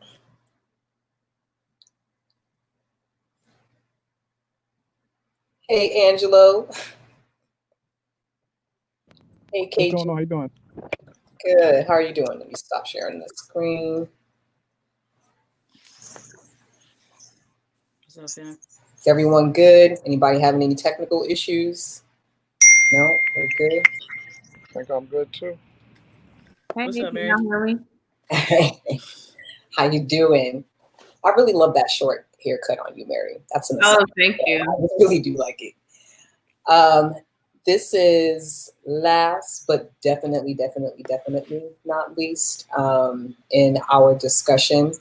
Hey, Angelo. Hey, KG. What's going on? How you doing? Good. How are you doing? Let me stop sharing the screen. What's up, Sam? Is everyone good? Anybody having any technical issues? No, we're good. I think I'm good too. Hey, What's up, can Mary? y'all hear me? How you doing? I really love that short haircut on you, Mary. That's an Oh, aside. thank you. I really do like it. This is last, but definitely not least in our discussion.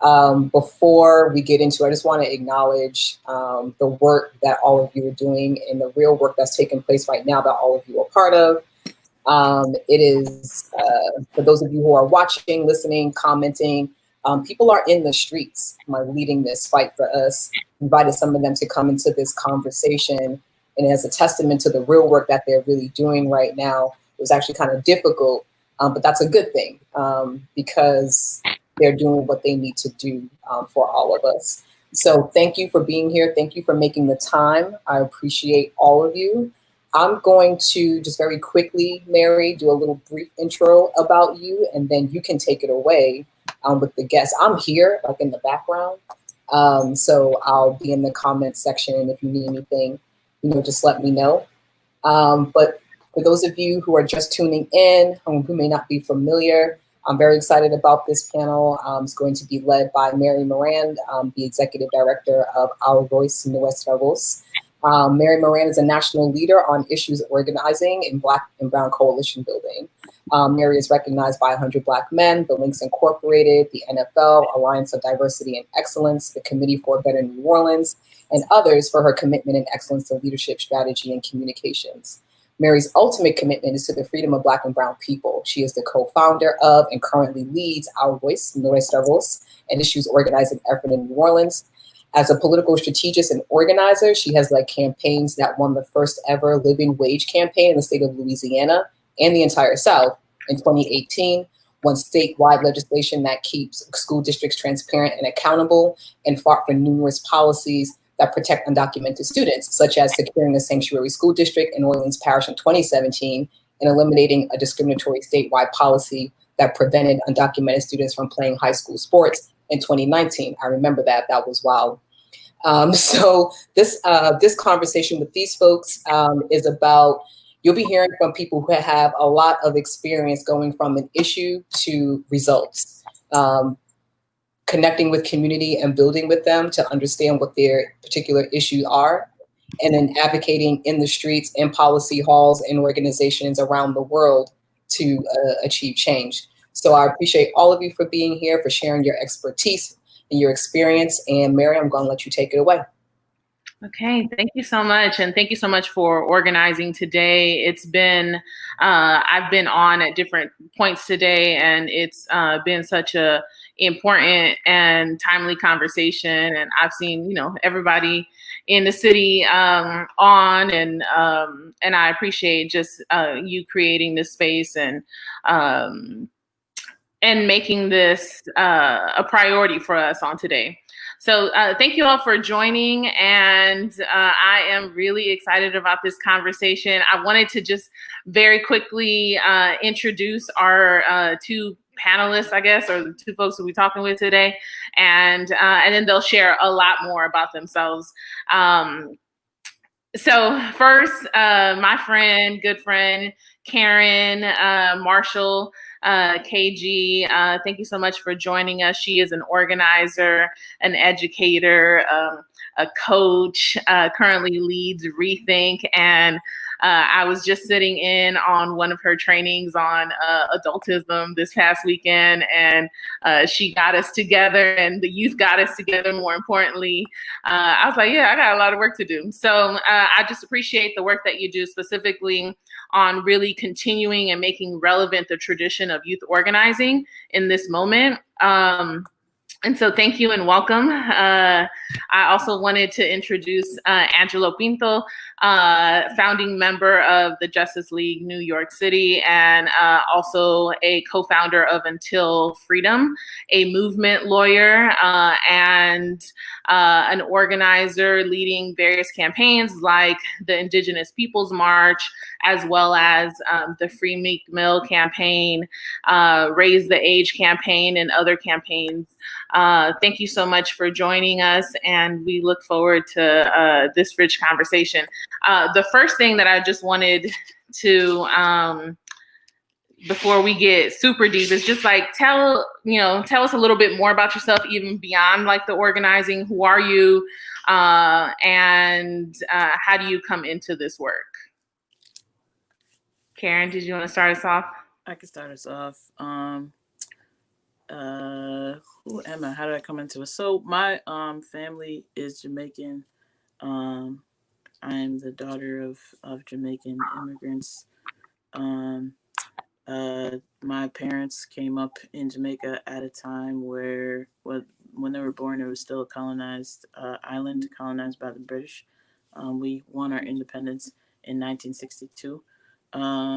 Before we get into it, I just want to acknowledge the work that all of you are doing and the real work that's taking place right now that all of you are part of. It is, for those of you who are watching, listening, commenting, people are in the streets leading this fight for us. Invited some of them to come into this conversation, and as a testament to the real work that they're really doing right now. It was actually kind of difficult, but that's a good thing because they're doing what they need to do for all of us. So thank you for being here. Thank you for making the time. I appreciate all of you. I'm going to just very quickly, Mary, do a little brief intro about you, and then you can take it away with the guests. I'm here, like in the background, so I'll be in the comments section. If you need anything, just let me know. But for those of you who are just tuning in, who may not be familiar, I'm very excited about this panel. It's going to be led by Mary Moran, the Executive Director of Our Voice Nuestra Voz. Mary Moran is a national leader on issues organizing in Black and Brown coalition building. Mary is recognized by 100 Black Men, the Links Incorporated, the NFL, Alliance of Diversity and Excellence, the Committee for a Better New Orleans, and others for her commitment and excellence to leadership, strategy, and communications. Mary's ultimate commitment is to the freedom of Black and Brown people. She is the co-founder of and currently leads Our Voice, Nuestra Voz, an issues organizing effort in New Orleans. As a political strategist and organizer, she has led campaigns that won the first ever living wage campaign in the state of Louisiana and the entire South in 2018, won statewide legislation that keeps school districts transparent and accountable, and fought for numerous policies that protect undocumented students, such as securing a sanctuary school district in Orleans Parish in 2017 and eliminating a discriminatory statewide policy that prevented undocumented students from playing high school sports in 2019. I remember that. That was wild. So this conversation with these folks is about, you'll be hearing from people who have a lot of experience going from an issue to results, connecting with community and building with them to understand what their particular issues are, and then advocating in the streets, in policy halls, and organizations around the world to achieve change. So I appreciate all of you for being here, for sharing your expertise and your experience. And Mary, I'm going to let you take it away. Okay, thank you so much. And thank you so much for organizing today. It's been, I've been on at different points today, and it's been such a important and timely conversation. And I've seen, everybody in the city on, and I appreciate just you creating this space and making this a priority for us on today. So thank you all for joining, and I am really excited about this conversation. I wanted to just very quickly introduce our two panelists, I guess, or the two folks we'll be talking with today, and then they'll share a lot more about themselves. So first, my good friend, Karen Marshall, KG, thank you so much for joining us. She is an organizer, an educator, a coach, currently leads Rethink, and I was just sitting in on one of her trainings on adultism this past weekend, and she got us together, and the youth got us together, more importantly. I was like, yeah, I got a lot of work to do. So I just appreciate the work that you do, specifically on really continuing and making relevant the tradition of youth organizing in this moment. And so thank you and welcome. I also wanted to introduce Angelo Pinto, founding member of the Justice League New York City, and also a co-founder of Until Freedom, a movement lawyer and an organizer leading various campaigns like the Indigenous Peoples March, as well as the Free Meek Mill campaign, Raise the Age campaign, and other campaigns. Thank you so much for joining us, and we look forward to this rich conversation. The first thing that I just wanted to, before we get super deep, is just like tell us a little bit more about yourself, even beyond like the organizing. Who are you, and how do you come into this work? Karen, did you want to start us off? I can start us off. Who am I? How did I come into it? So my family is Jamaican. I am the daughter of Jamaican immigrants. My parents came up in Jamaica at a time where, when they were born, it was still a colonized island, colonized by the British. We won our independence in 1962.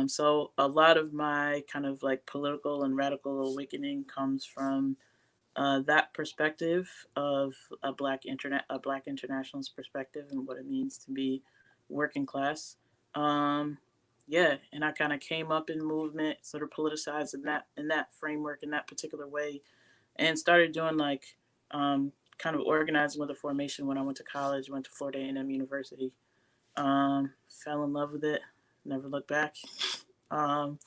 So a lot of my kind of like political and radical awakening comes from that perspective of a Black internationalist perspective and what it means to be working class. Yeah, and I kind of came up in movement, sort of politicized in that framework, in that particular way, and started doing like kind of organizing with a formation when I went to college. Went to Florida A&M University. Fell in love with it. Never looked back. So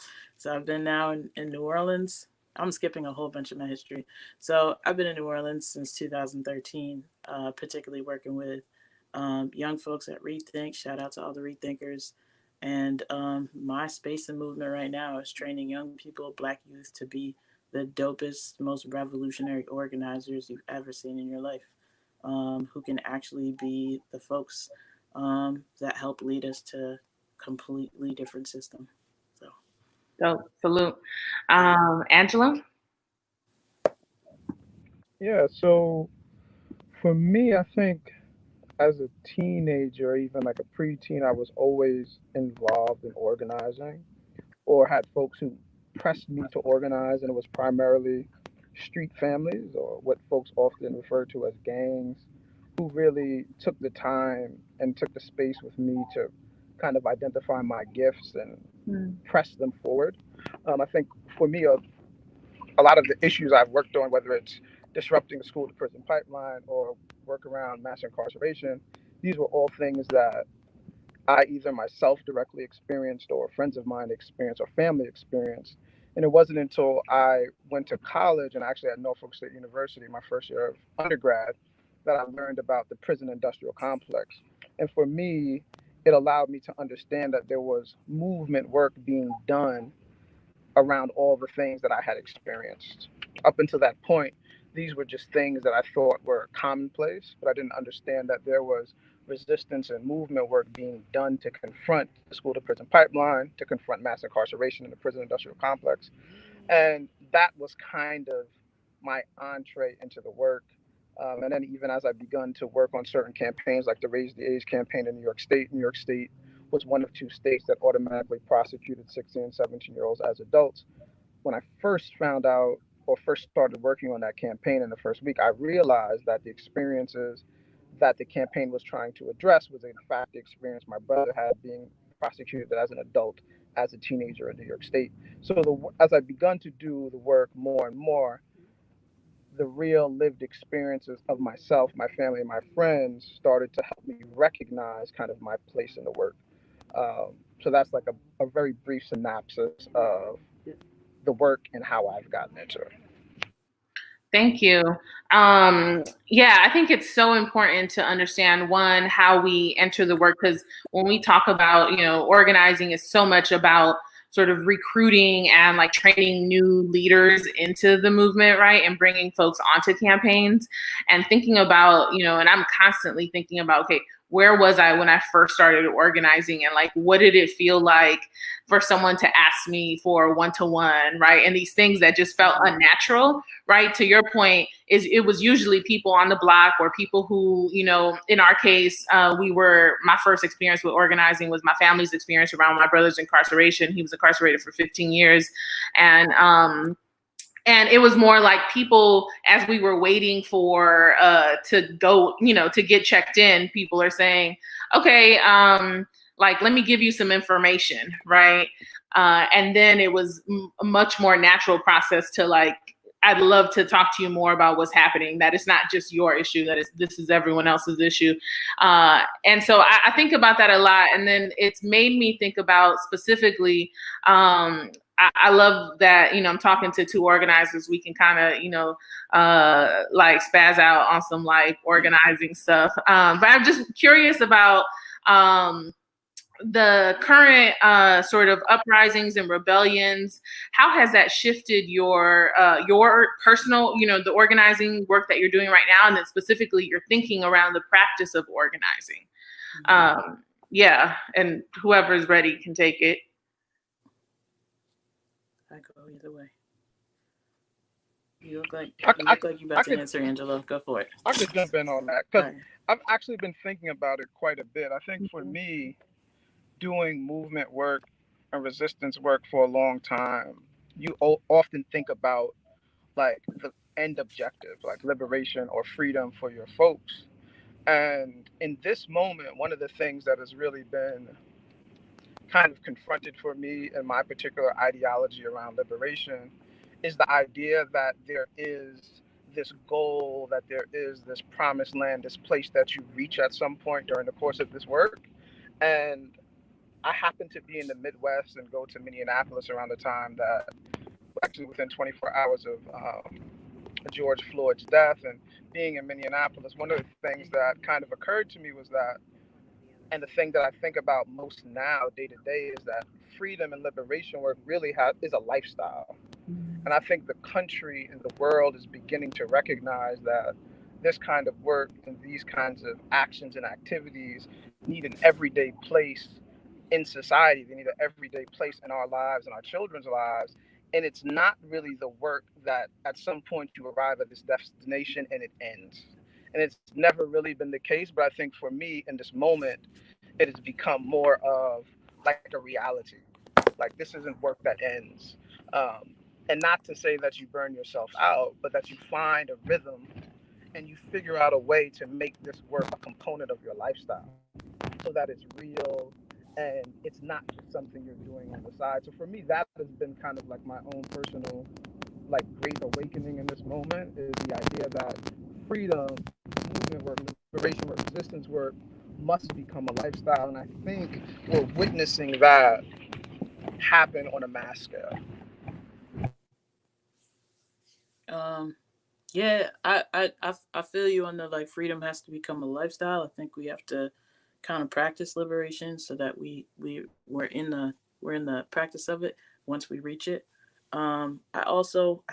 I've been now in New Orleans. I'm skipping a whole bunch of my history. So I've been in New Orleans since 2013, particularly working with young folks at Rethink. Shout out to all the Rethinkers. And my space and movement right now is training young people, Black youth, to be the dopest, most revolutionary organizers you've ever seen in your life, who can actually be the folks that help lead us to completely different system. So salute. Angela? Yeah, so for me, I think as a teenager, even like a preteen, I was always involved in organizing or had folks who pressed me to organize, and it was primarily street families or what folks often refer to as gangs who really took the time and took the space with me to kind of identify my gifts and press them forward. I think for me, a lot of the issues I've worked on, whether it's disrupting the school to prison pipeline or work around mass incarceration, these were all things that I either myself directly experienced or friends of mine experienced or family experienced. And it wasn't until I went to college and actually at Norfolk State University, my first year of undergrad, that I learned about the prison industrial complex. And for me, it allowed me to understand that there was movement work being done around all the things that I had experienced. Up until that point, these were just things that I thought were commonplace, but I didn't understand that there was resistance and movement work being done to confront the school to prison pipeline, to confront mass incarceration in the prison industrial complex. And that was kind of my entree into the work. And then even as I begun to work on certain campaigns like the Raise the Age campaign in New York State was one of two states that automatically prosecuted 16 and 17-year-olds as adults. When I first found out or first started working on that campaign in the first week, I realized that the experiences that the campaign was trying to address was in fact the experience my brother had being prosecuted as an adult, as a teenager in New York State. So as I begun to do the work more and more, the real lived experiences of myself, my family, and my friends started to help me recognize kind of my place in the work. So that's like a very brief synopsis of the work and how I've gotten into it. Thank you. Yeah, I think it's so important to understand, one, how we enter the work, because when we talk about, organizing is so much about sort of recruiting and like training new leaders into the movement, right? And bringing folks onto campaigns and thinking about, and I'm constantly thinking about, okay, where was I when I first started organizing, and like, what did it feel like for someone to ask me for one-to-one, right? And these things that just felt unnatural, right? To your point, it was usually people on the block or people who, you know, in our case, my first experience with organizing was my family's experience around my brother's incarceration. He was incarcerated for 15 years. And it was more like people, as we were waiting for to go, you know, to get checked in, people are saying, okay, like, let me give you some information, right? And then it was a much more natural process to like, I'd love to talk to you more about what's happening, that it's not just your issue, that this is everyone else's issue. And so I think about that a lot. And then it's made me think about specifically, I love that, you know, I'm talking to two organizers. We can kind of, you know, like spaz out on some like organizing stuff. But I'm just curious about the current sort of uprisings and rebellions. How has that shifted your personal, you know, the organizing work that you're doing right now, and then specifically your thinking around the practice of organizing? Yeah, and whoever's ready can take it. I go either way. You look like you're about to answer, Angela. Go for it. I could jump in on that because I've actually been thinking about it quite a bit. I think for me, doing movement work and resistance work for a long time, you often think about like the end objective, like liberation or freedom for your folks. And in this moment, one of the things that has really been kind of confronted for me and my particular ideology around liberation is the idea that there is this goal, that there is this promised land, this place that you reach at some point during the course of this work. And I happen to be in the Midwest and go to Minneapolis around the time that, actually within 24 hours of George Floyd's death. And being in Minneapolis, one of the things that kind of occurred to me was that, and the thing that I think about most now, day to day, is that freedom and liberation work really is a lifestyle. And I think the country and the world is beginning to recognize that this kind of work and these kinds of actions and activities need an everyday place in society. They need an everyday place in our lives and our children's lives. And it's not really the work that at some point you arrive at this destination and it ends. And it's never really been the case. But I think for me in this moment, it has become more of like a reality. Like, this isn't work that ends. And not to say that you burn yourself out, but that you find a rhythm and you figure out a way to make this work a component of your lifestyle so that it's real and it's not just something you're doing on the side. So for me, that has been kind of like my own personal like great awakening in this moment, is the idea that freedom, movement work, liberation work, resistance work must become a lifestyle. And I think we're witnessing that happen on a mass scale. Yeah, I feel you on the like freedom has to become a lifestyle. I think we have to kind of practice liberation so that we're in the practice of it once we reach it. I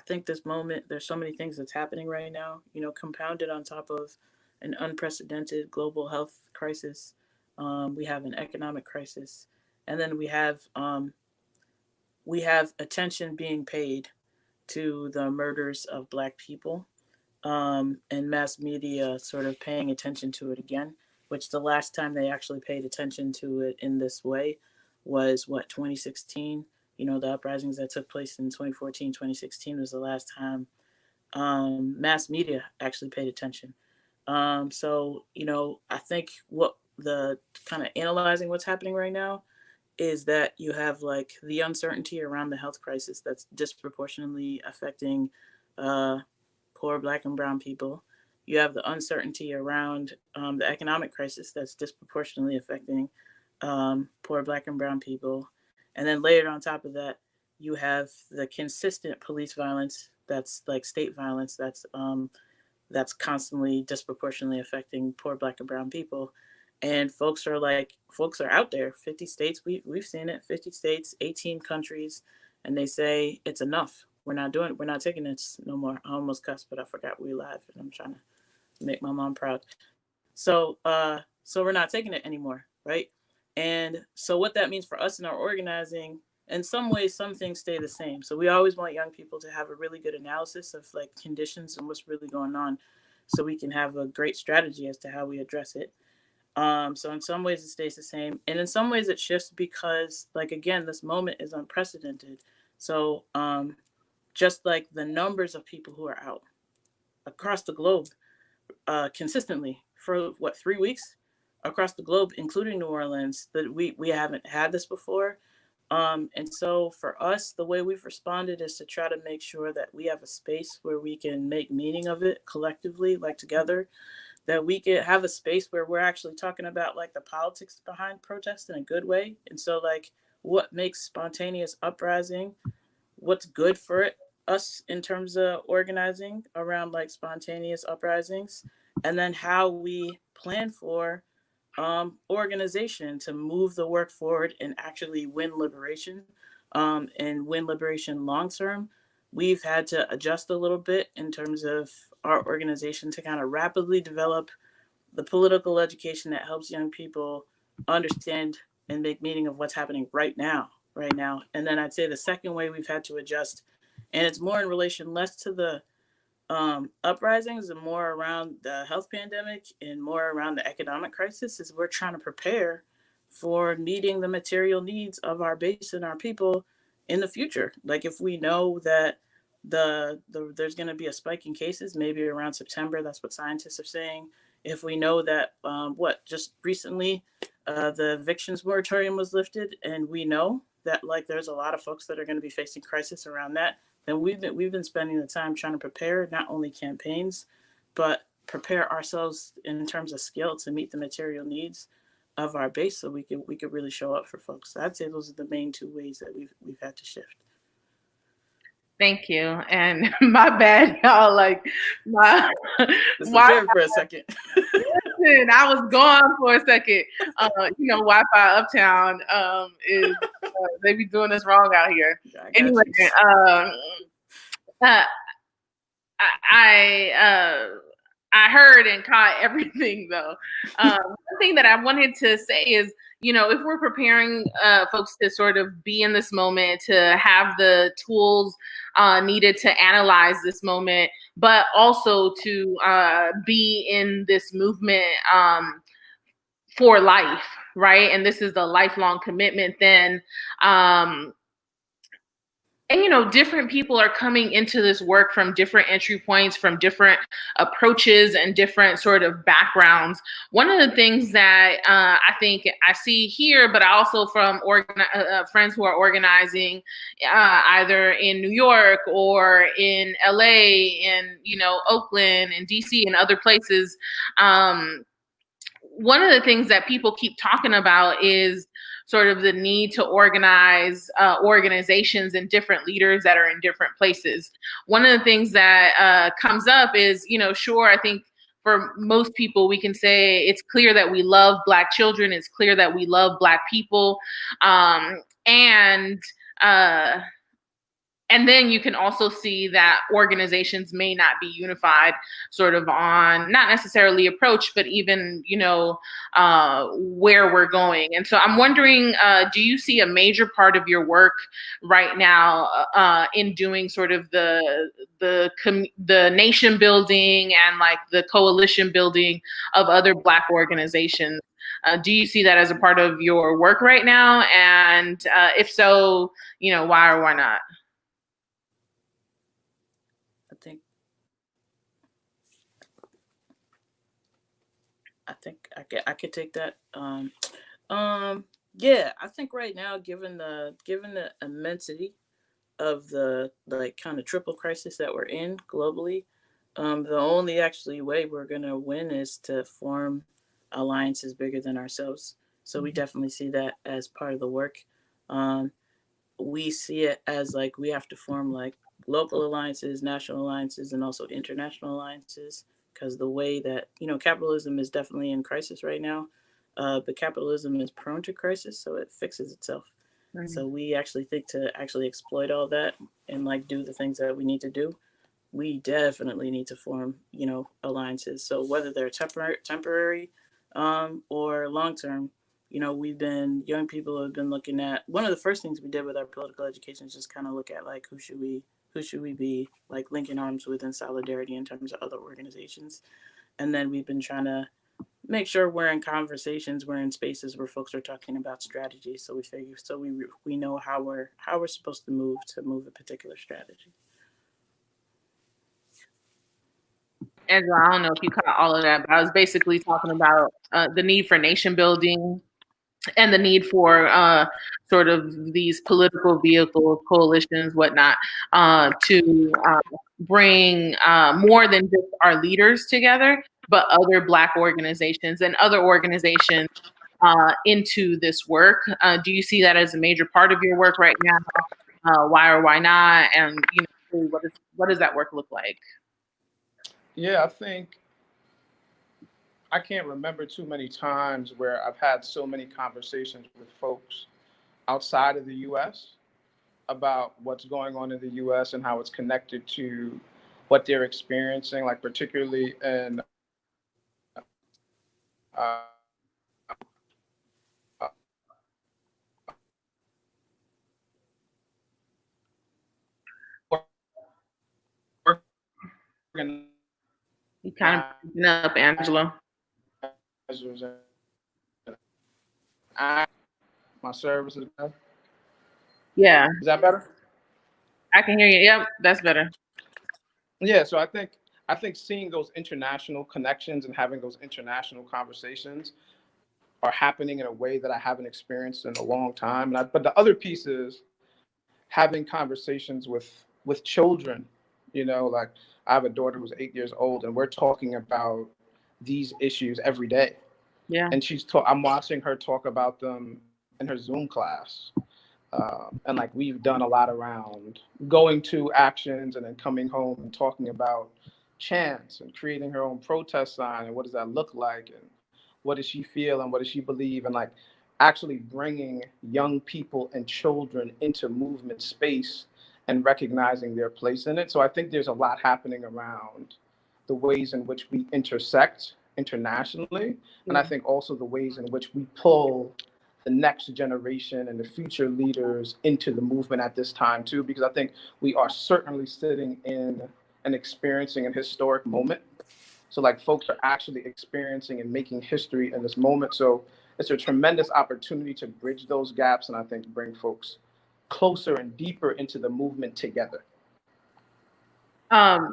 think this moment, there's so many things that's happening right now, you know, compounded on top of an unprecedented global health crisis. We have an economic crisis, and then we have attention being paid to the murders of Black people, and mass media sort of paying attention to it again, which the last time they actually paid attention to it in this way was 2016. You know, the uprisings that took place in 2014, 2016 was the last time mass media actually paid attention. So, you know, I think what the kind of analyzing what's happening right now is that you have like the uncertainty around the health crisis that's disproportionately affecting poor Black and brown people. You have the uncertainty around the economic crisis that's disproportionately affecting poor Black and brown people. And then layered on top of that, you have the consistent police violence that's like state violence that's constantly disproportionately affecting poor Black and brown people. And folks are out there, 50 states, we've seen it, 50 states, 18 countries, and they say it's enough. We're not taking this no more. I almost cussed, but I forgot we live and I'm trying to make my mom proud. So so we're not taking it anymore, right? And so what that means for us in our organizing, in some ways, some things stay the same. So we always want young people to have a really good analysis of like conditions and what's really going on, so we can have a great strategy as to how we address it. So in some ways it stays the same, and in some ways it shifts because, like, again, this moment is unprecedented. So just like the numbers of people who are out across the globe consistently for what, 3 weeks across the globe, including New Orleans, that we haven't had this before. And so for us, the way we've responded is to try to make sure that we have a space where we can make meaning of it collectively, like together, that we could have a space where we're actually talking about like the politics behind protest in a good way. And so like what makes spontaneous uprising, what's good for us in terms of organizing around like spontaneous uprisings, and then how we plan for organization to move the work forward and actually win liberation, and win liberation long term. We've had to adjust a little bit in terms of our organization to kind of rapidly develop the political education that helps young people understand and make meaning of what's happening right now. And then I'd say the second way we've had to adjust, and it's more in relation less to the uprisings and more around the health pandemic and more around the economic crisis, is we're trying to prepare for meeting the material needs of our base and our people in the future. Like if we know that there's going to be a spike in cases, maybe around September, that's what scientists are saying. If we know that just recently the evictions moratorium was lifted, and we know that like there's a lot of folks that are going to be facing crisis around that, then we've been spending the time trying to prepare not only campaigns, but prepare ourselves in terms of skill to meet the material needs of our base, so we could really show up for folks. So I'd say those are the main two ways that we've had to shift. Thank you. And my bad, y'all. Like my Wi-Fi for a second. Listen, I was gone for a second. Wi-Fi uptown is they be doing this wrong out here. Anyway, I heard and caught everything though. One thing that I wanted to say is, if we're preparing folks to sort of be in this moment, to have the tools needed to analyze this moment, but also to be in this movement for life, right? And this is a lifelong commitment then. And different people are coming into this work from different entry points, from different approaches and different sort of backgrounds. One of the things that I think I see here, but also from friends who are organizing either in New York or in LA, in Oakland and DC and other places, one of the things that people keep talking about is sort of the need to organize organizations and different leaders that are in different places. One of the things that comes up is, sure, I think for most people, we can say it's clear that we love Black children. It's clear that we love Black people. And then you can also see that organizations may not be unified sort of on not necessarily approach, but even, where we're going. And so I'm wondering, do you see a major part of your work right now in doing sort of the nation building and like the coalition building of other Black organizations? Do you see that as a part of your work right now? And if so, why or why not? I think I could take that. Yeah, I think right now, given the immensity of the like kind of triple crisis that we're in globally, the only actually way we're gonna win is to form alliances bigger than ourselves. So we definitely see that as part of the work. We see it as like we have to form like local alliances, national alliances, and also international alliances, because the way that capitalism is definitely in crisis right now, but capitalism is prone to crisis, so it fixes itself. So we actually think to actually exploit all that and like do the things that we need to do, we definitely need to form, alliances. So whether they're temporary, or long term, young people have been looking at, one of the first things we did with our political education is just kind of look at like, who should we be like linking arms with in solidarity in terms of other organizations. And then we've been trying to make sure we're in conversations, we're in spaces where folks are talking about strategy. So we know how we're supposed to move a particular strategy. Angela, I don't know if you caught all of that, but I was basically talking about the need for nation building and the need for sort of these political vehicles, coalitions, whatnot, to bring more than just our leaders together, but other Black organizations and other organizations into this work. Do you see that as a major part of your work right now? Why or why not? And what does that work look like? Yeah, I think I can't remember too many times where I've had so many conversations with folks outside of the U.S. about what's going on in the U.S. and how it's connected to what they're experiencing, like particularly in You kind of picking up, Angelo. My service is better. Yeah. Is that better? I can hear you. Yep, that's better. Yeah, so I think seeing those international connections and having those international conversations are happening in a way that I haven't experienced in a long time. But the other piece is having conversations with children. Like I have a daughter who's 8 years old, and we're talking about these issues every day. Yeah. And I'm watching her talk about them in her Zoom class. And like we've done a lot around going to actions and then coming home and talking about chants and creating her own protest sign and what does that look like and what does she feel and what does she believe, and like actually bringing young people and children into movement space and recognizing their place in it. So I think there's a lot happening around the ways in which we intersect internationally, and I think also the ways in which we pull the next generation and the future leaders into the movement at this time too, because I think we are certainly sitting in and experiencing an historic moment. So like folks are actually experiencing and making history in this moment. So it's a tremendous opportunity to bridge those gaps and I think bring folks closer and deeper into the movement together.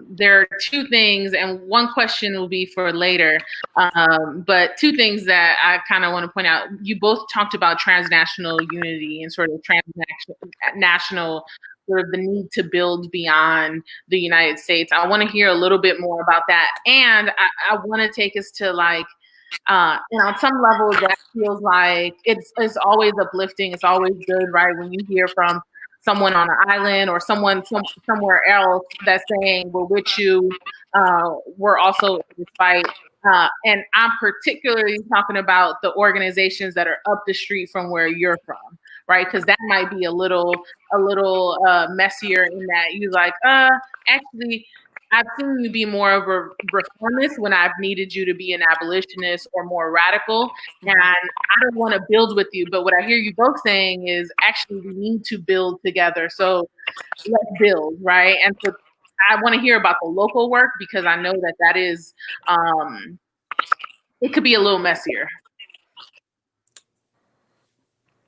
There are two things, and one question will be for later, but two things that I kind of want to point out. You both talked about transnational unity and sort of transnational, sort of the need to build beyond the United States. I want to hear a little bit more about that. And I want to take us to like, on some level that feels like it's always uplifting. It's always good, right? When you hear from someone on an island or someone somewhere else that's saying, we're with you, we're also in this fight. And I'm particularly talking about the organizations that are up the street from where you're from, right? Because that might be a little messier in that you're like, actually, I've seen you be more of a reformist when I've needed you to be an abolitionist or more radical. And I don't want to build with you. But what I hear you both saying is actually we need to build together. So let's build, right? And so I want to hear about the local work because I know that is, it could be a little messier.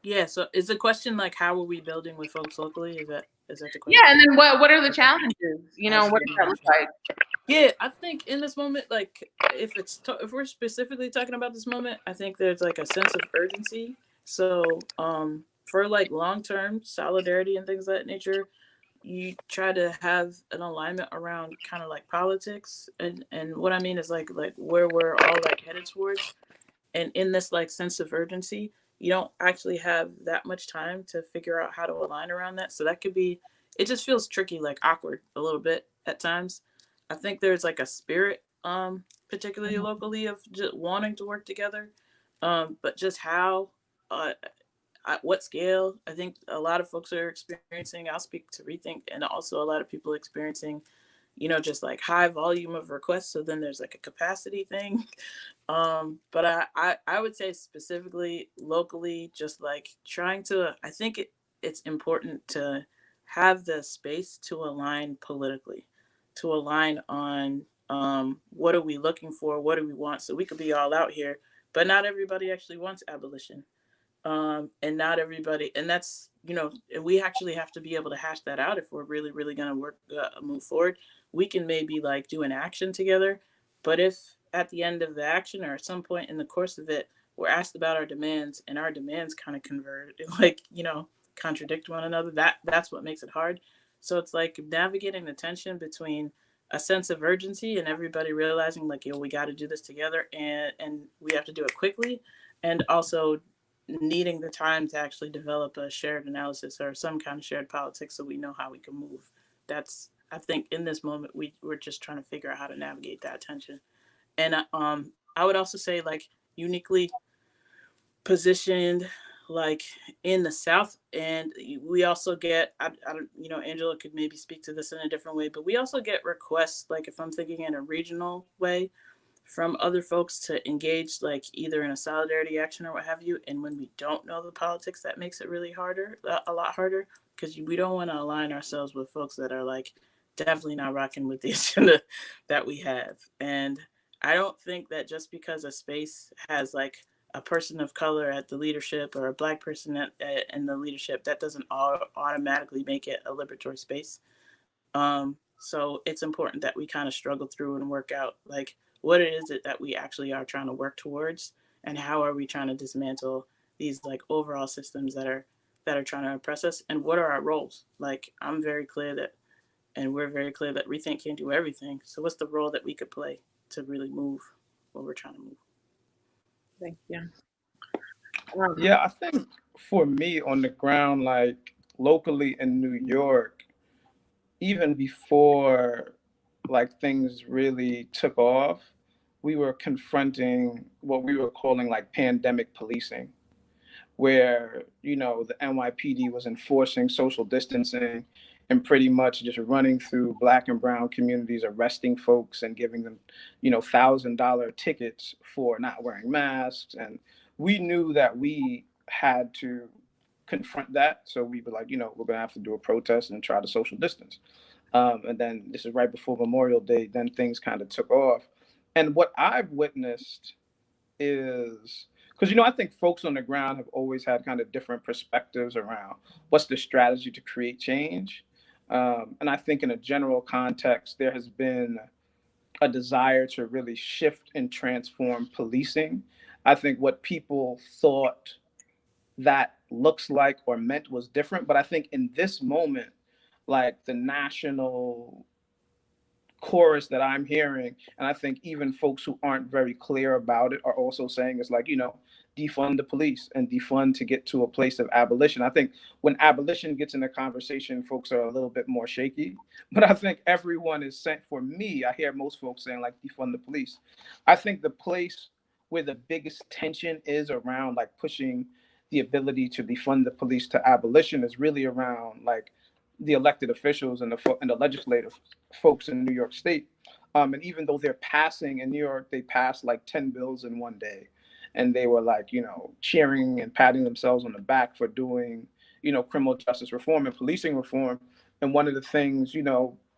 Yeah, so is the question like, how are we building with folks locally? Is that the question? Yeah, and then what are the challenges? What does that look like? Yeah, I think in this moment, like if we're specifically talking about this moment, I think there's like a sense of urgency. So for like long-term solidarity and things of that nature, you try to have an alignment around kind of like politics, and what I mean is like where we're all like headed towards. And in this like sense of urgency, you don't actually have that much time to figure out how to align around that. So that could be, it just feels tricky, like awkward a little bit at times. I think there's like a spirit, particularly locally, of just wanting to work together. But just how, at what scale, I think a lot of folks are experiencing, I'll speak to Rethink, and also a lot of people experiencing just like high volume of requests. So then there's like a capacity thing. But I would say specifically locally, just like trying to, I think it's important to have the space to align politically, to align on what are we looking for, what do we want, so we could be all out here, but not everybody actually wants abolition. And not everybody, and that's, we actually have to be able to hash that out if we're really, really going to move forward. We can maybe like do an action together, but if at the end of the action or at some point in the course of it, we're asked about our demands and our demands kind of convert, like, contradict one another, that's what makes it hard. So it's like navigating the tension between a sense of urgency and everybody realizing like, we got to do this together, and we have to do it quickly, and also needing the time to actually develop a shared analysis or some kind of shared politics so we know how we can move. That's, I think in this moment, we're just trying to figure out how to navigate that tension. And I would also say like uniquely positioned like in the South, and we also get, I don't, Angela could maybe speak to this in a different way, but we also get requests, like if I'm thinking in a regional way, from other folks to engage like either in a solidarity action or what have you. And when we don't know the politics, that makes it really harder, a lot harder, because we don't want to align ourselves with folks that are like definitely not rocking with the agenda that we have. And I don't think that just because a space has like a person of color at the leadership or a Black person in the leadership, that doesn't automatically make it a liberatory space. So it's important that we kind of struggle through and work out like what it is that we actually are trying to work towards, and how are we trying to dismantle these like overall systems that are trying to oppress us, and what are our roles. Like I'm very clear that, and we're very clear that Rethink can't do everything. So what's the role that we could play to really move what we're trying to move? Thank you. Yeah, I think for me on the ground, like locally in New York, even before like things really took off, we were confronting what we were calling like pandemic policing, where the NYPD was enforcing social distancing and pretty much just running through Black and brown communities, arresting folks and giving them $1,000 tickets for not wearing masks. And we knew that we had to confront that, so we were like, we're gonna have to do a protest and try to social distance. And then this is right before Memorial Day, then things kind of took off. And what I've witnessed is, because I think folks on the ground have always had kind of different perspectives around what's the strategy to create change. And I think in a general context, there has been a desire to really shift and transform policing. I think what people thought that looks like or meant was different. But I think in this moment, like the national chorus that I'm hearing, and I think even folks who aren't very clear about it are also saying it's like, defund the police and defund to get to a place of abolition. I think when abolition gets in the conversation, folks are a little bit more shaky. But I think everyone is saying, for me, I hear most folks saying like defund the police. I think the place where the biggest tension is around like pushing the ability to defund the police to abolition is really around like the elected officials and the legislative folks in New York State. And even though they're passing in New York, they passed like 10 bills in one day. And they were like, cheering and patting themselves on the back for doing, criminal justice reform and policing reform. And one of the things,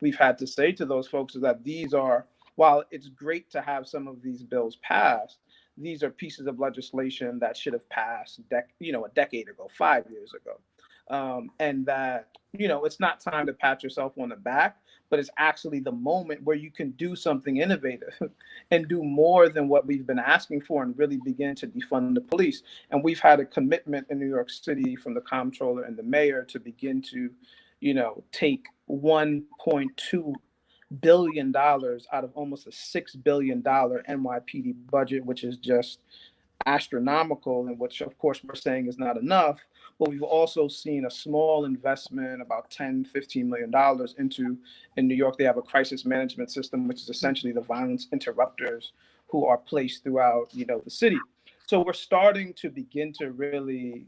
we've had to say to those folks is that these are, while it's great to have some of these bills passed, these are pieces of legislation that should have passed, a decade ago, 5 years ago. And that, it's not time to pat yourself on the back, but it's actually the moment where you can do something innovative and do more than what we've been asking for and really begin to defund the police. And we've had a commitment in New York City from the comptroller and the mayor to begin to, take $1.2 billion out of almost a $6 billion NYPD budget, which is just astronomical, and which of course we're saying is not enough. But we've also seen a small investment, about $10-15 million into, in New York, they have a crisis management system, which is essentially the violence interrupters who are placed throughout, the city. So we're starting to begin to really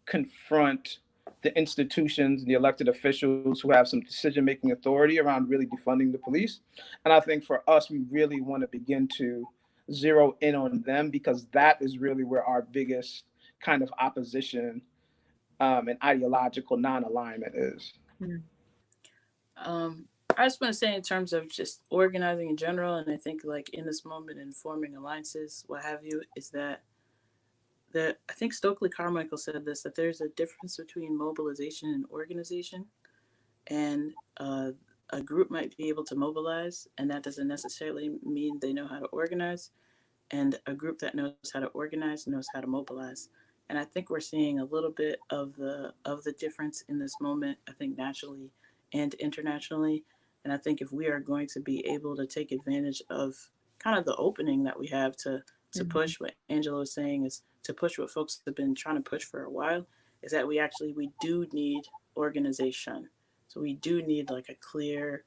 confront the institutions, the elected officials who have some decision-making authority around really defunding the police. And I think for us, we really want to begin to zero in on them, because that is really where our biggest kind of opposition and ideological non-alignment is. I just want to say in terms of just organizing in general, and I think like in this moment in forming alliances, what have you, is that I think Stokely Carmichael said this, that there's a difference between mobilization and organization. And a group might be able to mobilize, and that doesn't necessarily mean they know how to organize. And a group that knows how to organize knows how to mobilize. And I think we're seeing a little bit of the difference in this moment, I think nationally and internationally. And I think if we are going to be able to take advantage of kind of the opening that we have to push what Angela was saying, is to push what folks have been trying to push for a while, is that we do need organization. So we do need like a clear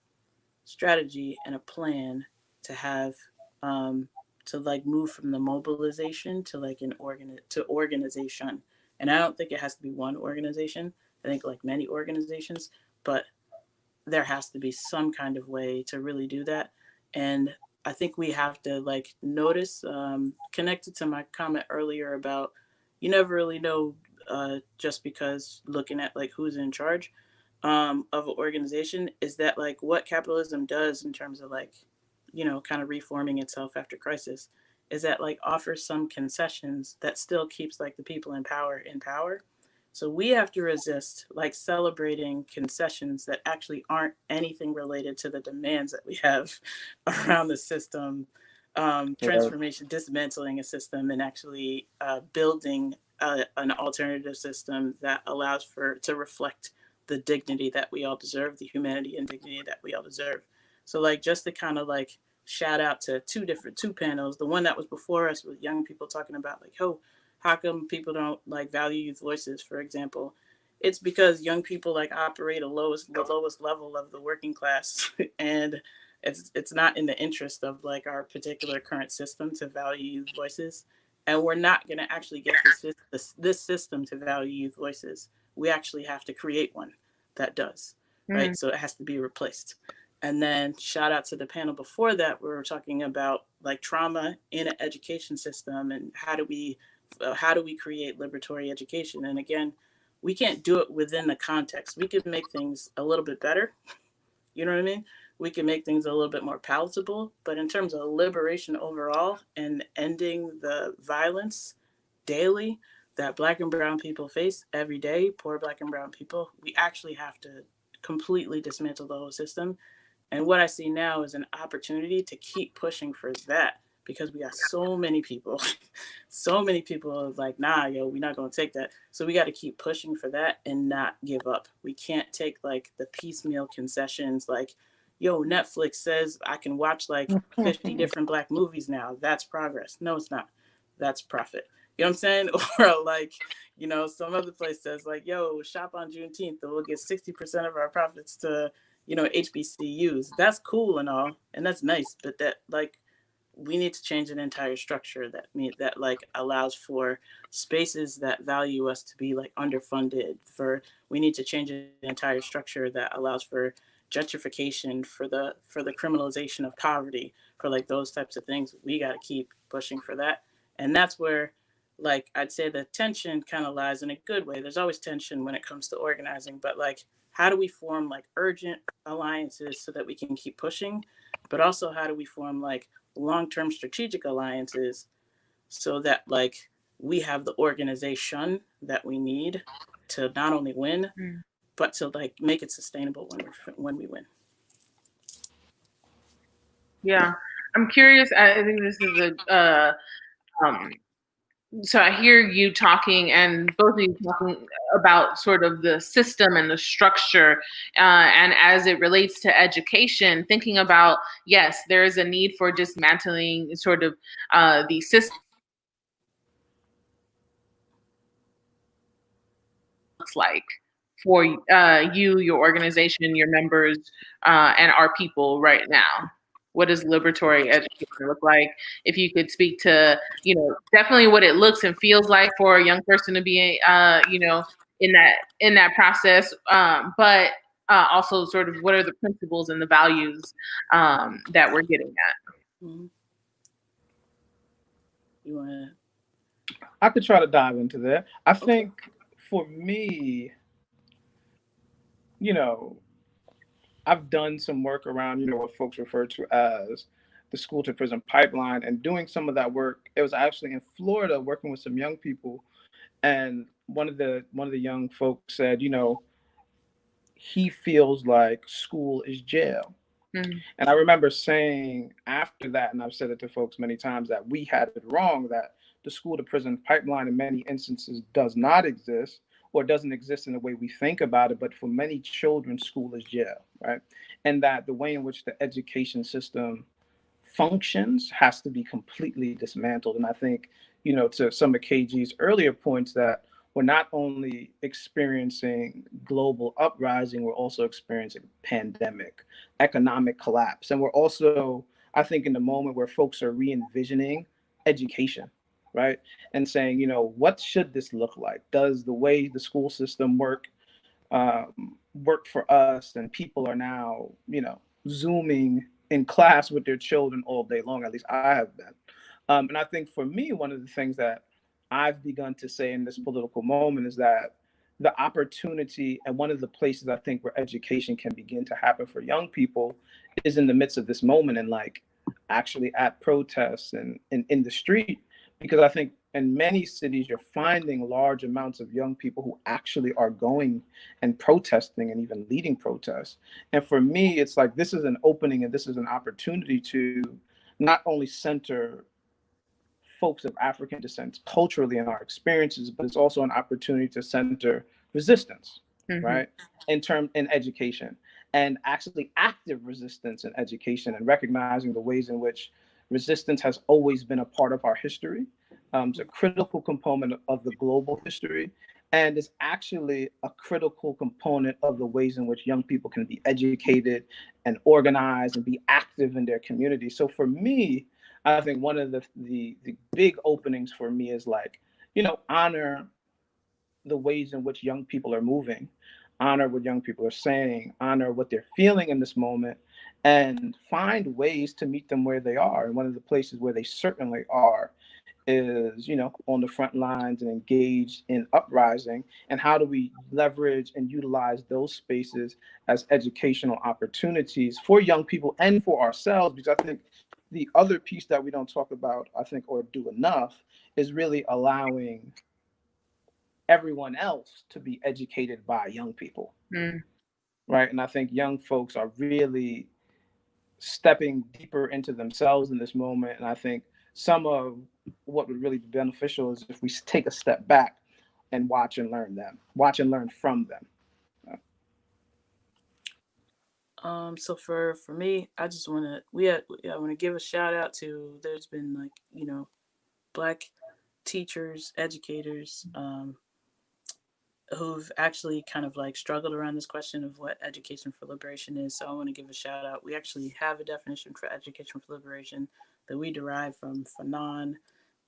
strategy and a plan to have to like move from the mobilization to like organization. And I don't think it has to be one organization. I think like many organizations, but there has to be some kind of way to really do that. And I think we have to like notice, connected to my comment earlier about you never really know just because looking at like who's in charge of an organization, is that like what capitalism does in terms of like, you know, kind of reforming itself after crisis, is that like offers some concessions that still keeps like the people in power. So we have to resist like celebrating concessions that actually aren't anything related to the demands that we have around the system, transformation, dismantling a system, and actually building an alternative system that allows to reflect the dignity that we all deserve, the humanity and dignity that we all deserve. So like just to kind of like shout out to two panels. The one that was before us with young people talking about like, oh, how come people don't like value youth voices, for example? It's because young people like operate the lowest level of the working class, and it's not in the interest of like our particular current system to value youth voices, and we're not going to actually get this system to value youth voices. We actually have to create one that does, right? So it has to be replaced. And then shout out to the panel before that, we were talking about like trauma in an education system and how do we create liberatory education? And again, we can't do it within the context. We could make things a little bit better. You know what I mean? We can make things a little bit more palatable, but in terms of liberation overall and ending the violence daily that Black and brown people face every day, poor Black and brown people, we actually have to completely dismantle the whole system. And what I see now is an opportunity to keep pushing for that, because we got so many people are like, nah, yo, we're not going to take that. So we got to keep pushing for that and not give up. We can't take like the piecemeal concessions like, yo, Netflix says I can watch like 50 different Black movies now. That's progress. No, it's not. That's profit. You know what I'm saying? Or like, you know, some other place says like, yo, shop on Juneteenth and we'll get 60% of our profits to, you know, HBCUs. That's cool and all, and that's nice, but that like we need to change an entire structure that like allows for spaces that value us to be like underfunded. We need to change an entire structure that allows for gentrification, for the criminalization of poverty, for like those types of things. We got to keep pushing for that, and that's where like I'd say the tension kind of lies in a good way. There's always tension when it comes to organizing, but like how do we form like urgent alliances so that we can keep pushing, but also how do we form like long-term strategic alliances so that like we have the organization that we need to not only win, but to like make it sustainable when we win. Yeah, I'm curious. I think this is so I hear you talking, and both of you talking about sort of the system and the structure, and as it relates to education, thinking about, yes, there is a need for dismantling sort of the system looks like for you, your organization, your members, and our people right now. What does liberatory education look like? If you could speak to, you know, definitely what it looks and feels like for a young person to be, you know, in that process, but also sort of what are the principles and the values that we're getting at. Mm-hmm. You want to? I could try to dive into that. I think for me, you know, I've done some work around, what folks refer to as the school to prison pipeline, and doing some of that work. It was actually in Florida working with some young people, and one of the young folks said, he feels like school is jail. Mm-hmm. And I remember saying after that, and I've said it to folks many times, that we had it wrong, that the school to prison pipeline in many instances does not exist, or doesn't exist in the way we think about it. But for many children, school is jail, right? And that the way in which the education system functions has to be completely dismantled. And I think, to some of KG's earlier points, that we're not only experiencing global uprising, we're also experiencing pandemic, economic collapse. And we're also, I think, in the moment where folks are re-envisioning education, right? And saying, what should this look like? Does the way the school system work for us? And people are now, Zooming in class with their children all day long. At least I have been. And I think for me, one of the things that I've begun to say in this political moment is that the opportunity, and one of the places I think where education can begin to happen for young people, is in the midst of this moment, and like actually at protests and in the street. Because I think in many cities, you're finding large amounts of young people who actually are going and protesting and even leading protests. And for me, it's like this is an opening and this is an opportunity to not only center folks of African descent culturally in our experiences, but it's also an opportunity to center resistance, right? In education, and actually active resistance in education, and recognizing the ways in which resistance has always been a part of our history. It's a critical component of the global history, and is actually a critical component of the ways in which young people can be educated and organized and be active in their community. So for me, I think one of the big openings for me is like, honor the ways in which young people are moving, honor what young people are saying, honor what they're feeling in this moment, and find ways to meet them where they are. And one of the places where they certainly are is, on the front lines and engaged in uprising. And how do we leverage and utilize those spaces as educational opportunities for young people and for ourselves? Because I think the other piece that we don't talk about, I think, or do enough, is really allowing everyone else to be educated by young people. Right. And I think young folks are really stepping deeper into themselves in this moment. And I think some of what would really be beneficial is if we take a step back and watch and learn from them. So for me, I just want to I want to give a shout out to, there's been like, Black teachers, educators, who've actually kind of like struggled around this question of what education for liberation is. So I want to give a shout out. We actually have a definition for education for liberation that we derive from Fanon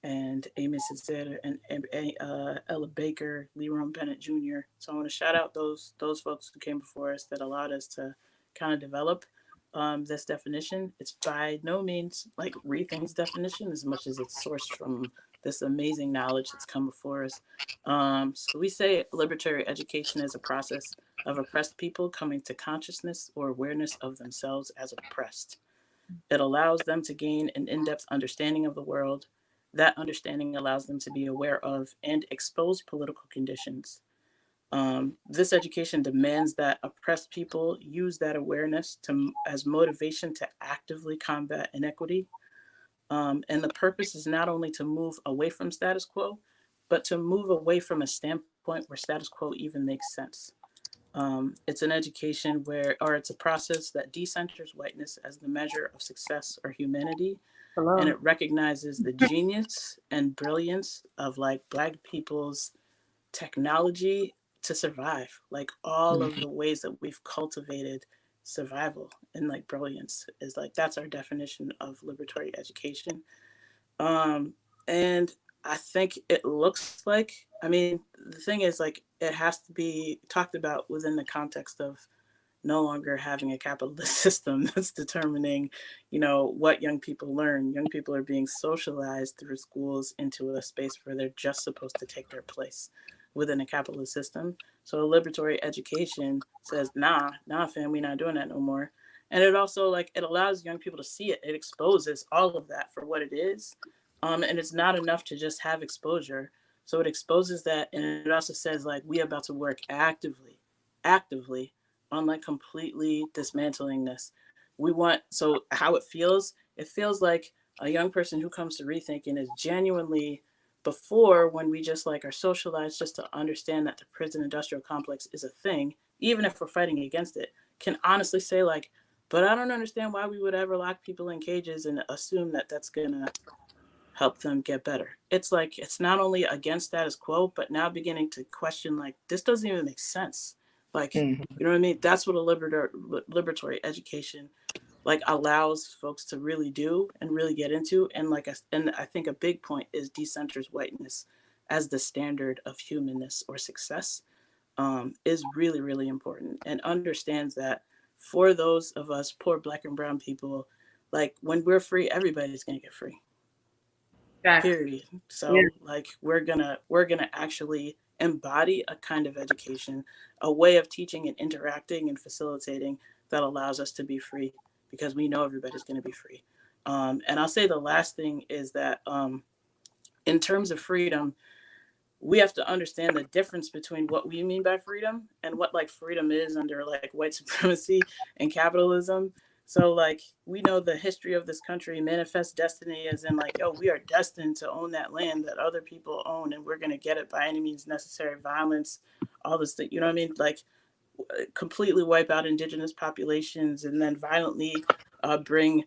and Amos Cicero and Ella Baker, Leron Bennett Jr. So I want to shout out those folks who came before us that allowed us to kind of develop this definition. It's by no means like Rething's definition as much as it's sourced from this amazing knowledge that's come before us. So we say libertary education is a process of oppressed people coming to consciousness or awareness of themselves as oppressed. It allows them to gain an in-depth understanding of the world. That understanding allows them to be aware of and expose political conditions. This education demands that oppressed people use that awareness as motivation to actively combat inequity. And the purpose is not only to move away from status quo, but to move away from a standpoint where status quo even makes sense. It's an education it's a process that decenters whiteness as the measure of success or humanity. Hello. And it recognizes the genius and brilliance of like Black people's technology to survive, like all of the ways that we've cultivated survival and like brilliance is like, that's our definition of liberatory education. And I think it looks like I mean, the thing is, like, it has to be talked about within the context of no longer having a capitalist system that's determining, what young people learn. Young people are being socialized through schools into a space where they're just supposed to take their place within a capitalist system. So a liberatory education says, nah, fam, we're not doing that no more. And it also, like, it allows young people to see it. It exposes all of that for what it is. And it's not enough to just have exposure. So it exposes that, and it also says, like, we are about to work actively on, like, completely dismantling this. So how it feels like a young person who comes to rethinking is genuinely, before, when we just, like, are socialized just to understand that the prison industrial complex is a thing, even if we're fighting against it, can honestly say, like, but I don't understand why we would ever lock people in cages and assume that that's gonna help them get better. It's like, it's not only against status quo, but now beginning to question, like, this doesn't even make sense. Like, you know what I mean? That's what a liberatory education, like, allows folks to really do and really get into. And I think a big point is decenters whiteness as the standard of humanness or success, is really, really important, and understands that for those of us poor Black and brown people, like, when we're free, everybody's gonna get free. Period. So like, we're gonna actually embody a kind of education, a way of teaching and interacting and facilitating that allows us to be free, because we know everybody's going to be free. And I'll say the last thing is that, in terms of freedom, we have to understand the difference between what we mean by freedom and what, like, freedom is under, like, white supremacy and capitalism. So, like, we know the history of this country, manifest destiny, as in, like, we are destined to own that land that other people own, and we're going to get it by any means necessary, violence, all this thing, you know what I mean? Like, completely wipe out indigenous populations and then violently bring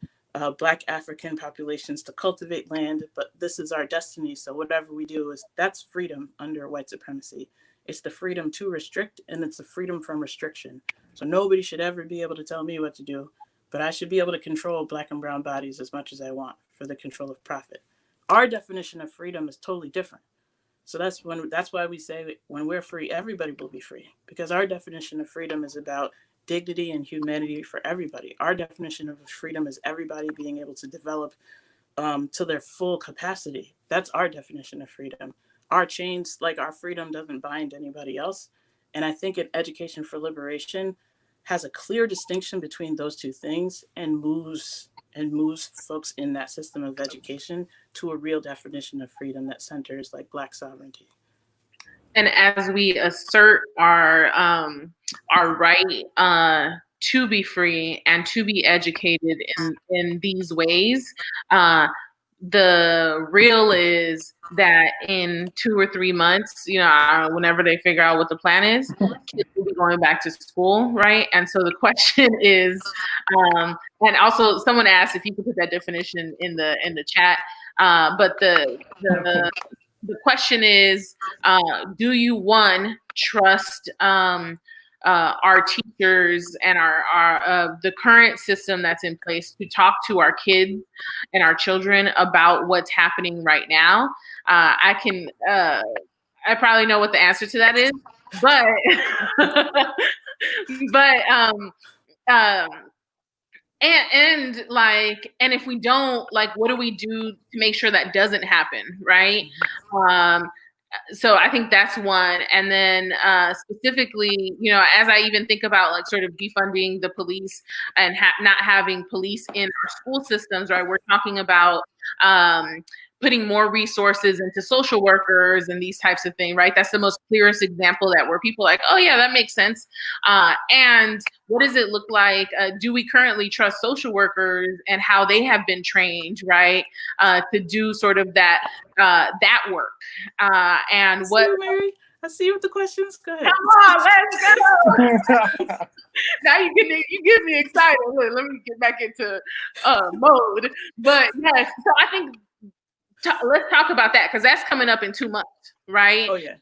Black African populations to cultivate land. But this is our destiny. So whatever we do, that's freedom under white supremacy. It's the freedom to restrict, and it's the freedom from restriction. So nobody should ever be able to tell me what to do, but I should be able to control Black and brown bodies as much as I want for the control of profit. Our definition of freedom is totally different. So that's why we say, when we're free, everybody will be free, because our definition of freedom is about dignity and humanity for everybody. Our definition of freedom is everybody being able to develop to their full capacity. That's our definition of freedom. Our chains, like, our freedom doesn't bind anybody else. And I think an education for liberation has a clear distinction between those two things, and moves folks in that system of education to a real definition of freedom that centers, like, Black sovereignty. And as we assert our right to be free and to be educated in these ways, the real is that in 2 or 3 months, whenever they figure out what the plan is, kids will be going back to school, right? And so the question is, and also someone asked if you could put that definition in the chat, but the question is, do you, one, trust our teachers and our the current system that's in place to talk to our kids and our children about what's happening right now? I probably know what the answer to that is, but and if we don't, like, what do we do to make sure that doesn't happen, right? So I think that's one. And then specifically, as I even think about, like, sort of defunding the police and not having police in our school systems, right? We're talking about putting more resources into social workers and these types of things, right? That's the most clearest example that where people are like, oh yeah, that makes sense. And what does it look like? Do we currently trust social workers and how they have been trained, right, to do sort of that work? And what? Mary, I see you with the questions. Go ahead. Come on, let's go. Now you get me excited. Look, let me get back into mode. But yes, so I think let's talk about that, because that's coming up in 2 months, right? Oh yeah.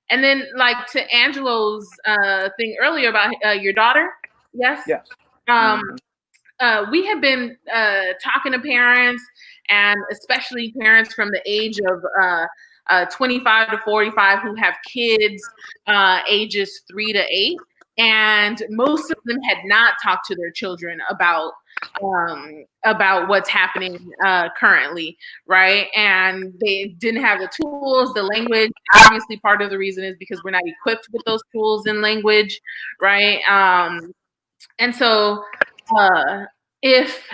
And then, like, to Angelo's thing earlier about your daughter, yes. Yes. We have been talking to parents, and especially parents from the age 25 to 45 who have kids ages 3 to 8. And most of them had not talked to their children about what's happening currently, right? And they didn't have the tools, the language. Obviously, part of the reason is because we're not equipped with those tools and language, right? And so if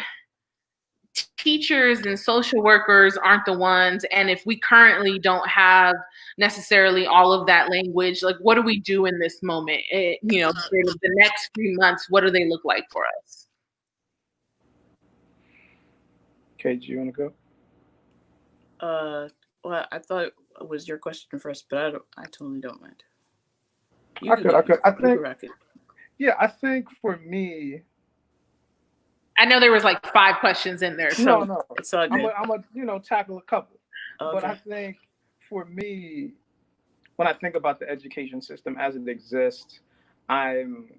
teachers and social workers aren't the ones, and if we currently don't have necessarily all of that language, like what do we do in this moment? The next 3 months, what do they look like for us? KG, you want to go? Well, I thought it was your question first, but I totally don't mind. I think, rock it. Yeah, I think for me, I know there was like 5 questions in there, so no, it's all good. I'm gonna tackle a couple. Okay. But I think for me, when I think about the education system as it exists, I'm,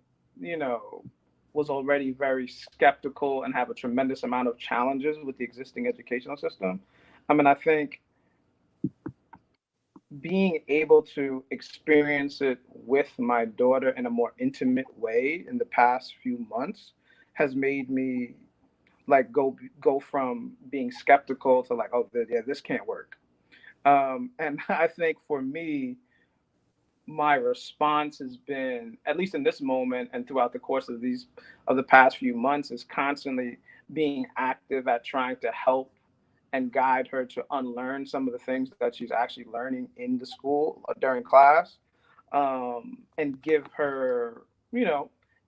was already very skeptical and have a tremendous amount of challenges with the existing educational system. I mean, I think being able to experience it with my daughter in a more intimate way in the past few months has made me like go from being skeptical to like, oh yeah, this can't work. And I think for me, my response has been, at least in this moment and throughout the course of the past few months, is constantly being active at trying to help and guide her to unlearn some of the things that she's actually learning in the school during class, and give her,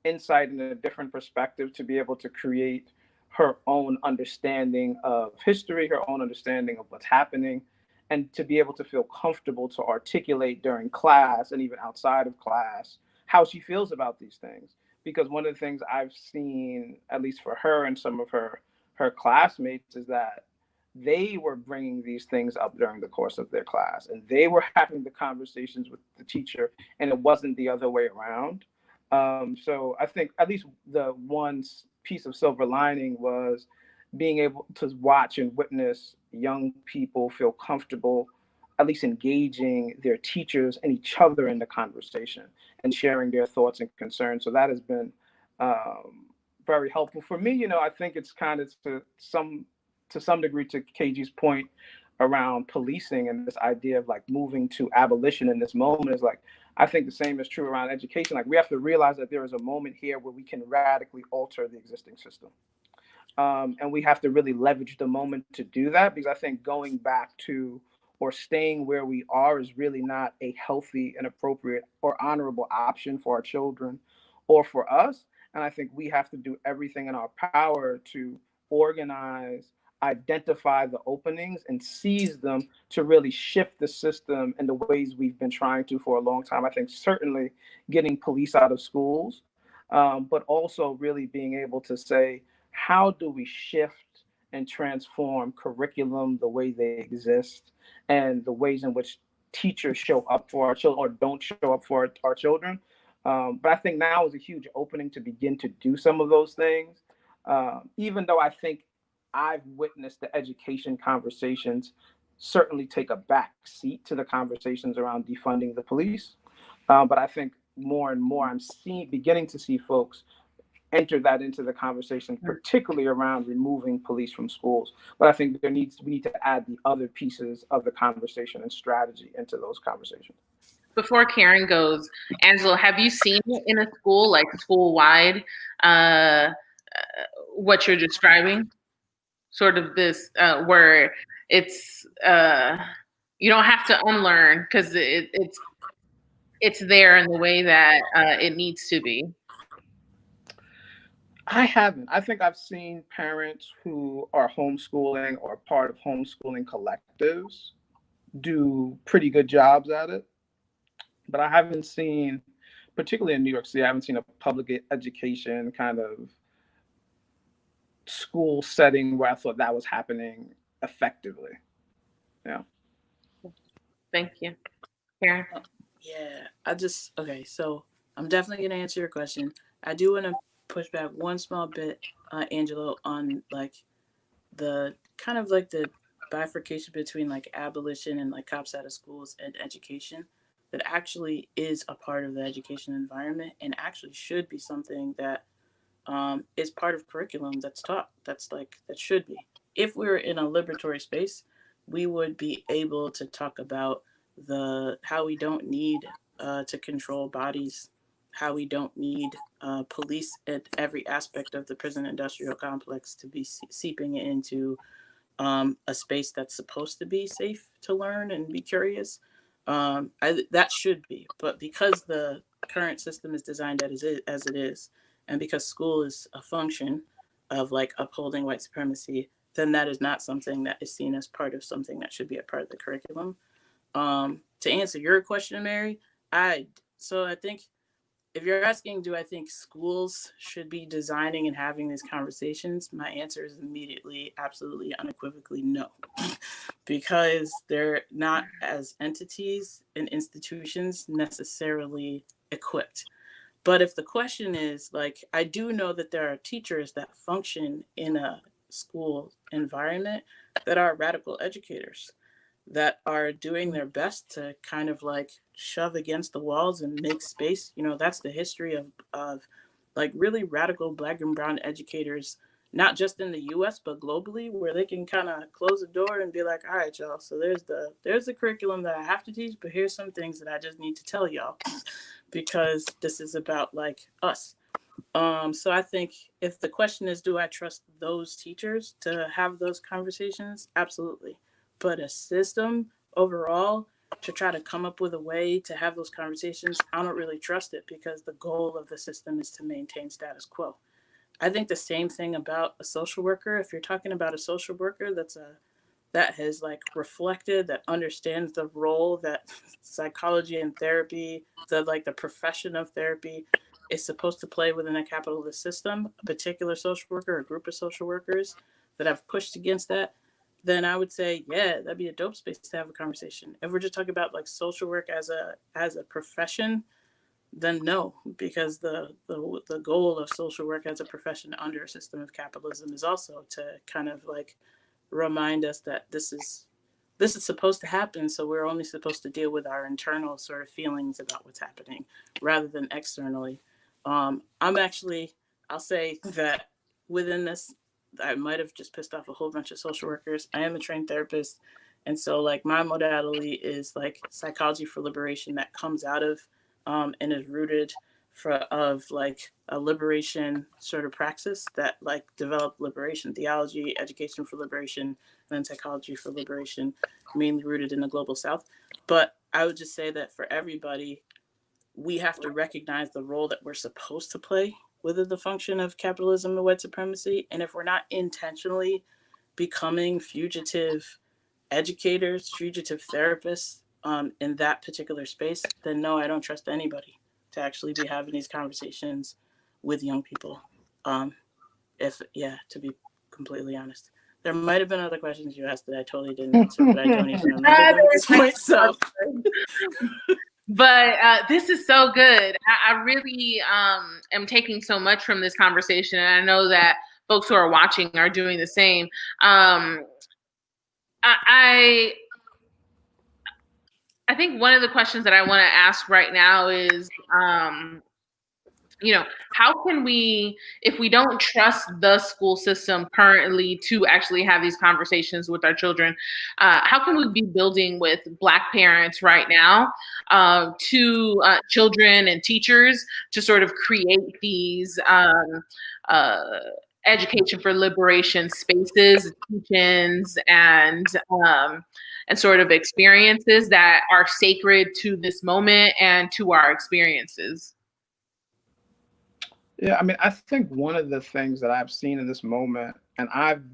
insight and a different perspective to be able to create her own understanding of history, her own understanding of what's happening, and to be able to feel comfortable to articulate during class and even outside of class how she feels about these things. Because one of the things I've seen, at least for her and some of her classmates, is that they were bringing these things up during the course of their class, and they were having the conversations with the teacher, and it wasn't the other way around. So I think at least the one piece of silver lining was being able to watch and witness young people feel comfortable at least engaging their teachers and each other in the conversation and sharing their thoughts and concerns. So that has been very helpful for me. I think it's kind of to some degree, to KG's point around policing and this idea of like moving to abolition in this moment, is like, I think the same is true around education. Like, we have to realize that there is a moment here where we can radically alter the existing system. And we have to really leverage the moment to do that, because I think going back to or staying where we are is really not a healthy and appropriate or honorable option for our children or for us. And I think we have to do everything in our power to organize, identify the openings, and seize them to really shift the system in the ways we've been trying to for a long time. I think certainly getting police out of schools, but also really being able to say, how do we shift and transform curriculum, the way they exist, and the ways in which teachers show up for our children or don't show up for our children. But I think now is a huge opening to begin to do some of those things, even though I think I've witnessed the education conversations certainly take a back seat to the conversations around defunding the police. But I think more and more I'm beginning to see folks enter that into the conversation, particularly around removing police from schools. But I think we need to add the other pieces of the conversation and strategy into those conversations. Before Karen goes, Angela, have you seen in a school, like school-wide, what you're describing? Sort of this where it's you don't have to unlearn, because it's there in the way that it needs to be. I haven't. I think I've seen parents who are homeschooling or part of homeschooling collectives do pretty good jobs at it. But I haven't seen, particularly in New York City, I haven't seen a public education kind of school setting where I thought that was happening effectively. Yeah. Thank you. Karen? Yeah, okay, so I'm definitely going to answer your question. I do want to push back one small bit, Angelo, on like the kind of like the bifurcation between like abolition and like cops out of schools and education that actually is a part of the education environment and actually should be something that is part of curriculum that's taught. That should be. If we were in a liberatory space, we would be able to talk about how we don't need to control bodies, how we don't need police at every aspect of the prison industrial complex to be seeping into a space that's supposed to be safe to learn and be curious. That should be, but because the current system is designed as it is, and because school is a function of like upholding white supremacy, then that is not something that is seen as part of something that should be a part of the curriculum. To answer your question, Mary, I think if you're asking, do I think schools should be designing and having these conversations? My answer is immediately, absolutely, unequivocally no, because they're not as entities and institutions necessarily equipped. But if the question is like, I do know that there are teachers that function in a school environment that are radical educators, that are doing their best to kind of like shove against the walls and make space. You know, that's the history of like really radical Black and brown educators, not just in the US, but globally, where they can kind of close the door and be like, all right, y'all, so there's the curriculum that I have to teach, but here's some things that I just need to tell y'all because this is about like us. So I think if the question is, do I trust those teachers to have those conversations? Absolutely. But a system overall to try to come up with a way to have those conversations, I don't really trust it because the goal of the system is to maintain status quo. I think the same thing about a social worker. If you're talking about a social worker that has like reflected, that understands the role that psychology and therapy, the profession of therapy is supposed to play within a capitalist system, a particular social worker, a group of social workers that have pushed against that, then I would say, yeah, that'd be a dope space to have a conversation. If we're just talking about like social work as a profession, then no, because the goal of social work as a profession under a system of capitalism is also to kind of like remind us that this is supposed to happen, so we're only supposed to deal with our internal sort of feelings about what's happening rather than externally. I'll say that within this, I might have just pissed off a whole bunch of social workers. I am a trained therapist, and so like my modality is like psychology for liberation that comes out of and is rooted of like a liberation sort of praxis that like developed liberation theology, education for liberation, and then psychology for liberation, mainly rooted in the global South. But I would just say that for everybody, we have to recognize the role that we're supposed to play within the function of capitalism and white supremacy. And if we're not intentionally becoming fugitive educators, fugitive therapists in that particular space, then no, I don't trust anybody to actually be having these conversations with young people. To be completely honest. There might have been other questions you asked that I totally didn't answer, but I don't even remember them at this point. So, but this is so good. I really am taking so much from this conversation, and I know that folks who are watching are doing the same. I think one of the questions that I want to ask right now is, how can we, if we don't trust the school system currently to actually have these conversations with our children, how can we be building with Black parents right now to children and teachers to sort of create these education for liberation spaces, teach-ins, and sort of experiences that are sacred to this moment and to our experiences? Yeah, I mean, I think one of the things that I've seen in this moment, and I've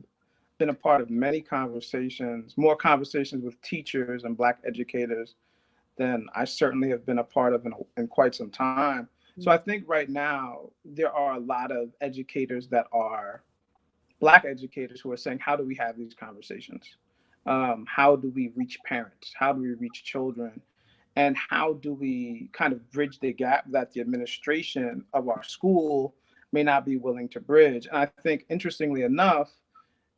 been a part of many conversations, more conversations with teachers and Black educators than I certainly have been a part of in quite some time. So I think right now there are a lot of educators that are Black educators who are saying, how do we have these conversations? How do we reach parents? How do we reach children? And how do we kind of bridge the gap that the administration of our school may not be willing to bridge? And I think, interestingly enough,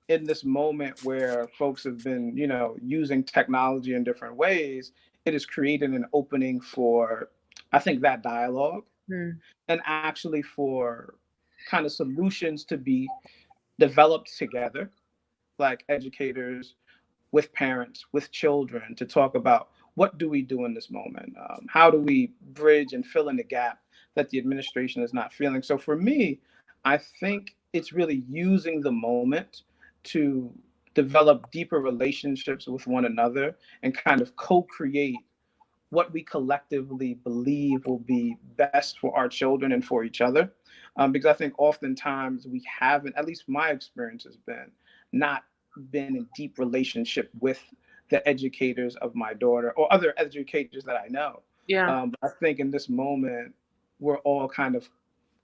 in this moment where folks have been, using technology in different ways, it has created an opening for, I think, that dialogue and actually for kind of solutions to be developed together, like educators with parents, with children, to talk about what do we do in this moment? How do we bridge and fill in the gap that the administration is not feeling? So for me, I think it's really using the moment to develop deeper relationships with one another and kind of co-create what we collectively believe will be best for our children and for each other. Because I think oftentimes we haven't, at least my experience has been, not been in deep relationship with the educators of my daughter or other educators that I know. Yeah. I think in this moment, we're all kind of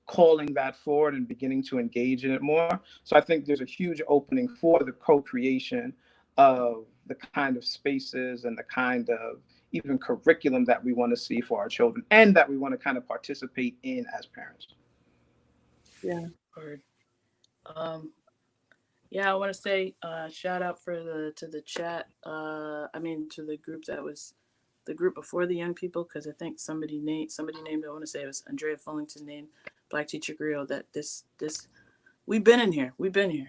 calling that forward and beginning to engage in it more. So I think there's a huge opening for the co-creation of the kind of spaces and the kind of even curriculum that we want to see for our children and that we want to kind of participate in as parents. Yeah. Word. Yeah, I want to say shout out to the chat. To the group that was the group before the young people, because I think somebody named. I want to say it was Andrea Fullington named Black Teacher Griot. That this we've been in here.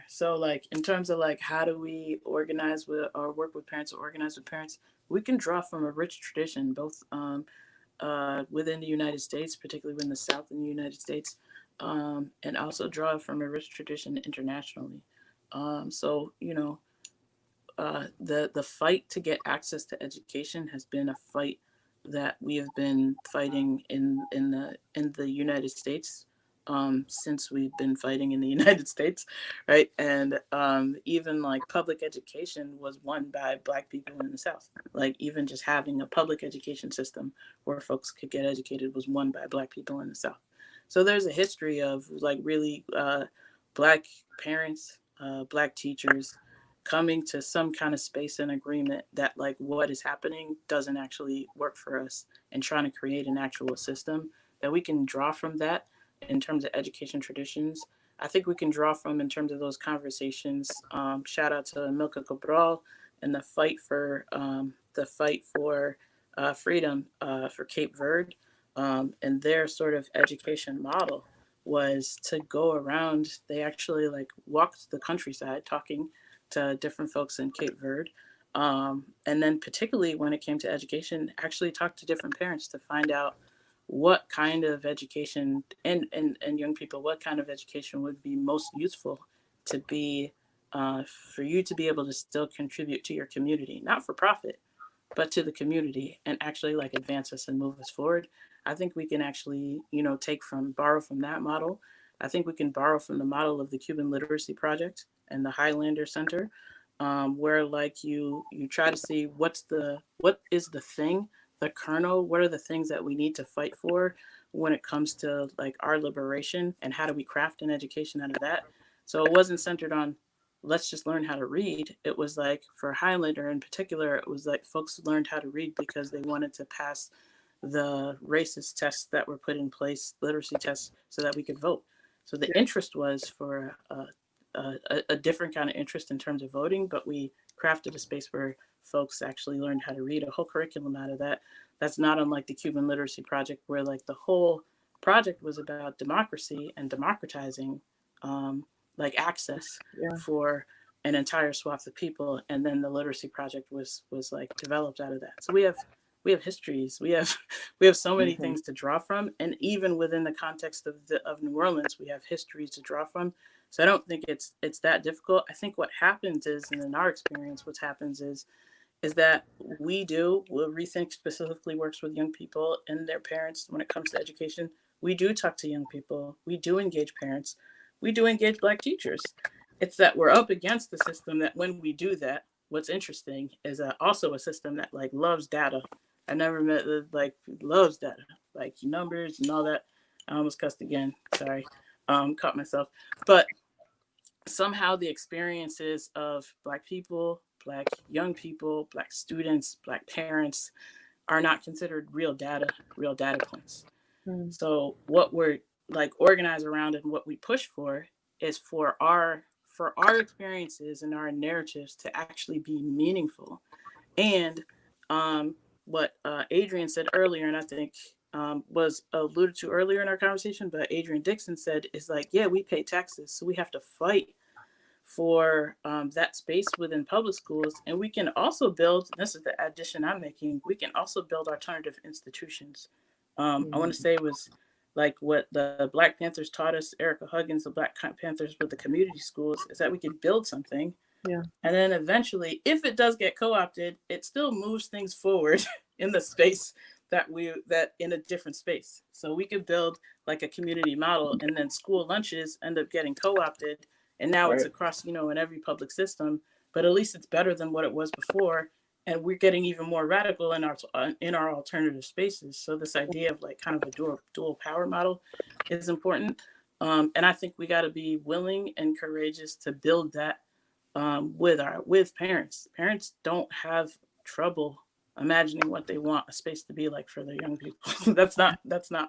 So like in terms of like how do we organize with or work with parents or organize with parents, we can draw from a rich tradition, both within the United States, particularly in the South in the United States, and also draw from a rich tradition internationally. So the fight to get access to education has been a fight that we have been fighting in the United States since we've been fighting in the United States, right? And even like public education was won by Black people in the South. Like even just having a public education system where folks could get educated was won by Black people in the South. So there's a history of like really Black parents, Black teachers coming to some kind of space and agreement that like what is happening doesn't actually work for us and trying to create an actual system that we can draw from that in terms of education traditions. I think we can draw from in terms of those conversations. Shout out to Milka Cabral and the fight for freedom for Cape Verde, and their sort of education model was to go around. They actually like walked the countryside talking to different folks in Cape Verde. And then particularly when it came to education, actually talk to different parents to find out what kind of education and young people, what kind of education would be most useful to be for you to be able to still contribute to your community, not for profit, but to the community and actually like advance us and move us forward. I think we can actually, borrow from that model. I think we can borrow from the model of the Cuban Literacy Project and the Highlander Center, where like you try to see what is the thing, the kernel, what are the things that we need to fight for when it comes to like our liberation, and how do we craft an education out of that. So it wasn't centered on let's just learn how to read. It was like for Highlander in particular, it was like folks learned how to read because they wanted to pass the racist tests that were put in place, literacy tests, so that we could vote. So the interest was for a different kind of interest in terms of voting, but we crafted a space where folks actually learned how to read, a whole curriculum out of that. That's not unlike the Cuban Literacy Project, where like the whole project was about democracy and democratizing like access for an entire swath of people. And then the Literacy Project was like developed out of that. So we have histories, we have so many things to draw from, and even within the context of New Orleans, we have histories to draw from. So I don't think it's that difficult. I think what happens is, and in our experience, what happens is that Rethink specifically works with young people and their parents when it comes to education. We do talk to young people. We do engage parents. We do engage Black teachers. It's that we're up against the system that when we do that, what's interesting is also a system that like loves data. I never met like loves data, like numbers and all that. I almost cussed again. Sorry, caught myself. But somehow the experiences of Black people, Black young people, Black students, Black parents are not considered real data points. So what we're like organized around and what we push for is for our for our experiences and our narratives to actually be meaningful. And what Adrian said earlier, and I think was alluded to earlier in our conversation, but Adrian Dixon said is like, yeah, we pay taxes, so we have to fight for that space within public schools. And we can also build, this is the addition I'm making, we can also build alternative institutions. I want to say it was like what the Black Panthers taught us, Erica Huggins, the Black Panthers with the community schools, is that we could build something. Yeah. And then eventually, if it does get co-opted, it still moves things forward in the space that in a different space. So we could build like a community model, and then school lunches end up getting co-opted. And now it's across, in every public system, but at least it's better than what it was before. And we're getting even more radical in our alternative spaces. So this idea of like kind of a dual power model is important. And I think we got to be willing and courageous to build that with parents. Parents don't have trouble imagining what they want a space to be like for their young people. that's not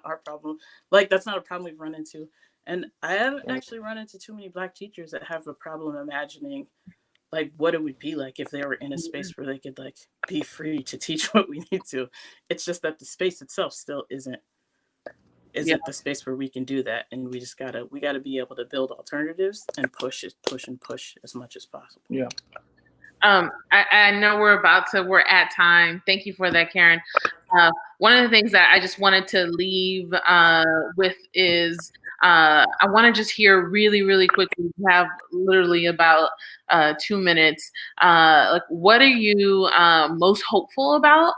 our problem. Like, that's not a problem we've run into. And I haven't actually run into too many Black teachers that have a problem imagining like what it would be like if they were in a space where they could like be free to teach what we need to. It's just that the space itself still isn't the space where we can do that. And we just gotta be able to build alternatives and push as much as possible. Yeah. I know we're at time. Thank you for that, Karen. One of the things that I just wanted to leave with is I want to just hear really, really quickly. We have literally about 2 minutes. Like, what are you most hopeful about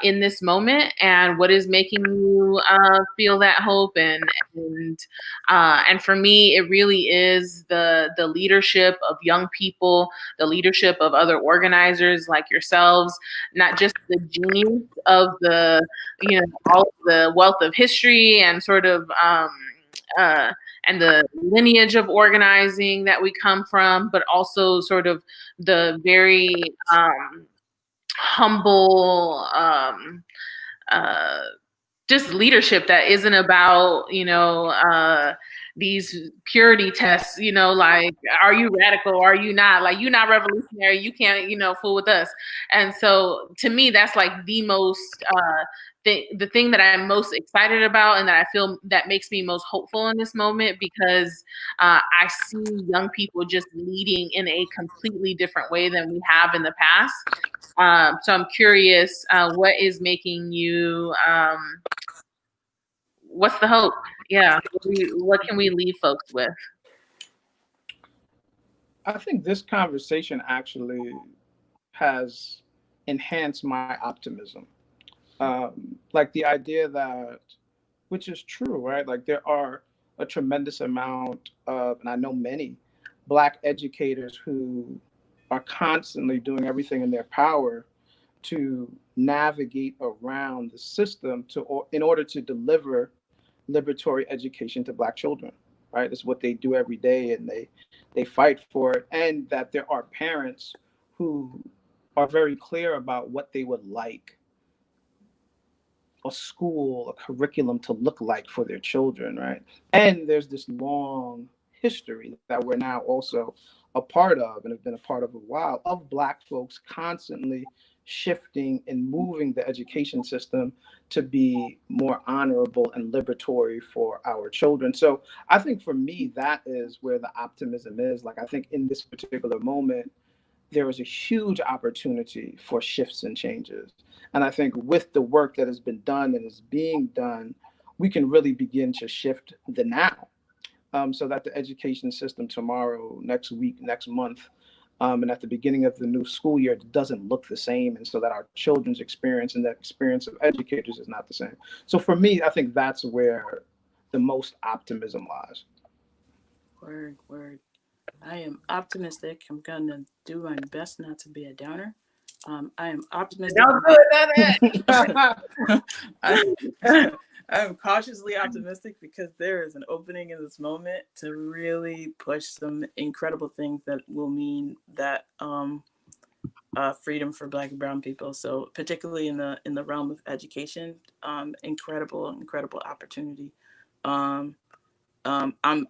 in this moment, and what is making you feel that hope? And for me, it really is the leadership of young people, the leadership of other organizers like yourselves, not just the genius of the all of the wealth of history and sort of and the lineage of organizing that we come from, but also sort of the very humble just leadership that isn't about these purity tests, like, are you radical? Are you not? Like, you're not revolutionary. You can't, fool with us. And so to me, that's like the most, the thing that I'm most excited about, and that I feel that makes me most hopeful in this moment, because I see young people just leading in a completely different way than we have in the past. So I'm curious, what is making you, what's the hope? Yeah. What can we leave folks with? I think this conversation actually has enhanced my optimism. Like the idea that, which is true, right? Like, there are a tremendous amount of, and I know many Black educators who are constantly doing everything in their power to navigate around the system in order to deliver liberatory education to Black children, right? It's what they do every day, and they fight for it. And that there are parents who are very clear about what they would like a school, a curriculum to look like for their children, right? And there's this long history that we're now also a part of, and have been a part of a while, of Black folks constantly shifting and moving the education system to be more honorable and liberatory for our children. So I think for me, that is where the optimism is. Like, I think in this particular moment, there is a huge opportunity for shifts and changes. And I think with the work that has been done and is being done, we can really begin to shift the now, so that the education system tomorrow, next week, next month, and at the beginning of the new school year doesn't look the same, and so that our children's experience and the experience of educators is not the same. So for me, I think that's where the most optimism lies. Word. I am optimistic. I'm gonna do my best not to be a downer. I am optimistic. I'm cautiously optimistic because there is an opening in this moment to really push some incredible things that will mean that freedom for Black and brown people. So particularly in the realm of education, incredible opportunity. I'm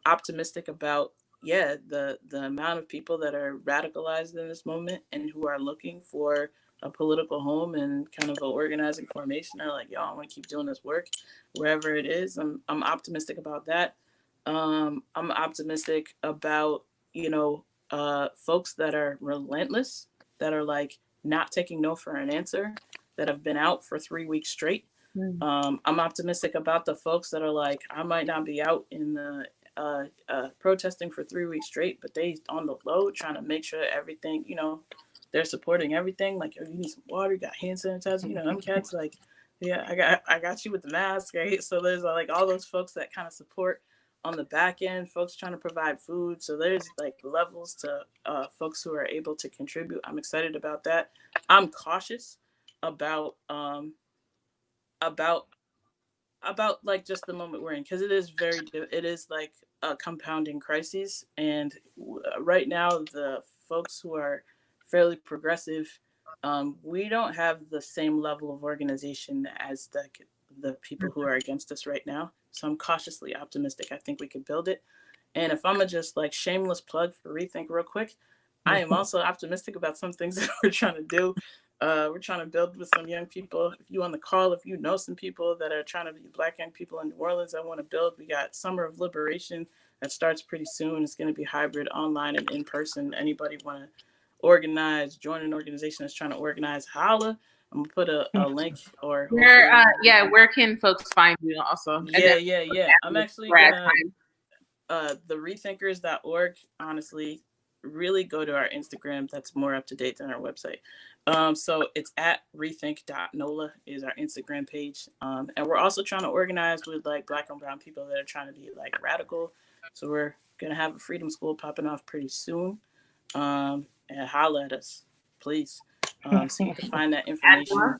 optimistic about yeah, the amount of people that are radicalized in this moment and who are looking for a political home and kind of an organizing formation are like, yo, I want to keep doing this work wherever it is. I'm optimistic about that. I'm optimistic about, you know, folks that are relentless, that are like not taking no for an answer, that have been out for 3 weeks straight. I'm optimistic about the folks that are like, I might not be out in the protesting for 3 weeks straight, but they on the low trying to make sure everything, you know, they're supporting everything. Like, oh, you need some water, you got hand sanitizer, you know, them cats like, yeah, I got you with the mask, right? So there's like all those folks that kind of support on the back end, folks trying to provide food. So there's like levels to folks who are able to contribute. I'm excited about that. I'm cautious about about like just the moment we're in, because it is like a compounding crisis, and right now the folks who are fairly progressive, we don't have the same level of organization as the people who are against us right now. So I'm cautiously optimistic. I think we could build it. And if I'm a just like shameless plug for Rethink real quick, I am also optimistic about some things that we're trying to do. We're trying to build with some young people. If you on the call, if you know some people that are trying to be Black young people in New Orleans, I want to build. We got Summer of Liberation that starts pretty soon. It's going to be hybrid, online and in person. Anybody want to organize, join an organization that's trying to organize, holla. I'm gonna put a link or where can folks find you also? Yeah. I'm actually gonna the rethinkers.org, honestly, really go to our Instagram. That's more up to date than our website. So it's at rethink.nola is our Instagram page. And we're also trying to organize with like Black and brown people that are trying to be like radical. So we're gonna have a freedom school popping off pretty soon. And holla at us, please. So you can find that information.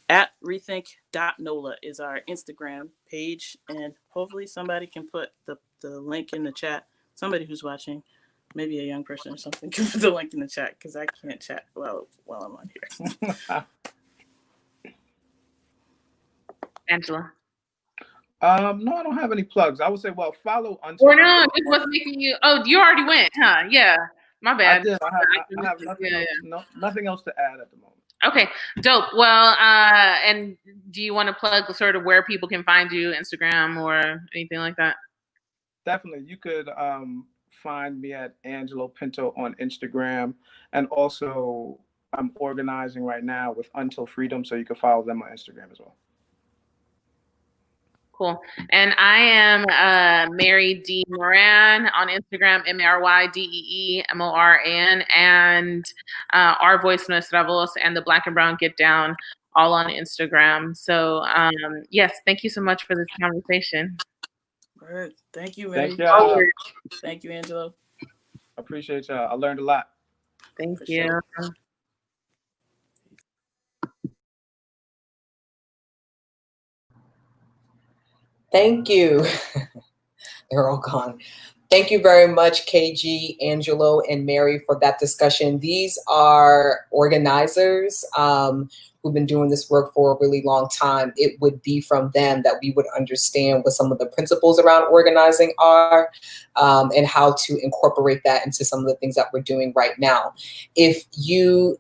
At rethink.nola is our Instagram page, and hopefully somebody can put the link in the chat. Somebody who's watching, maybe a young person or something, can put the link in the chat, because I can't chat while I'm on here. Angela. No, I don't have any plugs. I would say, well, follow Until. Or no, this was making you. Oh, you already went, huh? Yeah, my bad. I did. I have nothing else. Nothing else to add at the moment. Okay, dope. Well, and do you want to plug sort of where people can find you, Instagram or anything like that? Definitely. You could find me at Angelo Pinto on Instagram. And also, I'm organizing right now with Until Freedom, so you can follow them on Instagram as well. Cool. And I am Mary D. Moran on Instagram, MaryDeeMoran, and Our Voice Nuestros and the Black and Brown Get Down, all on Instagram. So yes, thank you so much for this conversation. Word. Thank you, Mary. Thank y'all. Thank you, Angelo. I appreciate y'all. I learned a lot. Thank you. Sure. Thank you. They're all gone. Thank you very much, KG, Angelo, and Mary, for that discussion. These are organizers who've been doing this work for a really long time. It would be from them that we would understand what some of the principles around organizing are, and how to incorporate that into some of the things that we're doing right now. If you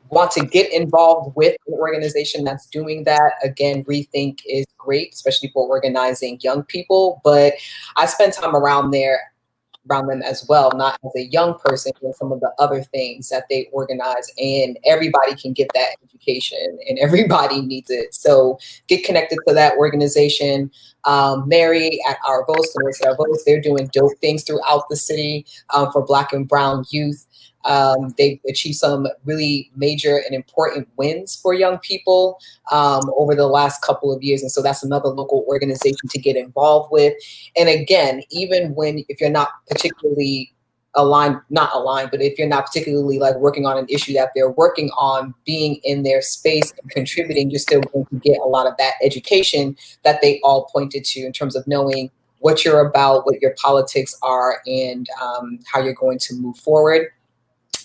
want to get involved with an organization that's doing that, again, Rethink is great, especially for organizing young people. But I spend time around them as well, not as a young person, but some of the other things that they organize. And everybody can get that education, and everybody needs it. So get connected to that organization. Mary at Our Voice, they're doing dope things throughout the city for Black and brown youth. They've achieved some really major and important wins for young people over the last couple of years. And so that's another local organization to get involved with. And again, even if you're not particularly not aligned, but if you're not particularly like working on an issue that they're working on, being in their space and contributing, you're still going to get a lot of that education that they all pointed to in terms of knowing what you're about, what your politics are, and how you're going to move forward.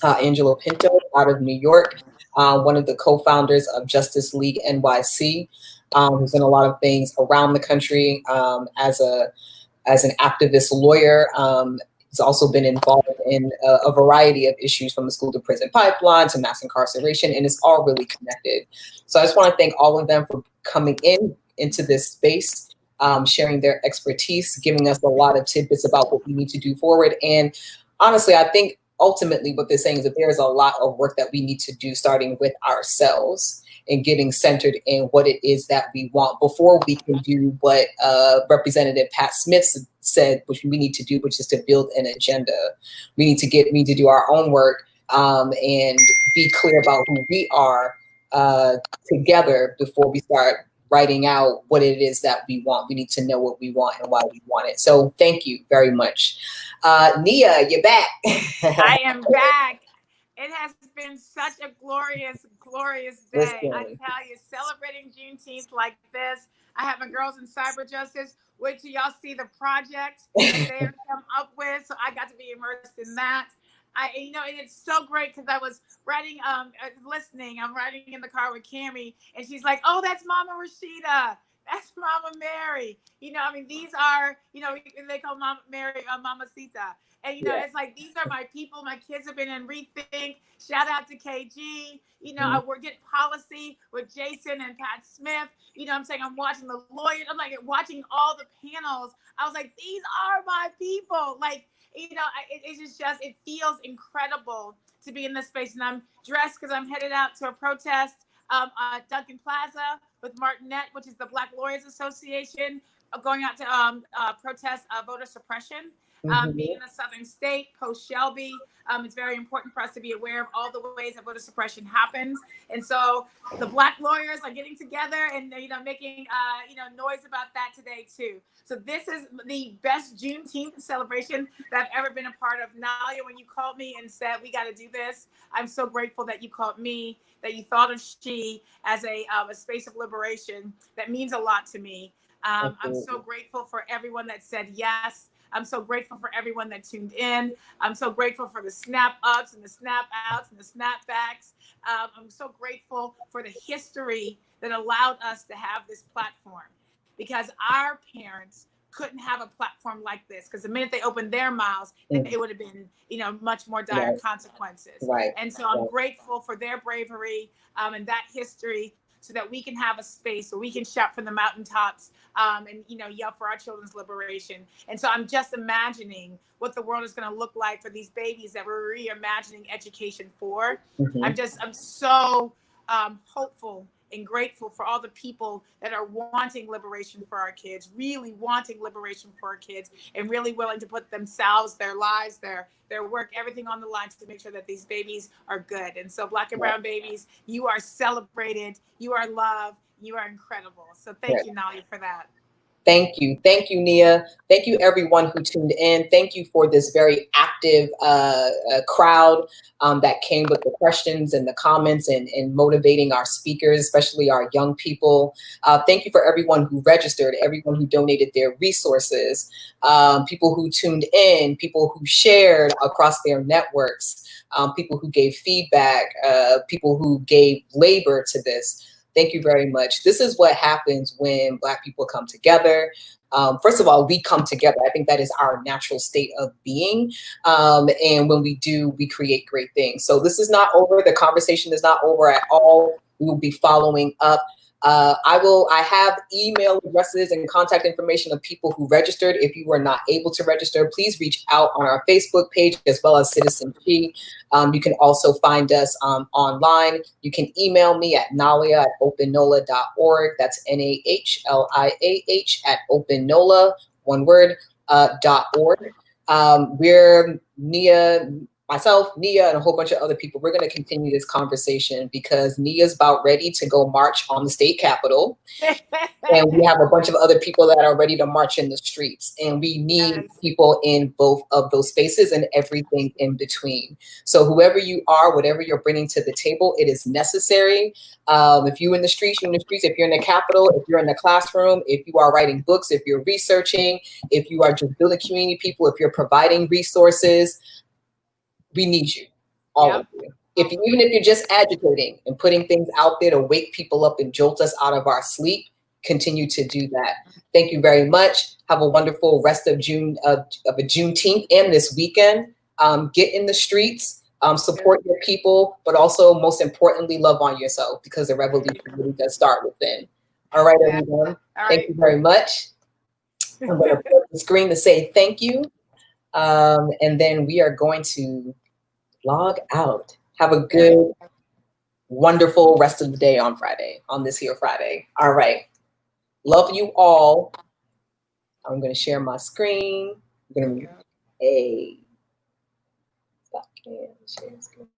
Angelo Pinto out of New York, one of the co-founders of Justice League NYC, who's done a lot of things around the country as a as an activist lawyer. He's also been involved in a variety of issues, from the school to prison pipeline to mass incarceration, and it's all really connected. So I just want to thank all of them for coming into this space, sharing their expertise, giving us a lot of tidbits about what we need to do forward. And honestly, I think ultimately what they're saying is that there's a lot of work that we need to do, starting with ourselves and getting centered in what it is that we want before we can do what Representative Pat Smith said, which we need to do, which is to build an agenda. We need to do our own work and be clear about who we are together before we start writing out what it is that we want. We need to know what we want and why we want it. So thank you very much. Nia, you're back. I am back. It has been such a glorious, glorious day. Listen. I tell you, celebrating Juneteenth like this. I have my girls in cyber justice. Wait till y'all see the project that they have come up with. So I got to be immersed in that. And it's so great because I was writing, listening. I'm riding in the car with Cammie, and she's like, "Oh, that's Mama Rashida. That's Mama Mary." These are, they call Mama Mary Mama Sita. And, it's like, these are my people. My kids have been in Rethink. Shout out to KG. I work at policy with Jason and Pat Smith. I'm saying I'm watching the lawyers. I'm like watching all the panels. I was like, these are my people. Like, it's just, it feels incredible to be in this space. And I'm dressed because I'm headed out to a protest at Duncan Plaza with Martinette, which is the Black Lawyers Association, going out to protest voter suppression. Being in a southern state, post-Shelby, it's very important for us to be aware of all the ways that voter suppression happens. And so the Black lawyers are getting together and, making, noise about that today too. So this is the best Juneteenth celebration that I've ever been a part of. Nalia, when you called me and said, we got to do this, I'm so grateful that you called me, that you thought of She as a space of liberation. That means a lot to me. I'm so grateful for everyone that said yes. I'm so grateful for everyone that tuned in. I'm so grateful for the snap ups and the snap outs and the snap backs. I'm so grateful for the history that allowed us to have this platform, because our parents couldn't have a platform like this, because the minute they opened their mouths, then it would have been, much more dire consequences. Right. And so I'm grateful for their bravery and that history, so that we can have a space where we can shout from the mountaintops and yell for our children's liberation. And so I'm just imagining what the world is going to look like for these babies that we're reimagining education for. I'm so hopeful and grateful for all the people that are wanting liberation for our kids, really wanting liberation for our kids, and really willing to put themselves, their lives, their work, everything on the line to make sure that these babies are good. And so Black and brown babies, you are celebrated, you are loved, you are incredible. So thank you, Nalia, for that. Thank you. Thank you, Nia. Thank you, everyone who tuned in. Thank you for this very active crowd that came with the questions and the comments and motivating our speakers, especially our young people. Thank you for everyone who registered, everyone who donated their resources, people who tuned in, people who shared across their networks, people who gave feedback, people who gave labor to this. Thank you very much. This is what happens when Black people come together. First of all, we come together. I think that is our natural state of being. And when we do, we create great things. So this is not over. The conversation is not over at all. We will be following up. I have email addresses and contact information of people who registered. If you were not able to register, please reach out on our Facebook page as well as Citizenship. You can also find us online. You can email me at nalia@opennola.org. That's NAHLIAH @opennola, one word, .org. We're myself, Nia, and a whole bunch of other people, we're going to continue this conversation because Nia's about ready to go march on the state capitol. And we have a bunch of other people that are ready to march in the streets. And we need people in both of those spaces and everything in between. So whoever you are, whatever you're bringing to the table, it is necessary. If you're in the streets, you're in the streets. If you're in the Capitol, if you're in the classroom, if you are writing books, if you're researching, if you are just building community people, if you're providing resources, we need you, all of you. Even if you're just agitating and putting things out there to wake people up and jolt us out of our sleep, continue to do that. Thank you very much. Have a wonderful rest of June, of a Juneteenth and this weekend. Get in the streets, support your people, but also most importantly, love on yourself, because the revolution really does start within. All right, everyone. Thank you very much. I'm going to put the screen to say thank you. And then we are going to log out. Have a good, wonderful rest of the day on Friday, on this here Friday. All right. Love you all. I'm going to share my screen. I'm going to share screen.